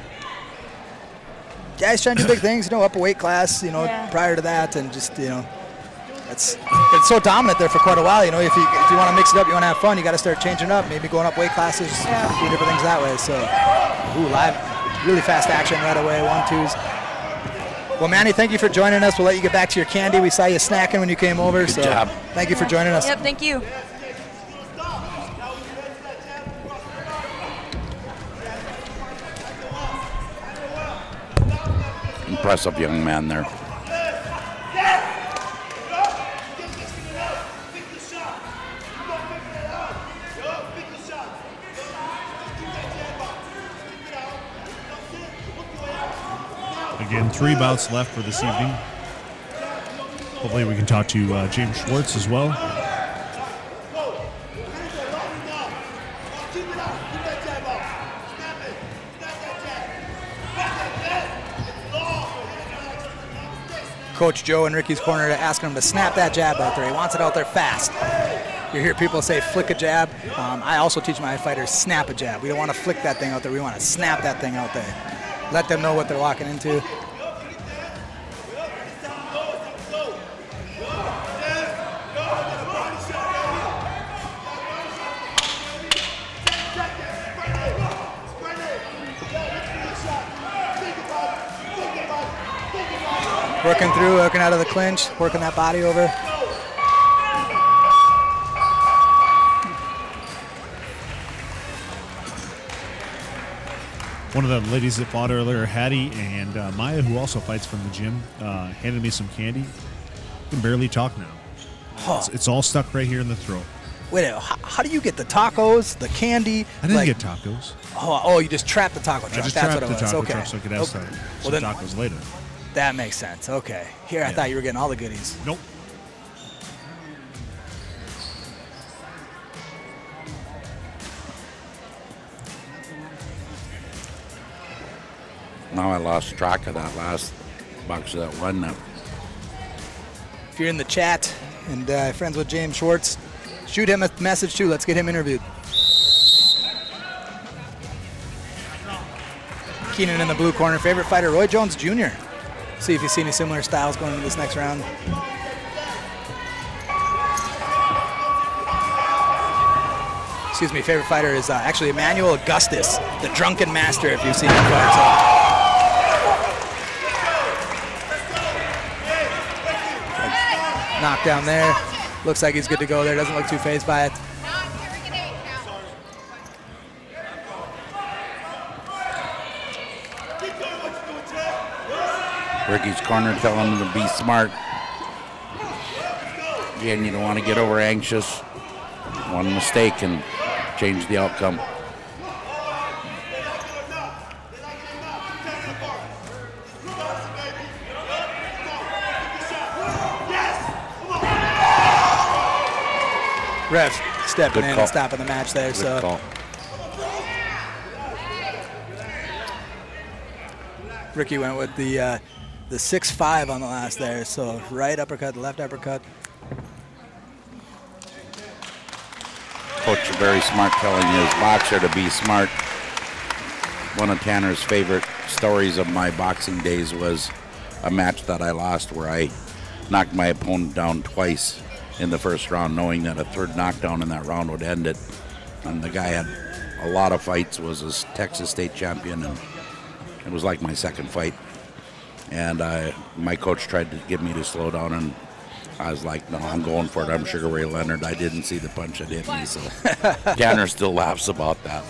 Yeah, he's trying to do big things, up a weight class, Yeah. prior to that, and just, it's so dominant there for quite a while. If you want to mix it up, you want to have fun, you got to start changing up, maybe going up weight classes, do different things that way. So, live, really fast action right away, 1-2s. Well, Manny, thank you for joining us. We'll let you get back to your candy. We saw you snacking when you came over. Good job. Thank you for joining us. Yep, thank you. Impressive young man there. Again, 3 bouts left for this evening. Hopefully we can talk to James Schwartz as well. Coach Joe in Ricky's corner asking him to snap that jab out there. He wants it out there fast. You hear people say flick a jab. I also teach my fighters snap a jab. We don't want to flick that thing out there. We want to snap that thing out there. Let them know what they're walking into. Working through, working out of the clinch, working that body over. One of the ladies that fought earlier, Hattie and Maya, who also fights from the gym, handed me some candy. I can barely talk now. It's all stuck right here in the throat. Wait, how do you get the tacos, the candy? I didn't get tacos. Oh, you just trapped the taco truck. I just That's trapped what it the was. taco Okay. truck so I could have some tacos later. That makes sense. Okay. Here, I thought you were getting all the goodies. Nope. Now I lost track of that last boxer that won that. If you're in the chat and friends with James Schwartz, shoot him a message too. Let's get him interviewed. Keenan in the blue corner. Favorite fighter, Roy Jones Jr. See if you see any similar styles going into this next round. Excuse me, favorite fighter is actually Emmanuel Augustus, the drunken master, if you've seen him fight. So. Knockdown there. Looks like he's good to go there. Doesn't look too fazed by it. Ricky's corner telling him to be smart. Again, you don't want to get over anxious. One mistake can change the outcome. Ref stepping Good in call. and stopping the match there. Good So. call. Ricky went with the 6-5 on the last there. So right uppercut, left uppercut. Coach very smart telling his boxer to be smart. One of Tanner's favorite stories of my boxing days was a match that I lost where I knocked my opponent down twice in the first round, knowing that a third knockdown in that round would end it. And the guy had a lot of fights, was a Texas state champion, and it was like my second fight. And my coach tried to get me to slow down, and I was like, no, I'm going for it. I'm Sugar Ray Leonard. I didn't see the punch that hit me. So Tanner still laughs about that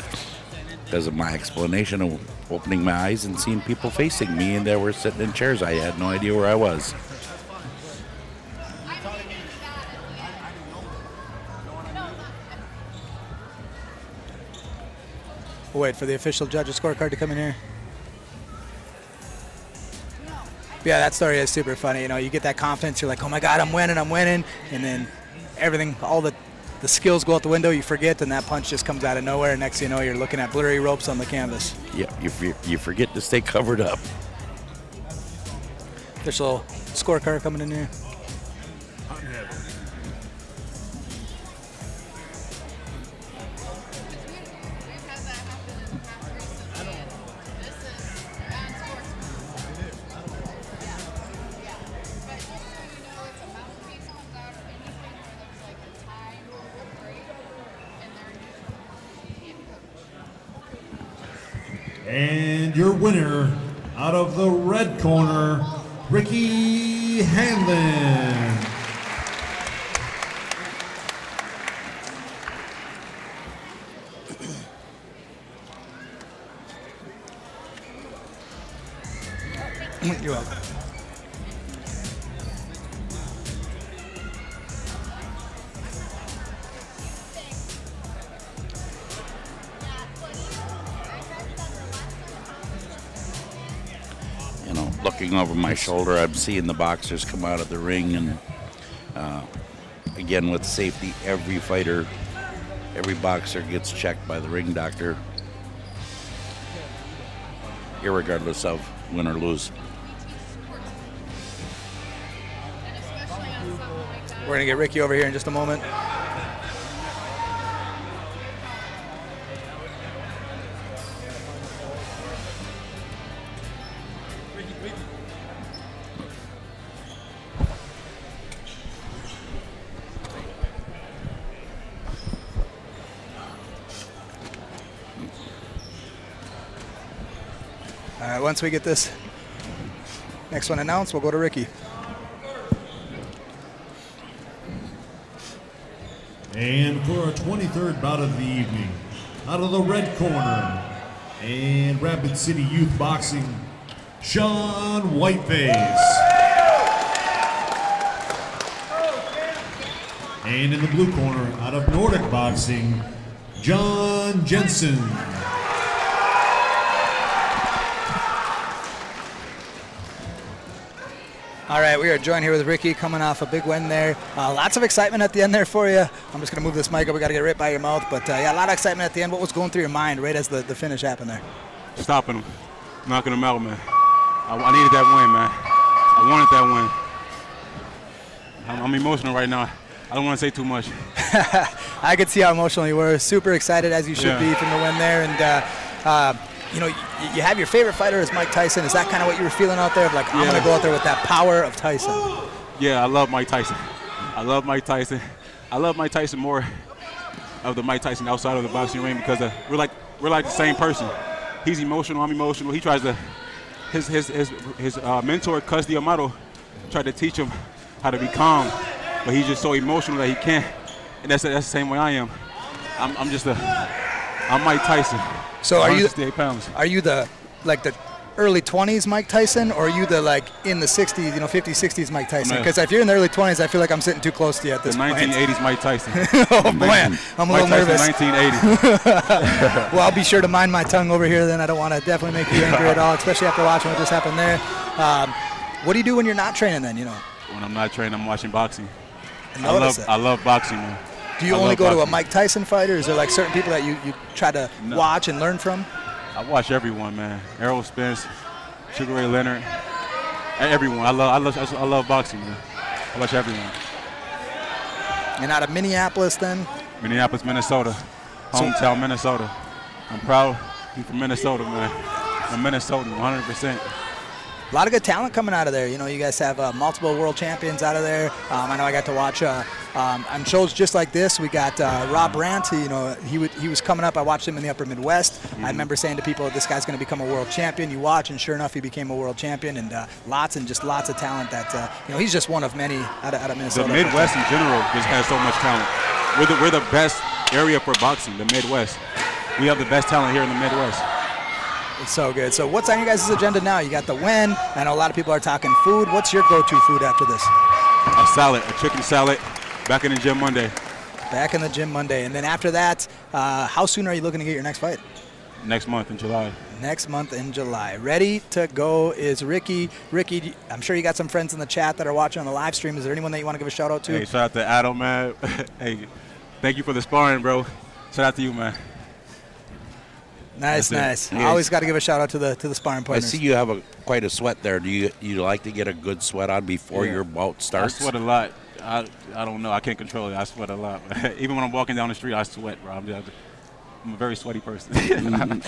because of my explanation of opening my eyes and seeing people facing me, and they were sitting in chairs. I had no idea where I was. We'll wait for the official judges scorecard to come in here. Yeah, that story is super funny. You know, you get that confidence. You're like, oh my God, I'm winning. And then everything, all the skills go out the window. You forget, and that punch just comes out of nowhere. And next thing you know, you're looking at blurry ropes on the canvas. Yeah, you forget to stay covered up. Official scorecard coming in here. And your winner, out of the red corner, Ricky Hanlon. You're welcome. Looking over my shoulder, I'm seeing the boxers come out of the ring, and again with safety, every fighter, every boxer gets checked by the ring doctor, irregardless of win or lose. We're going to get Ricky over here in just a moment. All right, once we get this next one announced, we'll go to Ricky. And for our 23rd bout of the evening, out of the red corner, and Rapid City Youth Boxing, Sean Whiteface. And in the blue corner, out of Nordic Boxing, John Jensen. All right, we are joined here with Ricky coming off a big win there. Lots of excitement at the end there for you. I'm just going to move this mic up. We got to get it right by your mouth. But yeah, a lot of excitement at the end. What was going through your mind right as the finish happened there? Stopping him, knocking him out, man. I needed that win, man. I wanted that win. I'm emotional right now. I don't want to say too much. I could see how emotional you were. Super excited, as you should be, from the win there. And, you know, you have your favorite fighter is Mike Tyson. Is that kind of what you were feeling out there? Of like, I'm going to go out there with that power of Tyson. Yeah, I love Mike Tyson. I love Mike Tyson. I love Mike Tyson more of the Mike Tyson outside of the boxing ring because we're like the same person. He's emotional. I'm emotional. He tries to. His mentor, Cus D'Amato, tried to teach him how to be calm, but he's just so emotional that he can't. And that's the same way I am. I'm Mike Tyson. So are you 168 pounds. Are you the early 20s Mike Tyson, or are you the in the 60s, 50s, 60s Mike Tyson? Because if you're in the early 20s, I feel like I'm sitting too close to you at this point. 1980s Mike Tyson. Oh boy, I'm a little nervous. 1980. Well, I'll be sure to mind my tongue over here. Then I don't want to definitely make you angry at all, especially after watching what just happened there. What do you do when you're not training then? When I'm not training, I'm watching boxing. I love boxing, man. Do you only go to a Mike Tyson fight, or is there certain people that you try to watch and learn from? I watch everyone, man. Errol Spence, Sugar Ray Leonard, everyone. I love boxing, man. I watch everyone. And out of Minneapolis, then? Minneapolis, Minnesota, hometown Minnesota. I'm proud. I'm from Minnesota, man. I'm Minnesotan, 100%. A lot of good talent coming out of there. You guys have multiple world champions out of there. I know I got to watch on shows just like this. We got Rob Brandt. He was coming up. I watched him in the Upper Midwest. I remember saying to people, this guy's going to become a world champion. You watch, and sure enough, he became a world champion. And lots of talent that, he's just one of many out of Minnesota. The Midwest in general just has so much talent. We're the best area for boxing, the Midwest. We have the best talent here in the Midwest. It's so good. So what's on your guys' agenda now? You got the win. I know a lot of people are talking food. What's your go-to food after this? A salad, a chicken salad. Back in the gym Monday. Back in the gym Monday. And then after that, how soon are you looking to get your next fight? Next month in July. Next month in July. Ready to go is Ricky. Ricky, I'm sure you got some friends in the chat that are watching on the live stream. Is there anyone that you want to give a shout out to? Hey, shout out to Adam, man. Hey, thank you for the sparring, bro. Shout out to you, man. Nice. I always got to give a shout out to the sparring partners. I see you have quite a sweat there. Do you like to get a good sweat on before your bout starts? I sweat a lot. I don't know. I can't control it. I sweat a lot. Even when I'm walking down the street, I sweat, bro. I'm a very sweaty person.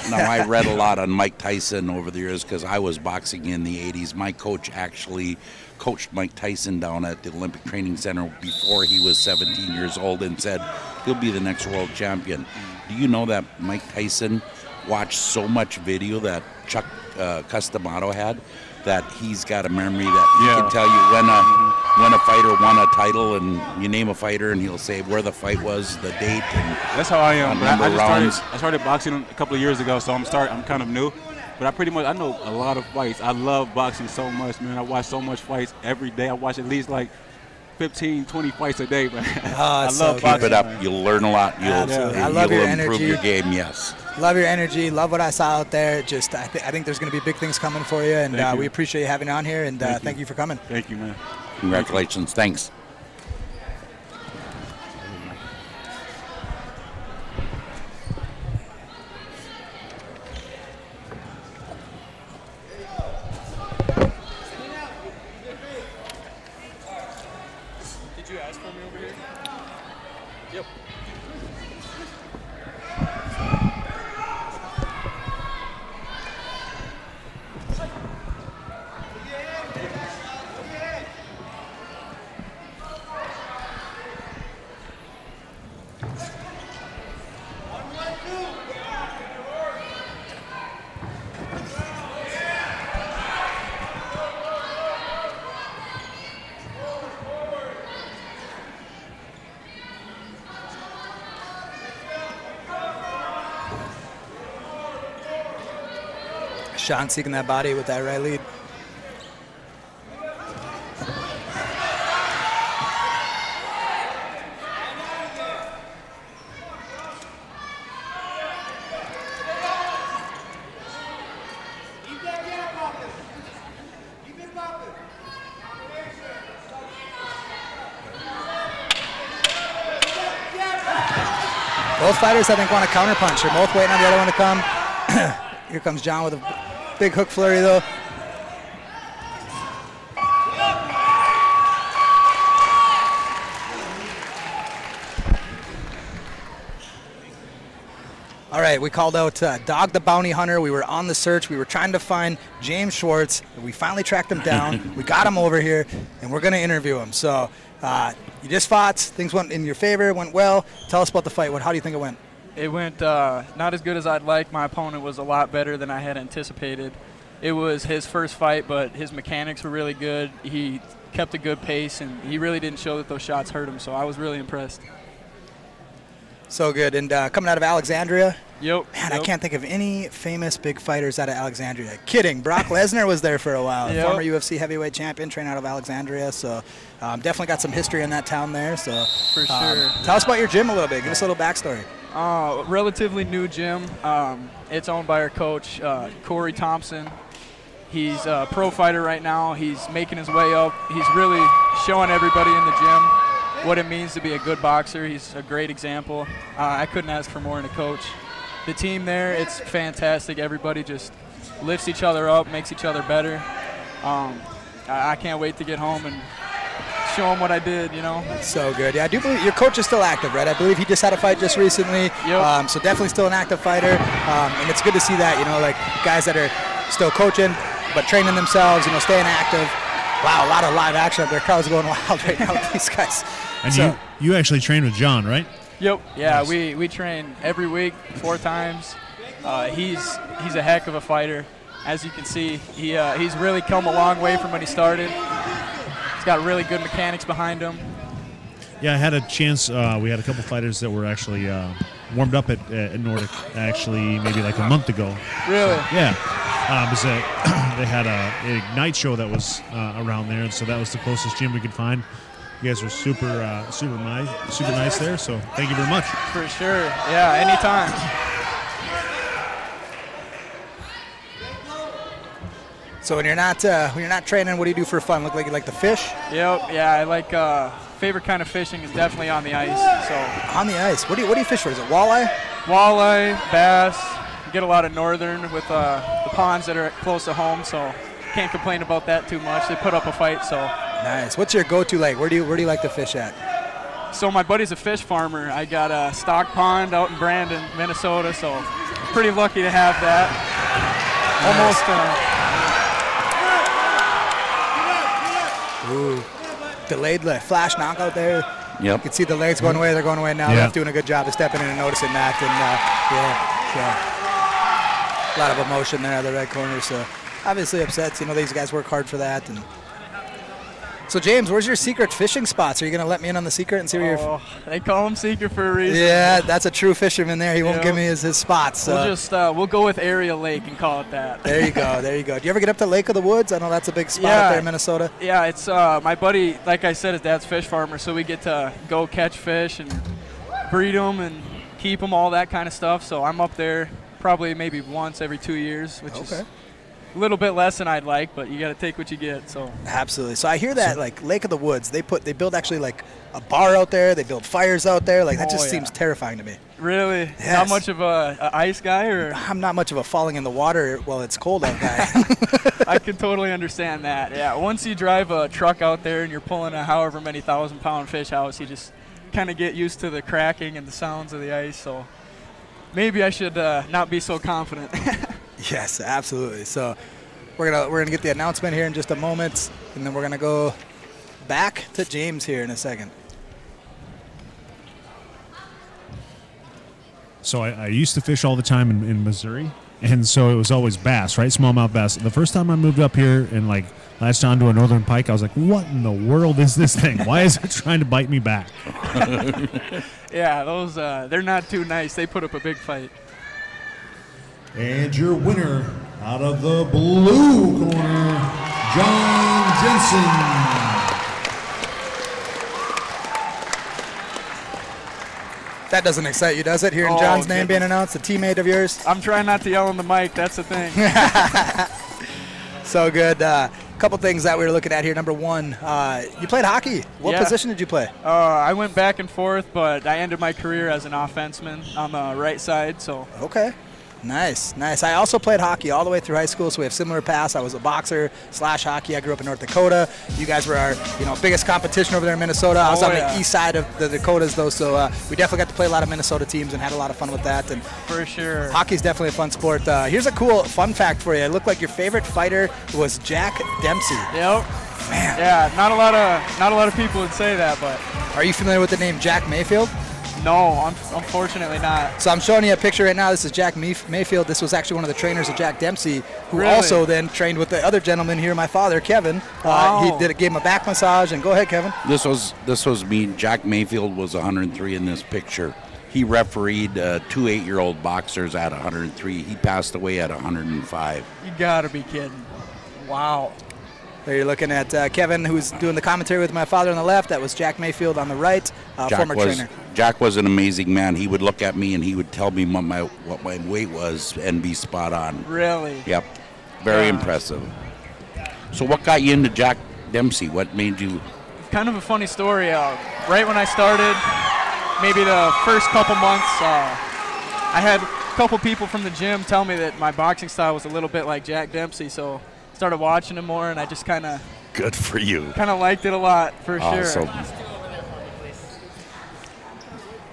Now, I read a lot on Mike Tyson over the years because I was boxing in the 80s. My coach actually coached Mike Tyson down at the Olympic Training Center before he was 17 years old and said he'll be the next world champion. Do you know that Mike Tyson watched so much video that Chuck Cus D'Amato had that he's got a memory that he can tell you when a fighter won a title, and you name a fighter and he'll say where the fight was, the date, and that's how I am. I started boxing a couple of years ago, so I'm kind of new. But I know a lot of fights. I love boxing so much, man. I watch so much fights every day. I watch at least 15, 20 fights a day, man. I love boxing. Keep it up. You'll learn a lot. I love your energy. Improve your game, yes. Love your energy. Love what I saw out there. Just, I think there's going to be big things coming for you, and we appreciate you having you on here, and thank you for coming. Thank you, man. Congratulations. Thanks. Did you ask for me over here? Yep. Sean seeking that body with that right lead. Both fighters, I think, want a counterpunch. They're both waiting on the other one to come. Here comes John with a big hook flurry, though. All right, we called out Dog the Bounty Hunter. We were on the search. We were trying to find James Schwartz. We finally tracked him down. We got him over here, and we're going to interview him. So you just fought. Things went in your favor, went well. Tell us about the fight. How do you think it went? It went not as good as I'd like. My opponent was a lot better than I had anticipated. It was his first fight, but his mechanics were really good. He kept a good pace, and he really didn't show that those shots hurt him, so I was really impressed. So good. And coming out of Alexandria? Yep. Man, I can't think of any famous big fighters out of Alexandria. Kidding. Brock Lesnar was there for a while. Yep. Former UFC heavyweight champion, trained out of Alexandria. So definitely got some history in that town there. So For sure. Tell us about your gym a little bit. Give us a little backstory. Relatively new gym. It's owned by our coach, Corey Thompson. He's a pro fighter right now. He's making his way up. He's really showing everybody in the gym what it means to be a good boxer. He's a great example. I couldn't ask for more in a coach. The team there, it's fantastic. Everybody just lifts each other up, makes each other better. I can't wait to get home and show them what I did, you know. So good. Yeah, I do believe your coach is still active, right? I believe he just had a fight just recently. Yep. So definitely still an active fighter. And it's good to see that, you know, like guys that are still coaching but training themselves, you know, staying active. Wow, a lot of live action up there. Crowd's going wild right now with these guys. And so, you actually train with John, right? Yep. Yeah, Nice. we train every week, 4 times. He's a heck of a fighter. As you can see, he's really come a long way from when he started. He's got really good mechanics behind him. Yeah, I had a chance. We had a couple fighters that were actually warmed up at Nordic, actually, maybe like a month ago. Really? So, yeah. They had an Ignite show that was around there, and so that was the closest gym we could find. You guys are super nice there, so thank you very much. For sure. Yeah, anytime. So when you're not training, what do you do for fun? Look like you like to fish? Yep. Yeah, I like favorite kind of fishing is definitely on the ice. So on the ice. What do you fish for? Is it walleye? Walleye, bass. You get a lot of northern with the ponds that are close to home, so can't complain about that too much. They put up a fight, so. Nice. What's your go-to lake? Where do you like to fish at? So my buddy's a fish farmer. I got a stock pond out in Brandon, Minnesota, so pretty lucky to have that. Almost. Ooh. Delayed flash knockout there. Yep. You can see the legs going away. They're going away now. Yeah. They're doing a good job of stepping in and noticing that. And a lot of emotion there at the red corner. So obviously upset. You know, these guys work hard for that. And so James, where's your secret fishing spots? Are you going to let me in on the secret and see where you're? They call them secret for a reason. Yeah, that's a true fisherman there. He won't give me his spots. So. We'll go with Area Lake and call it that. There you go. There you go. Do you ever get up to Lake of the Woods? I know that's a big spot up there in Minnesota. Yeah, it's my buddy. Like I said, his dad's a fish farmer, so we get to go catch fish and breed them and keep them, all that kind of stuff. So I'm up there probably maybe once every 2 years, which a little bit less than I'd like, but you got to take what you get. So Absolutely. So I hear that like Lake of the Woods, they build actually like a bar out there. They build fires out there. Like that just seems terrifying to me. Really? Yes. Not much of a ice guy, or I'm not much of a falling in the water while it's cold out guy. I can totally understand that. Yeah. Once you drive a truck out there and you're pulling a however many 1,000-pound fish house, you just kind of get used to the cracking and the sounds of the ice. So maybe I should not be so confident. Yes, absolutely. So we're gonna get the announcement here in just a moment, and then we're gonna go back to James here in a second. So I used to fish all the time in Missouri, and so it was always bass, right? Smallmouth bass. The first time I moved up here and like latched onto a northern pike, I was like, what in the world is this thing? Why is it trying to bite me back? Yeah, those they're not too nice. They put up a big fight. And your winner out of the blue corner, John Jensen. That doesn't excite you, does it? Hearing John's name being announced, a teammate of yours? I'm trying not to yell in the mic. That's the thing. So good. Couple things that we were looking at here. Number one, you played hockey. What position did you play? I went back and forth, but I ended my career as an offenseman on the right side. So okay. Nice, nice. I also played hockey all the way through high school, so we have similar paths. I was a boxer / hockey. I grew up in North Dakota. You guys were our, biggest competition over there in Minnesota. I was on the east side of the Dakotas, though, so we definitely got to play a lot of Minnesota teams and had a lot of fun with that. And for sure, hockey's definitely a fun sport. Here's a cool fun fact for you. It looked like your favorite fighter was Jack Dempsey. Yep. Man. Yeah, not a lot of people would say that, but. Are you familiar with the name Jack Mayfield? No, unfortunately not. So I'm showing you a picture right now. This is Jack Mayfield. This was actually one of the trainers of Jack Dempsey, who also then trained with the other gentleman here, my father, Kevin. He gave him a back massage. And go ahead, Kevin. This was me. Jack Mayfield was 103 in this picture. He refereed 2 8-year-old boxers at 103. He passed away at 105. You gotta be kidding. Wow. There you're looking at Kevin, who's doing the commentary with my father on the left. That was Jack Mayfield on the right, former trainer. Jack was an amazing man. He would look at me and he would tell me what my weight was and be spot on. Really? Yep. Very impressive. So what got you into Jack Dempsey? What made you? Kind of a funny story. Right when I started, maybe the first couple months, I had a couple people from the gym tell me that my boxing style was a little bit like Jack Dempsey, so started watching him more, and I just kind of good for you. Kind of liked it a lot for awesome. sure.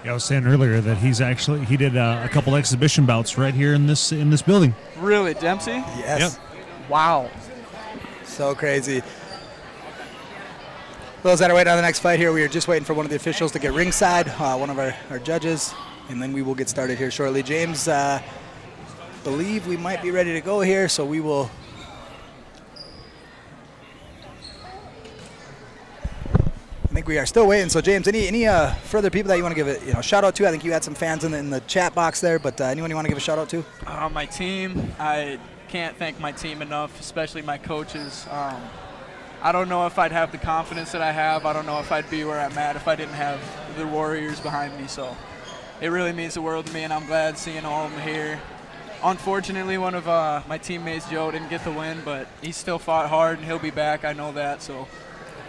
Yeah, I was saying earlier that he did a couple exhibition bouts right here in this building. Really, Dempsey? Yes. Yep. Wow. So crazy. Those that are waiting on the next fight here, we are just waiting for one of the officials to get ringside, one of our judges, and then we will get started here shortly. James, believe we might be ready to go here, so we will. I think we are still waiting. So, James, any further people that you want to give a shout out to? I think you had some fans in the chat box there, but anyone you want to give a shout out to? My team. I can't thank my team enough, especially my coaches. I don't know if I'd have the confidence that I have. I don't know if I'd be where I'm at if I didn't have the Warriors behind me. So it really means the world to me, and I'm glad seeing all of them here. Unfortunately, one of my teammates, Joe, didn't get the win, but he still fought hard, and he'll be back. I know that. So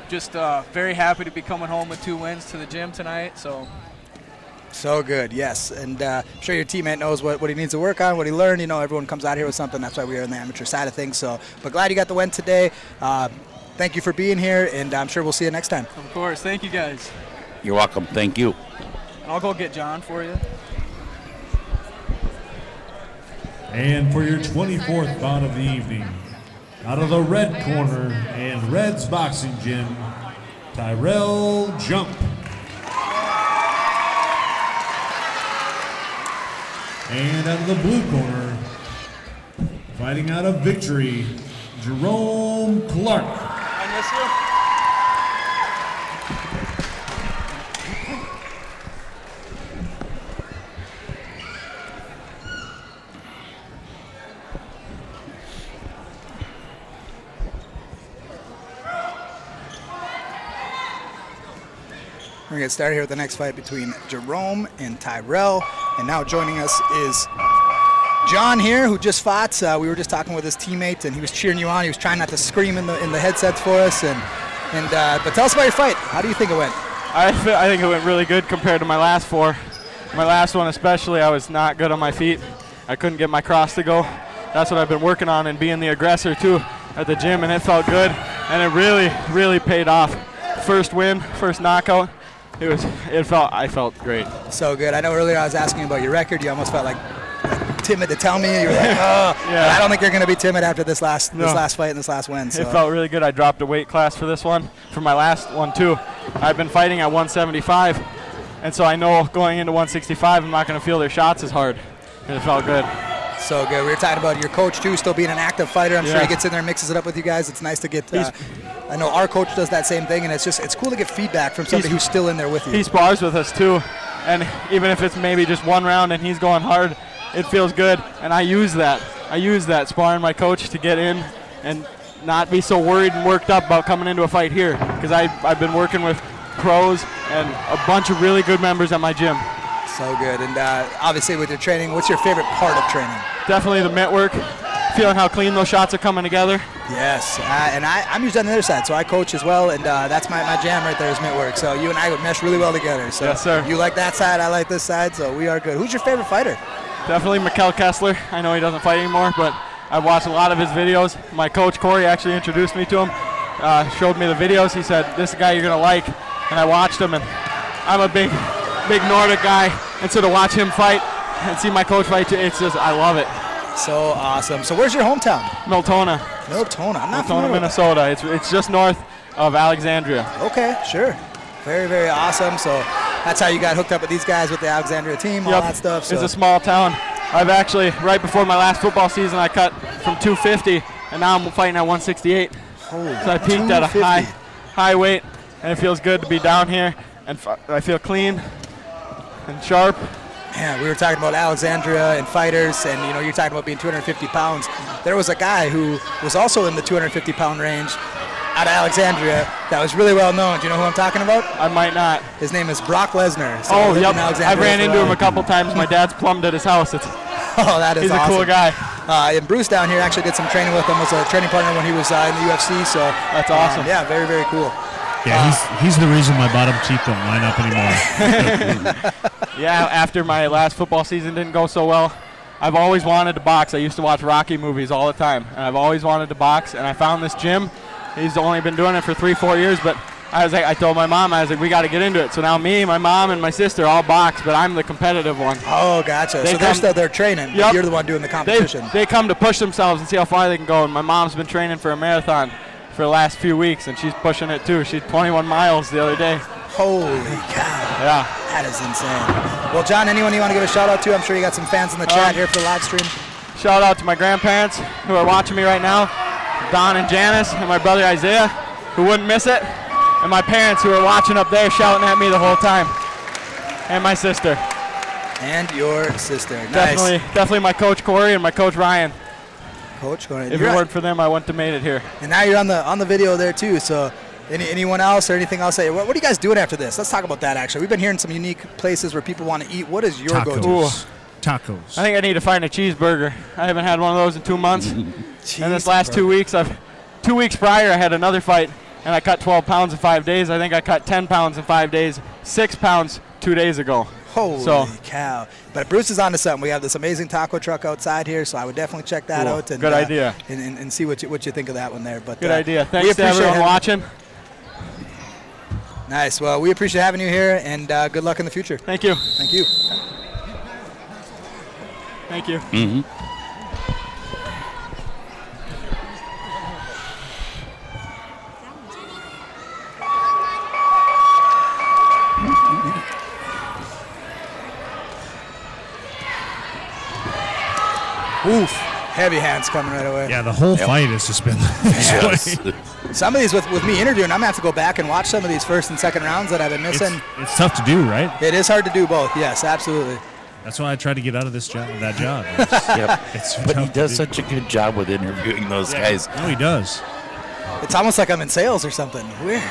just very happy to be coming home with 2 wins to the gym tonight. So good, yes. And I'm sure your teammate knows what he needs to work on, what he learned. Everyone comes out here with something. That's why we are on the amateur side of things. So, but glad you got the win today. Thank you for being here, and I'm sure we'll see you next time. Of course. Thank you, guys. You're welcome. Thank you. And I'll go get John for you. And for your 24th bout of the evening, out of the red corner and Reds Boxing Gym, Tyrell Jump. And out of the blue corner, fighting out of Victory, Jerome Clark. I miss you. We're going to get started here with the next fight between Jerome and Tyrell. And now joining us is John here, who just fought, we were just talking with his teammate, and he was cheering you on. He was trying not to scream in the headsets for us. But tell us about your fight. How do you think it went? I think it went really good compared to my last 4. My last one especially, I was not good on my feet. I couldn't get my cross to go. That's what I've been working on and being the aggressor too at the gym, and it felt good, and it really, really paid off. First win, first knockout. I felt great. So good. I know earlier I was asking you about your record. You almost felt like timid to tell me. You were like, oh. Yeah. I don't think you're going to be timid after this last fight and this last win. So. It felt really good. I dropped a weight class for this one, for my last one too. I've been fighting at 175, and so I know going into 165 I'm not going to feel their shots as hard. And it felt good. So good. We were talking about your coach too, still being an active fighter. I'm sure he gets in there and mixes it up with you guys. It's nice to get. I know our coach does that same thing, and it's cool to get feedback from somebody who's still in there with you. He spars with us too, and even if it's maybe just one round and he's going hard, it feels good. And I use that. Sparring my coach to get in and not be so worried and worked up about coming into a fight here, because I've been working with pros and a bunch of really good members at my gym. So good. And obviously with your training, what's your favorite part of training? Definitely the mitt work, feeling how clean those shots are coming together. Yes, and I'm usually on the other side, so I coach as well, and that's my jam right there is mitt work. So you and I would mesh really well together. So yes, sir. You like that side, I like this side, so we are good. Who's your favorite fighter? Definitely Mikkel Kessler. I know he doesn't fight anymore, but I've watched a lot of his videos. My coach, Corey, actually introduced me to him, showed me the videos. He said, this is a guy you're going to like, and I watched him, and I'm a big Nordic guy, and so to watch him fight and see my coach fight, it's just, I love it. So awesome. So where's your hometown? Miltona. I'm not Miltona, Minnesota. It's just north of Alexandria. Okay, sure. Very, very awesome. So that's how you got hooked up with these guys with the Alexandria team, all that stuff. So. It's a small town. I've actually, right before my last football season, I cut from 250, and now I'm fighting at 168. Holy, so I peaked at a high weight, and it feels good to be down here, and I feel clean and sharp. Yeah, we were talking about Alexandria and fighters, and you're talking about being 250 pounds. There was a guy who was also in the 250-pound range out of Alexandria that was really well known. Do you know who I'm talking about? I might not. His name is Brock Lesnar. So oh, yep. I ran into him a couple times. My dad's plumbed at his house. He's awesome. a cool guy. And Bruce down here actually did some training with him. Was a training partner when he was in the UFC. So that's awesome. Yeah, very, very cool. Yeah, he's the reason my bottom teeth don't line up anymore. Yeah, after my last football season didn't go so well, I've always wanted to box. I used to watch Rocky movies all the time, and I've always wanted to box, and I found this gym. He's only been doing it for 3-4 years, but I told my mom, we got to get into it. So now me, my mom, and my sister all box, but I'm the competitive one. Oh, gotcha. So they're still there training, but you're the one doing the competition. They come to push themselves and see how far they can go, and my mom's been training for a marathon for the last few weeks, and she's pushing it too. She's 21 miles the other day. Holy cow. Yeah. That is insane. Well, John, anyone you want to give a shout out to? I'm sure you got some fans in the chat here for the live stream. Shout out to my grandparents who are watching me right now, Don and Janice, and my brother Isaiah, who wouldn't miss it, and my parents who are watching up there shouting at me the whole time, and my sister. And your sister. Nice. Definitely my coach Corey and my coach Ryan. Coach Corey. If it weren't for them, I wouldn't have made it here. And now you're on the video there too. So anyone else or anything else? What are you guys doing after this? Let's talk about that. Actually, we've been hearing some unique places where people want to eat. What is your go-to? Tacos. I think I need to find a cheeseburger. I haven't had one of those in 2 months. And this last 2 weeks, 2 weeks prior, I had another fight, and I cut 12 pounds in 5 days. I think I cut 10 pounds in 5 days, 6 pounds 2 days ago. Holy cow. But Bruce is onto something. We have this amazing taco truck outside here, so I would definitely check that out. And, good idea. And see what you think of that one there. But good idea. Thanks to everyone watching. Nice. Well, we appreciate having you here, and good luck in the future. Thank you. Thank you. Thank you. Mm-hmm. Oof. Heavy hands coming right away. Yeah, the whole fight has just been this way. Some of these with me interviewing, I'm going to have to go back and watch some of these first and second rounds that I've been missing. It's tough to do, right? It is hard to do both. Yes, absolutely. That's why I tried to get out of this job. That job. But he does such a good job with interviewing those guys. No, he does. It's almost like I'm in sales or something. Weird.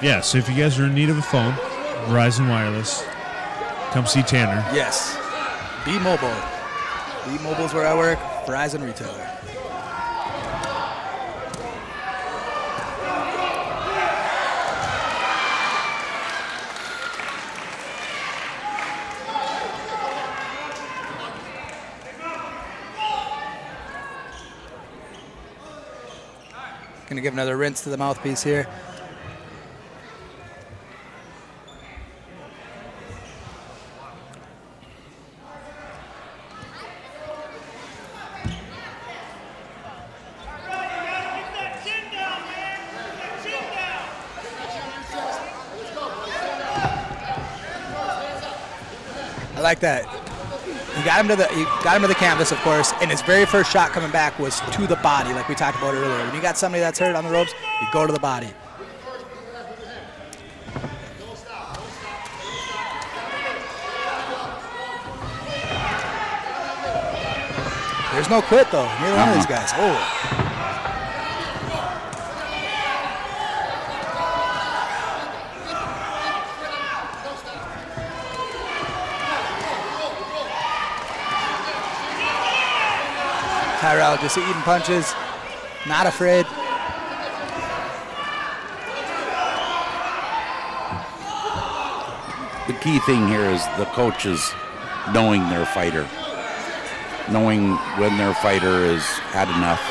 Yeah, so if you guys are in need of a phone, Verizon Wireless. Come see Tanner. Yes. B-Mobile. B-Mobile's where I work. Verizon retailer. Going to give another rinse to the mouthpiece here. I like that. You got him to the canvas, of course, and his very first shot coming back was to the body, like we talked about earlier. When you got somebody that's hurt on the ropes, you go to the body. There's no quit though. Neither one of these guys. Oh. Tyrell just eating punches, not afraid. The key thing here is the coaches knowing their fighter, knowing when their fighter has had enough.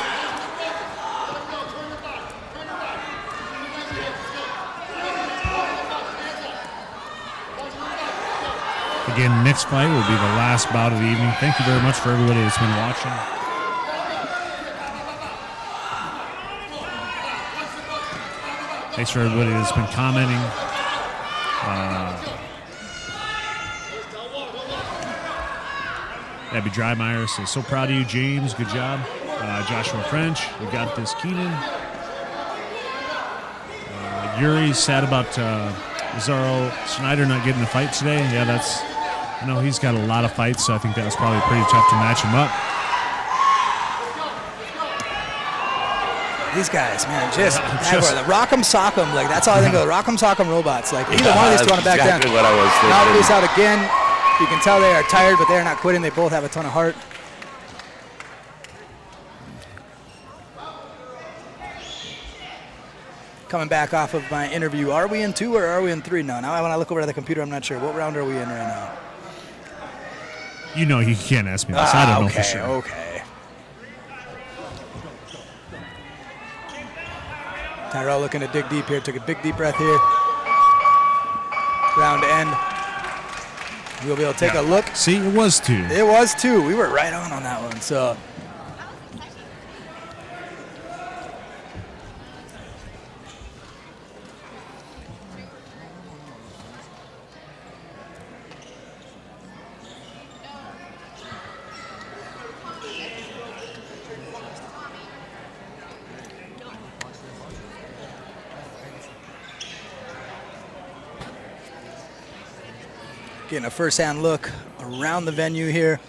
Again, next fight will be the last bout of the evening. Thank you very much for everybody that's been watching. Thanks for everybody that's been commenting. Abby Drymeyer says, so proud of you, James. Good job. Joshua French. We got this, Keenan. Yuri's sad about Zaro Snyder not getting the fight today. Yeah, I know he's got a lot of fights, so I think that was probably pretty tough to match him up. These guys, man, just the rock'em sock'em, like that's all I think of. The rock'em sock'em robots, like either one of these two want to back down. Exactly what I was thinking. Now release out again. You can tell they are tired, but they're not quitting. They both have a ton of heart. Coming back off of my interview, are we in 2 or are we in 3 now? Now when I look over at the computer, I'm not sure. What round are we in right now? You know you can't ask me this. I don't know for sure. Okay. Tyrell looking to dig deep here. Took a big deep breath here. Round to end. We'll be able to take a look. See, it was 2. It was 2. We were right on that one. So. Getting a first-hand look around the venue here.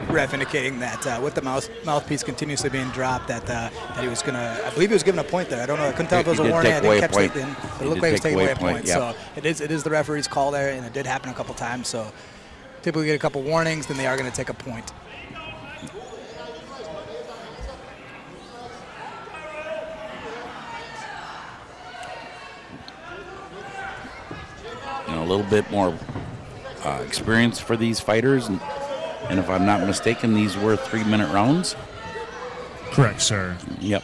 Ref indicating that with the mouthpiece continuously being dropped, that he was gonna. I believe he was given a point there. I don't know. I couldn't tell if it was a warning. I didn't catch it then, but it looked like he was taking away a point. So it is the referee's call there, and it did happen a couple times. So typically get a couple warnings, then they are going to take a point. A little bit more experience for these fighters, and if I'm not mistaken, these were 3-minute rounds. Correct, sir. Yep.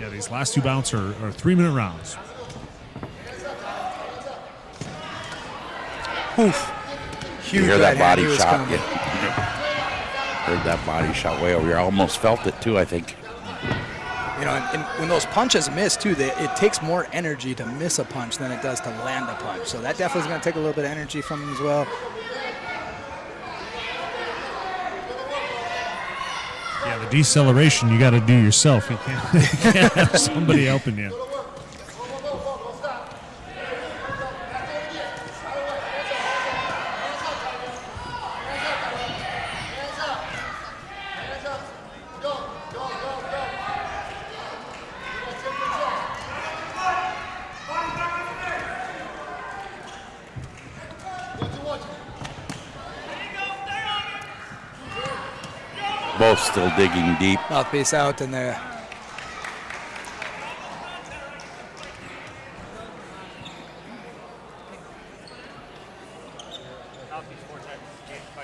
Yeah, these last 2 bouts are 3-minute rounds. Oof. You hear that body shot? Heard that body shot way over here. Almost felt it too, I think. You know, and when those punches miss too, it takes more energy to miss a punch than it does to land a punch. So that definitely is going to take a little bit of energy from him as well. Yeah, the deceleration you got to do yourself. You can't have somebody helping you. Both still digging deep. Mouthpiece out in there.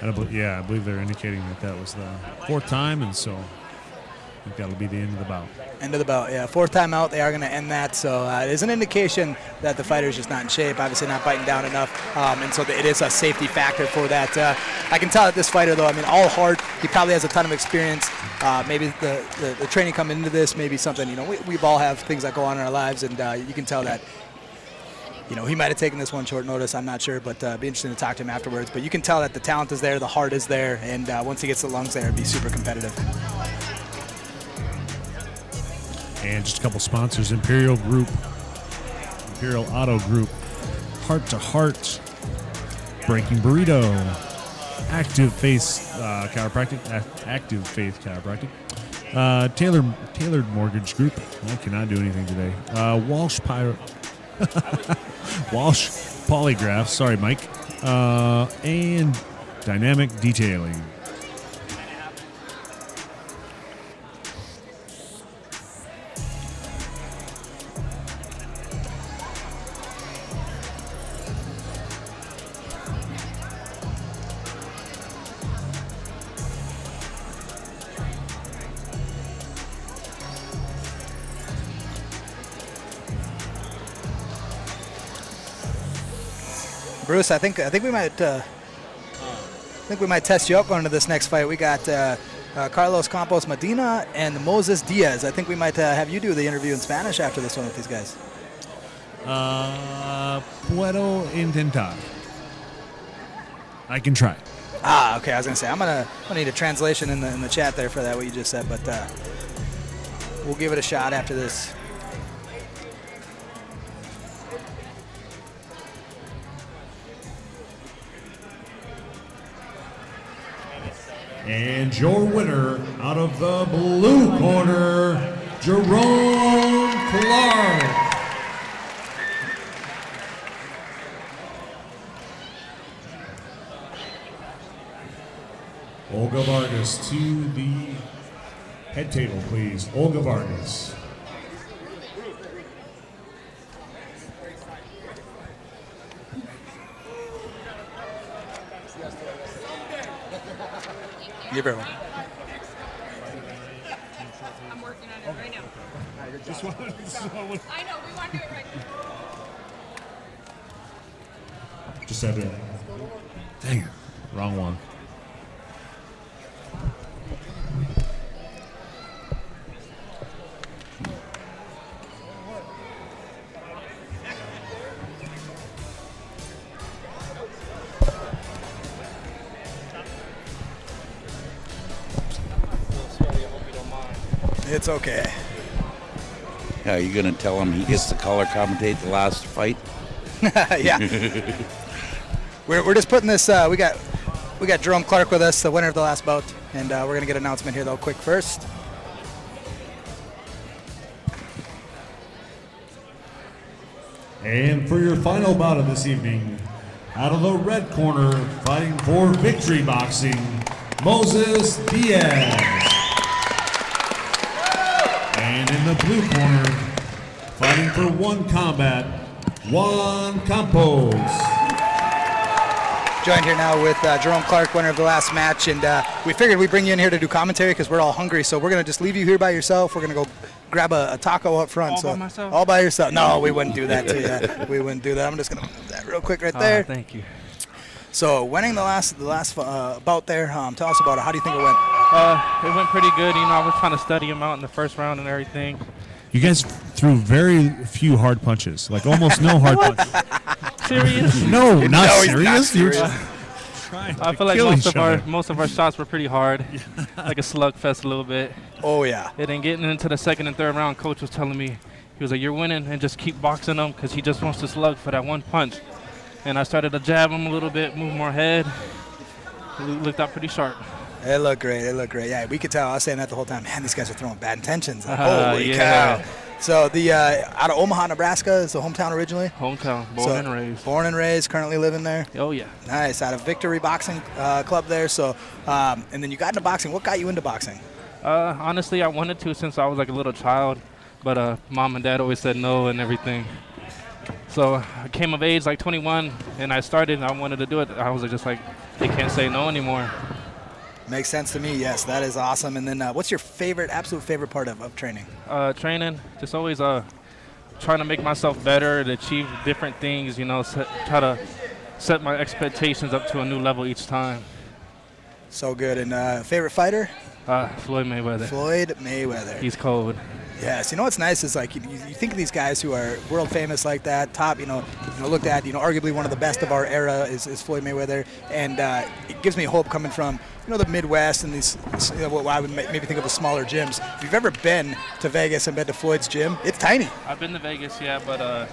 I believe they're indicating that was the 4th time, and so I think that'll be the end of the bout. End of the bout, yeah. 4th time out, they are going to end that. So it is an indication that the fighter's just not in shape, obviously not biting down enough. And so it is a safety factor for that. I can tell that this fighter, though, I mean, all heart, he probably has a ton of experience. Maybe the training coming into this, maybe something, you know, we've all have things that go on in our lives, and you can tell that, you know, he might have taken this one short notice, I'm not sure, but be interesting to talk to him afterwards. But you can tell that the talent is there, the heart is there, and once he gets the lungs there, it'll be super competitive. And just a couple sponsors: Imperial Auto Group, Heart to Heart, Breaking Burrito, Active Faith Chiropractic, Tailored Mortgage Group. I cannot do anything today. Walsh Polygraph. Sorry, Mike. And Dynamic Detailing. Bruce, I think we might test you up going into this next fight. We got Carlos Campos Medina and Moses Diaz. I think we might have you do the interview in Spanish after this one with these guys. Puedo intentar. I can try. Okay. I was gonna say I'm gonna need a translation in the chat there for that what you just said, but we'll give it a shot after this. And your winner out of the blue corner, Jerome Clark. Olga Vargas to the head table, please. Olga Vargas. Give her one. I'm working on it right now. Just one. I know, we want to do it right now. Just have it. Dang it. Wrong one. It's okay. Yeah, are you going to tell him he gets to color commentate the last fight? Yeah. We're just putting this. We got Jerome Clark with us, the winner of the last bout, and we're gonna get an announcement here though, quick first. And for your final bout of this evening, out of the red corner, fighting for victory boxing, Moses Diaz. And in the blue corner, fighting for one combat, Juan Campos. Joined here now with Jerome Clark, winner of the last match, and we figured we'd bring you in here to do commentary because we're all hungry, so we're going to just leave you here by yourself. We're going to go grab a taco up front. All by myself? All by yourself. No, we wouldn't do that to you. We wouldn't do that. I'm just going to move that real quick right there. Thank you. So winning the last bout there, tell us about it. How do you think it went? It went pretty good. You know, I was trying to study him out in the first round and everything. You guys threw very few hard punches, like almost no hard punches. Serious? No, not No, he's serious. not You were serious. just trying to I feel like kill most each of our other. most of our shots were pretty hard, like a slugfest a little bit. Oh yeah. And then getting into the second and third round, coach was telling me, he was like, "You're winning, and just keep boxing him because he just wants to slug for that one punch." And I started to jab him a little bit, move more head. It looked out pretty sharp. It looked great. It looked great. Yeah, we could tell. I was saying that the whole time. Man, these guys are throwing bad intentions. Like, holy yeah. cow. So the out of Omaha, Nebraska is the hometown originally? Hometown, born and raised. Born and raised, currently living there? Oh, yeah. Nice. Out of Victory Boxing Club there. So, and then you got into boxing. What got you into boxing? Honestly, I wanted to since I was like a little child, but mom and dad always said no and everything. So I came of age like 21, and I started, and I wanted to do it. I was just like, they can't say no anymore. Makes sense to me, yes. That is awesome. And then what's your absolute favorite part of training? Training, just always trying to make myself better and achieve different things, you know, try to set my expectations up to a new level each time. So good. And favorite fighter? Floyd Mayweather. Floyd Mayweather. He's cold. Yes, you know what's nice is like you think of these guys who are world famous like that, top, looked at, arguably one of the best of our era is Floyd Mayweather, and it gives me hope coming from the Midwest and these what I would maybe think of as smaller gyms. If you've ever been to Vegas and been to Floyd's gym, it's tiny. I've been to Vegas, yeah, but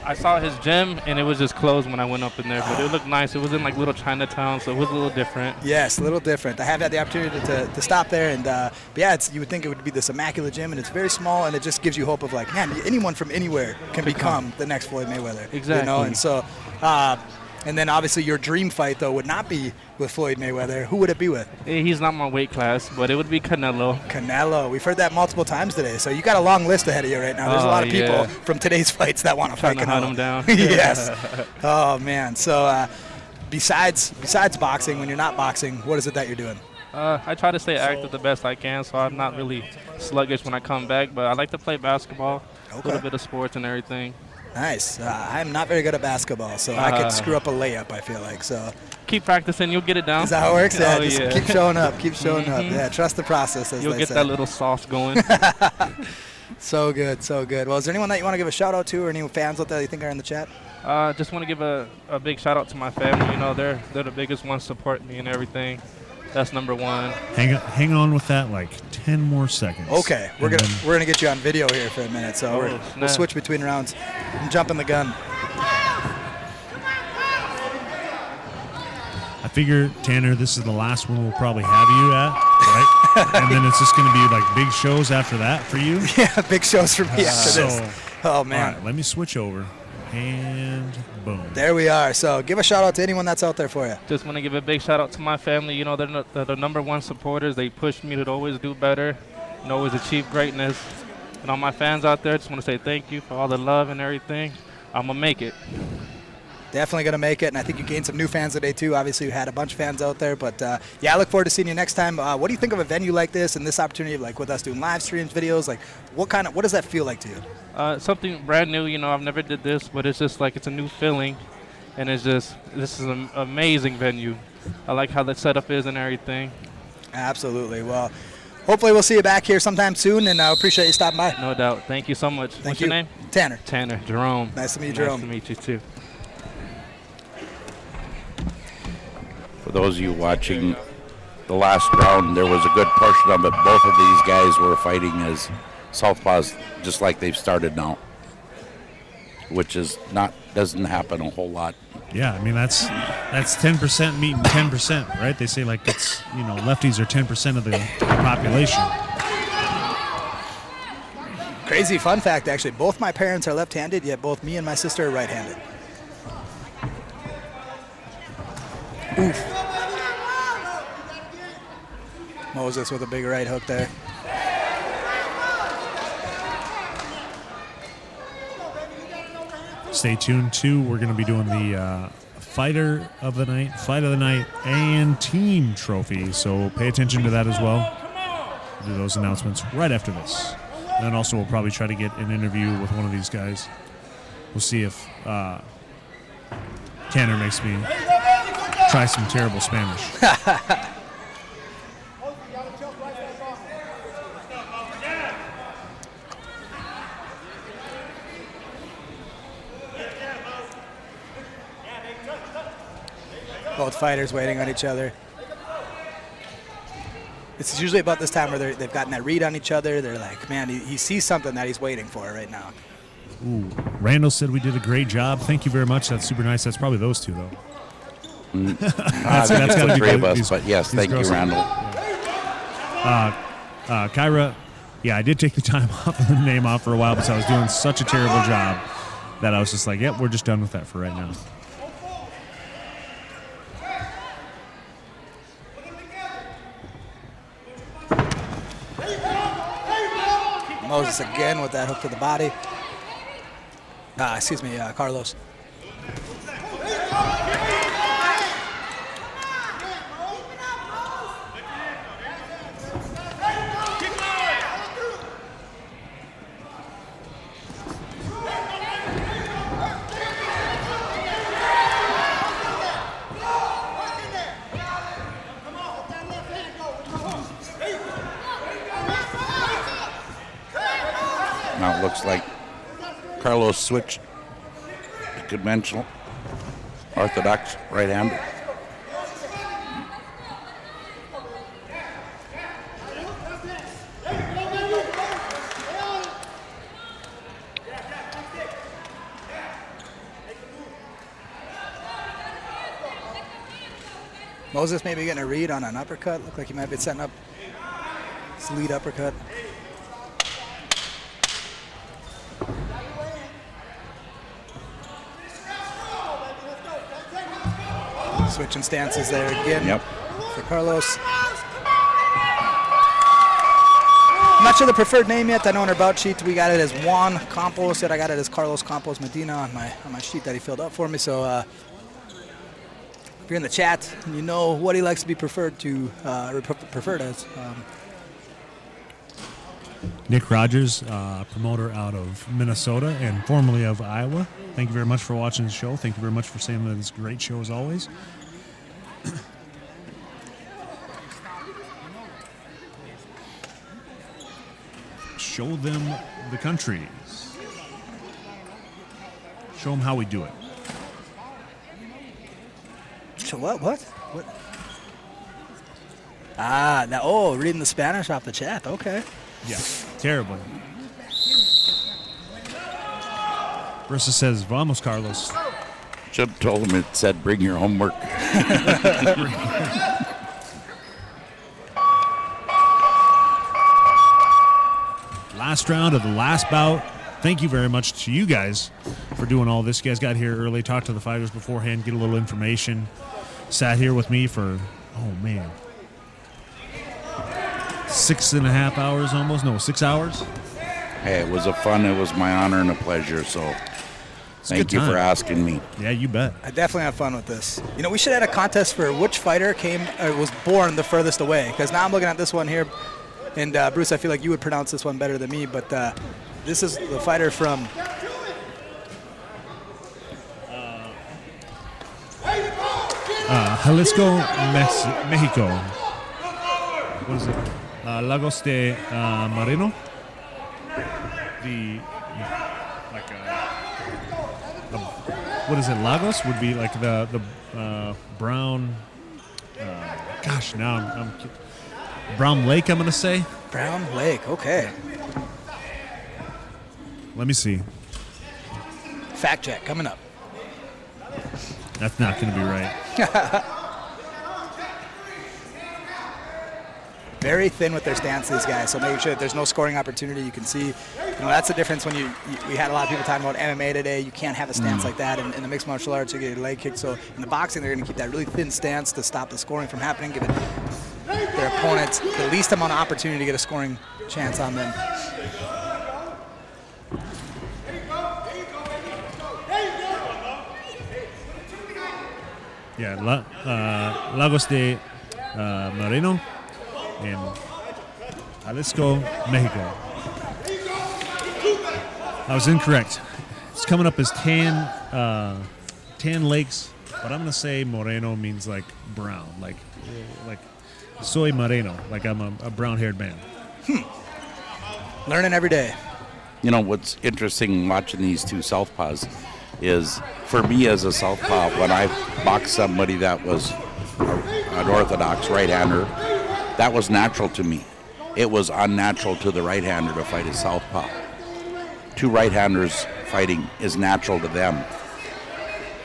I saw his gym and it was just closed when I went up in there, but it looked nice. It was in like little Chinatown, so it was a little different. Yes, a little different. I have had the opportunity to stop there, and but yeah, you would think it would be this immaculate gym, and it's very small, and it just gives you hope of like, man, anyone from anywhere can become the next Floyd Mayweather. Exactly. And so, and then obviously your dream fight though would not be with Floyd Mayweather. Who would it be with? He's not my weight class, but it would be Canelo. Canelo. We've heard that multiple times today, so you got a long list ahead of you right now. There's a lot of people from today's fights that want to fight Canelo. Trying to hunt him down. Yes. Oh man. So besides boxing, when you're not boxing, what is it that you're doing? I try to stay active the best I can, so I'm not really sluggish when I come back, but I like to play basketball, a little bit of sports and everything. Nice. I'm not very good at basketball, so I could screw up a layup, I feel like. So keep practicing, you'll get it down. Is that how it works? Yeah, just yeah. keep showing up, keep showing up. Yeah, trust the process, as you'll they get say. that little sauce going. So good, so good. Well, is there anyone that you want to give a shout out to, or any fans out there that you think are in the chat? Just want to give a big shout out to my family. You know, they're the biggest ones supporting me and everything. That's number one. Hang on with that like 10 more seconds. Okay, we're gonna get you on video here for a minute, so we'll switch between rounds. I'm jumping the gun. I figure, Tanner, this is the last one we'll probably have you at, right? And then it's just going to be like big shows after that for you? Yeah, big shows for me after this. Oh, man. All right, let me switch over. And boom. There we are. So give a shout out to anyone that's out there for you. Just want to give a big shout out to my family. You know, they're the number one supporters. They push me to always do better and always achieve greatness. And all my fans out there, just want to say thank you for all the love and everything. I'm going to make it. Definitely going to make it, and I think you gained some new fans today, too. Obviously, you had a bunch of fans out there, but, yeah, I look forward to seeing you next time. What do you think of a venue like this and this opportunity, like with us doing live streams, videos? Like, what does that feel like to you? Something brand new. You know, I've never did this, but it's just like it's a new feeling, and this is an amazing venue. I like how the setup is and everything. Absolutely. Well, hopefully we'll see you back here sometime soon, and I appreciate you stopping by. No doubt. Thank you so much. What's your name? Tanner. Tanner. Jerome. Nice to meet you, Jerome. Nice to meet you, too. For those of you watching the last round, there was a good portion of it. Both of these guys were fighting as southpaws, just like they've started now, which doesn't happen a whole lot. Yeah, I mean that's 10% meeting 10%, right? They say like it's lefties are 10% of the population. Crazy fun fact, actually. Both my parents are left-handed, yet both me and my sister are right-handed. Oof. Moses with a big right hook there. Stay tuned, too. We're going to be doing the fight of the night, and team trophy. So pay attention to that as well. We'll do those announcements right after this. And then also we'll probably try to get an interview with one of these guys. We'll see if Tanner makes me try some terrible Spanish. Both fighters waiting on each other. It's usually about this time where they've gotten that read on each other. They're like, man, he sees something that he's waiting for right now. Ooh, Randall said we did a great job. Thank you very much. That's super nice. That's probably those two, though. That's the three of us, but yes, thank you, Randall. Kyra, yeah, I did take the time off and the name off for a while because I was doing such a terrible job that I was just like, yep, we're just done with that for right now. Moses again with that hook to the body. Carlos. Now it looks like Carlos switched to conventional orthodox right hand. Moses maybe getting a read on an uppercut. Looked like he might be setting up his lead uppercut. Switching stances there again for Carlos. I'm not sure the preferred name yet. I know on our bout sheet we got it as Juan Campos. I got it as Carlos Campos Medina on my sheet that he filled out for me. So if you're in the chat and you know what he likes to be preferred as. Nick Rogers, promoter out of Minnesota and formerly of Iowa. Thank you very much for watching the show. Thank you very much for saying that it's a great show as always. Show them the countries. Show them how we do it. So what? Reading the Spanish off the chat. Okay. Yeah, terrible. Versus says, "Vamos, Carlos." Should have told him it said, "Bring your homework." Last round of the last bout. Thank you very much to you guys for doing all this. You guys got here early, talked to the fighters beforehand, get a little information. Sat here with me for, 6.5 hours almost. No, 6 hours. Hey, it was it was my honor and a pleasure, so thank you for asking me. Yeah, you bet. I definitely have fun with this. You know, we should have had a contest for which fighter was born the furthest away, because now I'm looking at this one here, and Bruce, I feel like you would pronounce this one better than me, but this is the fighter from Jalisco, Mexico. What is it? Lagos de Moreno. What is it? Lagos would be like the brown. Now I'm Brown Lake. I'm gonna say Brown Lake. Okay. Let me see. Fact check coming up. That's not gonna be right. Very thin with their stance, these guys. So making sure that there's no scoring opportunity. You can see, that's the difference when we had a lot of people talking about MMA today. You can't have a stance like that in the mixed martial arts. You get your leg kicked. So in the boxing, they're going to keep that really thin stance to stop the scoring from happening, giving their opponents the least amount of opportunity to get a scoring chance on them. Yeah, Lagos de Moreno in Jalisco, Mexico. I was incorrect. It's coming up as Tan Lakes, but I'm gonna say moreno means like brown, like soy moreno, like I'm a brown-haired man. Learning every day. You know, what's interesting watching these two southpaws is, for me as a southpaw, when I boxed somebody that was an orthodox right-hander, that was natural to me. It was unnatural to the right-hander to fight a southpaw. Two right-handers fighting is natural to them.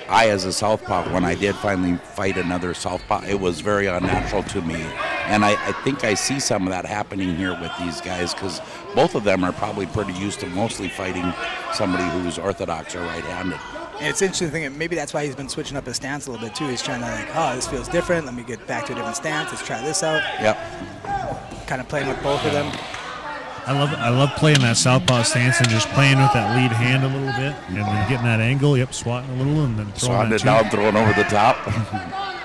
I, as a southpaw, when I did finally fight another southpaw, it was very unnatural to me. And I think I see some of that happening here with these guys, because both of them are probably pretty used to mostly fighting somebody who's orthodox or right-handed. And it's interesting, maybe that's why he's been switching up his stance a little bit too. He's trying to like, oh, this feels different. Let me get back to a different stance. Let's try this out. Yep. Kind of playing with both of them. I love playing that southpaw stance and just playing with that lead hand a little bit, and then getting that angle. Yep, swatting a little, and then throwing Swatting that it down, throwing over the top.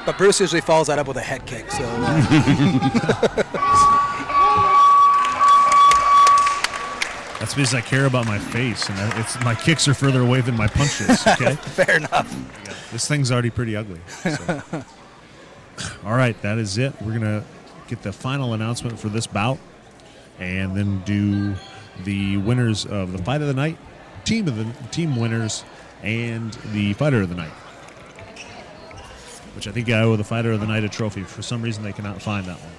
But Bruce usually follows that up with a head kick. So. That's because I care about my face, and my kicks are further away than my punches. Okay. Fair enough. Yeah, this thing's already pretty ugly. So. All right, that is it. We're gonna get the final announcement for this bout, and then do the winners of the fight of the night, team winners, and the fighter of the night. Which I think I owe the fighter of the night a trophy. For some reason, they cannot find that one.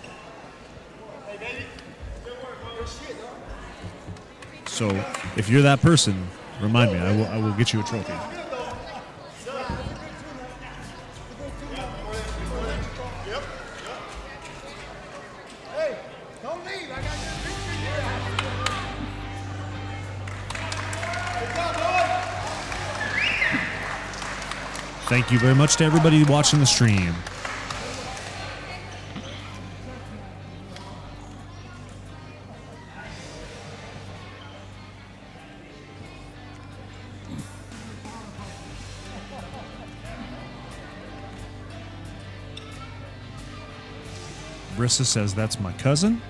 So, if you're that person, remind me. I will get you a trophy. Thank you very much to everybody watching the stream. Brissa says that's my cousin.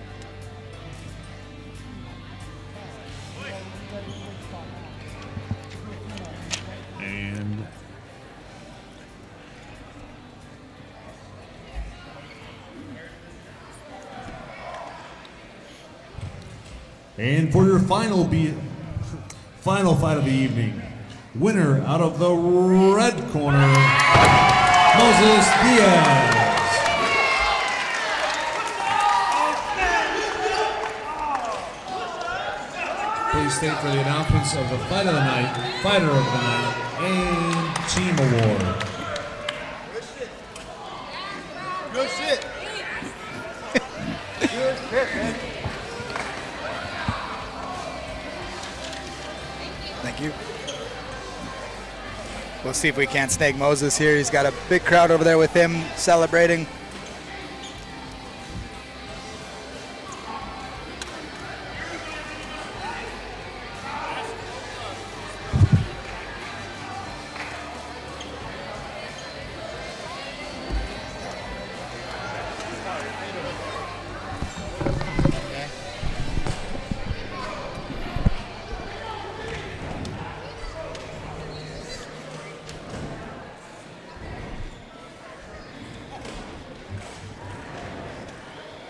And for your final fight of the evening, winner out of the red corner, Moses Diaz. Please state for the announcements of the fight of the night, fighter of the night, and team award. Good shit. Good shit, man. Thank you. We'll see if we can't snag Moses here. He's got a big crowd over there with him celebrating.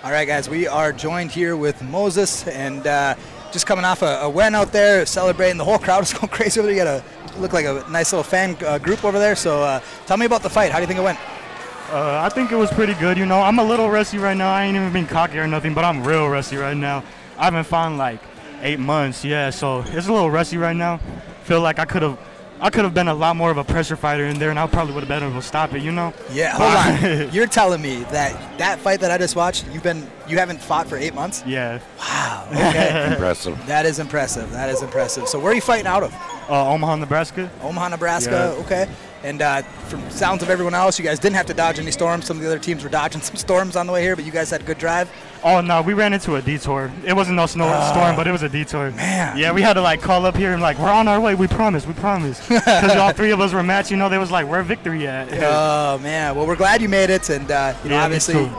All right, guys, we are joined here with Moses, and just coming off a win out there, celebrating. The whole crowd is going crazy over there. You got look like a nice little fan group over there. So tell me about the fight. How do you think it went? I think it was pretty good. You know, I'm a little rusty right now. I ain't even been cocky or nothing, but I'm real rusty right now. I haven't fought in like 8 months, yeah, so it's a little rusty right now. Feel like I could have been a lot more of a pressure fighter in there, and I probably would have been able to stop it, you know? Yeah, hold on. You're telling me that fight that I just watched, you haven't fought for 8 months? Yeah. Wow. Okay. Impressive. That is impressive. That is impressive. So where are you fighting out of? Omaha, Nebraska. Omaha, Nebraska. Yeah. Okay. And from sounds of everyone else, you guys didn't have to dodge any storms. Some of the other teams were dodging some storms on the way here, but you guys had a good drive. Oh, no, we ran into a detour. It wasn't no storm, but it was a detour. Man. Yeah, we had to, like, call up here and, like, we're on our way. We promise. Because all three of us were matched. You know, they was like, where victory at? Oh, man. Well, we're glad you made it. And, you know, obviously,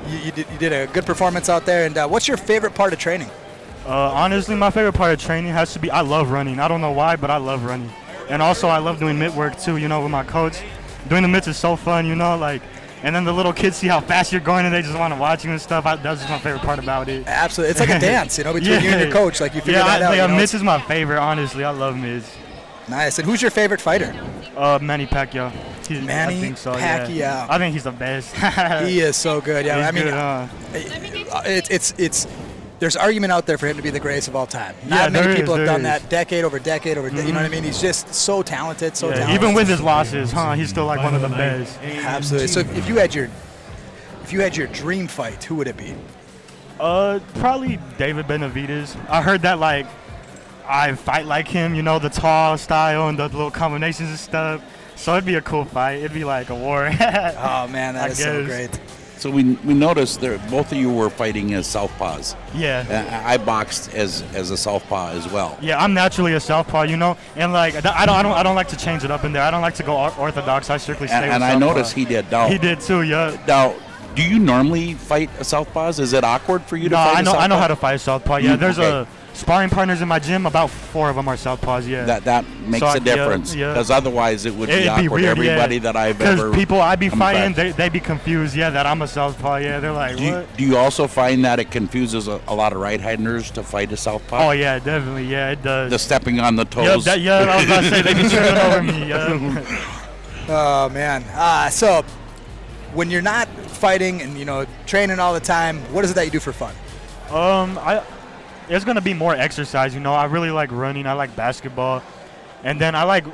you did a good performance out there. And what's your favorite part of training? Honestly, my favorite part of training has to be I love running. I don't know why, but I love running. And also, I love doing mitt work, too, you know, with my coach. doing the mitts is so fun, you know, like, and then the little kids see how fast you're going and they just want to watch you and stuff. That's just my favorite part about it. Absolutely. It's like a dance, you know, between you and your coach. Like, you figure that out. Yeah, mitts is my favorite, honestly. I love mitts. Nice. And who's your favorite fighter? Manny Pacquiao. Manny I think so, Pacquiao. Yeah. I think he's the best. He is so good. Yeah, He's I mean, it's there's argument out there for him to be the greatest of all time. Yeah, Not many people have done is. that decade over decade over. You know what I mean? He's just so talented, so talented. Even with his losses, he's still like one of the best. Absolutely. So if you had your dream fight, who would it be? Probably David Benavidez. I heard that like I fight like him, you know, the tall style and the little combinations and stuff. So it'd be a cool fight. It'd be like a war. Oh man, that is so great. So we noticed that both of you were fighting as southpaws. Yeah. I boxed as a southpaw as well. Yeah, I'm naturally a southpaw, you know, and like I don't like to change it up in there. I don't like to go orthodox. I strictly stay with And I southpaw. noticed he did. Now, He did too. Yeah. Now, do you normally fight a southpaws? Is it awkward for you to fight a southpaw? I know how to fight a southpaw. Yeah, there's okay. sparring partners in my gym. About 4 of them are southpaws. Yeah. That makes a difference. Because otherwise it would be awkward. Weird, Everybody that I've ever Because people I be come fighting, across. they be confused. Yeah, that I'm a southpaw. Yeah, they're like, what? Do you also find that it confuses a lot of right-handers to fight a southpaw? Oh yeah, definitely. Yeah, it does. The stepping on the toes. I was about to say they be tripping over me. Yeah. Oh man. So when you're not fighting and training all the time, what is it that you do for fun? It's gonna be more exercise. You know, I really like running. I like basketball, and then I like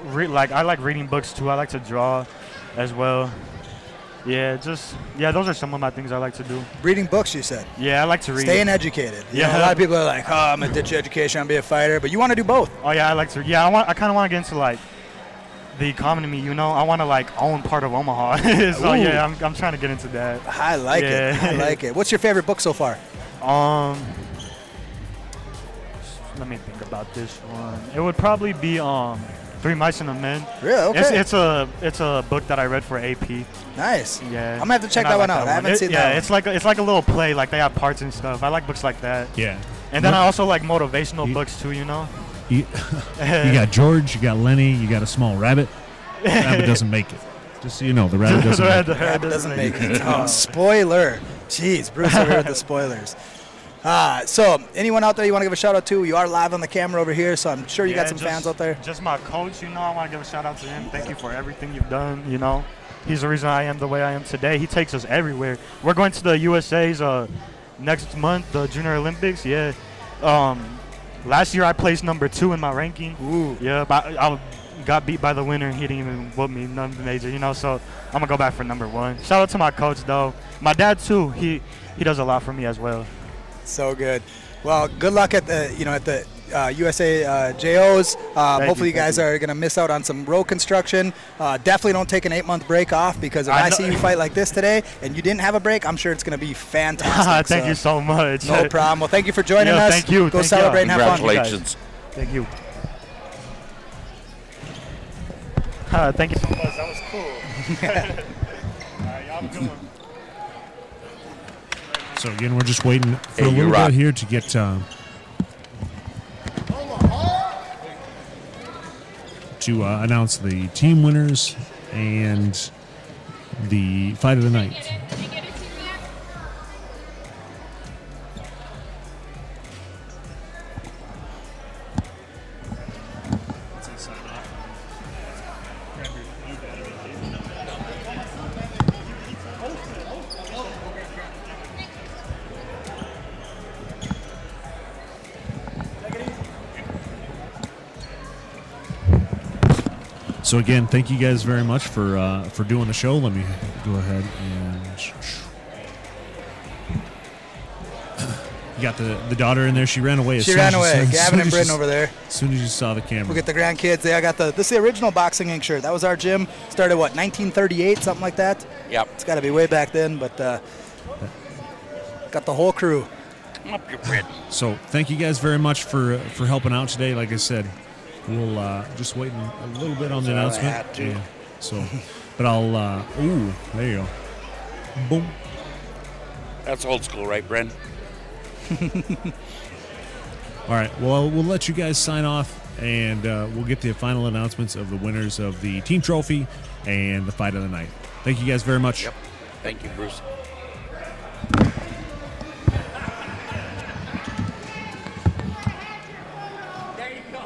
reading books too. I like to draw, as well. Yeah, those are some of my things I like to do. Reading books, you said? Yeah, I like to read. Staying educated. Yeah. A lot of people are like, oh, I'm gonna ditch education, I'm gonna be a fighter, but you want to do both. Oh yeah, I like to. Yeah, I kind of want to get into like the economy. You know, I want to like own part of Omaha. So yeah, I'm trying to get into that. I like it. I like it. What's your favorite book so far? Let me think about this one. It would probably be Three Mice and a Men. Really? Okay. It's a book that I read for AP. Nice. Yeah. I'm gonna have to check that one out. I haven't seen that. Yeah, it's like a little play. Like they have parts and stuff. I like books like that. Yeah. And then I also like motivational books too. You know. You got George. You got Lenny. You got a small rabbit. Rabbit doesn't make it. Just so you know, the rabbit doesn't make it. The rabbit doesn't make it. Oh, spoiler. Jeez, Bruce over here with the spoilers. So anyone out there you want to give a shout out to? You are live on the camera over here, so I'm sure you got some fans out there. Just my coach, you know, I want to give a shout out to him. Thank you for everything you've done. You know, he's the reason I am the way I am today. He takes us everywhere. We're going to the USA's next month, the Junior Olympics. Yeah. Last year I placed number 2 in my ranking. Ooh. Yeah, but I got beat by the winner. He didn't even whoop me, nothing major, you know. So I'm gonna go back for number 1. Shout out to my coach though. My dad too. He does a lot for me as well. So good. Well, good luck at the USA JOs. Hopefully you guys are going to miss out on some road construction. Definitely don't take an 8-month break off, because if I see you fight like this today and you didn't have a break, I'm sure it's going to be fantastic. Thank you so much. No problem. Well, thank you for joining us. Thank you. Go celebrate and have fun. Congratulations. Thank you. Thank you so much. That was cool. All right, y'all have a good one. So again, we're just waiting for a little bit here to get to announce the team winners and the fight of the night. So again, thank you guys very much for doing the show. Let me go ahead and you got the daughter in there. She ran away. She ran away. Gavin and Britton over there. As soon as you saw the camera. We'll get the grandkids. I got this is the original Boxing Inc. shirt. That was our gym. Started 1938, something like that. Yep. It's got to be way back then, but got the whole crew. Up your Brit. So thank you guys very much for helping out today. Like I said, we'll just waiting a little bit on the announcement. Yeah. So, but I'll. Ooh, there you go. Boom. That's old school, right, Bren? All right. Well, we'll let you guys sign off. and we'll get the final announcements of the winners of the team trophy and the fight of the night. Thank you guys very much. Yep. Thank you, Bruce. There you go.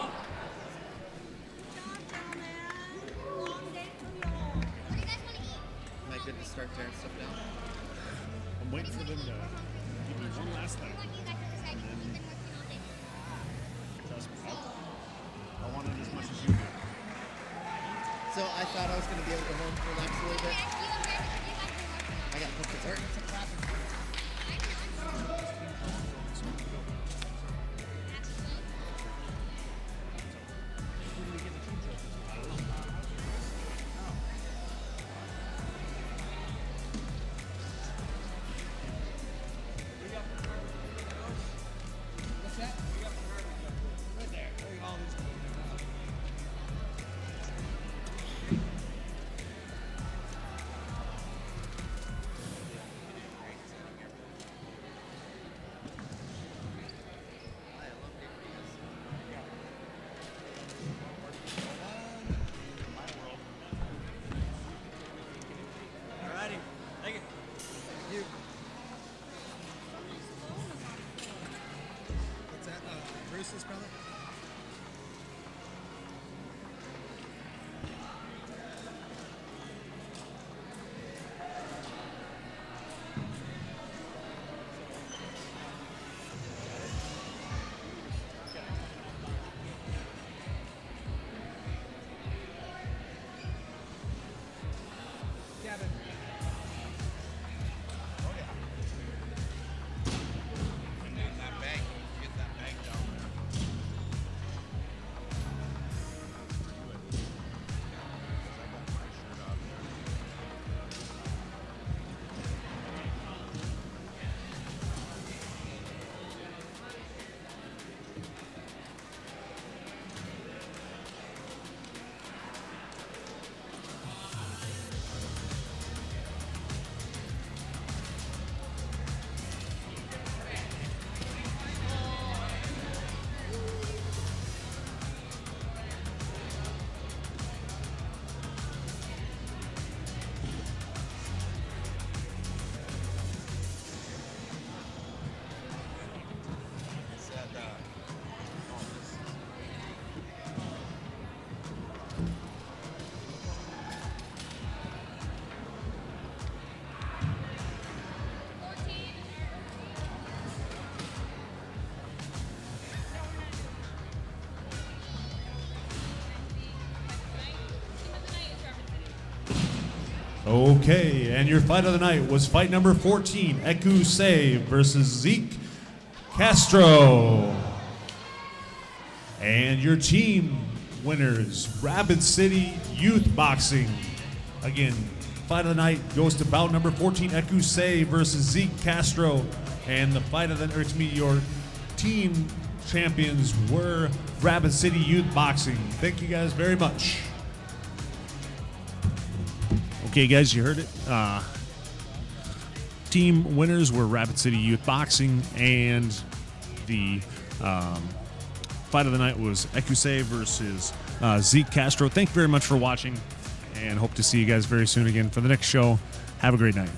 Am I good to start tearing stuff down? I'm waiting for them to give me one last thing. Trust me, I want it as much as you do. So I thought I was going to be able to go home for laps a little bit. I got to put dessert in some traffic. Alrighty. Thank you. You. What's that? Bruce's brother? Gavin. Okay, and your fight of the night was fight number 14, Eku Say versus Zeke Castro. And your team winners, Rapid City Youth Boxing. Again, fight of the night goes to bout number 14, Eku Say versus Zeke Castro. And the fight of the night, your team champions were Rapid City Youth Boxing. Thank you guys very much. Okay, guys, you heard it. Team winners were Rapid City Youth Boxing, and the fight of the night was Ekuse versus Zeke Castro. Thank you very much for watching, and hope to see you guys very soon again for the next show. Have a great night.